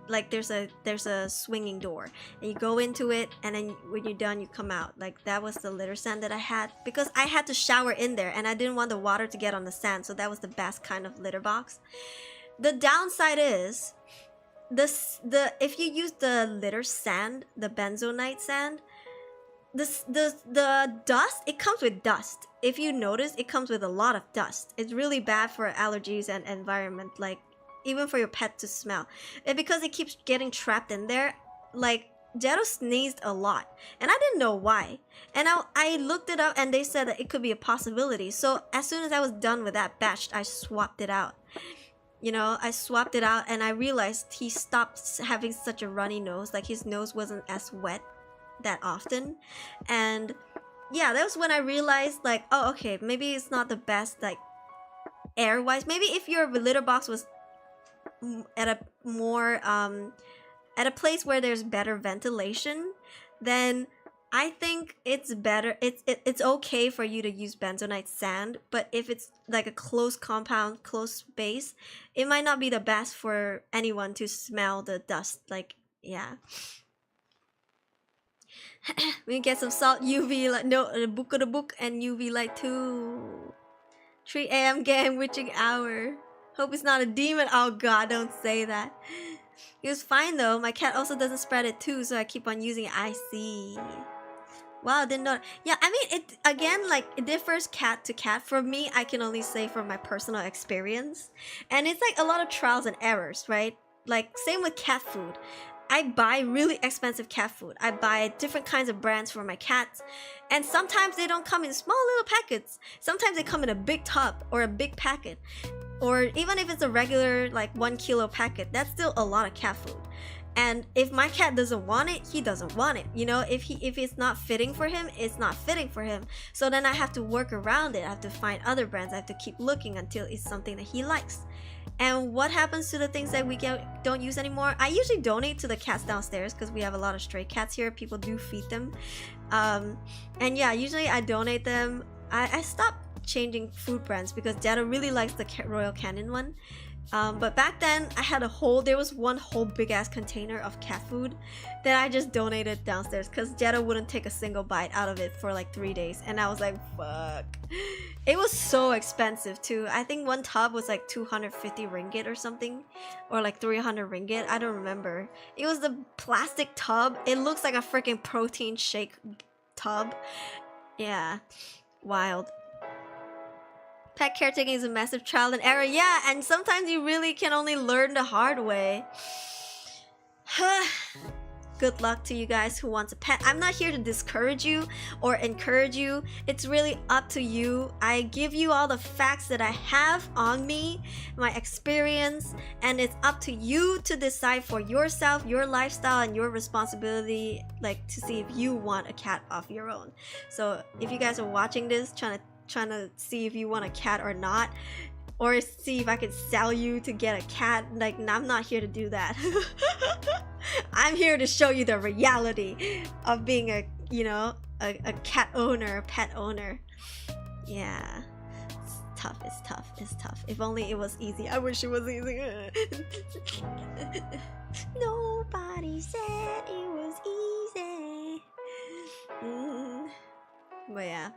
Speaker 1: Like there's a swinging door and you go into it, and then when you're done you come out. Like that was the litter sand that I had because I had to shower in there and I didn't want the water to get on the sand, so that was the best kind of litter box. The downside is if you use the litter sand, the benzoate sand, the dust, it comes with dust. If you notice, it comes with a lot of dust. It's really bad for allergies and environment, like even for your pet to smell. And because it keeps getting trapped in there, like Jetto sneezed a lot and I didn't know why, and I looked it up and they said that it could be a possibility. So as soon as I was done with that batch, I swapped it out. You know, I swapped it out and I realized he stopped having such a runny nose. Like his nose wasn't as wet that often. And yeah, that was when I realized, like, oh, okay, maybe it's not the best, like air wise. Maybe if your litter box was at a more at a place where there's better ventilation, then I think it's better. It's okay for you to use benzoate sand, but if it's like a close compound, close space, it might not be the best for anyone to smell the dust. Like, yeah. We get some salt, UV light, no, the book of the book, and UV light too. 3 a.m. game witching hour. Hope it's not a demon. Oh god, don't say that. It was fine though. My cat also doesn't spread it too, so I keep on using it. I see. Wow, I didn't know. Yeah, I mean, it again, like, it differs cat to cat. For me, I can only say from my personal experience. And it's like a lot of trials and errors, right? Like, same with cat food. I buy really expensive cat food. I buy different kinds of brands for my cats. And sometimes they don't come in small little packets. Sometimes they come in a big tub or a big packet. Or even if it's a regular, like, 1 kilo packet, that's still a lot of cat food. And if my cat doesn't want it, he doesn't want it. You know, if it's not fitting for him, it's not fitting for him. So then I have to work around it. I have to find other brands. I have to keep looking until it's something that he likes. And what happens to the things that we don't use anymore? I usually donate to the cats downstairs because we have a lot of stray cats here. People do feed them. And yeah, usually I donate them. I stopped changing food brands because Jetto really likes the Royal Canin one. But back then there was one whole big ass container of cat food that I just donated downstairs because Jetto wouldn't take a single bite out of it for like 3 days, and I was like, fuck. It was so expensive too. I think one tub was like 250 ringgit or something, or like 300 ringgit. I don't remember. It was the plastic tub. It looks like a freaking protein shake tub. Yeah, wild. Pet caretaking is a massive trial and error. Yeah, and sometimes you really can only learn the hard way. Good luck to you guys who wants a pet. I'm not here to discourage you or encourage you. It's really up to you. I give you all the facts that I have on me, my experience, and it's up to you to decide for yourself, your lifestyle, and your responsibility, like to see if you want a cat of your own. So if you guys are watching this, trying to see if you want a cat or not, or see if I could sell you to get a cat, like, I'm not here to do that. I'm here to show you the reality of being a cat owner, a pet owner. Yeah, it's tough. If only it was easy. I wish it was easy. Nobody said it was easy. But yeah.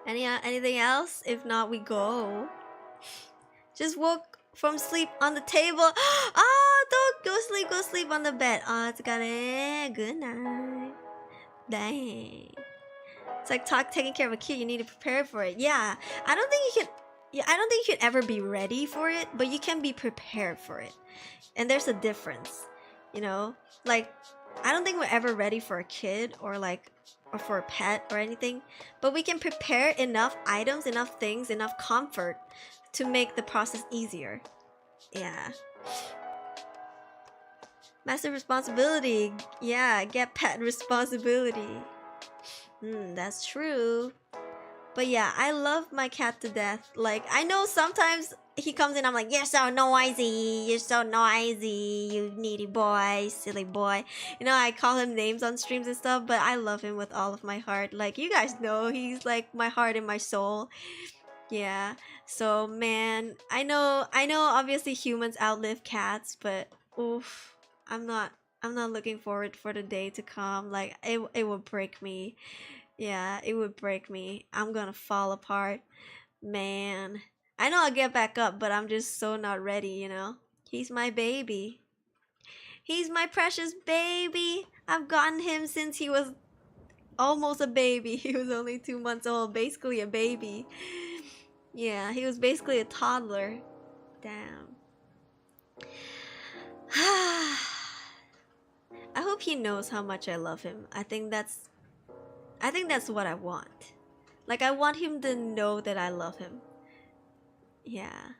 Speaker 1: Anything else? If not, we go. Just woke from sleep on the table. Oh, don't go sleep on the bed. Oh, it's got it. Good night. Dang. It's like taking care of a kid. You need to prepare for it. Yeah, I don't think you can ever be ready for it, but you can be prepared for it. And there's a difference, you know. Like, I don't think we're ever ready for a kid or for a pet or anything, but we can prepare enough items, enough things, enough comfort to make the process easier. Yeah. Massive responsibility. Yeah, get pet responsibility. That's true. But yeah, I love my cat to death. Like, I know sometimes he comes in, I'm like, you're so noisy, you needy boy, silly boy. You know, I call him names on streams and stuff, but I love him with all of my heart. Like, you guys know, he's like my heart and my soul. Yeah, so man, I know obviously humans outlive cats, but oof, I'm not looking forward for the day to come. Like, it will break me. Yeah, it would break me. I'm gonna fall apart. Man, I know I'll get back up, but I'm just so not ready, you know? He's my baby. He's my precious baby. I've gotten him since he was almost a baby. He was only 2 months old, basically a baby. Yeah, he was basically a toddler. Damn. I hope he knows how much I love him. I think that's what I want. Like, I want him to know that I love him. Yeah.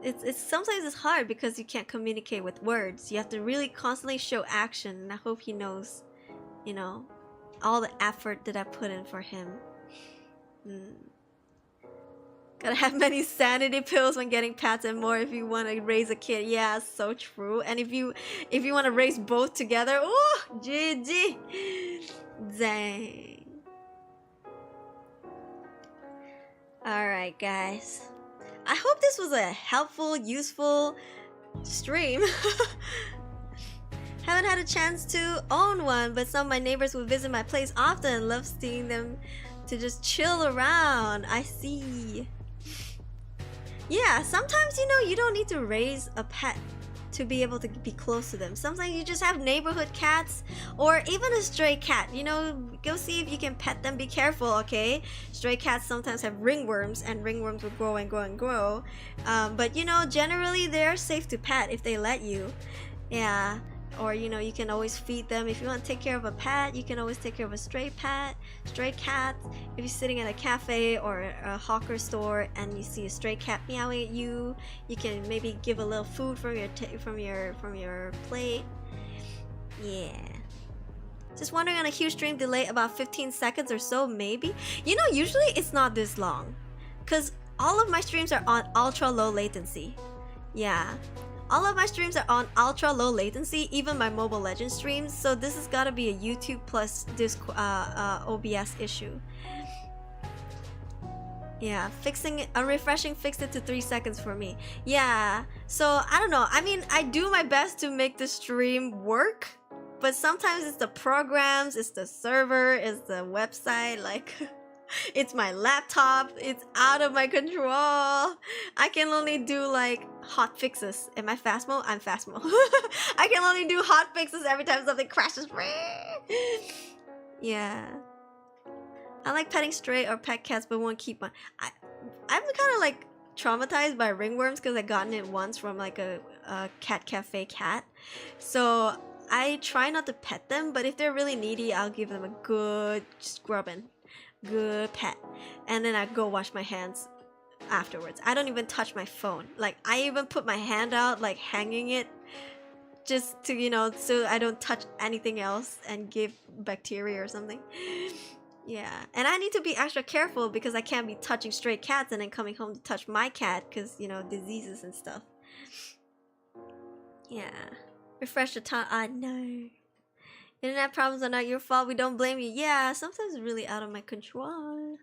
Speaker 1: It's sometimes it's hard because you can't communicate with words. You have to really constantly show action, and I hope he knows, you know, all the effort that I put in for him. Gotta have many sanity pills when getting pets and more if you want to raise a kid. Yeah, so true. And if you want to raise both together, oh, GG. Dang. Alright, guys. I hope this was a helpful, useful stream. Haven't had a chance to own one, but some of my neighbors will visit my place often. Love seeing them to just chill around. I see. Yeah, sometimes, you know, you don't need to raise a pet to be able to be close to them. Sometimes you just have neighborhood cats or even a stray cat. You know, go see if you can pet them. Be careful, okay? Stray cats sometimes have ringworms, and ringworms will grow and grow and grow. But you know, generally they're safe to pet if they let you. Yeah. or you know, you can always feed them. If you want to take care of a pet, you can always take care of a stray cat. If you're sitting at a cafe or a hawker store and you see a stray cat meowing at you, you can maybe give a little food from your plate. Yeah. Just wondering, on a huge stream delay about 15 seconds or so, maybe. You know, usually it's not this long, cause all of my streams are on ultra low latency. Yeah. All of my streams are on ultra low latency, even my Mobile Legends streams, so this has got to be a YouTube plus OBS issue. Yeah, refreshing fixed it to 3 seconds for me. Yeah, so I don't know. I mean, I do my best to make the stream work, but sometimes it's the programs, it's the server, it's the website, like... It's my laptop, it's out of my control. I can only do like hot fixes. Am I fast mode? I'm fast mode. I can only do hot fixes every time something crashes. Yeah. I like petting stray or pet cats, but won't keep my... I'm kind of like traumatized by ringworms because I gotten it once from like a cat cafe cat. So I try not to pet them, but if they're really needy, I'll give them a good scrubbing. Good pet, and then I go wash my hands afterwards. I don't even touch my phone. Like, I even put my hand out, like hanging it, just to, you know, so I don't touch anything else and give bacteria or something. Yeah, and I need to be extra careful because I can't be touching stray cats and then coming home to touch my cat because, you know, diseases and stuff. Yeah, refresh the time. I know. Internet problems are not your fault, we don't blame you. Yeah, sometimes it's really out of my control.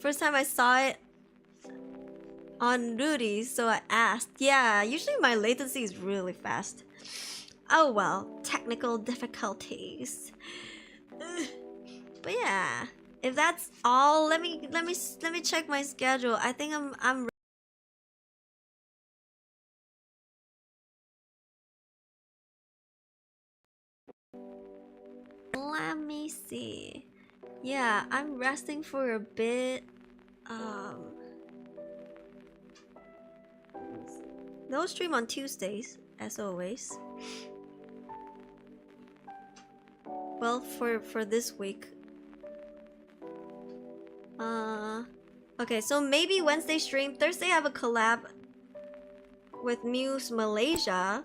Speaker 1: First time I saw it on Aruri, so I asked. Yeah, usually my latency is really fast. Oh well, technical difficulties. But yeah, if that's all, let me check my schedule. I think I'm let me see. Yeah, I'm resting for a bit. No stream on Tuesdays, as always. Well, for this week. Okay, so maybe Wednesday stream. Thursday I have a collab with Muse Malaysia.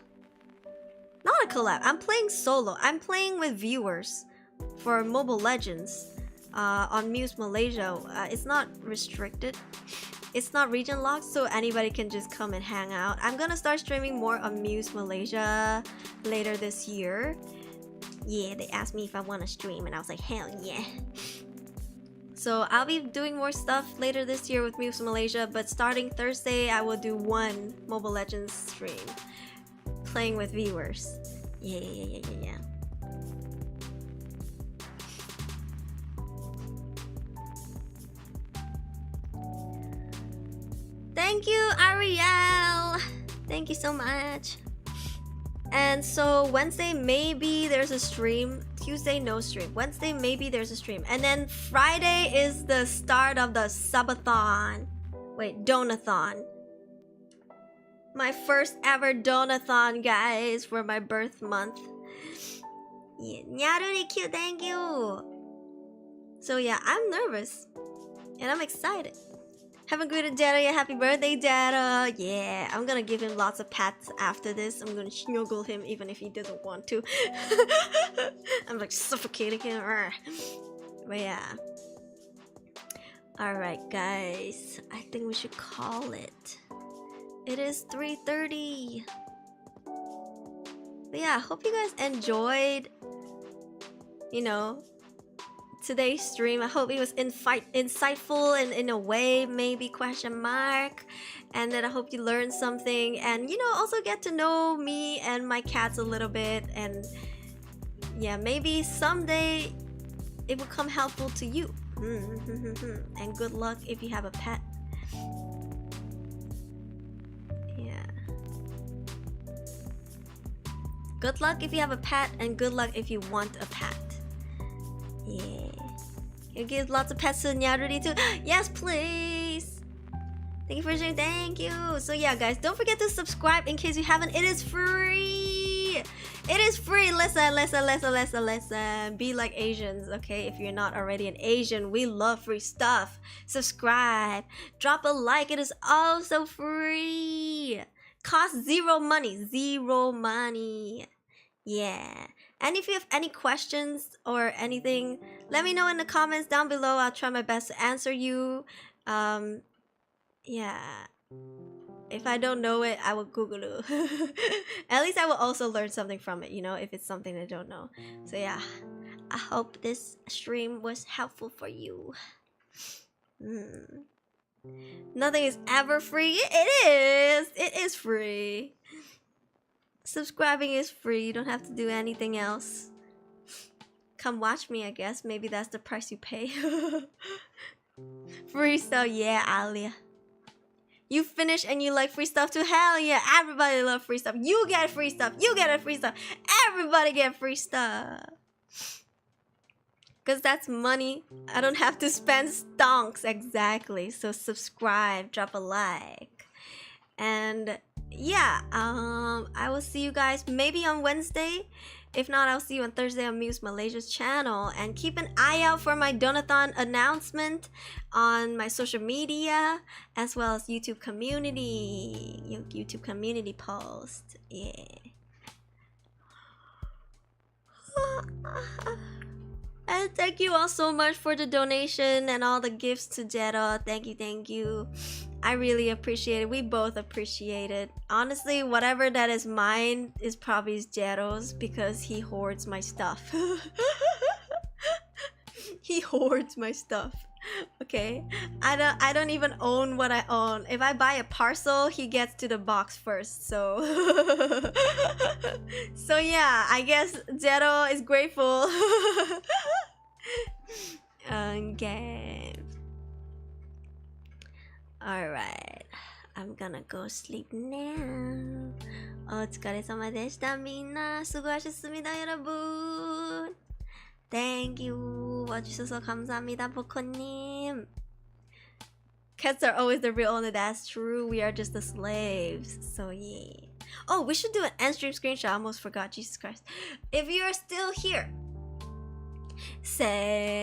Speaker 1: Not a collab, I'm playing solo. I'm playing with viewers for Mobile Legends on Muse Malaysia. It's not restricted. It's not region locked, so anybody can just come and hang out. I'm gonna start streaming more on Muse Malaysia later this year. Yeah, they asked me if I want to stream and I was like, hell yeah. So I'll be doing more stuff later this year with Muse Malaysia, but starting Thursday I will do one Mobile Legends stream. Playing with viewers. Yeah. Thank you, Ariel! Thank you so much. And so Wednesday, maybe there's a stream. Tuesday, no stream. Wednesday, maybe there's a stream. And then Friday is the start of the subathon. Wait, donathon. My first ever donathon, guys, for my birth month. Yeah, really cute, thank you. So yeah, I'm nervous. And I'm excited. Haven't greeted Jetto yet. Happy birthday, Jetto. Yeah, I'm gonna give him lots of pats after this. I'm gonna snuggle him even if he doesn't want to. I'm like suffocating him. But yeah. Alright, guys. I think we should call it. It is 3:30. But yeah, hope you guys enjoyed, you know, today's stream. I hope it was insightful and in a way, maybe question mark. And then I hope you learned something and, you know, also get to know me and my cats a little bit. And yeah, maybe someday it will come helpful to you. And good luck if you have a pet. Yeah. Good luck if you have a pet, and good luck if you want a pet. Yeah. You give lots of pets to Nyaruri too. Yes, please. Thank you for sharing. Thank you. So yeah, guys, don't forget to subscribe in case you haven't. It is free. It is free. Listen. Be like Asians, okay? If you're not already an Asian, we love free stuff. Subscribe. Drop a like. It is also free. Cost zero money. Zero money. Yeah. And if you have any questions or anything, let me know in the comments down below. I'll try my best to answer you. Yeah. If I don't know it, I will Google it. At least I will also learn something from it, you know, if it's something I don't know. So yeah, I hope this stream was helpful for you. Nothing is ever free. It is free. Subscribing is free. You don't have to do anything else. Come watch me, I guess. Maybe that's the price you pay. Free stuff, yeah, Alia. You finish and you like free stuff too? Hell yeah, everybody love free stuff. You get free stuff. You get a free stuff. Everybody get free stuff. Because that's money I don't have to spend stonks. Exactly. So subscribe, drop a like. And yeah, I will see you guys maybe on Wednesday. If not, I'll see you on Thursday on Muse Malaysia's channel. And keep an eye out for my donathon announcement on my social media, as well as YouTube community. YouTube community post. Yeah. And thank you all so much for the donation and all the gifts to Jetto. Thank you. I really appreciate it. We both appreciate it. Honestly, whatever that is mine is probably Jetto's because he hoards my stuff. He hoards my stuff. Okay? I don't even own what I own. If I buy a parcel, he gets to the box first. So so yeah, I guess Jetto is grateful. Okay. Alright, I'm gonna go sleep now. お疲れ様でした。みんな수고하셨습니다 여러분. Thank you. 와주셔서 감사합니다, 보코님. Cats are always the real owner. That's true. We are just the slaves. So yeah. Oh, we should do an end stream screenshot. I almost forgot. Jesus Christ. If you are still here, say.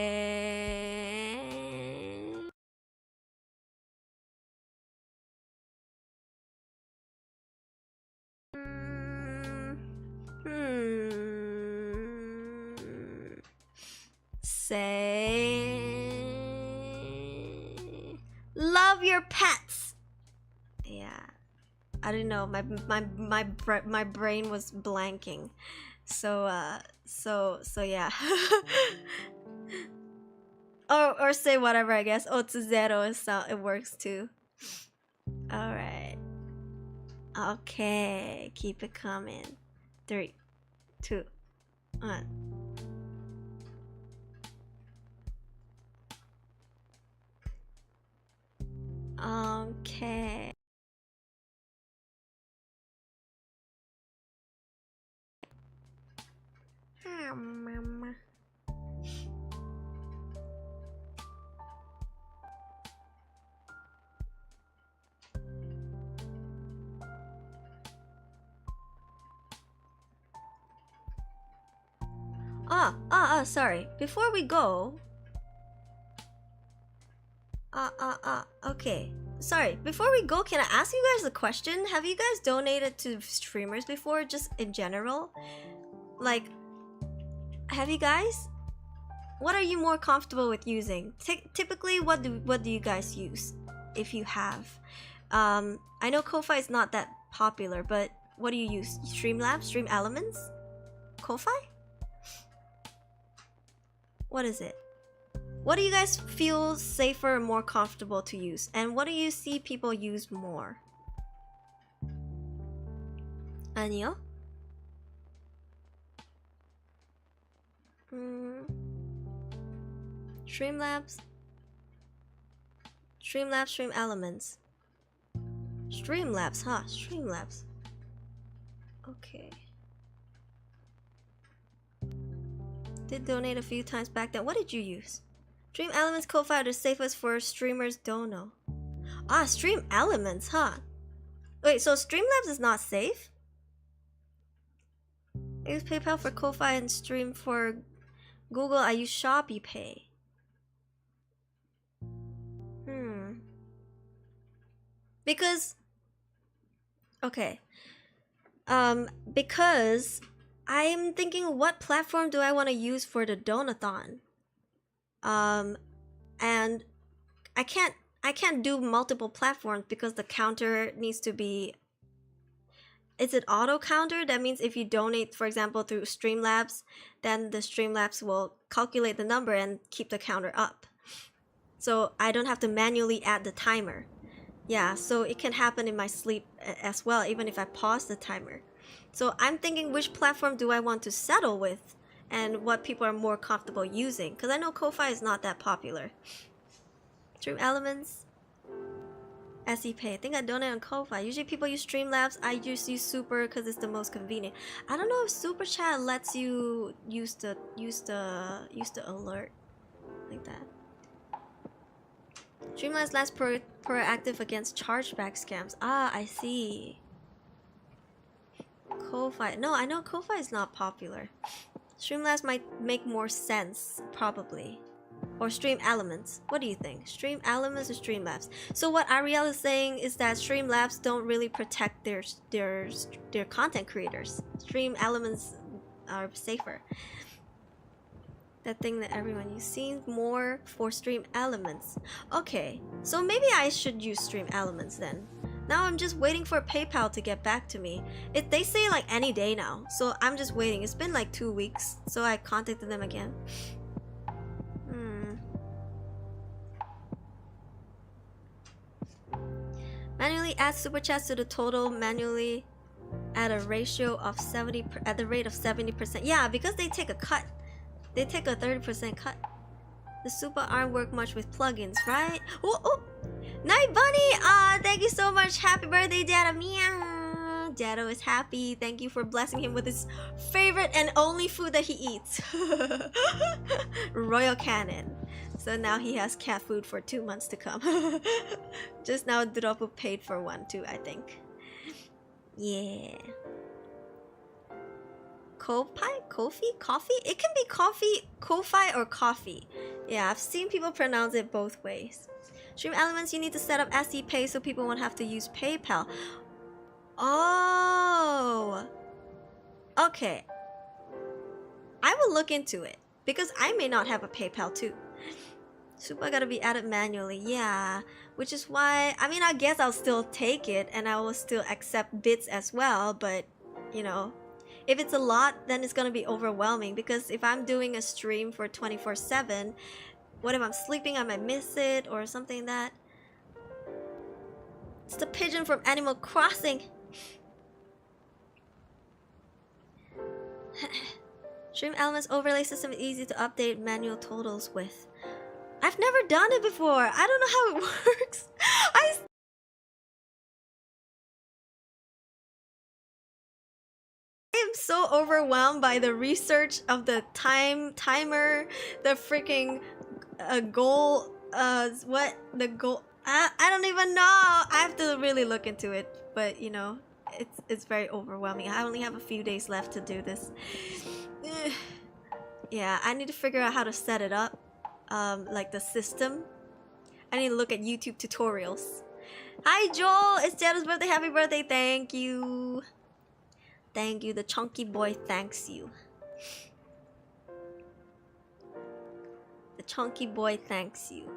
Speaker 1: Say love your pets. Yeah, I don't know. My brain was blanking. So yeah. or say whatever, I guess. Oh, to Zehro, it works too. All right. Okay, keep it coming. 3, 2, 1. Okay. Mama. Sorry. Before we go, okay. Sorry. Before we go, can I ask you guys a question? Have you guys donated to streamers before, just in general? Like, have you guys? What are you more comfortable with using? Typically, what do you guys use, if you have? I know Ko-Fi is not that popular, but what do you use? Streamlabs? Stream Elements? Ko-Fi? What is it? What do you guys feel safer and more comfortable to use? And what do you see people use more? 아니요? Streamlabs, Stream Elements. Streamlabs, huh? Streamlabs. Okay. Did donate a few times back then. What did you use? Stream Elements Ko-Fi are the safest for streamers don't know. Ah, Stream Elements, huh? Wait, so Streamlabs is not safe? I use PayPal for Ko-Fi and Stream for Google. I use Shopee Pay. Because okay. Because I'm thinking, what platform do I want to use for the donathon? And I can't do multiple platforms because the counter needs to be. Is it auto counter? That means if you donate, for example, through Streamlabs, then the Streamlabs will calculate the number and keep the counter up. So I don't have to manually add the timer. Yeah, so it can happen in my sleep as well, even if I pause the timer. So I'm thinking, which platform do I want to settle with and what people are more comfortable using? Because I know Ko-Fi is not that popular. Stream Elements, SE Pay. I think I donate on Ko-Fi. Usually people use Streamlabs. I just use Super because it's the most convenient. I don't know if Super Chat lets you use the alert like that. Streamlabs less proactive against chargeback scams. Ah, I see. Ko-Fi. No, I know Ko-Fi is not popular. Streamlabs might make more sense, probably. Or Stream Elements. What do you think? Stream Elements or Streamlabs? So what Ariel is saying is that Streamlabs don't really protect their content creators. Stream Elements are safer. That thing that everyone uses seems more for Stream Elements. Okay, so maybe I should use Stream Elements then. Now I'm just waiting for PayPal to get back to me. They say like any day now, so I'm just waiting. It's been like 2 weeks, so I contacted them again. Manually add super chats to the total. Manually at a ratio of 70 at the rate of 70%. Yeah, because they take a cut. They take a 30% cut. The super aren't work much with plugins, right? Oh, Night Bunny! Thank you so much. Happy birthday, Jetto. Meow. Jetto is happy. Thank you for blessing him with his favorite and only food that he eats. Royal Canin. So now he has cat food for 2 months to come. Just now Dropu paid for one too, I think. Yeah. Kofi? Coffee? It can be coffee, Ko-Fi or coffee. Yeah, I've seen people pronounce it both ways. Stream Elements, you need to set up SE Pay so people won't have to use PayPal. Oh! Okay. I will look into it, because I may not have a PayPal too. Super gotta be added manually, yeah. Which is why, I mean, I guess I'll still take it, and I will still accept bits as well, but, you know, if it's a lot, then it's gonna be overwhelming, because if I'm doing a stream for 24/7, what if I'm sleeping, I might miss it, or something like that. It's the pigeon from Animal Crossing. Stream Elements overlay system is easy to update manual totals with. I've never done it before. I don't know how it works. I am so overwhelmed by the research of the timer, the freaking goal. What the goal? I don't even know. I have to really look into it. But you know, it's very overwhelming. I only have a few days left to do this. Yeah, I need to figure out how to set it up. Like the system. I need to look at YouTube tutorials. Hi Joel, it's Jetto's birthday. Happy birthday. Thank you. Thank you. The chunky boy thanks you. The chunky boy thanks you.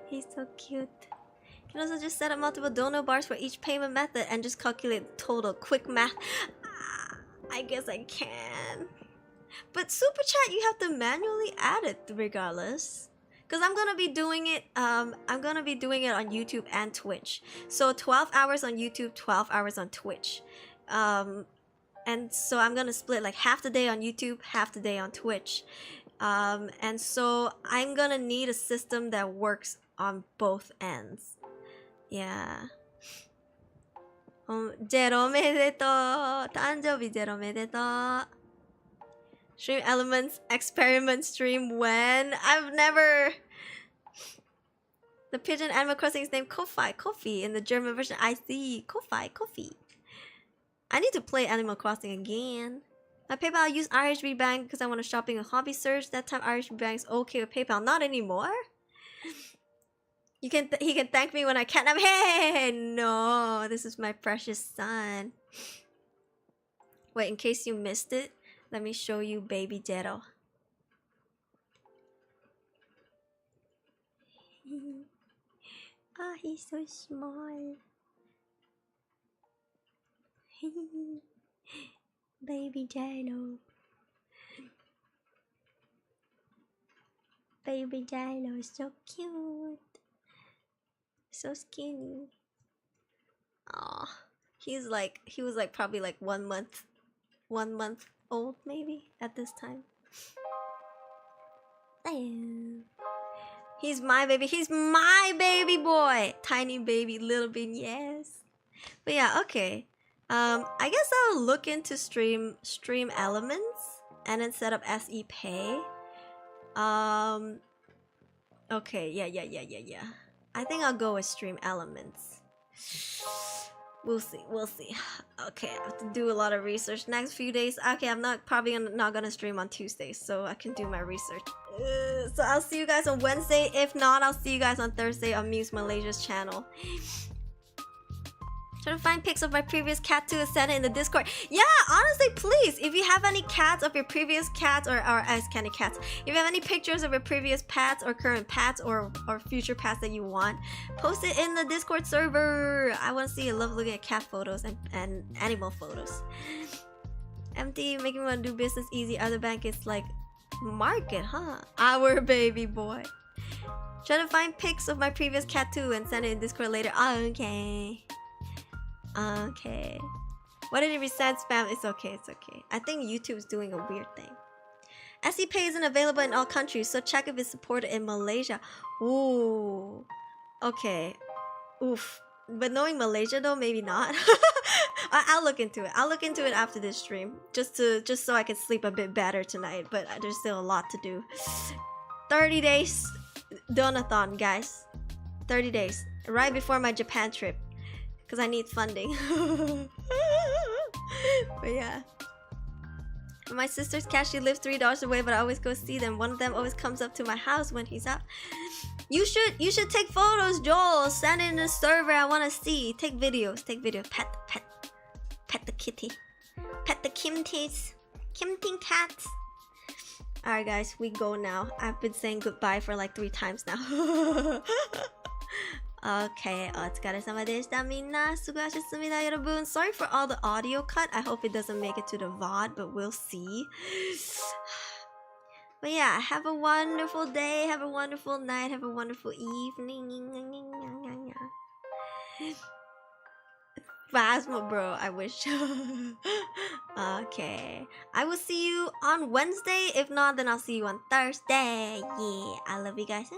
Speaker 1: He's so cute. You can also just set up multiple dono bars for each payment method and just calculate the total. Quick math. I guess I can. But super chat, you have to manually add it regardless. Because I'm gonna be doing it. I'm gonna be doing it on YouTube and Twitch. So 12 hours on YouTube, 12 hours on Twitch. And so I'm gonna split like half the day on YouTube, half the day on Twitch. And so I'm gonna need a system that works on both ends. Yeah. Jetto omedetou. Tanjoubi Jetto omedetou. Stream Elements experiment stream when? I've never. The pigeon Animal Crossing is named Ko-Fi, Kofi in the German version. I see. Ko-Fi, Kofi. I need to play Animal Crossing again. My PayPal, I use RHB Bank because I want to shopping a hobby search. That time RHB Bank's okay with PayPal. Not anymore. He can thank me when I catnap. Hey, no, this is my precious son. Wait, in case you missed it, let me show you baby Jetto. Ah, he's so small. Baby Jetto. Baby Jetto is so cute. So skinny. Aw. He was like probably like 1 month old maybe at this time. He's my baby boy. Tiny baby, little bean, yes. But yeah, okay. I guess I'll look into stream elements and then set up SE Pay. Okay, yeah. I think I'll go with stream elements. We'll see. Okay, I have to do a lot of research next few days. Okay, I'm not gonna stream on Tuesdays, so I can do my research. So I'll see you guys on Wednesday. If not, I'll see you guys on Thursday on Muse Malaysia's channel. Trying to find pics of my previous cat too and send it in the Discord. Yeah, honestly, please. If you have any cats of your previous cats or ice candy cats, if you have any pictures of your previous pets or current pets or future pets that you want, post it in the Discord server. I want to see. I love looking at cat photos and animal photos. Empty, making me want to do business easy. Other bank is like market, huh? Our baby boy. Trying to find pics of my previous cat too and send it in Discord later. Okay. Okay. What did it resend spam? It's okay. I think YouTube's doing a weird thing. SE Pay isn't available in all countries, so check if it's supported in Malaysia. Ooh. Okay. Oof. But knowing Malaysia though, maybe not. I'll look into it. I'll look into it after this stream. Just so I can sleep a bit better tonight. But there's still a lot to do. 30 days donathon, guys. 30 days. Right before my Japan trip. Because I need funding. But yeah. My sister's cat, she lives 3 doors away, but I always go see them. One of them always comes up to my house when he's out. You should take photos, Joel. Send it in the server. I want to see. Take videos. Pet the kitty. Pet the Kimties. Kimting cats. Alright guys, we go now. I've been saying goodbye for like 3 times now. Okay, お疲れ様でした。みんな、すごいすみだ、여러분. Sorry for all the audio cut. I hope it doesn't make it to the VOD, but we'll see. But yeah, have a wonderful day, have a wonderful night, have a wonderful evening. Phasma, bro, I wish. Okay. I will see you on Wednesday. If not, then I'll see you on Thursday. Yeah, I love you guys.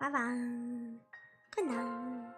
Speaker 1: Bye bye. Good night.